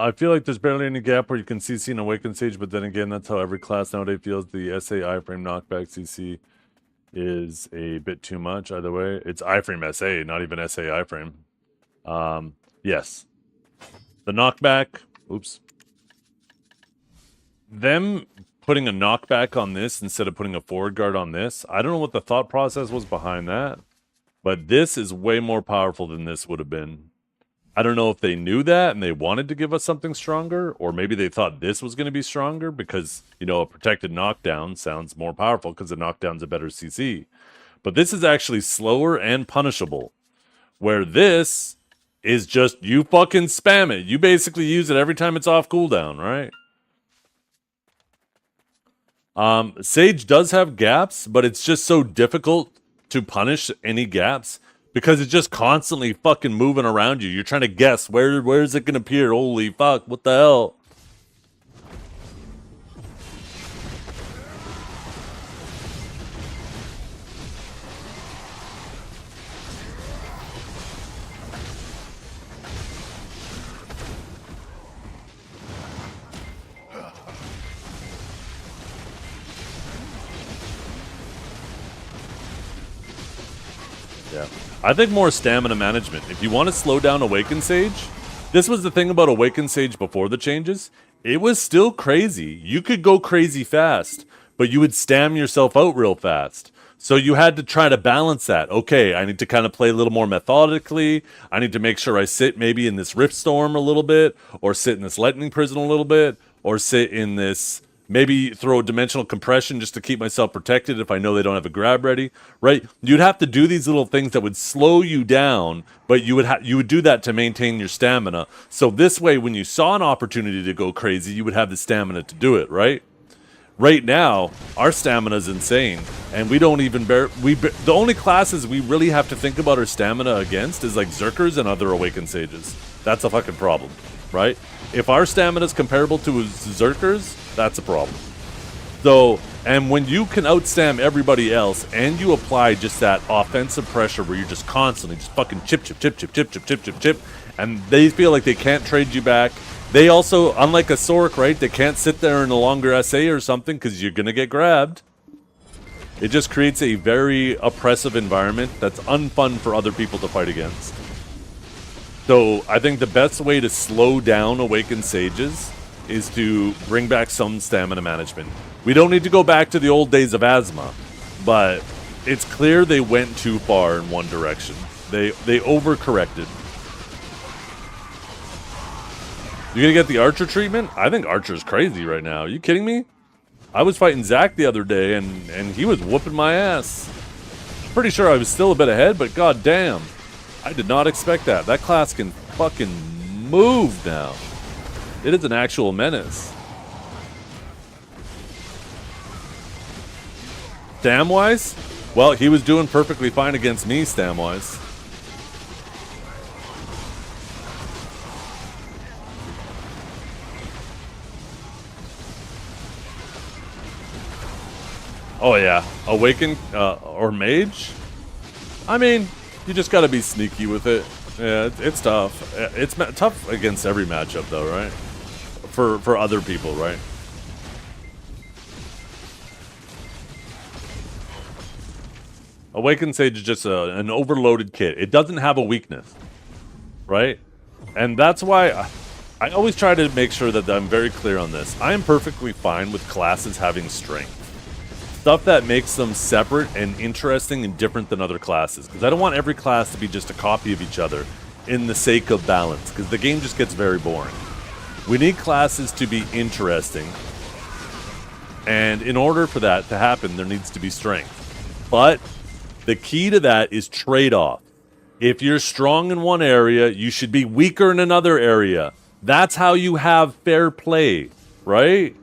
I feel like there's barely any gap where you can CC and awaken Sage, but then again, that's how every class nowadays feels. The SA iframe knockback CC is a bit too much. Either way, it's iframe SA, not even SA iframe. Yes, the knockback. Oops. Them putting a knockback on this instead of putting a forward guard on this. I don't know what the thought process was behind that, but this is way more powerful than this would have been. I don't know if they knew that and they wanted to give us something stronger, or maybe they thought this was going to be stronger because, you know, a protected knockdown sounds more powerful because the knockdown's a better CC. But this is actually slower and punishable. Where this is just you fucking spam it. You basically use it every time it's off cooldown, right? Sage does have gaps, but it's just so difficult to punish any gaps because it's just constantly fucking moving around you. You're trying to guess where is it gonna appear? Holy fuck, what the hell? Yeah. I think more stamina management. If you want to slow down Awaken Sage, this was the thing about Awaken Sage before the changes. It was still crazy. You could go crazy fast, but you would stam yourself out real fast. So you had to try to balance that. Okay, I need to kind of play a little more methodically. I need to make sure I sit maybe in this Rift Storm a little bit, or sit in this Lightning Prison a little bit, or sit in this... Maybe throw dimensional compression just to keep myself protected if I know they don't have a grab ready, right? You'd have to do these little things that would slow you down, but you would do that to maintain your stamina. So this way, when you saw an opportunity to go crazy, you would have the stamina to do it, right? Right now, our stamina is insane, and we don't even the only classes we really have to think about our stamina against is like Zerkers and other Awakened Sages. That's a fucking problem, right? If our stamina is comparable to Zerkers, that's a problem. So, and when you can outstam everybody else and you apply just that offensive pressure where you're just constantly just fucking chip, and they feel like they can't trade you back. They also, unlike a Sork, right, they can't sit there in a longer SA or something because you're going to get grabbed. It just creates a very oppressive environment that's unfun for other people to fight against. So I think the best way to slow down Awakened Sages is to bring back some stamina management. We don't need to go back to the old days of Asthma, but it's clear they went too far in one direction. They overcorrected. You gonna get the Archer treatment? I think Archer's crazy right now. Are you kidding me? I was fighting Zach the other day, and he was whooping my ass. Pretty sure I was still a bit ahead, but god damn. I did not expect that. That class can fucking move now. It is an actual menace. Stamwise? Well, he was doing perfectly fine against me, Stamwise. Oh yeah, Awaken or Mage? I mean, you just gotta be sneaky with it. Yeah, it's tough. It's tough against every matchup though, right? For other people, right? Awakened Sage is just an overloaded kit. It doesn't have a weakness, right? And that's why I always try to make sure that I'm very clear on this. I am perfectly fine with classes having strength. Stuff that makes them separate and interesting and different than other classes. Because I don't want every class to be just a copy of each other in the sake of balance. Because the game just gets very boring. We need classes to be interesting. And in order for that to happen, there needs to be strength. But the key to that is trade-off. If you're strong in one area, you should be weaker in another area. That's how you have fair play, right?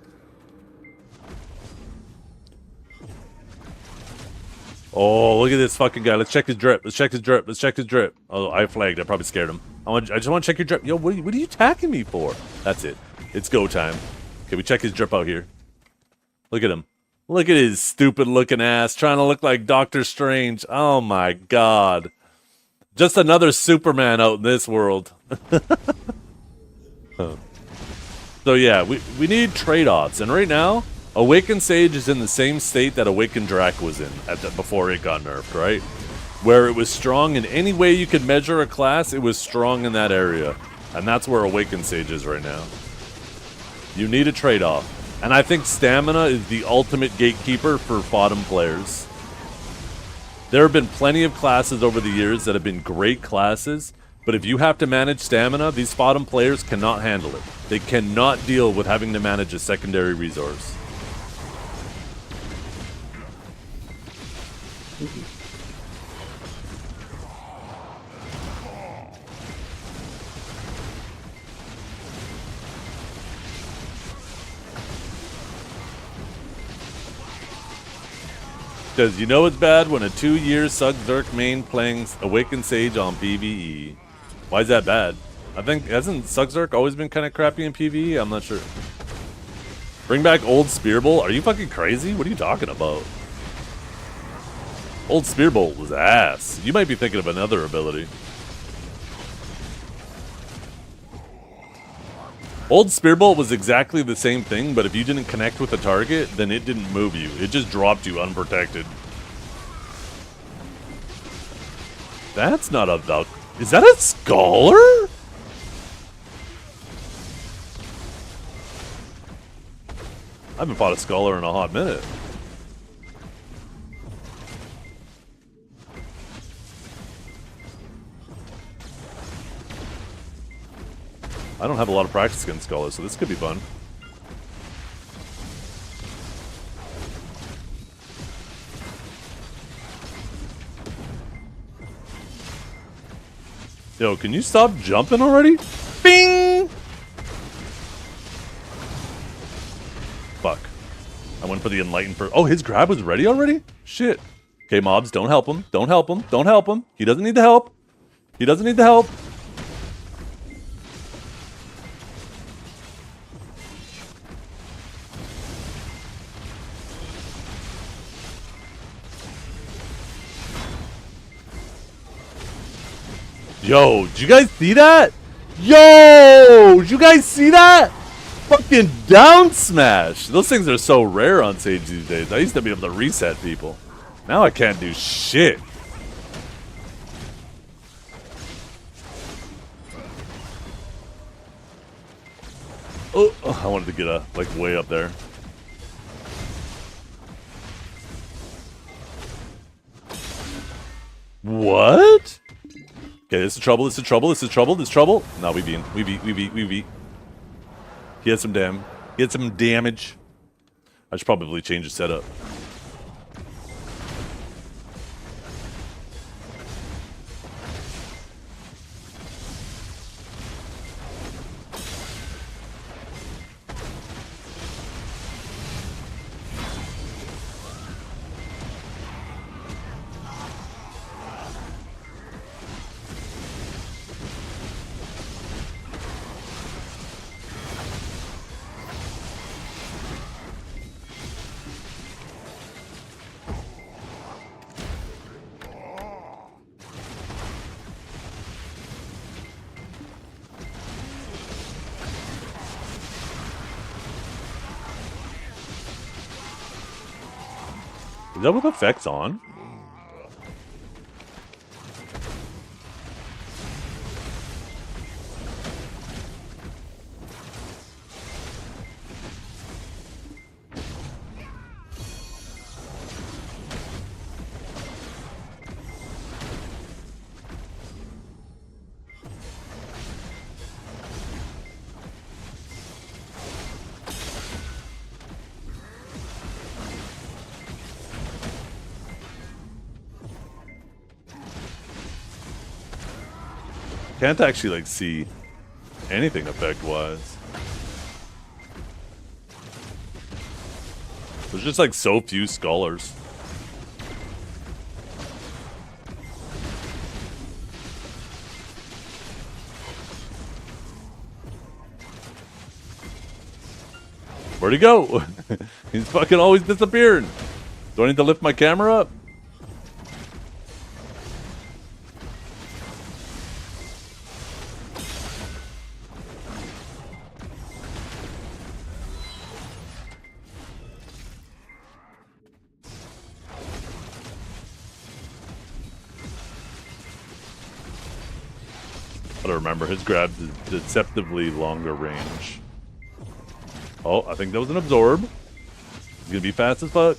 Oh, look at this fucking guy. Let's check his drip. Let's check his drip. Let's check his drip. Oh, I flagged. I probably scared him. I just want to check your drip. Yo, what are you attacking me for? That's it. It's go time. Okay, we check his drip out here. Look at him. Look at his stupid looking ass trying to look like Doctor Strange. Oh my god. Just another Superman out in this world. So yeah, we need trade-offs. And right now, Awakened Sage is in the same state that Awakened Drac was in before it got nerfed, right? Where it was strong in any way you could measure a class, it was strong in that area. And that's where Awakened Sage is right now. You need a trade-off. And I think stamina is the ultimate gatekeeper for bottom players. There have been plenty of classes over the years that have been great classes, but if you have to manage stamina, these bottom players cannot handle it. They cannot deal with having to manage a secondary resource. Does you know it's bad when a 2-year Sug Zerk main playing Awakened Sage on PvE? Why is that bad? I think, hasn't Sug Zerk always been kind of crappy in PvE? I'm not sure. Bring back old Spear Bolt? Are you fucking crazy? What are you talking about? Old Spear Bolt was ass. You might be thinking of another ability. Old Spear Bolt was exactly the same thing, but if you didn't connect with the target, then it didn't move you. It just dropped you unprotected. That's not a Valk. Is that a Scholar? I haven't fought a Scholar in a hot minute. I don't have a lot of practice against Scholars, so this could be fun. Yo, can you stop jumping already? Bing! Fuck. I went for the Enlightened first. Oh, his grab was ready already? Shit. Okay, mobs, don't help him. Don't help him. Don't help him. He doesn't need the help. He doesn't need the help. Yo, did you guys see that? Yo, did you guys see that? Fucking down smash. Those things are so rare on Sage these days. I used to be able to reset people. Now I can't do shit. Oh, I wanted to get like way up there. What? Okay, this is trouble, this is trouble, this is trouble, this is trouble. No, we beat. He had some damage. I should probably change the setup. Is that with effects on? Can't actually like see anything effect wise. There's just like so few scholars. Where'd he go? He's fucking always disappearing. Do I need to lift my camera up? I remember his grab is deceptively longer range. Oh, I think that was an absorb. He's gonna be fast as fuck.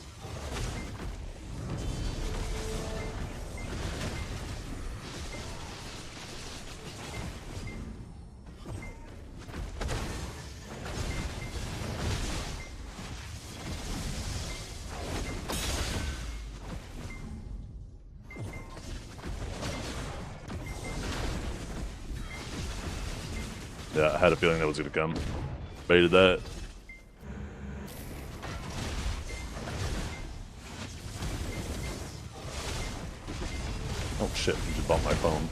Yeah, I had a feeling that was gonna come. Baited that. Oh shit, you just bumped my phone.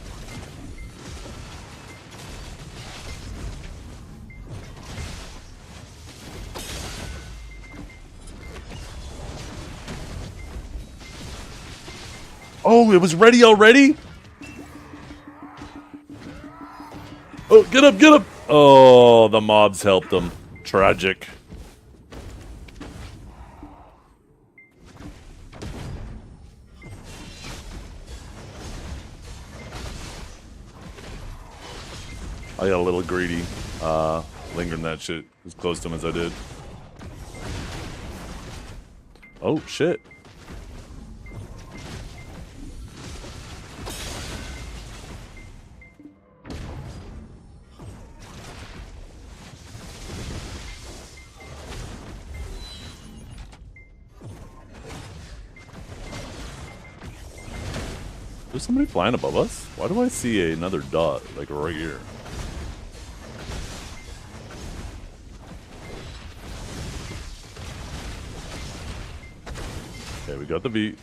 Oh, it was ready already? Oh, get up, get up! Oh, the mobs helped him. Tragic. I got a little greedy, lingering that shit as close to him as I did. Oh, shit. There's somebody flying above us? Why do I see another dot, like, right here? Okay, we got the beat.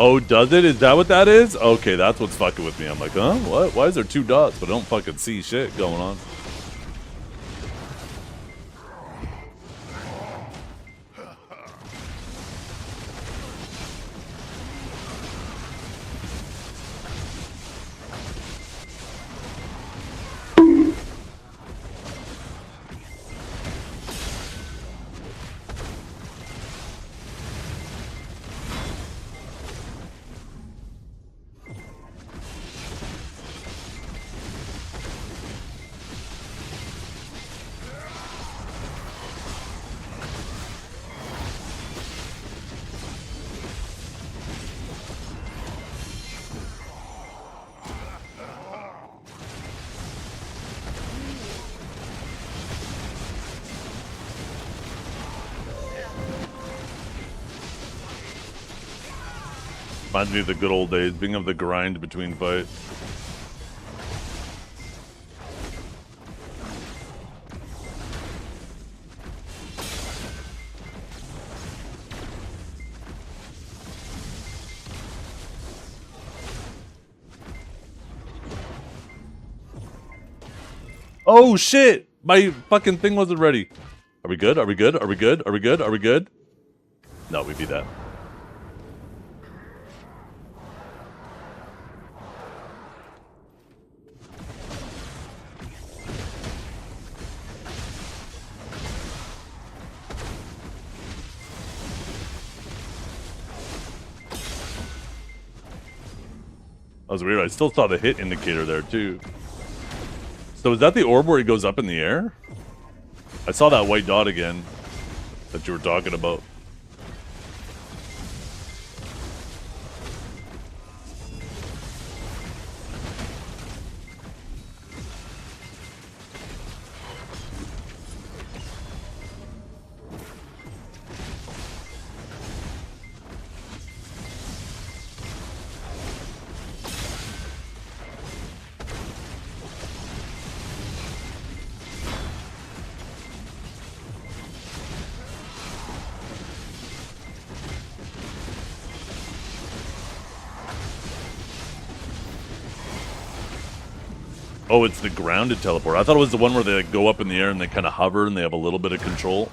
Oh, does it? Is that what that is? Okay, that's what's fucking with me. I'm like, huh? What? Why is there 2 dots, but I don't fucking see shit going on? Reminds me of the good old days, being of the grind between fights. Oh shit! My fucking thing wasn't ready. Are we good? Are we good? Are we good? Are we good? Are we good? No, we beat that. That was weird. I still saw the hit indicator there, too. So is that the orb where he goes up in the air? I saw that white dot again that you were talking about. Oh, it's the grounded teleport. I thought it was the one where they like, go up in the air and they kind of hover and they have a little bit of control.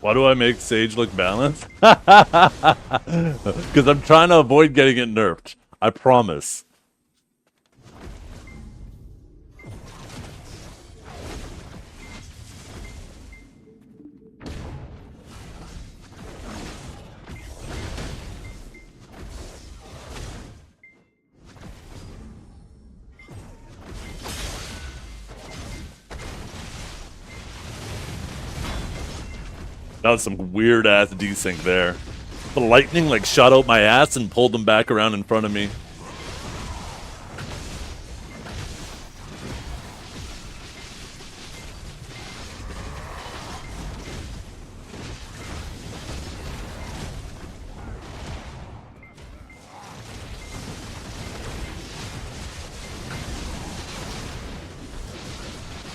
Why do I make Sage look balanced? Because I'm trying to avoid getting it nerfed. I promise. That was some weird ass desync there. The lightning like shot out my ass and pulled them back around in front of me.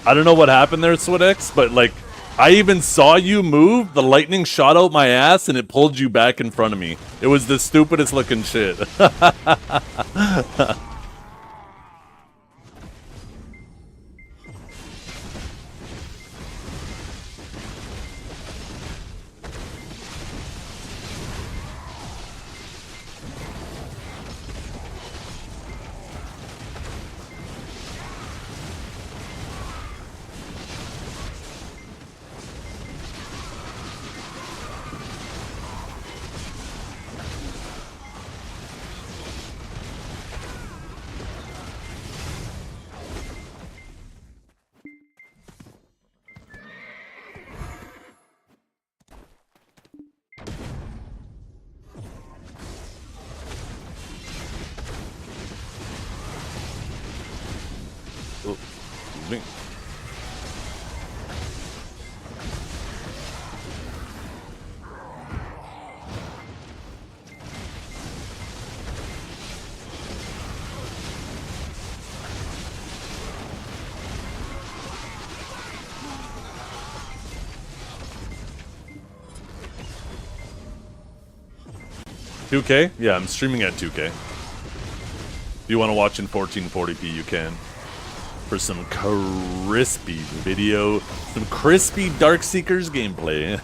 I don't know what happened there, Switix, but like, I even saw you move, the lightning shot out my ass, and it pulled you back in front of me. It was the stupidest looking shit. Oh, excuse me. $2K? Yeah, I'm streaming at 2K. If you want to watch in 1440p, you can. For some crispy video, some crispy Darkseekers gameplay.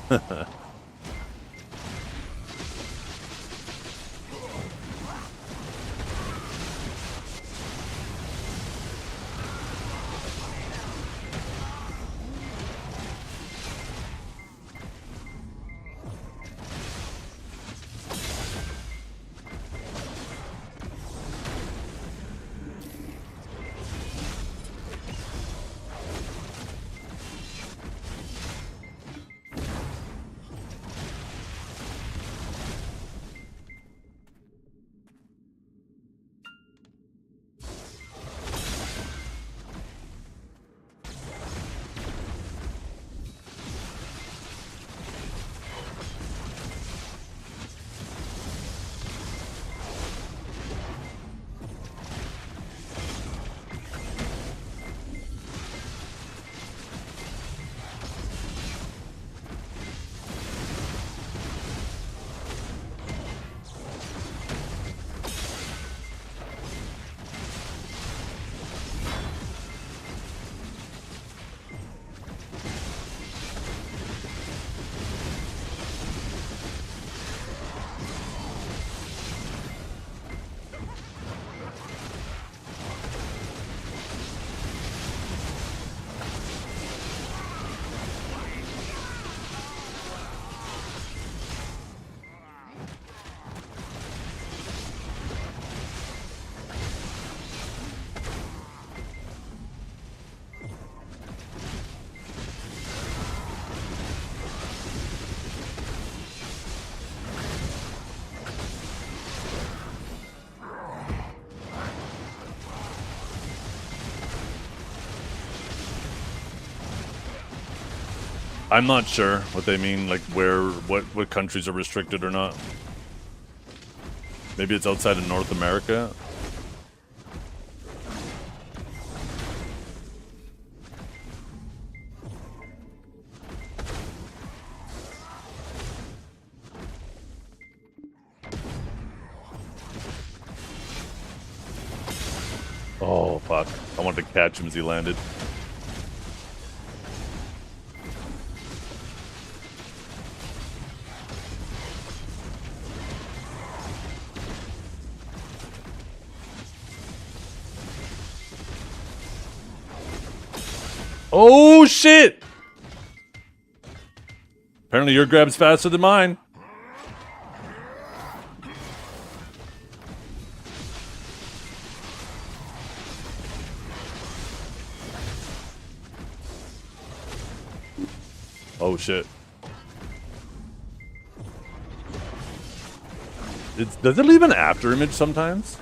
I'm not sure what they mean, like what countries are restricted or not. Maybe it's outside of North America. Oh fuck, I wanted to catch him as he landed. Oh shit! Apparently your grab's faster than mine. Oh shit. Does it leave an after image sometimes?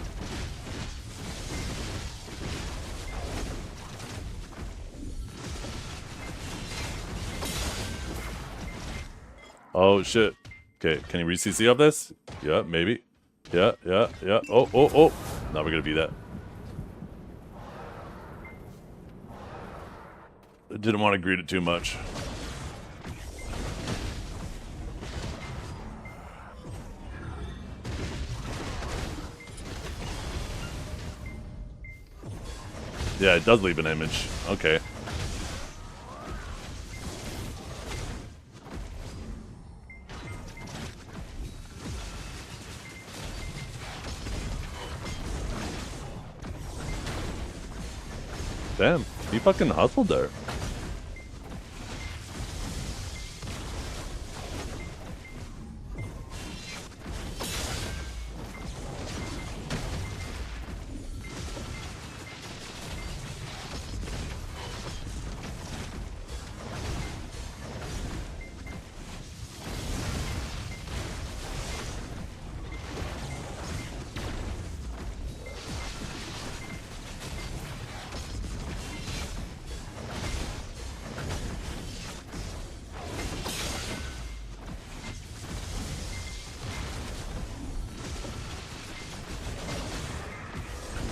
Oh shit. Okay, can you re-CC of this? Yeah, maybe. Yeah. Oh. Now we're gonna be that. I didn't want to greet it too much. Yeah, it does leave an image. Okay. Damn, he fucking hustled there.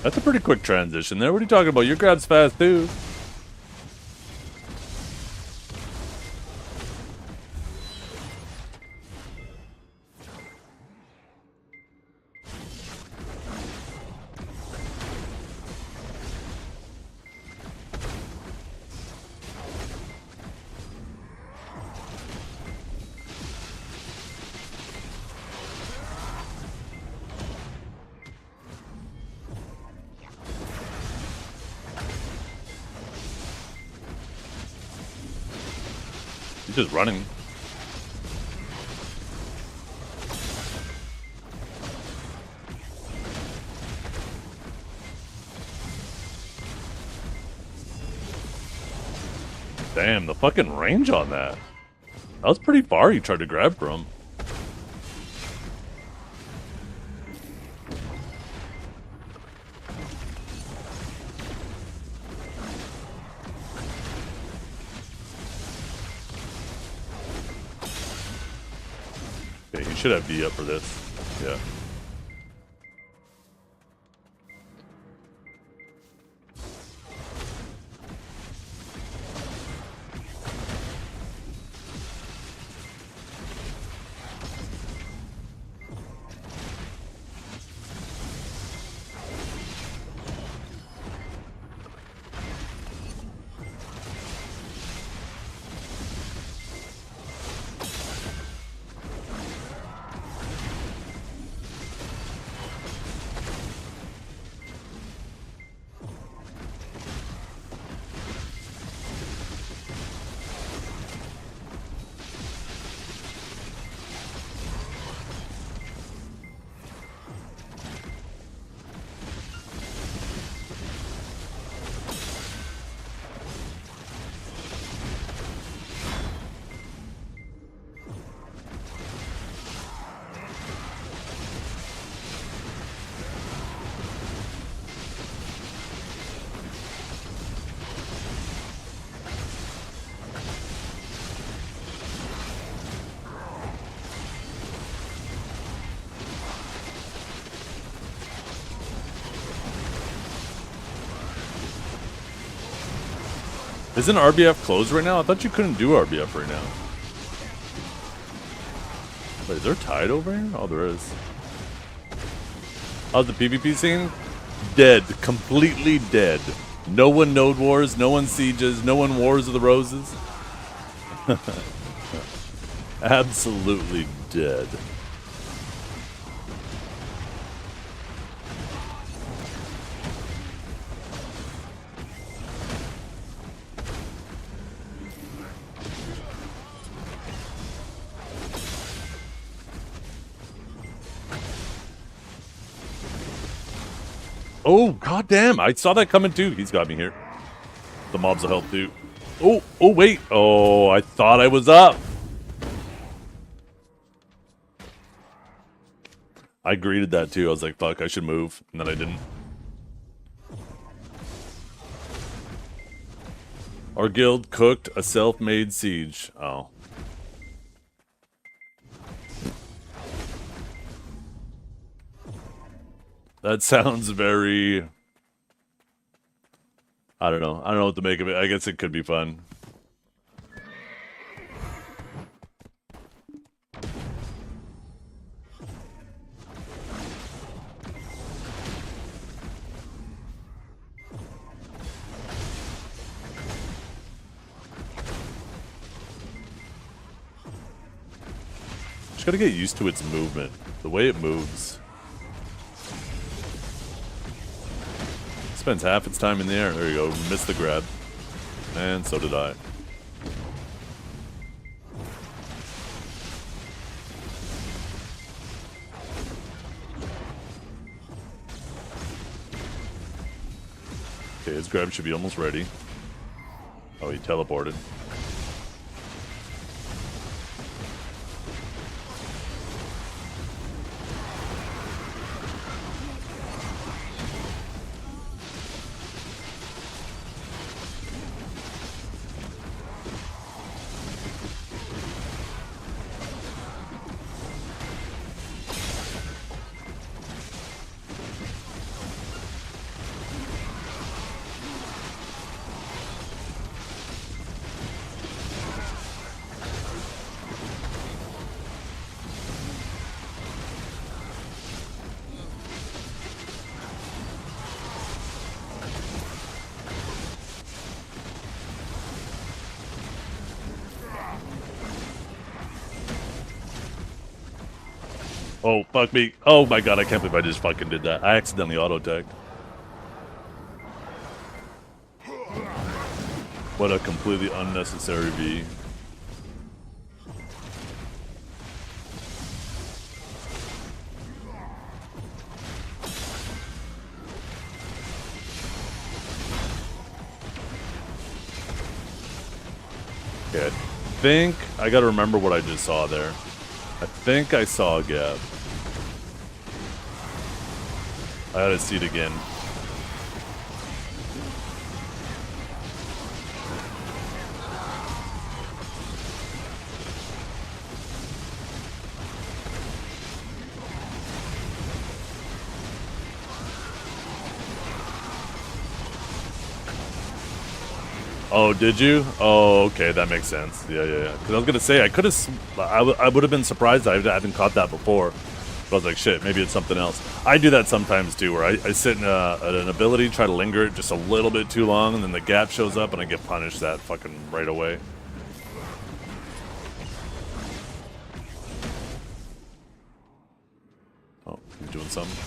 That's a pretty quick transition there. What are you talking about? Your grab's fast too. He's just running. Damn, the fucking range on that. That was pretty far you tried to grab from. Okay, he should have D up for this. Yeah. Isn't RBF closed right now? I thought you couldn't do RBF right now. Wait, is there a tide over here? Oh, there is. How's the PvP scene? Dead. Completely dead. No one node wars, no one sieges, no one wars of the roses. Absolutely dead. Oh, goddamn. I saw that coming too. He's got me here. The mobs will help too. Oh, wait. Oh, I thought I was up. I greeted that too. I was like, fuck, I should move. And then I didn't. Our guild cooked a self-made siege. Oh. That sounds very... I don't know. I don't know what to make of it. I guess it could be fun. Just gotta get used to its movement. The way it moves. Spends half its time in the air. There you go. Missed the grab. And so did I. Okay, his grab should be almost ready. Oh, he teleported. Oh, fuck me. Oh my god, I can't believe I just fucking did that. I accidentally auto-tagged. What a completely unnecessary V. Okay, I think I gotta remember what I just saw there. I think I saw a gap. I gotta see it again. Oh, did you? Oh, okay, that makes sense. Yeah. Because I was gonna say I could have, I would have been surprised I hadn't caught that before. But I was like, shit, maybe it's something else. I do that sometimes too, where I sit in an ability, try to linger it just a little bit too long, and then the gap shows up, and I get punished that fucking right away. Oh, he's doing something.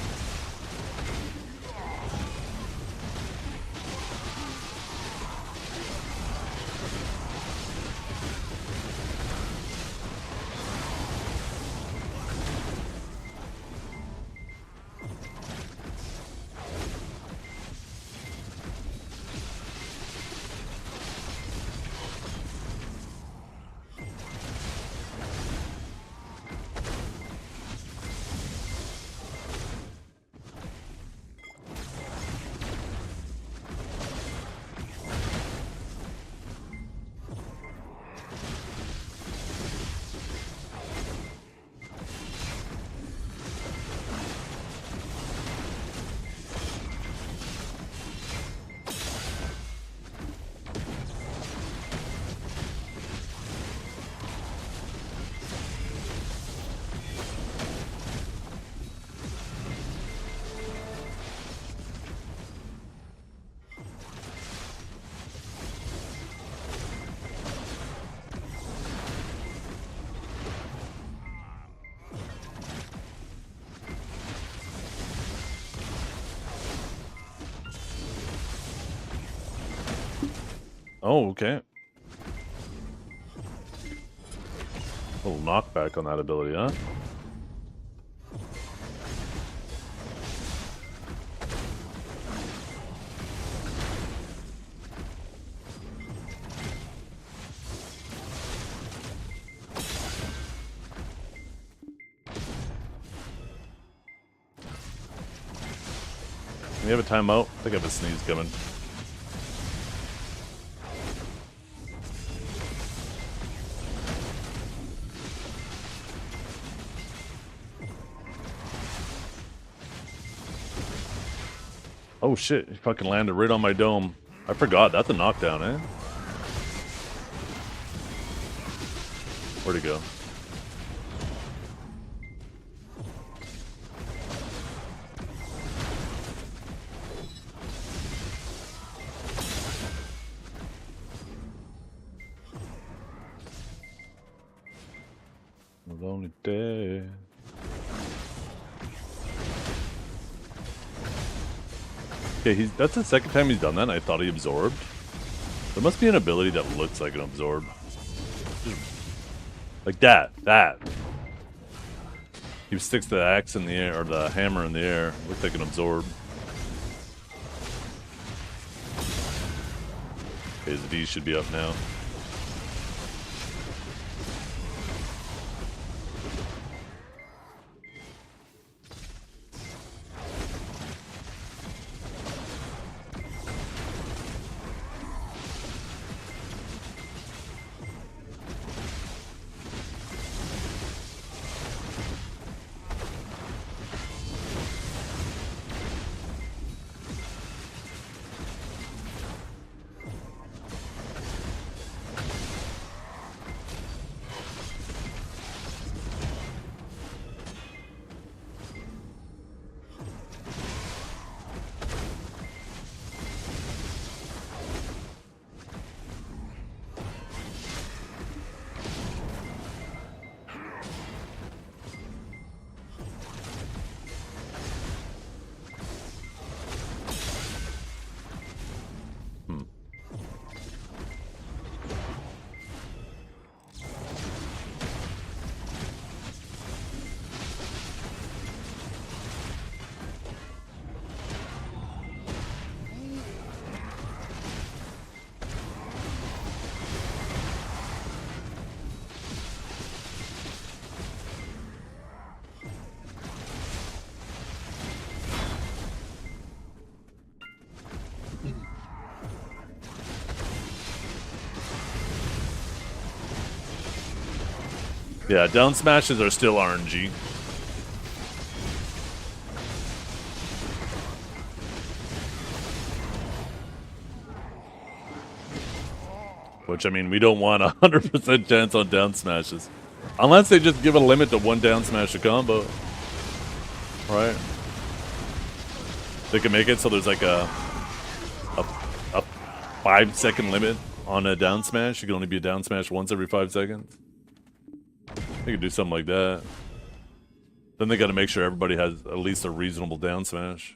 Oh, okay. A little knockback on that ability, huh? We have a timeout. I think I have a sneeze coming. Oh shit, he fucking landed right on my dome. I forgot, that's a knockdown, eh? Where'd he go? A lonely day. Okay, that's the second time he's done that and I thought he absorbed. There must be an ability that looks like an absorb. Like that. He sticks the axe in the air, or the hammer in the air. Looks like an absorb. Okay, his V should be up now. Yeah, down smashes are still RNG. Which, I mean, we don't want 100% chance on down smashes. Unless they just give a limit to one down smash a combo. Right? They can make it so there's like a 5-second limit on a down smash. You can only be a down smash once every 5 seconds. They could do something like that. Then they gotta make sure everybody has at least a reasonable down smash.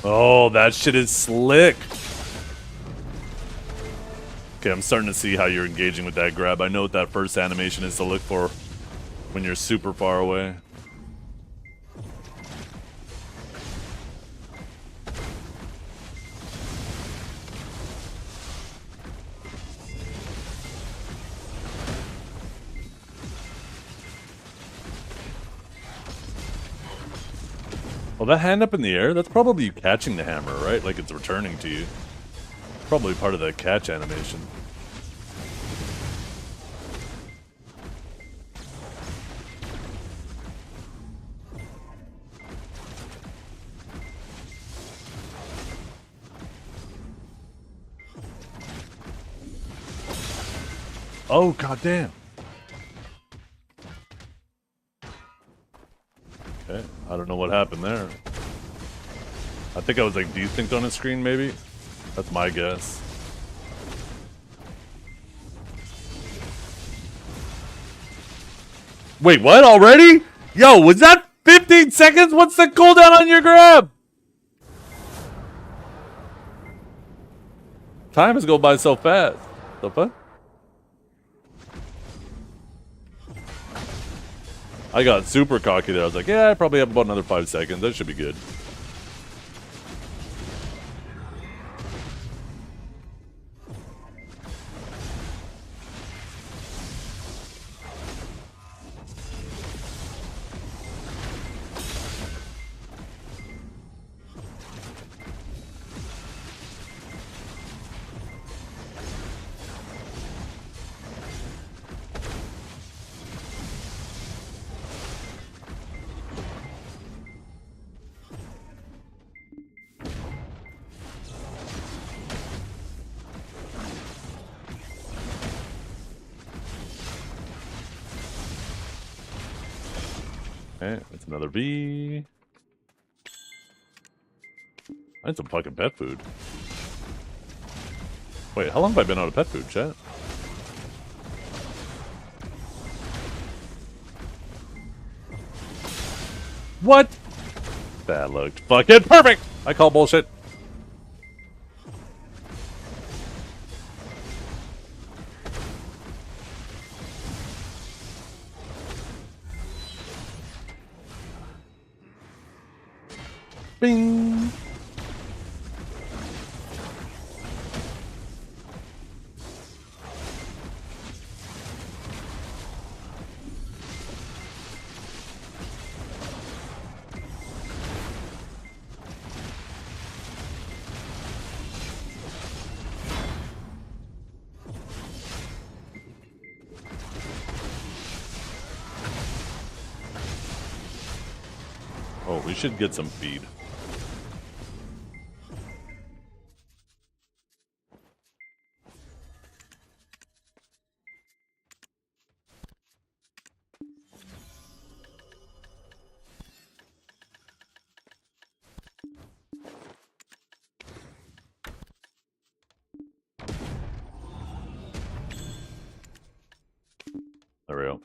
Oh, that shit is slick. Okay, I'm starting to see how you're engaging with that grab. I know what that first animation is to look for when you're super far away. Well, that hand up in the air, that's probably you catching the hammer, right? Like it's returning to you. Probably part of the catch animation. Oh, goddamn. Okay, I don't know what happened there. I think I was like desynced on his screen, maybe? That's my guess. Wait, what? Already? Yo, was that 15 seconds? What's the cooldown on your grab? Time has gone by so fast. The fuck? I got super cocky there. I was like, yeah, I probably have about another 5 seconds. That should be good. Okay, that's another V. I need some fucking pet food. Wait, how long have I been out of pet food, chat? What? That looked fucking perfect! I call bullshit. Bing! Oh, we should get some feed. There we go.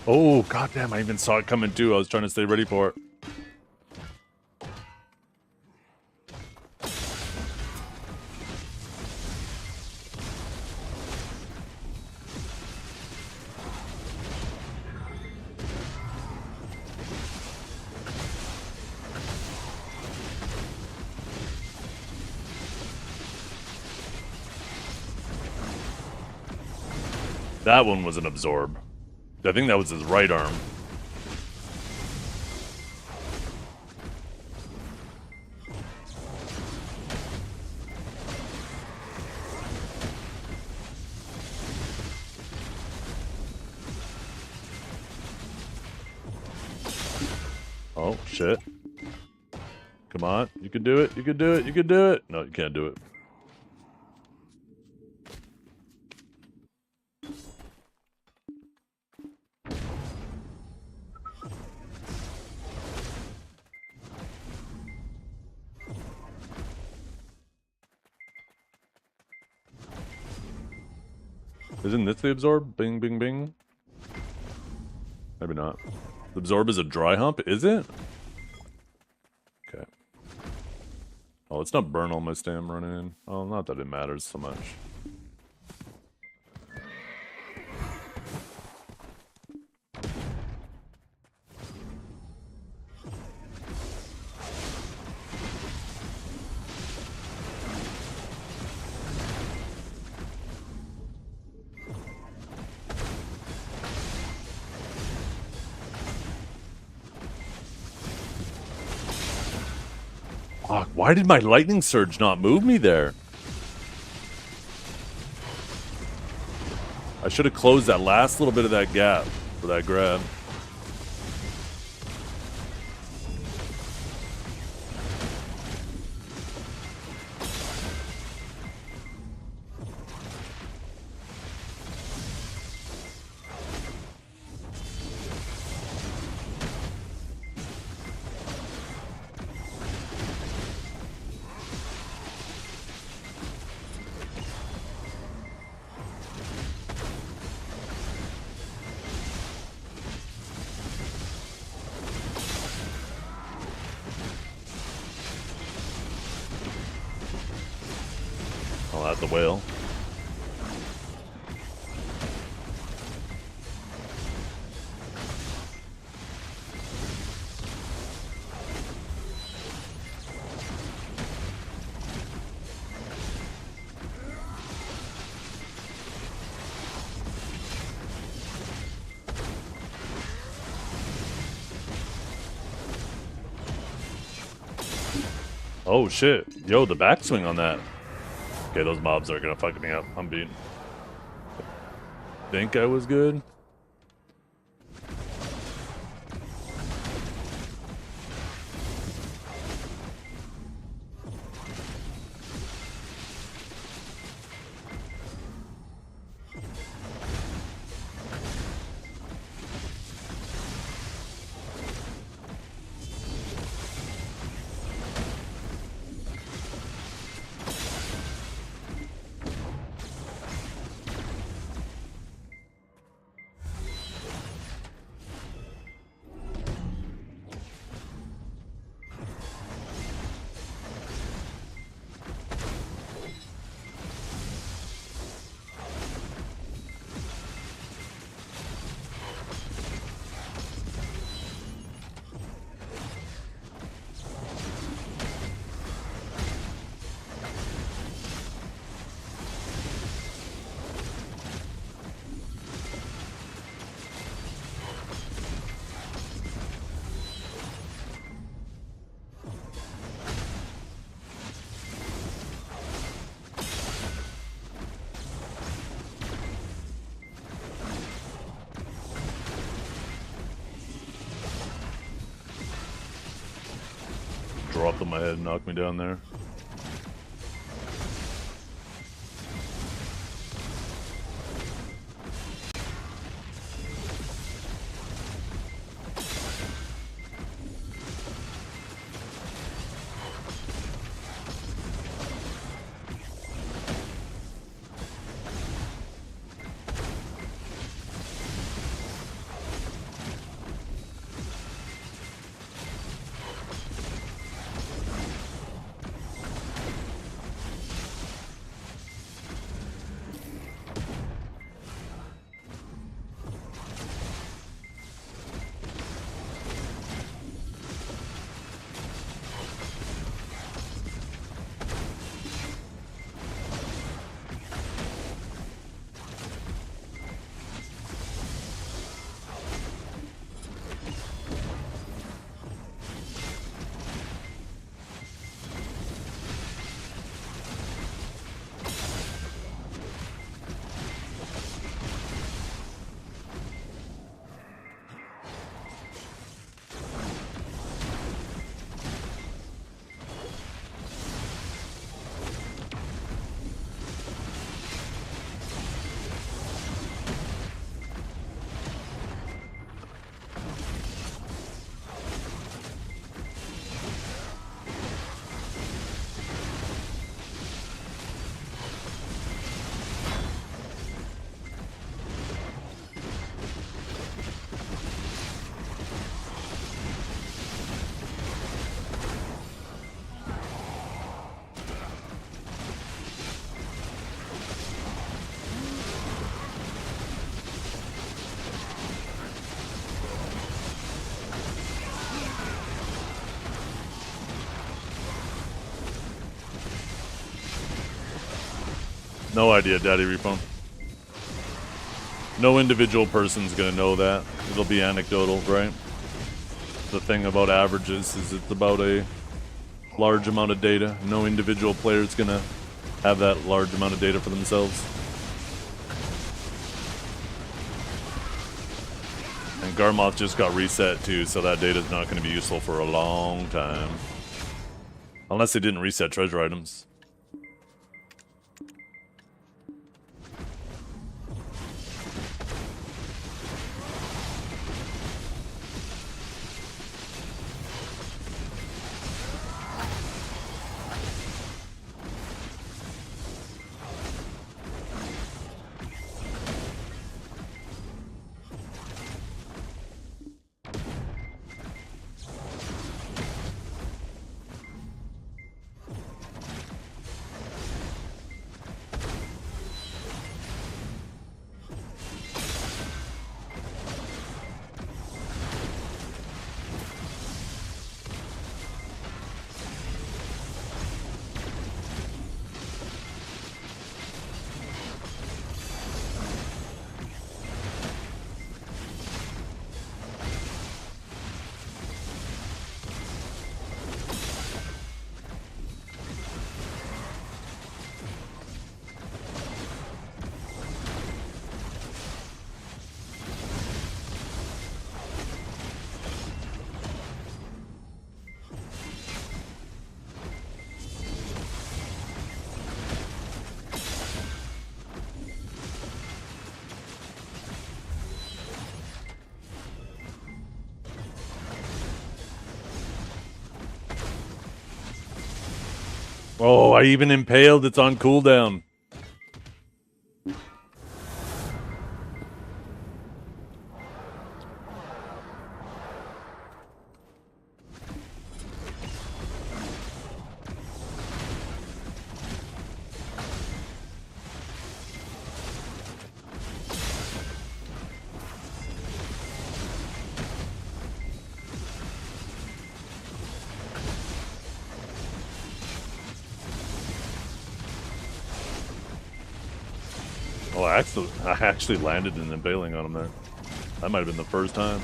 Oh, goddamn, I even saw it coming too. I was trying to stay ready for it. That one was an absorb. I think that was his right arm. Oh, shit. Come on. You can do it. You can do it. You can do it. No, you can't do it. Isn't this the absorb? Bing, bing, bing. Maybe not. The absorb is a dry hump, is it? Okay. Oh, let's not burn all my stam running in. Oh, not that it matters so much. Fuck, why did my lightning surge not move me there? I should have closed that last little bit of that gap for that grab. Oh, that's the whale. Oh shit. Yo, the backswing on that. Okay, those mobs are gonna fuck me up. I'm beat. Think I was good? Dropped on my head and knocked me down there. No idea, Daddy Repo. No individual person's gonna know that. It'll be anecdotal, right? The thing about averages is it's about a large amount of data. No individual player is gonna have that large amount of data for themselves. And Garmoth just got reset too, so that data is not going to be useful for a long time. Unless they didn't reset treasure items. Oh, I even impaled. It's on cooldown. Oh, I actually landed an impaling on him there. That might have been the first time.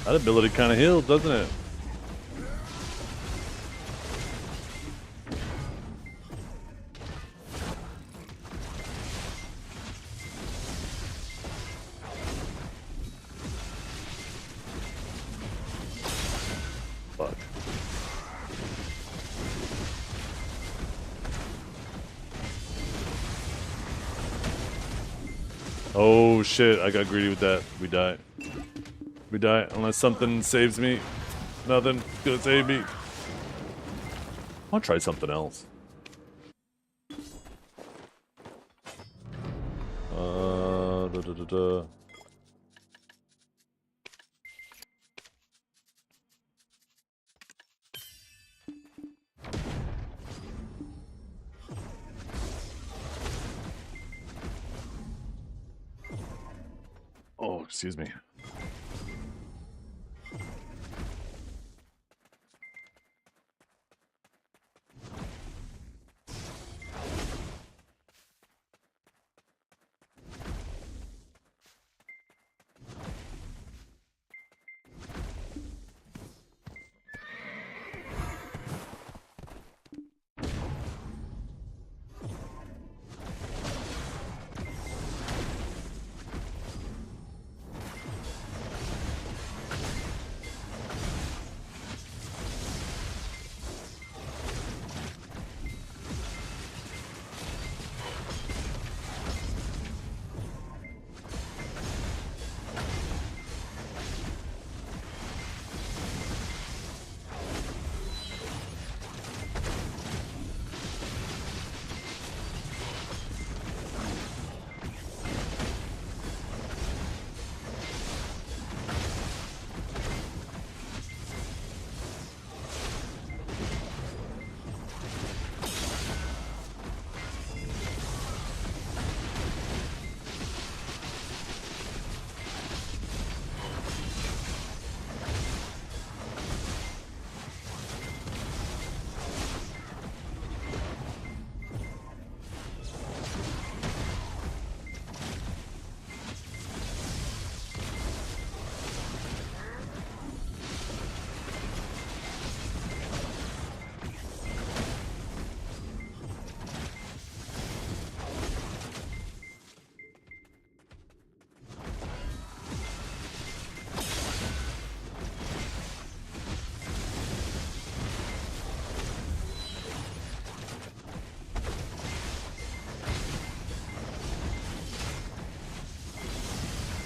That ability kind of heals, doesn't it? Fuck. Oh shit, I got greedy with that. We die. We die unless something saves me. Nothing's gonna save me. I'll try something else. Da, da, da, da. Oh, excuse me.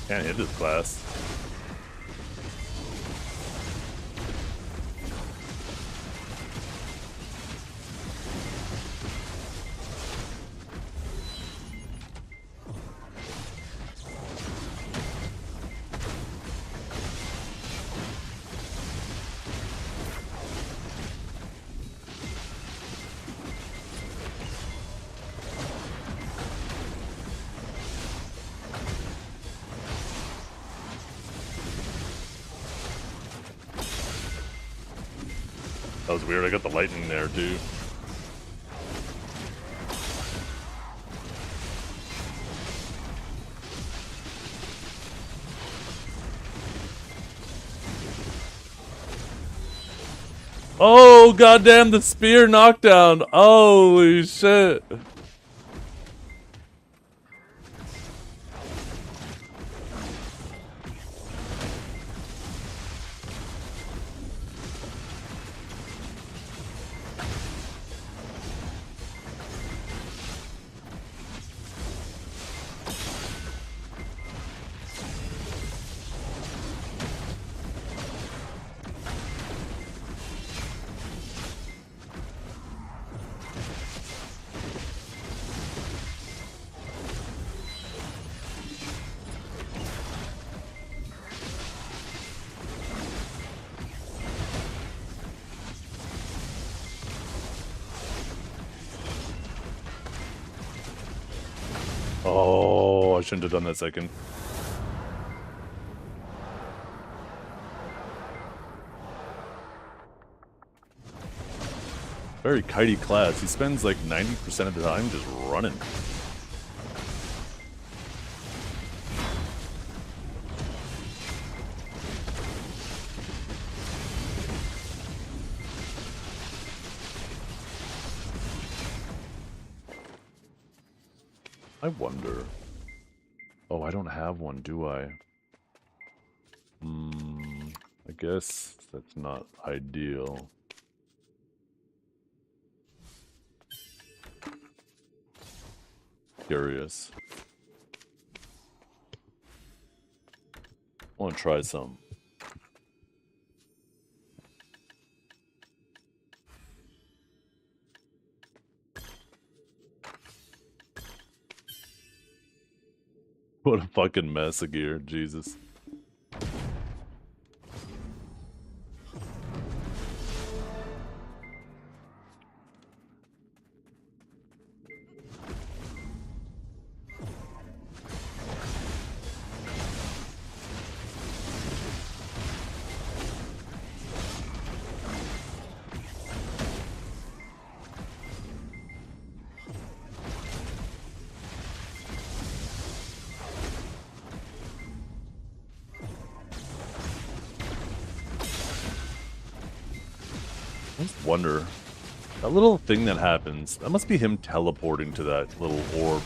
Can't hit this class. That was weird, I got the lightning there too. Oh, goddamn, the spear knockdown. Holy shit. Oh, I shouldn't have done that second. Very kitey class. He spends like 90% of the time just running. I wonder. Oh, I don't have one, do I? I guess that's not ideal. Curious. I want to try some. What a fucking mess of gear, Jesus. I just wonder, that little thing that happens, that must be him teleporting to that little orb.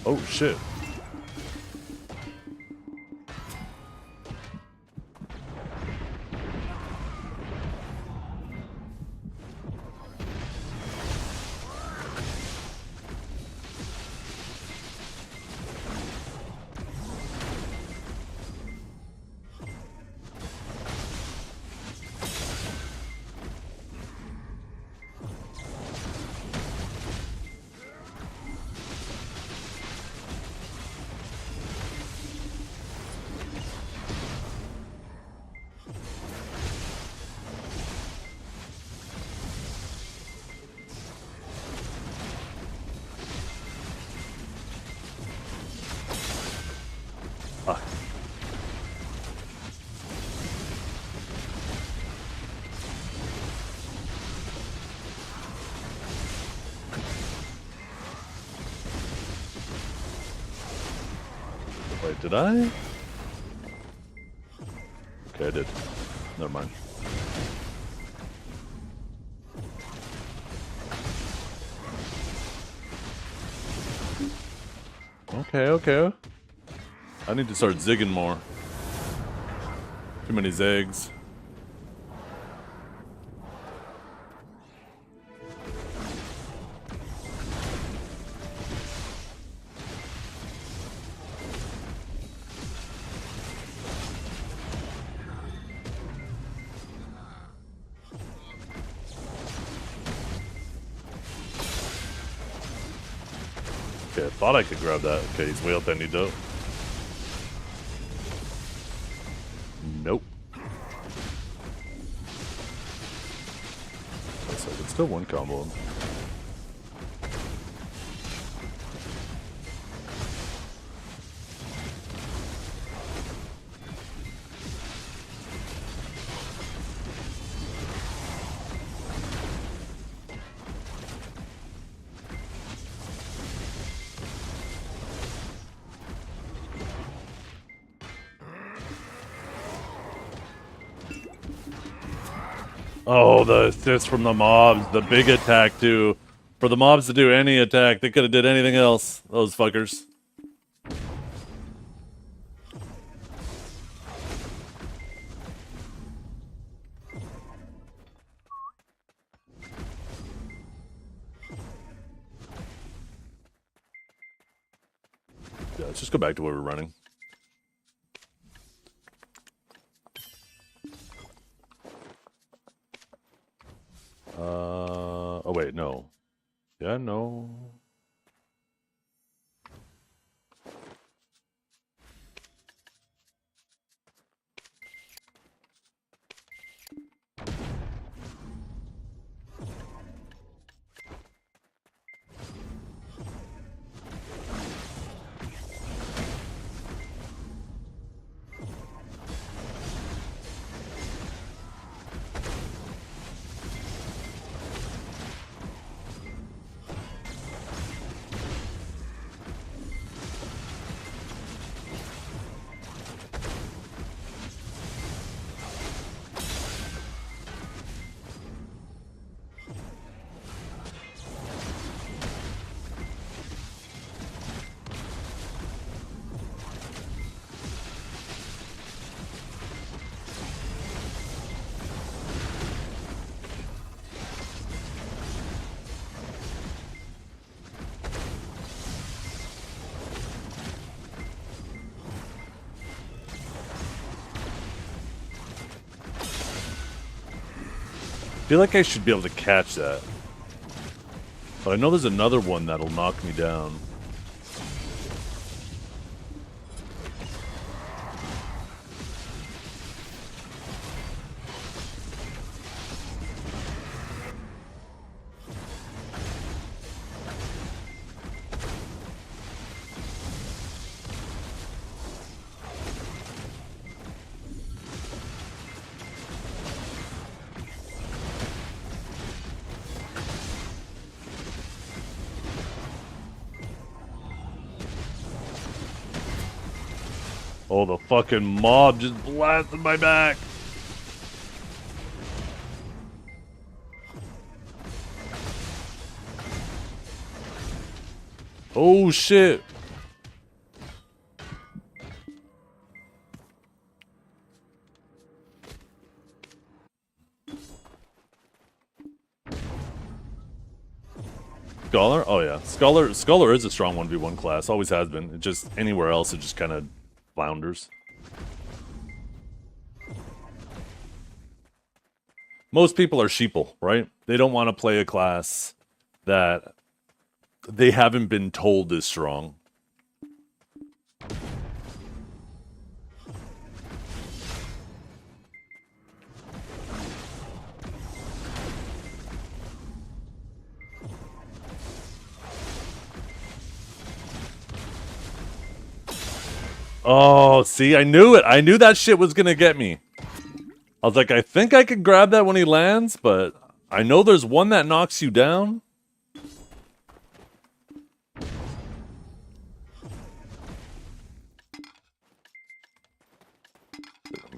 Oh shit. Ah. Wait, did I? Okay, I did. Never mind. Okay, okay. I need to start zigging more. Too many zags. Okay, I thought I could grab that. Okay, he's way up any dope. Nope. Looks like it's still one combo. Oh, the assist from the mobs, the big attack too. For the mobs to do any attack, they could have did anything else. Those fuckers. Yeah, let's just go back to where we're running. Oh wait, no. Yeah, no. I feel like I should be able to catch that. But I know there's another one that'll knock me down. Oh, the fucking mob just blasted my back. Oh, shit. Scholar? Oh yeah. Scholar is a strong 1v1 class. Always has been. It just anywhere else it just kind of flounders. Most people are sheeple, right? They don't want to play a class that they haven't been told is strong. Oh, see, I knew it. I knew that shit was gonna get me. I was like, I think I could grab that when he lands, but I know there's one that knocks you down.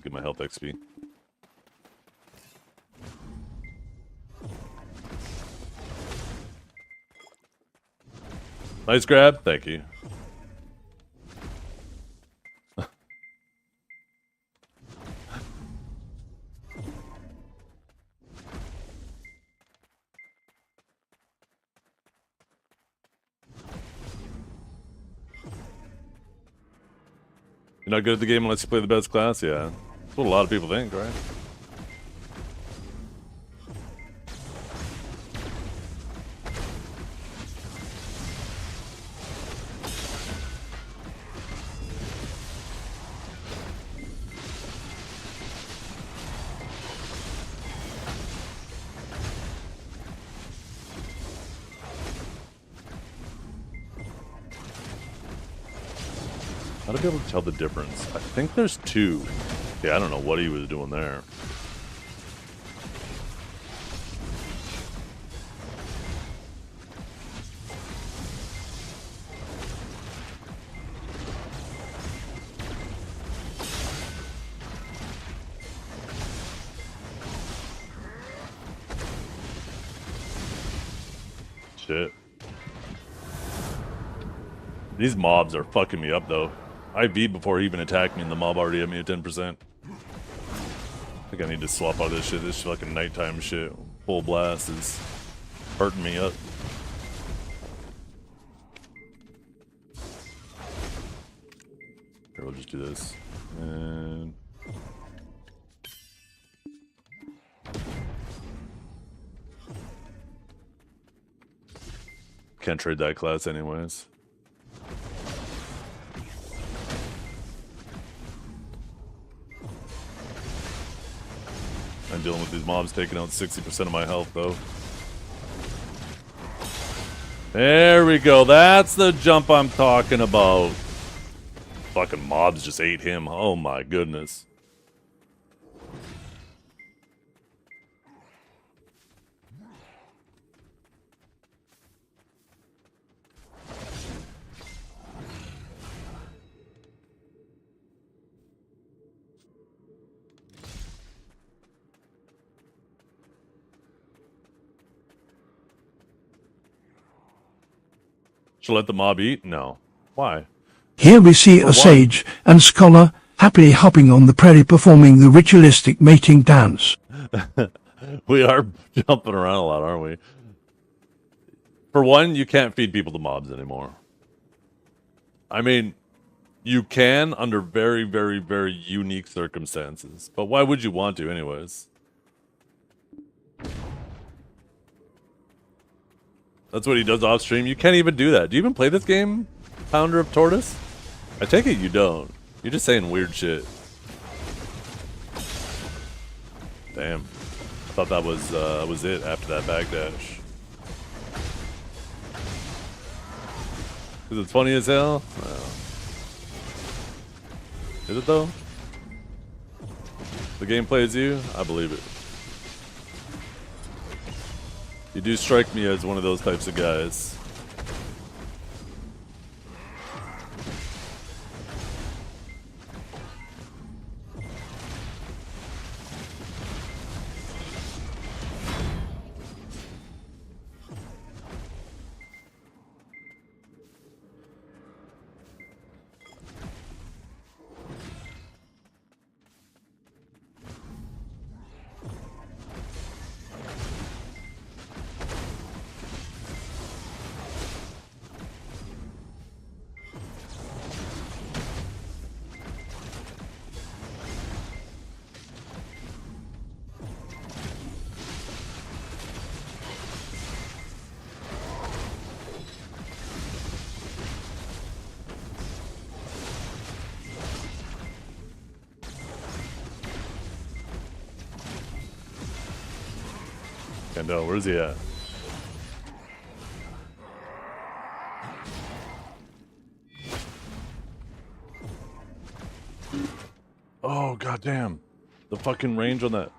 Get my health XP. Nice grab. Thank you. You're not good at the game unless you play the best class? Yeah. That's what a lot of people think, right? How to be able to tell the difference? I think there's two. Yeah, I don't know what he was doing there. Shit. These mobs are fucking me up though. I V'd before he even attacked me and the mob already had me at 10%. I think I need to swap out this shit. This fucking nighttime shit. Full blast is hurting me up. Here, we'll just do this. And... can't trade that class anyways. I'm dealing with these mobs taking out 60% of my health, though. There we go. That's the jump I'm talking about. Fucking mobs just ate him. Oh my goodness. Should I let the mob eat? No. Why? Here we see a sage and scholar happily hopping on the prairie performing the ritualistic mating dance. We are jumping around a lot, aren't we? For one, you can't feed people to mobs anymore. I mean, you can under very, very, very unique circumstances. But why would you want to anyways? That's what he does off stream. You can't even do that. Do you even play this game, Pounder of Tortoise? I take it you don't. You're just saying weird shit. Damn. I thought that was it after that backdash. Is it funny as hell? No. Is it though? The game plays you? I believe it. You do strike me as one of those types of guys. Can't tell. Where's he at? Oh, goddamn. The fucking range on that.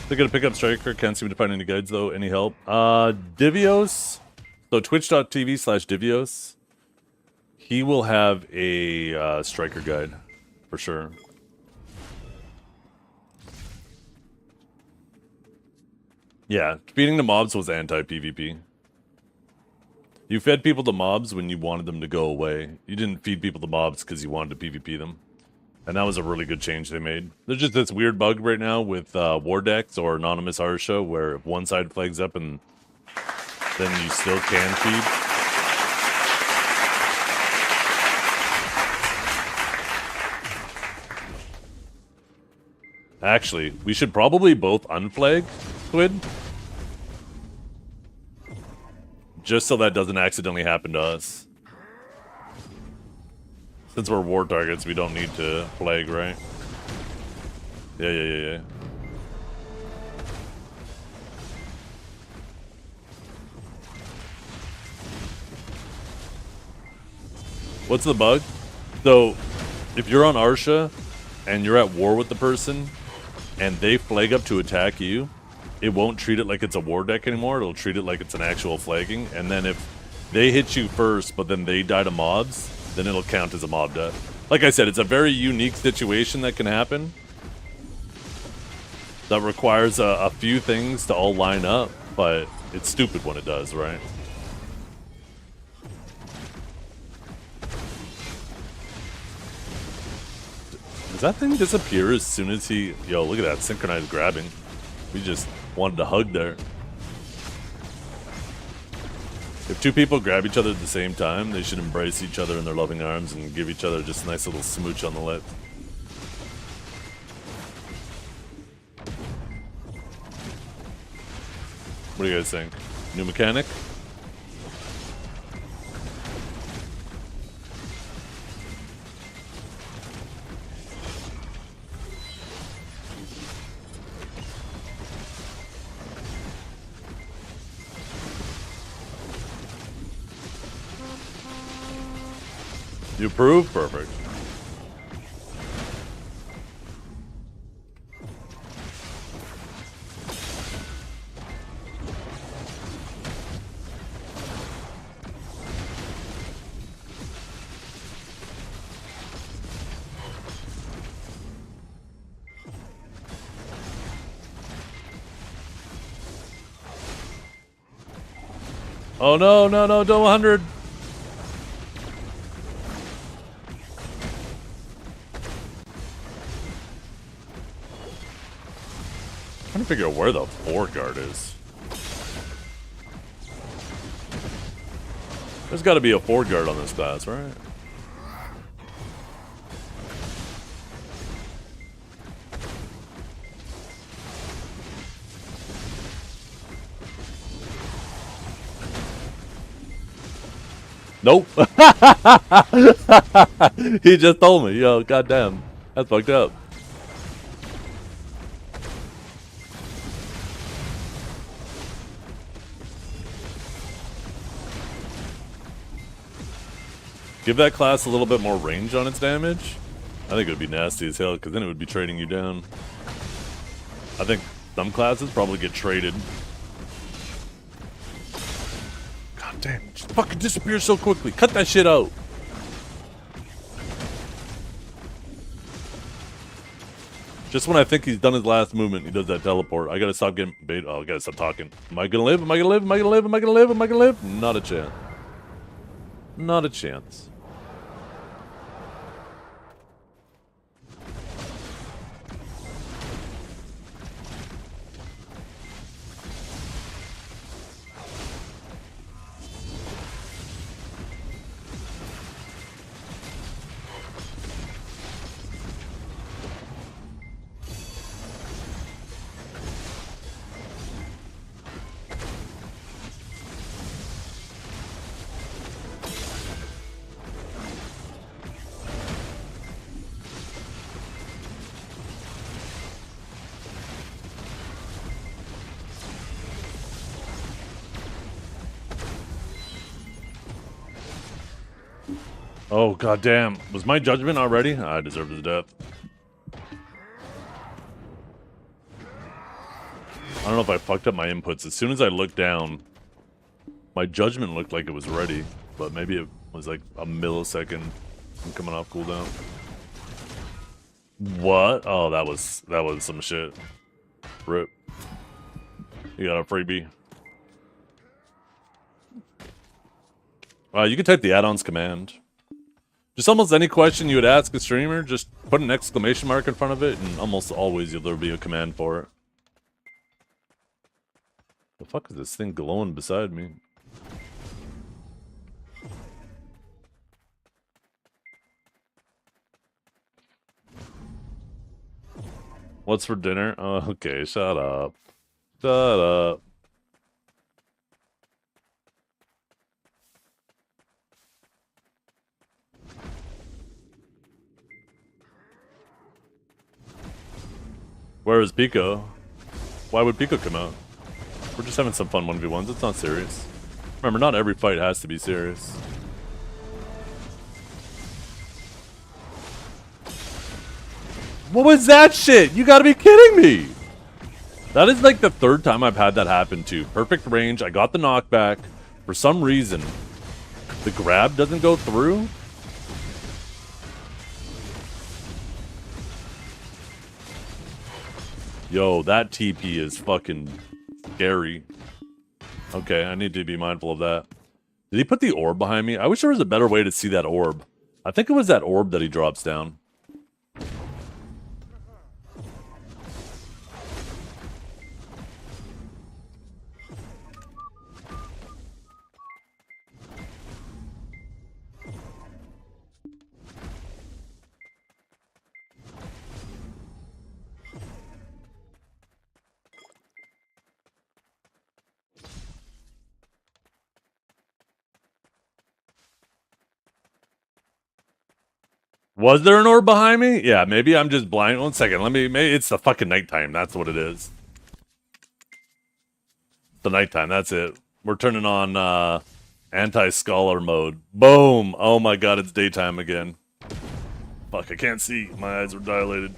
They're gonna pick up Striker. Can't seem to find any guides though. Any help? Divios. So twitch.tv/Divios. He will have a Striker guide for sure. Yeah, feeding the mobs was anti-PvP. You fed people to mobs when you wanted them to go away. You didn't feed people to mobs because you wanted to PvP them. And that was a really good change they made. There's just this weird bug right now with War Decks or Anonymous Arsha where if one side flags up and then you still can feed. Actually, we should probably both unflag Squid. Just so that doesn't accidentally happen to us. Since we're war targets, we don't need to flag, right? Yeah. What's the bug? So, if you're on Arsha and you're at war with the person and they flag up to attack you, it won't treat it like it's a war deck anymore. It'll treat it like it's an actual flagging. And then if they hit you first, but then they die to mobs, then it'll count as a mob death. Like I said, it's a very unique situation that can happen. That requires a few things to all line up, but it's stupid when it does, right? Does that thing disappear as soon as he... Yo, look at that, synchronized grabbing. We just wanted to hug there. If two people grab each other at the same time, they should embrace each other in their loving arms and give each other just a nice little smooch on the lip. What do you guys think? New mechanic? You approve? Perfect. Oh no, don't 100. Trying to figure out where the forward guard is. There's got to be a forward guard on this class, right? Nope. He just told me, yo, goddamn, that's fucked up. Give that class a little bit more range on its damage. I think it would be nasty as hell, because then it would be trading you down. I think some classes probably get traded. God damn, it just fucking disappears so quickly. Cut that shit out. Just when I think he's done his last movement, he does that teleport. I gotta stop getting bait. Oh, I gotta stop talking. Am I gonna live? Am I gonna live? Am I gonna live? Am I gonna live? Am I gonna live? Not a chance. Not a chance. Oh, goddamn. Was my judgment already? I deserve his death. I don't know if I fucked up my inputs. As soon as I looked down, my judgment looked like it was ready, but maybe it was like a millisecond from coming off cooldown. What? Oh, that was some shit. Rip. You got a freebie. You can type the add-ons command. Just almost any question you would ask a streamer, just put an exclamation mark in front of it, and almost always there'll be a command for it. The fuck is this thing glowing beside me? What's for dinner? Oh, okay, shut up. Shut up. Where is Pico? Why would Pico come out? We're just having some fun 1v1s. It's not serious. Remember, not every fight has to be serious. What was that shit? You gotta be kidding me! That is like the third time I've had that happen too. Perfect range, I got the knockback. For some reason, the grab doesn't go through. Yo, that TP is fucking scary. Okay, I need to be mindful of that. Did he put the orb behind me? I wish there was a better way to see that orb. I think it was that orb that he drops down. Was there an orb behind me? Yeah, maybe I'm just blind. 1 second, maybe it's the fucking nighttime. That's what it is. The nighttime, that's it. We're turning on anti-scholar mode. Boom! Oh my god, it's daytime again. Fuck, I can't see. My eyes are dilated.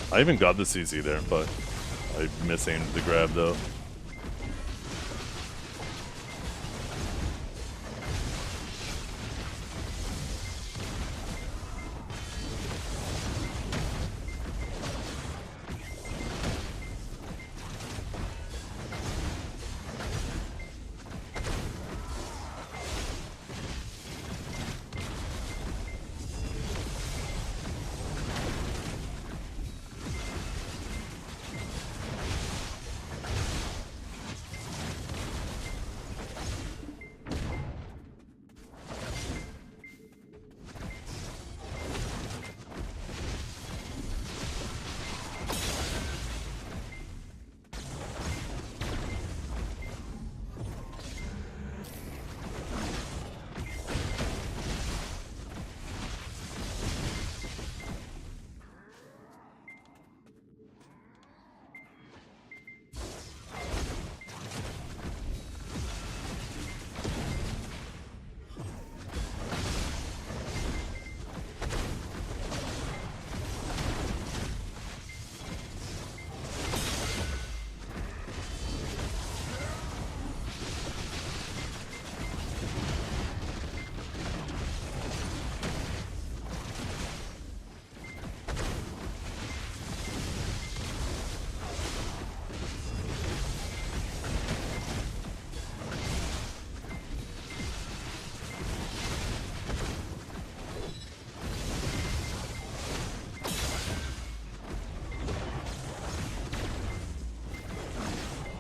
I even got the CC there, but I misaimed the grab though.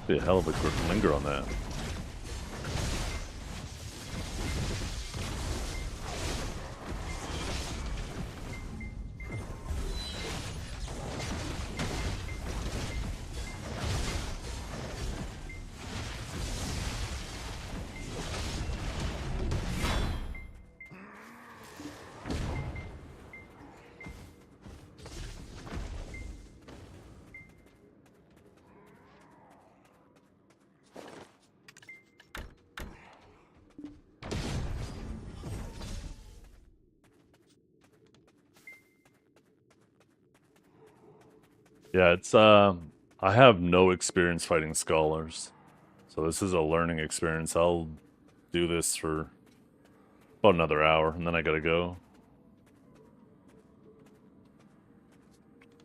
Be a hell of a quick linger on that. Yeah, it's I have no experience fighting scholars, so this is a learning experience. I'll do this for about another hour, and then I gotta go.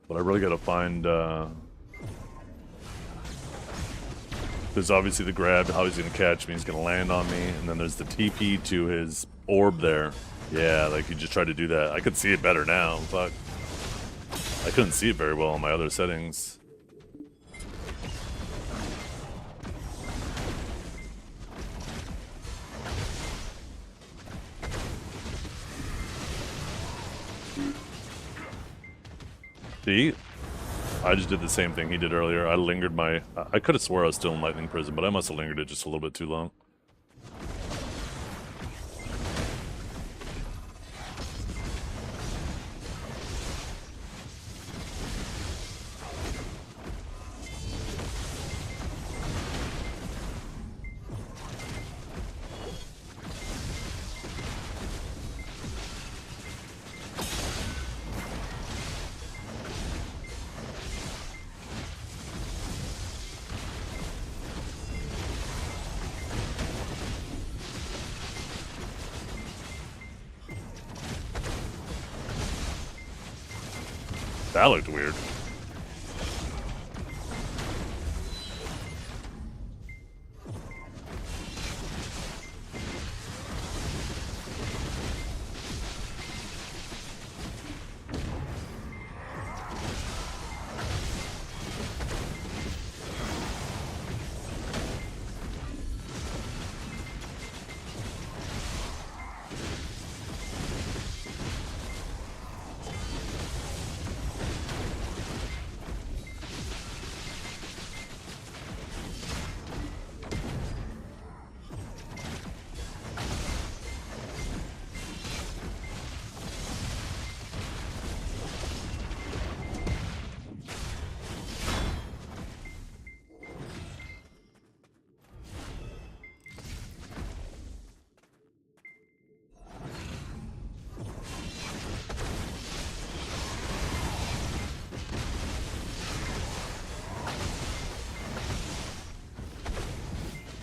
But I really gotta find. There's obviously the grab, how he's gonna catch me. He's gonna land on me, and then there's the TP to his orb there. Yeah, like he just tried to do that. I could see it better now. Fuck. I couldn't see it very well on my other settings. See? I just did the same thing he did earlier. I lingered my... I could have swore I was still in Lightning Prison, but I must have lingered it just a little bit too long. That looked weird.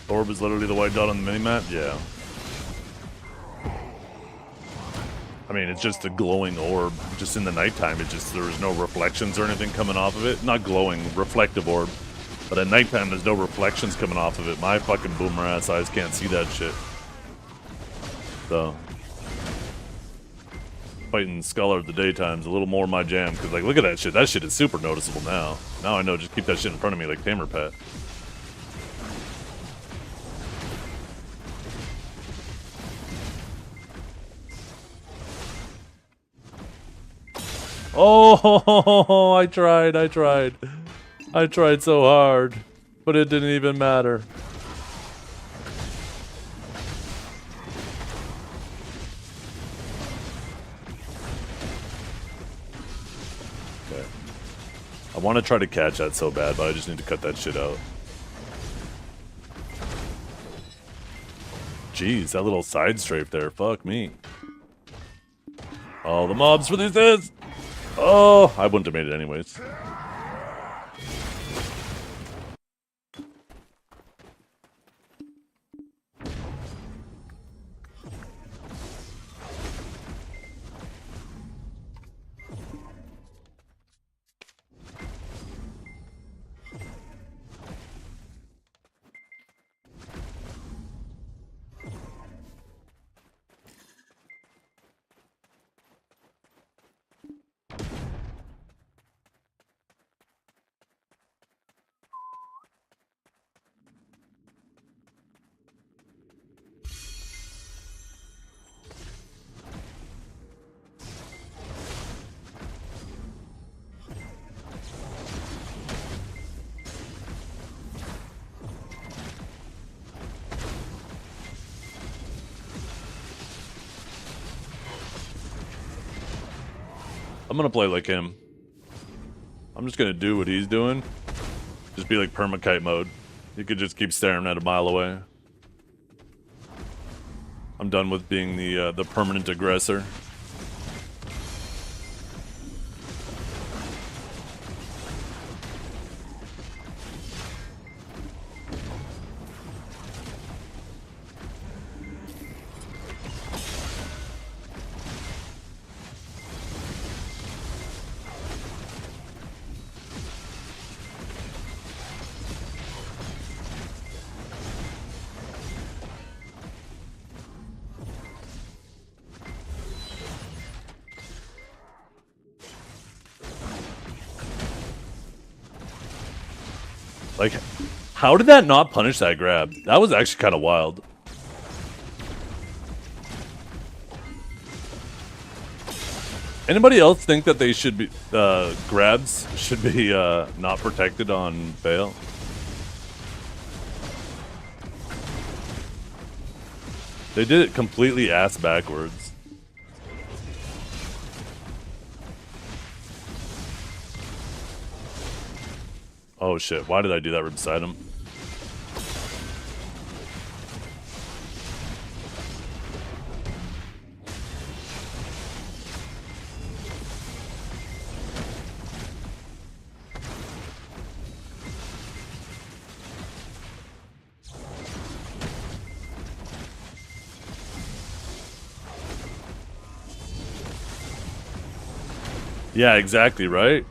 Orb is literally the white dot on the minimap? Yeah. I mean, it's just a glowing orb. Just in the nighttime, it just, there's no reflections or anything coming off of it. Not glowing, reflective orb. But at nighttime, there's no reflections coming off of it. My fucking boomer ass eyes can't see that shit. So, fighting Scholar at the daytime's a little more my jam. Because, like, look at that shit. That shit is super noticeable now. Now I know, just keep that shit in front of me like Tamer Pet. Oh, I tried so hard, but it didn't even matter. Okay. I want to try to catch that so bad, but I just need to cut that shit out. Jeez, that little side strafe there, fuck me. All the mobs for this is... Oh, I wouldn't have made it anyways. I'm gonna play like him. I'm just gonna do what he's doing. Just be like permakite mode. You could just keep staring at a mile away. I'm done with being the permanent aggressor. Like, how did that not punish that grab? That was actually kind of wild. Anybody else think that they should be, grabs should be, not protected on fail? They did it completely ass backwards. Oh shit, why did I do that right beside him? Yeah, exactly, right?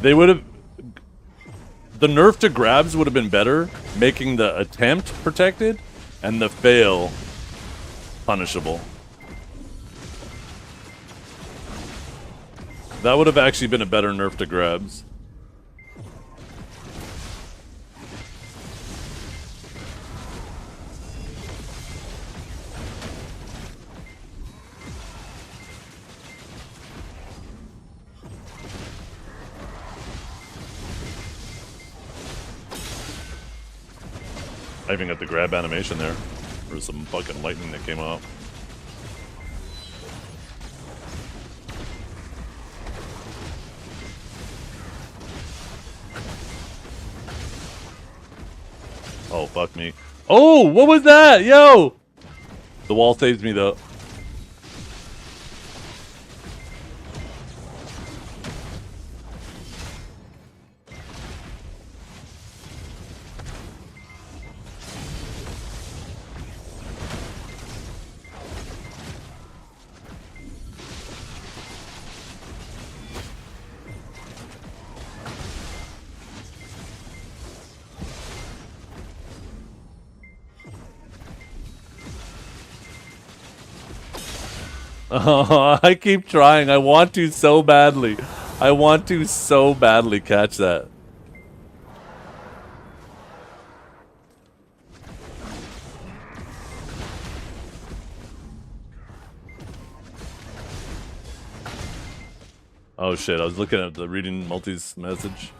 They would have... The nerf to grabs would have been better, making the attempt protected and the fail punishable. That would have actually been a better nerf to grabs. I even got the grab animation there. There's some fucking lightning that came out. Oh, fuck me. Oh, what was that? Yo! The wall saves me, though. Oh, I keep trying. I want to so badly. I want to so badly catch that. Oh shit, I was looking at the reading Multi's message.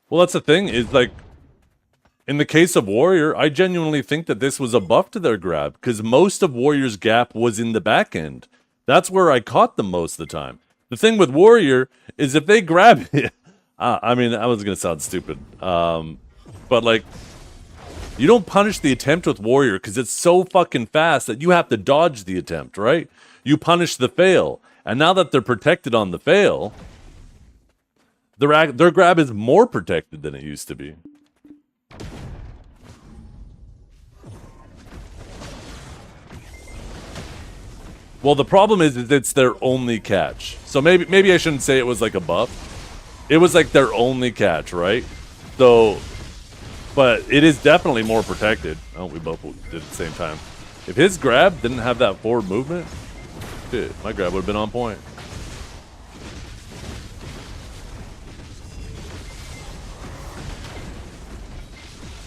Well, that's the thing, is like, in the case of Warrior, I genuinely think that this was a buff to their grab, because most of Warrior's gap was in the back end. That's where I caught them most of the time. The thing with Warrior is if they grab it, I mean, that was going to sound stupid, but like, you don't punish the attempt with Warrior because it's so fucking fast that you have to dodge the attempt, right? You punish the fail, and now that they're protected on the fail, their grab is more protected than it used to be. Well, the problem is it's their only catch. So maybe I shouldn't say it was like a buff. It was like their only catch, right? So, but it is definitely more protected. Oh, we both did at the same time. If his grab didn't have that forward movement, shit, my grab would have been on point.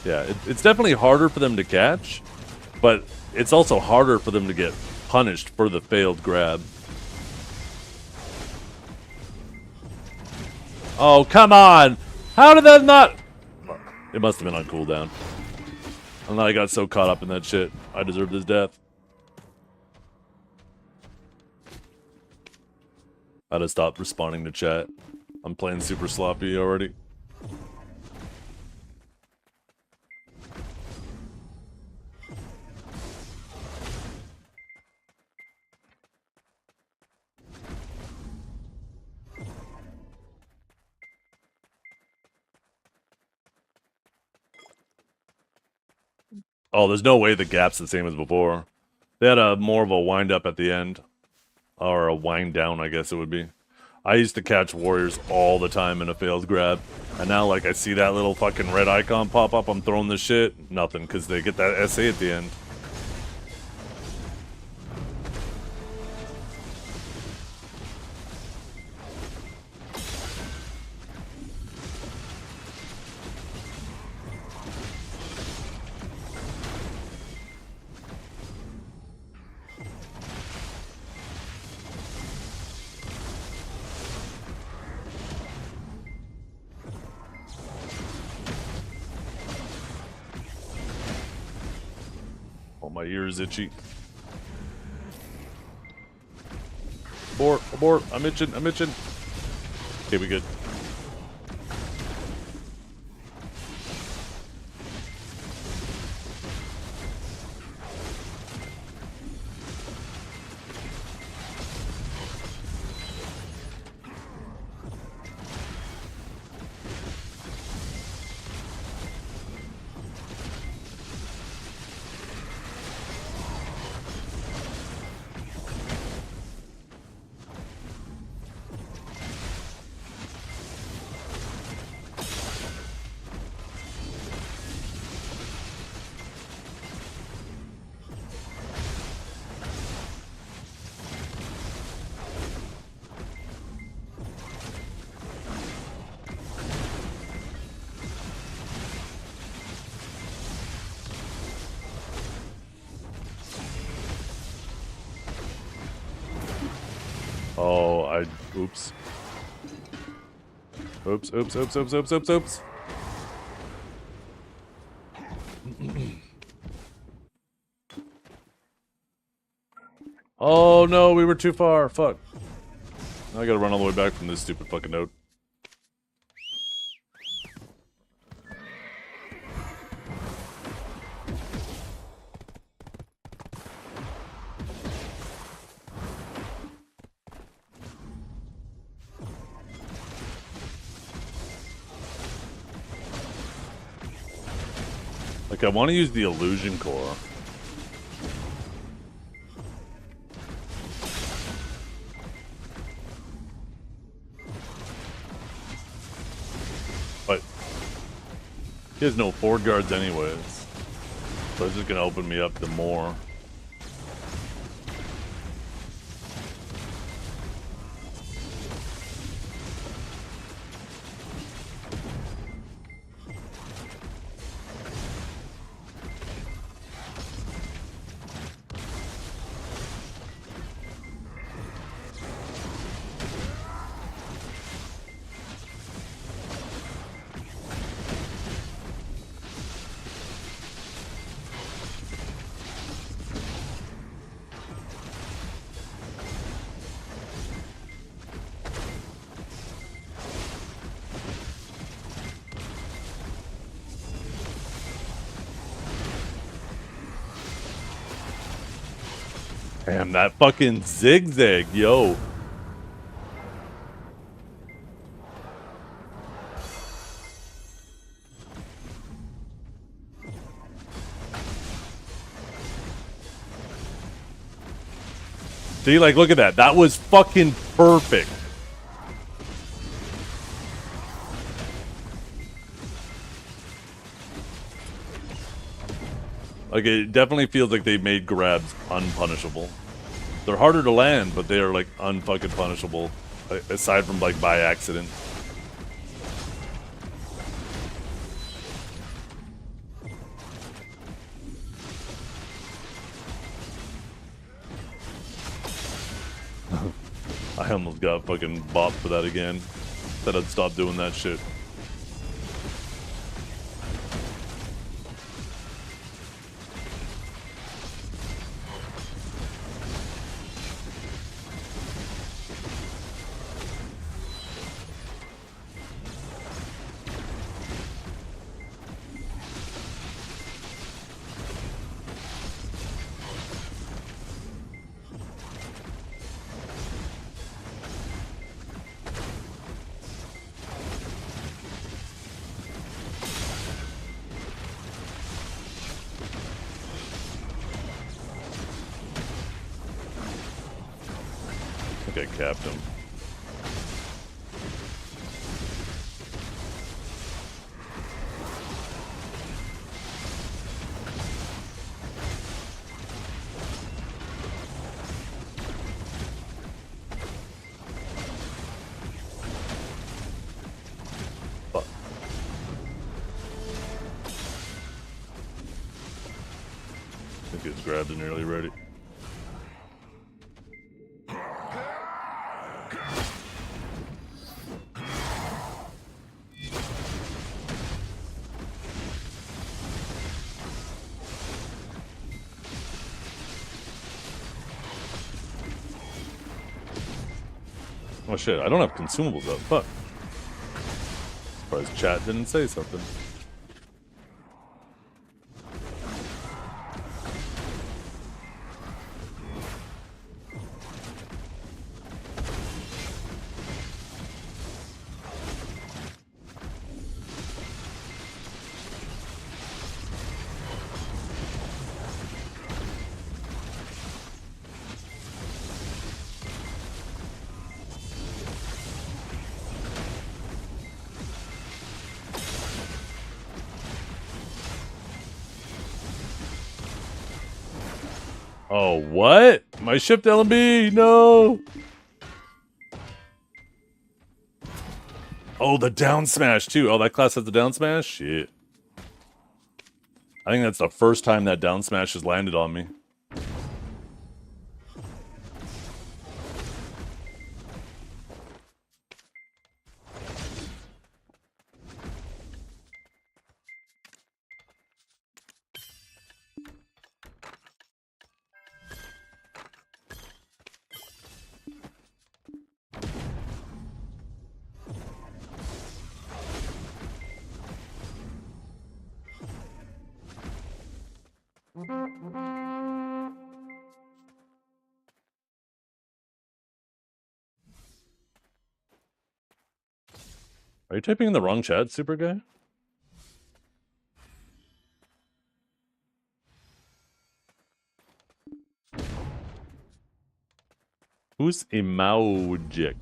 Yeah, it's definitely harder for them to catch, but it's also harder for them to get punished for the failed grab. Oh, come on! How did that not... It must have been on cooldown. And then I got so caught up in that shit. I deserved his death. I had to stop responding to chat. I'm playing super sloppy already. Oh, there's no way the gap's the same as before. They had a more of a wind up at the end. Or a wind down, I guess it would be. I used to catch warriors all the time in a failed grab. And now, like, I see that little fucking red icon pop up, I'm throwing this shit. Nothing, because they get that SA at the end. Oh, my ear is itchy. Abort, abort, I'm itching, I'm itching. Okay, we good. Oh, oops. Oops, oops, oops, oops, oops, oops, oops. Oh no, we were too far. Fuck. Now I gotta run all the way back from this stupid fucking node. Like, I want to use the illusion core. But he has no forward guards anyways. So it's just gonna open me up to more. Damn, that fucking zigzag, yo. See, like, look at that. That was fucking perfect. Like, it definitely feels like they made grabs unpunishable. They're harder to land, but they are, like, unfucking punishable. Aside from, like, by accident. I almost got fucking bopped for that again. Said I'd stop doing that shit. I think I capped him. grabbed and nearly ready. Oh shit, I don't have consumables up. Fuck. Surprised chat didn't say something. Oh, what? My shift LMB, no! Oh, the down smash, too. Oh, that class has the down smash? Shit. I think that's the first time that down smash has landed on me. Are you typing in the wrong chat, super guy? Who's Emojic?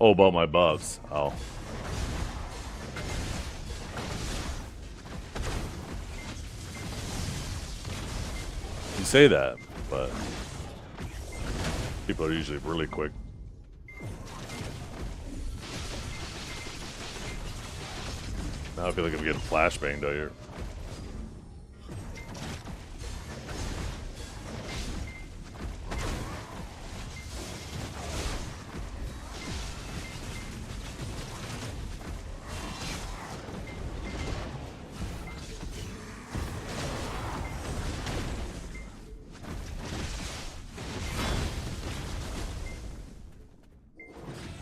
Oh, about my buffs. Oh. You say that, but people are usually really quick. Now I feel like I'm getting flashbanged out here.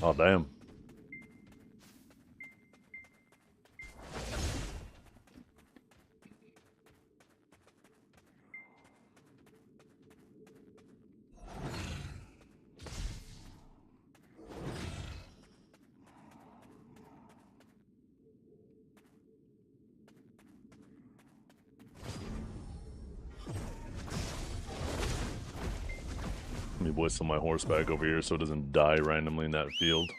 Oh, damn. Let me whistle my horse back over here so it doesn't die randomly in that field.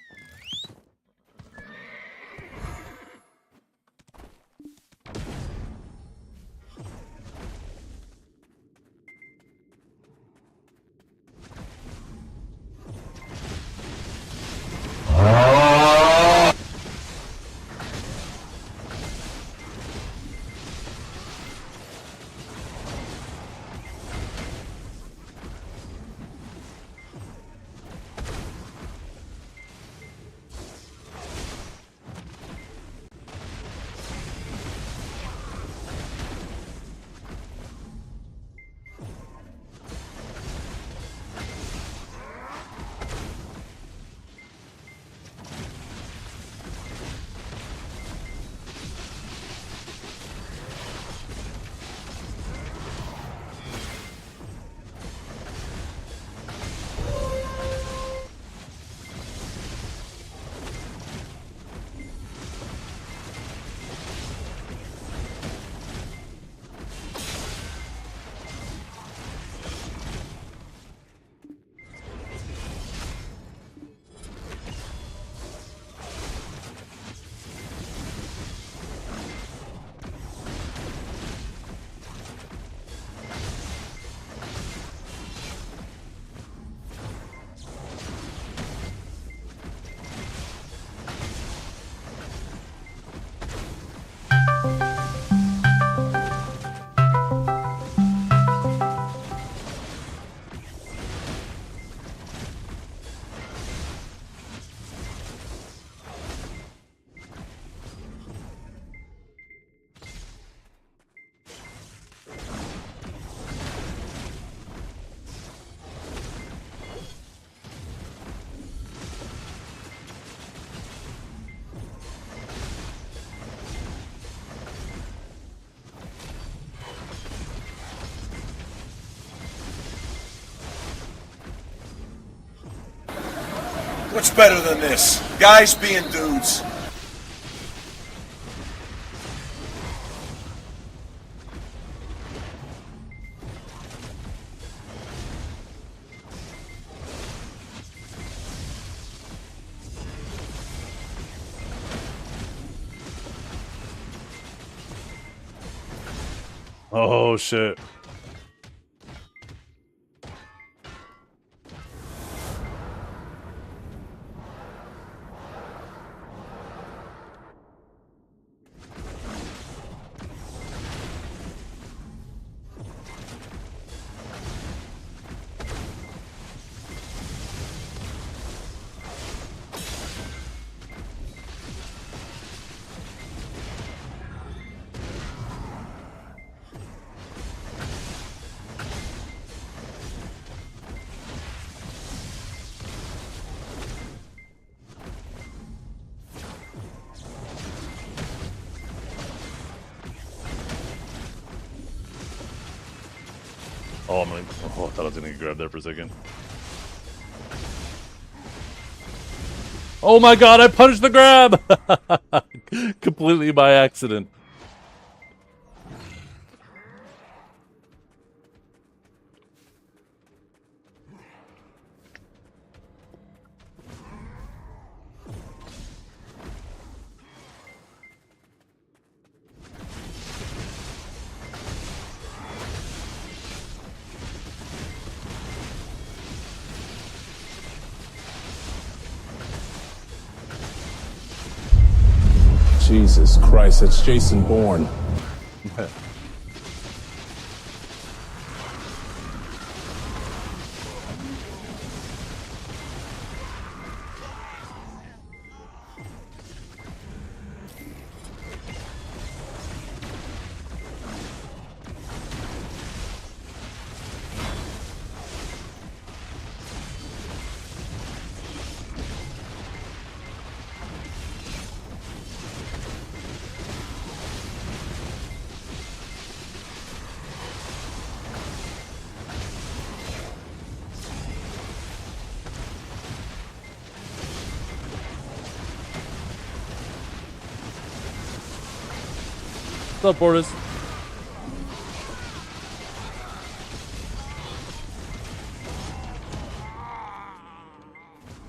What's better than this? Guys being dudes. Oh shit. Oh, I thought I was gonna get grabbed there for a second. Oh my god, I punched the grab! Completely by accident. Jesus Christ, it's Jason Bourne. What's up, Bortus?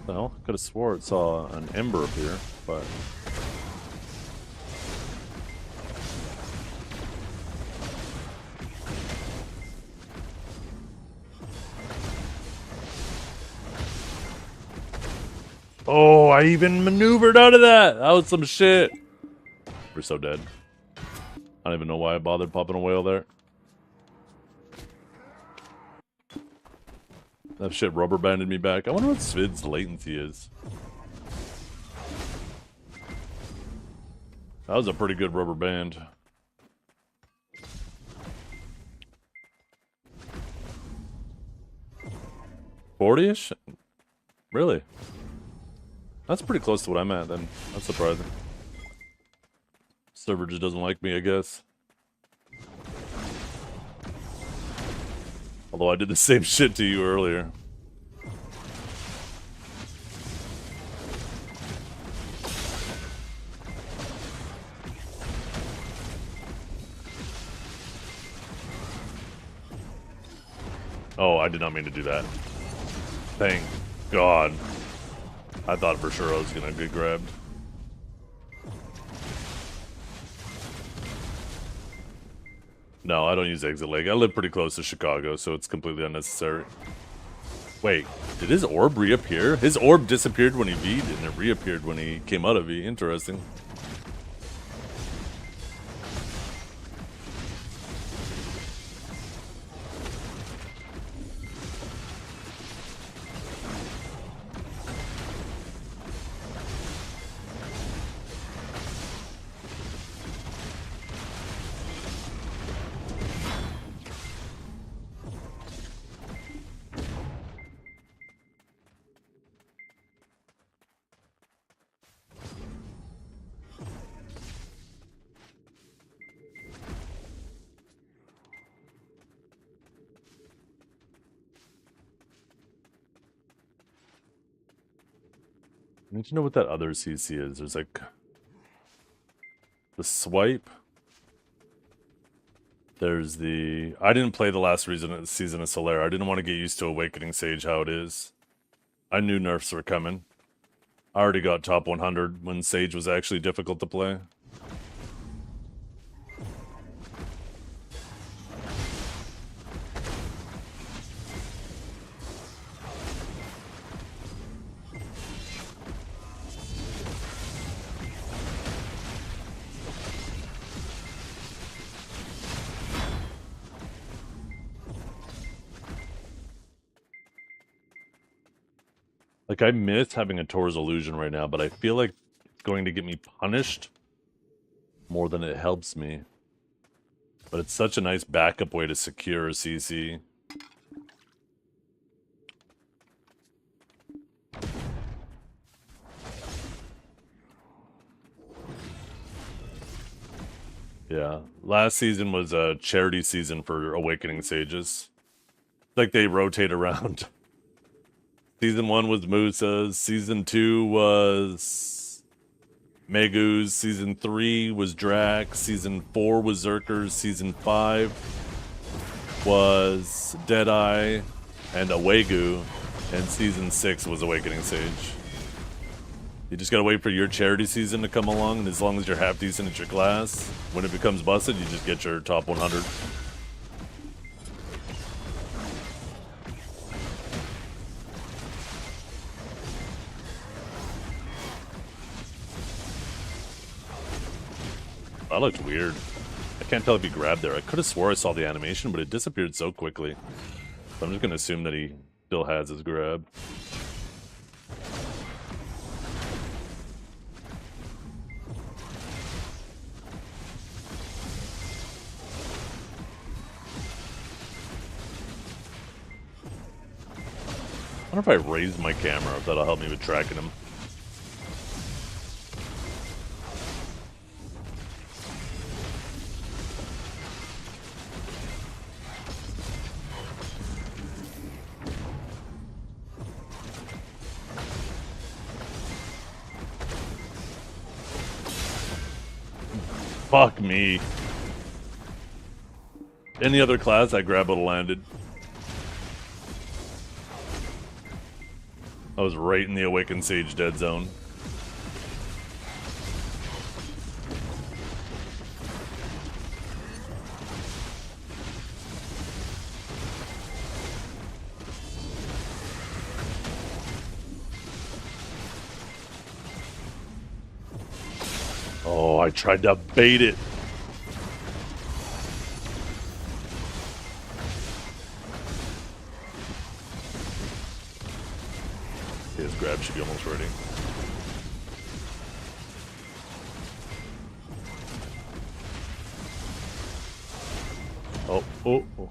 Well, could have swore it saw an ember appear, but oh, I even maneuvered out of that. That was some shit. We're so dead. I don't even know why I bothered popping a whale there. That shit rubber banded me back. I wonder what Svid's latency is. That was a pretty good rubber band. $40-ish? Really? That's pretty close to what I'm at then. That's surprising. Server just doesn't like me, I guess. Although I did the same shit to you earlier. Oh, I did not mean to do that. Thank God. I thought for sure I was gonna get grabbed. No, I don't use exit leg. I live pretty close to Chicago, so it's completely unnecessary. Wait, did his orb reappear? His orb disappeared when he V'd, and it reappeared when he came out of V. Interesting. I need to know what that other CC is. There's like the swipe. There's the... I didn't play the last season of Solera. I didn't want to get used to Awakening Sage how it is. I knew nerfs were coming. I already got top 100 when Sage was actually difficult to play. Like, I miss having a Tor's Illusion right now, but I feel like it's going to get me punished more than it helps me. But it's such a nice backup way to secure a CC. Yeah, last season was a charity season for Awakening Sages. Like, they rotate around. Season 1 was Musa's, Season 2 was Megu's, Season 3 was Drax, Season 4 was Zerkers, Season 5 was Deadeye and Awegu, and Season 6 was Awakening Sage. You just gotta wait for your charity season to come along, and as long as you're half decent at your class, when it becomes busted, you just get your top 100. That looks weird. I can't tell if he grabbed there. I could have swore I saw the animation, but it disappeared so quickly. So I'm just going to assume that he still has his grab. I wonder if I raise my camera, if that'll help me with tracking him. Fuck me. Any other class, I grab would have landed. I was right in the Awakened Sage dead zone. Oh, I tried to bait it. His grab should be almost ready. Oh.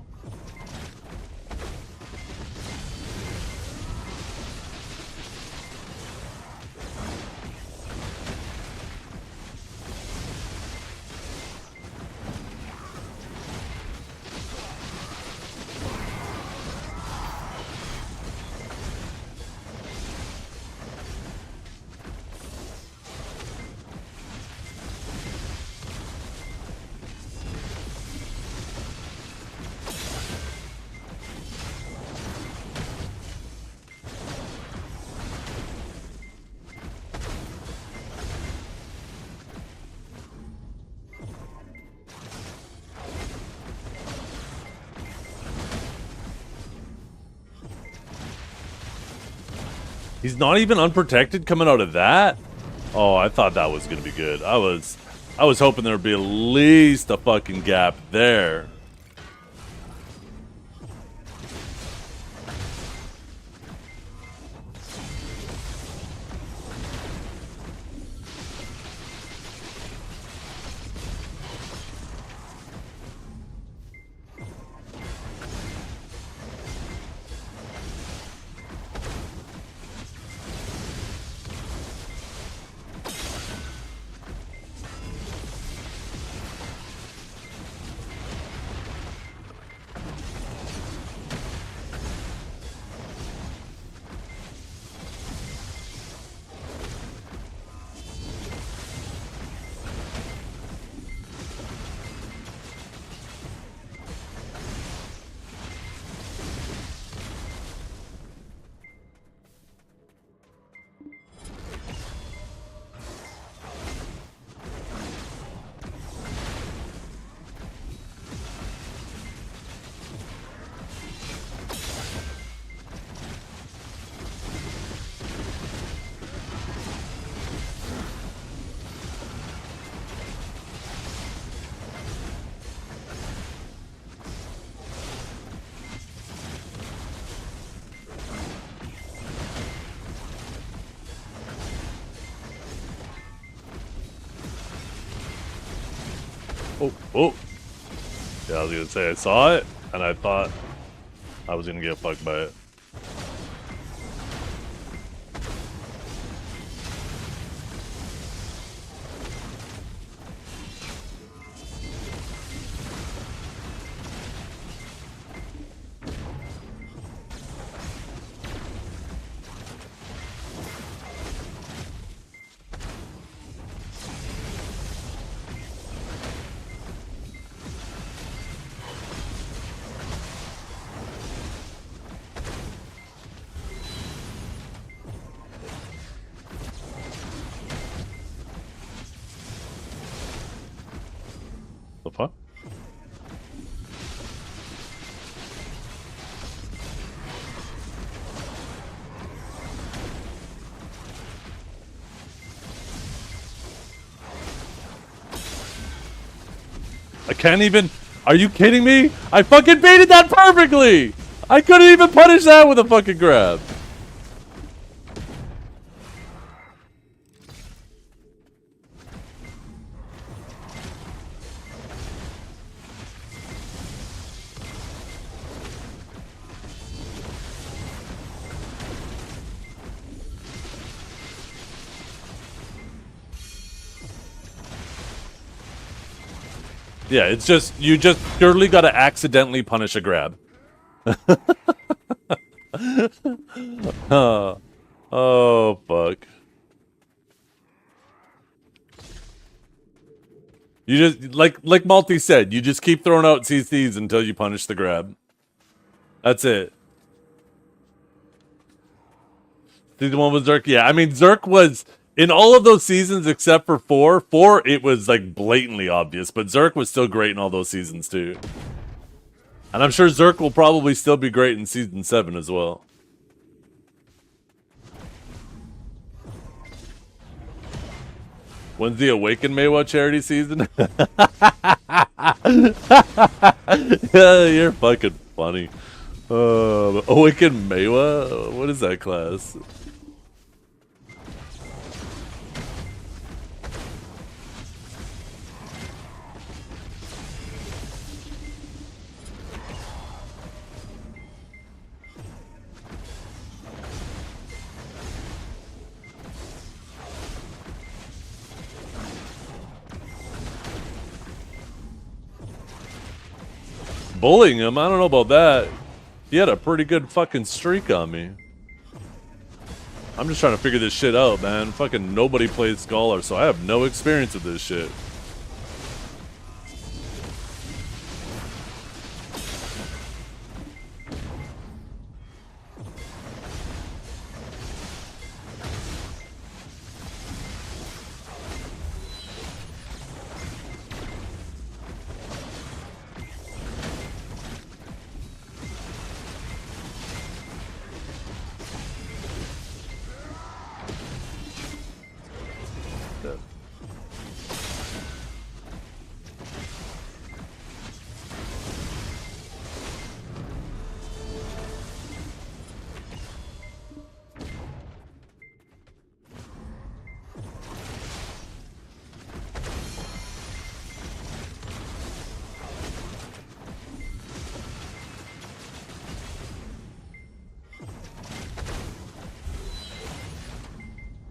He's not even unprotected coming out of that? Oh, I thought that was gonna be good. I was hoping there would be at least a fucking gap there. oh. Yeah, I was gonna say I saw it, and I thought I was gonna get fucked by it. The fuck? I can't even. Are you kidding me? I fucking baited that perfectly! I couldn't even punish that with a fucking grab. Yeah, it's just, you just purely gotta accidentally punish a grab. Oh, fuck. You just, like Malty said, you just keep throwing out CCs until you punish the grab. That's it. Season 1 was Zerk? Yeah, I mean, Zerk was... In all of those seasons except for 4, it was like blatantly obvious, but Zerk was still great in all those seasons too. And I'm sure Zerk will probably still be great in season 7 as well. When's the Awaken Maywa charity season? Yeah, you're fucking funny. Awaken Maywa? What is that class? Bullying him? I don't know about that. He had a pretty good fucking streak on me. I'm just trying to figure this shit out, man. Fucking nobody plays Scholar, so I have no experience with this shit.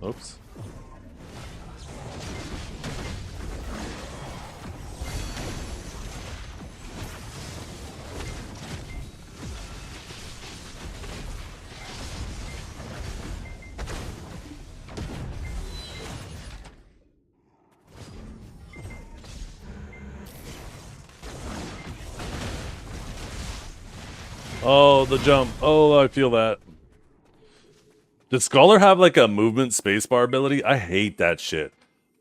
Oops. Oh, the jump. Oh, I feel that. Does Scholar have like a movement spacebar ability? I hate that shit.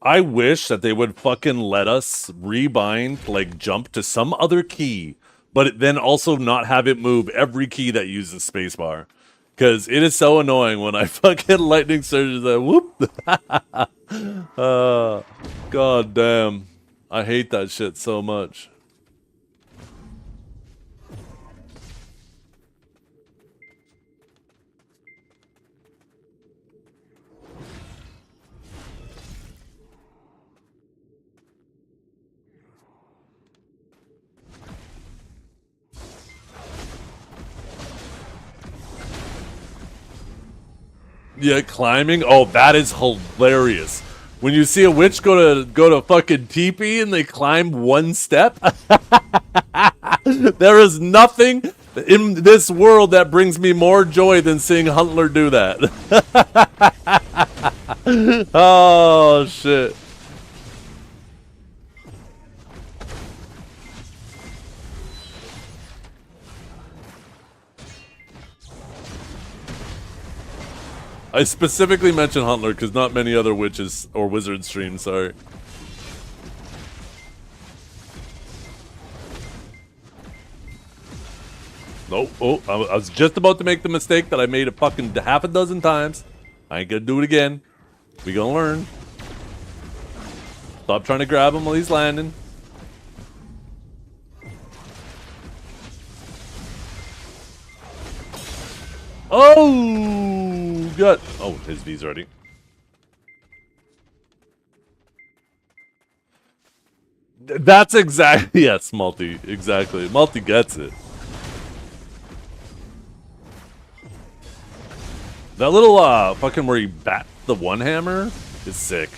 I wish that they would fucking let us rebind, like, jump to some other key, but then also not have it move every key that uses spacebar. Because it is so annoying when I fucking lightning surges that whoop. God damn. I hate that shit so much. Yeah, climbing. Oh, that is hilarious. When you see a witch go to fucking teepee and they climb one step. There is nothing in this world that brings me more joy than seeing Huntler do that. Oh shit. I specifically mentioned Huntler because not many other witches or wizards stream, sorry. Nope. Oh, I was just about to make the mistake that I made a fucking half a dozen times. I ain't gonna do it again. We gonna learn. Stop trying to grab him while he's landing. Oh, God. Oh, his V's ready. That's exactly, yes, Multi, exactly. Multi gets it. That little, fucking where he bats the one hammer is sick.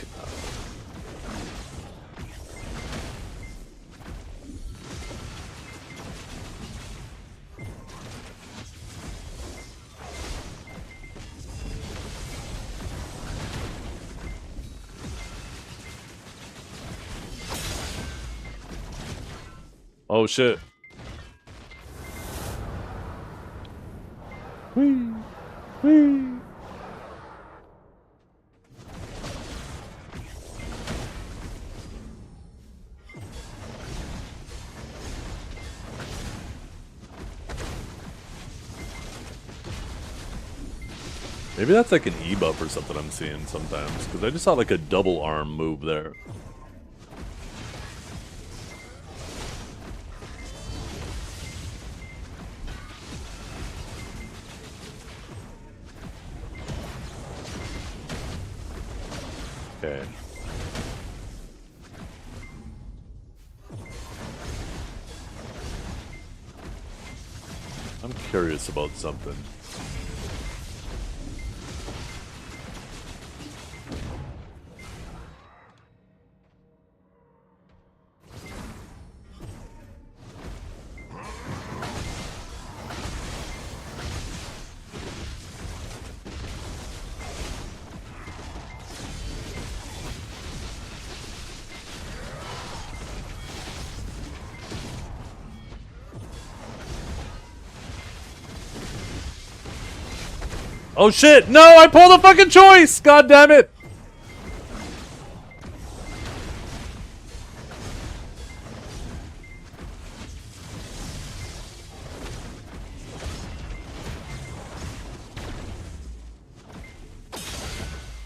Oh shit. Whee! Whee! Maybe that's like an E-buff or something I'm seeing sometimes, because I just saw like a double arm move there. Okay. I'm curious about something. Oh shit! No, I pulled a fucking choice! God damn it!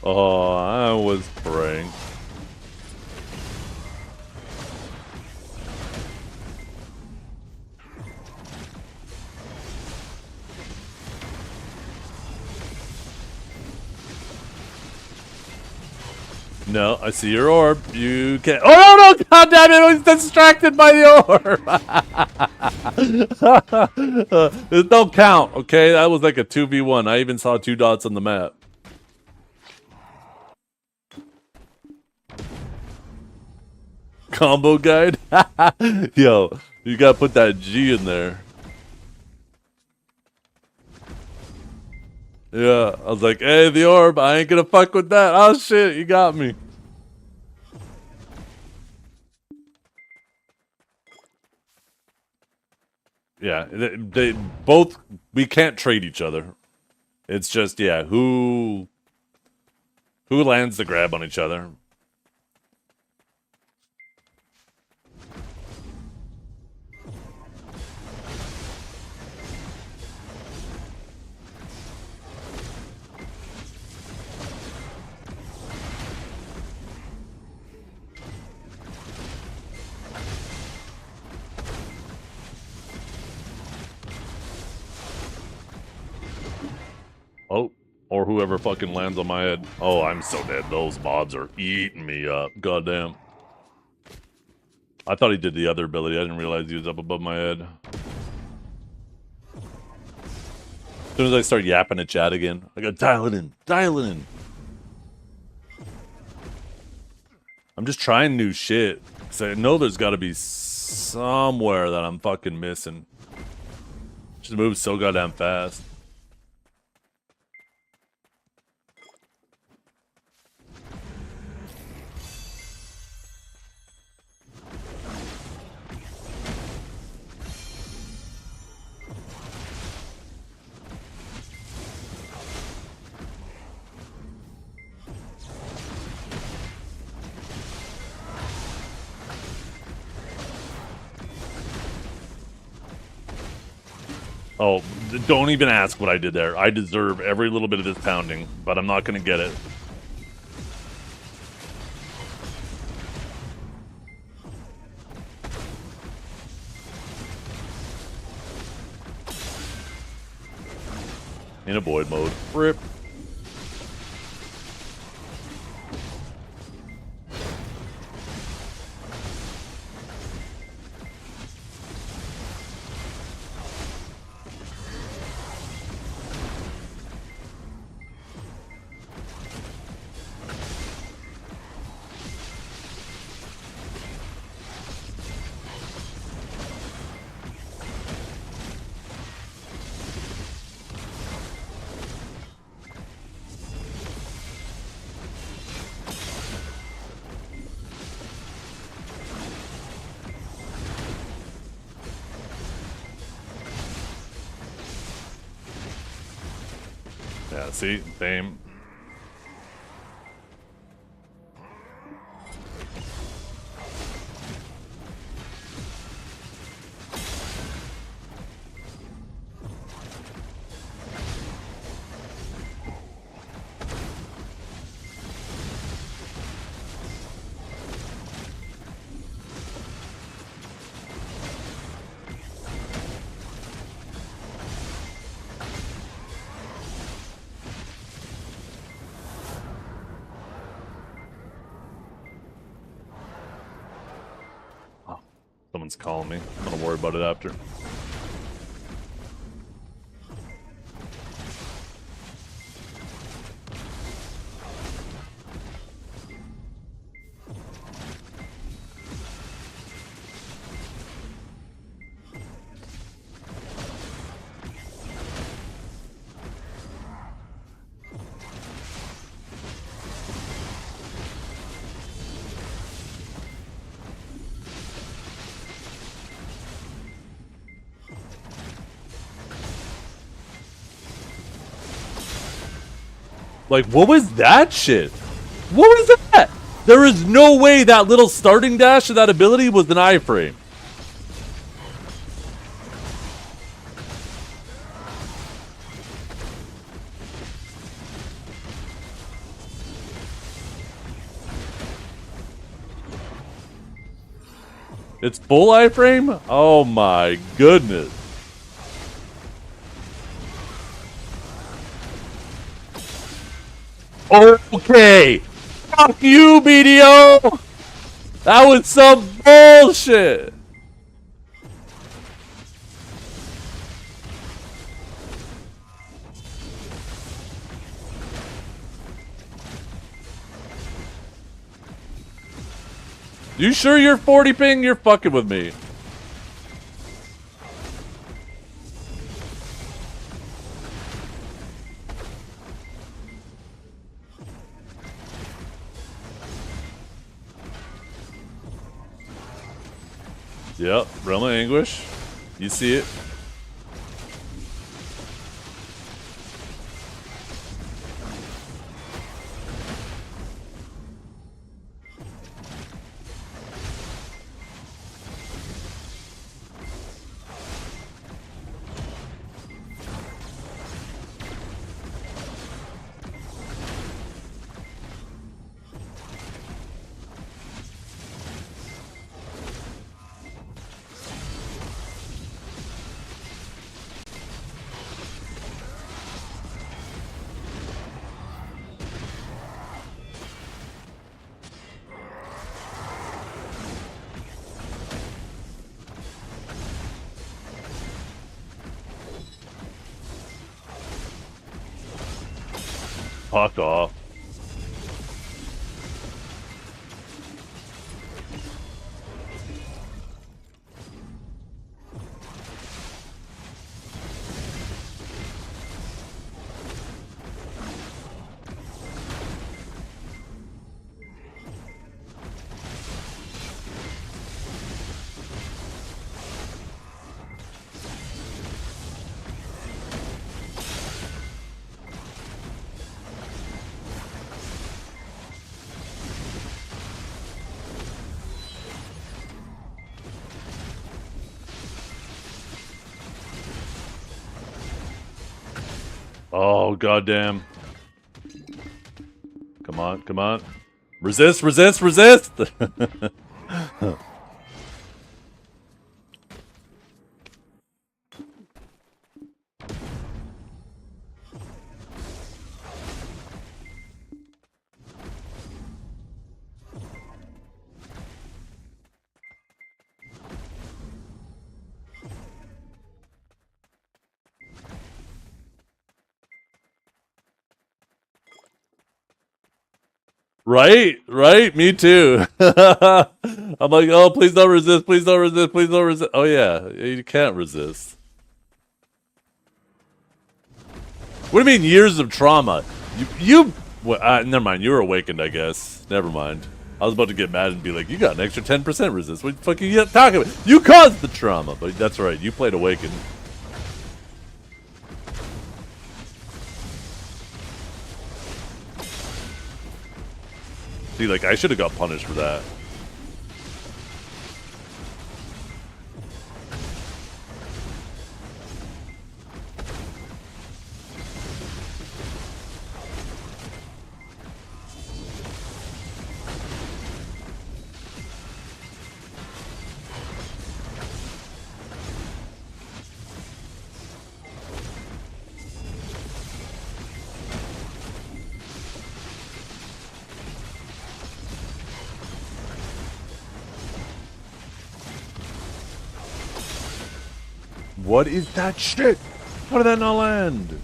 Oh, I was praying. No, I see your orb. You can't. Oh no, no! God damn it! I was distracted by the orb. There's no count. Okay, that was like a 2v1. I even saw 2 dots on the map. Combo guide. Yo, you gotta put that G in there. Yeah, I was like, hey, the orb, I ain't gonna fuck with that. Oh shit, you got me. Yeah, they both, we can't trade each other. It's just, yeah, who lands the grab on each other. Oh, or whoever fucking lands on my head. Oh, I'm so dead. Those mobs are eating me up. Goddamn. I thought he did the other ability. I didn't realize he was up above my head. soon as I start yapping at chat again, I go dial it in, dial it in. I'm just trying new shit. Cause I know there's gotta be somewhere that I'm fucking missing. Just moves so goddamn fast. Oh, don't even ask what I did there. I deserve every little bit of this pounding, but I'm not gonna get it. In avoid mode. Rip. Yeah, see? Same. Someone's calling me. I'm gonna worry about it after. Like, what was that shit? What was that? There is no way that little starting dash of that ability was an iframe. It's full iframe? Oh my goodness. Okay. Fuck you, BDO. That was some bullshit. You sure you're 40 ping? You're fucking with me. Yep, Realm of Anguish. You see it. Fuck off. Oh, goddamn. Come on, come on. Resist, resist, resist! Right, right, me too. I'm like, oh, please don't resist, please don't resist, please don't resist. Oh yeah, you can't resist. What do you mean years of trauma? Well, never mind, you were awakened, I guess. Never mind. I was about to get mad and be like, you got an extra 10% resist. What the fuck are you talking about? You caused the trauma, but that's right, you played awakened. See, like, I should have got punished for that. What is that shit? How did that not land?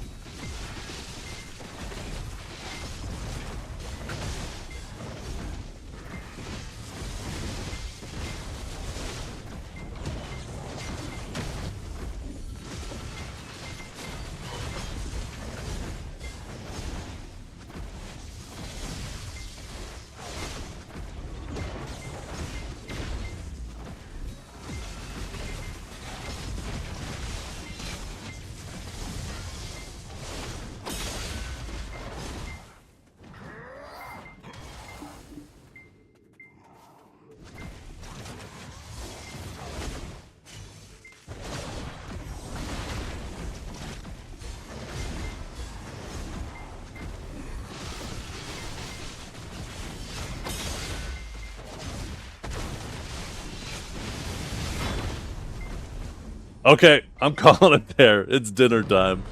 Okay, I'm calling it there. It's dinner time.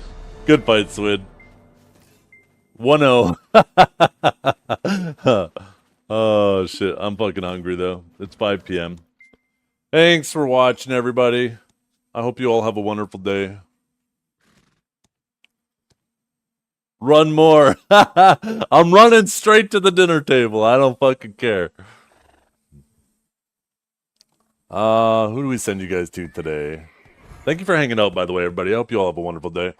Good fight, Swid. 1-0. Oh, shit. I'm fucking hungry, though. It's 5 p.m. Thanks for watching, everybody. I hope you all have a wonderful day. Run more. I'm running straight to the dinner table. I don't fucking care. Who do we send you guys to today? Thank you for hanging out, by the way, everybody. I hope you all have a wonderful day.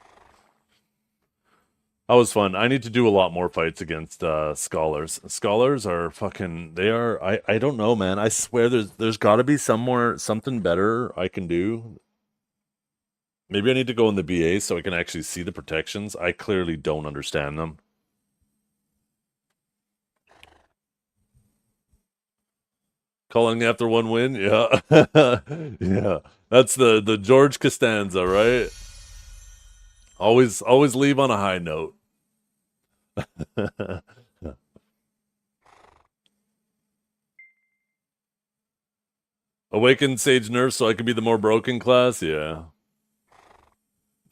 That was fun. I need to do a lot more fights against scholars. Scholars are fucking. They are. I don't know, man. I swear there's got to be something better I can do. Maybe I need to go in the BA so I can actually see the protections. I clearly don't understand them. Calling after one win, yeah, yeah. That's the George Costanza, right? Always leave on a high note. Awakened Sage nerfed so I can be the more broken class, yeah.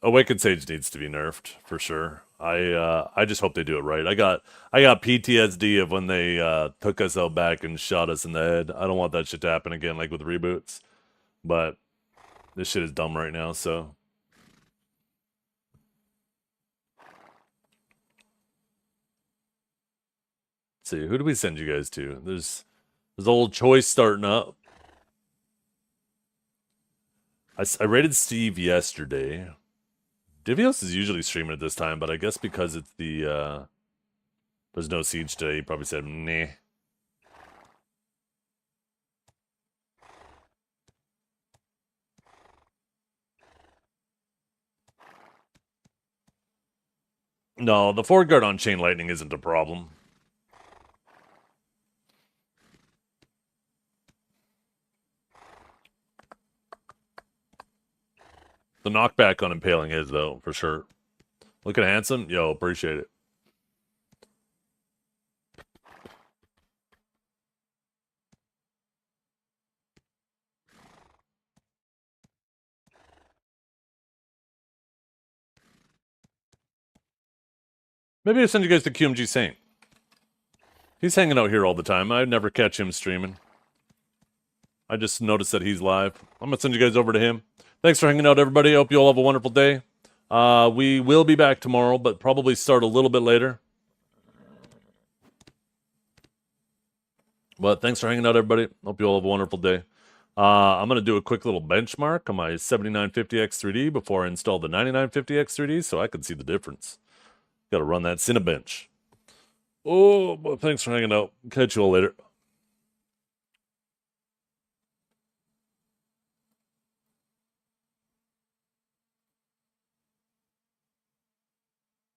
Awakened Sage needs to be nerfed for sure. I just hope they do it right. I got PTSD of when they took us out back and shot us in the head. I don't want that shit to happen again, like with reboots. But this shit is dumb right now, so. see, who do we send you guys to? There's old Choice starting up. I rated Steve yesterday. Divios is usually streaming at this time, but I guess because it's the there's no Siege today, he probably said nah. No, the forward guard on Chain Lightning isn't a problem. The knockback on Impaling is, though, for sure. Looking handsome? Yo, appreciate it. Maybe I send you guys to QMG Saint. He's hanging out here all the time. I never catch him streaming. I just noticed that he's live. I'm going to send you guys over to him. Thanks for hanging out, everybody. I hope you all have a wonderful day. We will be back tomorrow, but probably start a little bit later. But thanks for hanging out, everybody. Hope you all have a wonderful day. I'm going to do a quick little benchmark on my 7950X3D before I install the 9950X3D so I can see the difference. Got to run that Cinebench. Oh, well, thanks for hanging out. Catch you all later.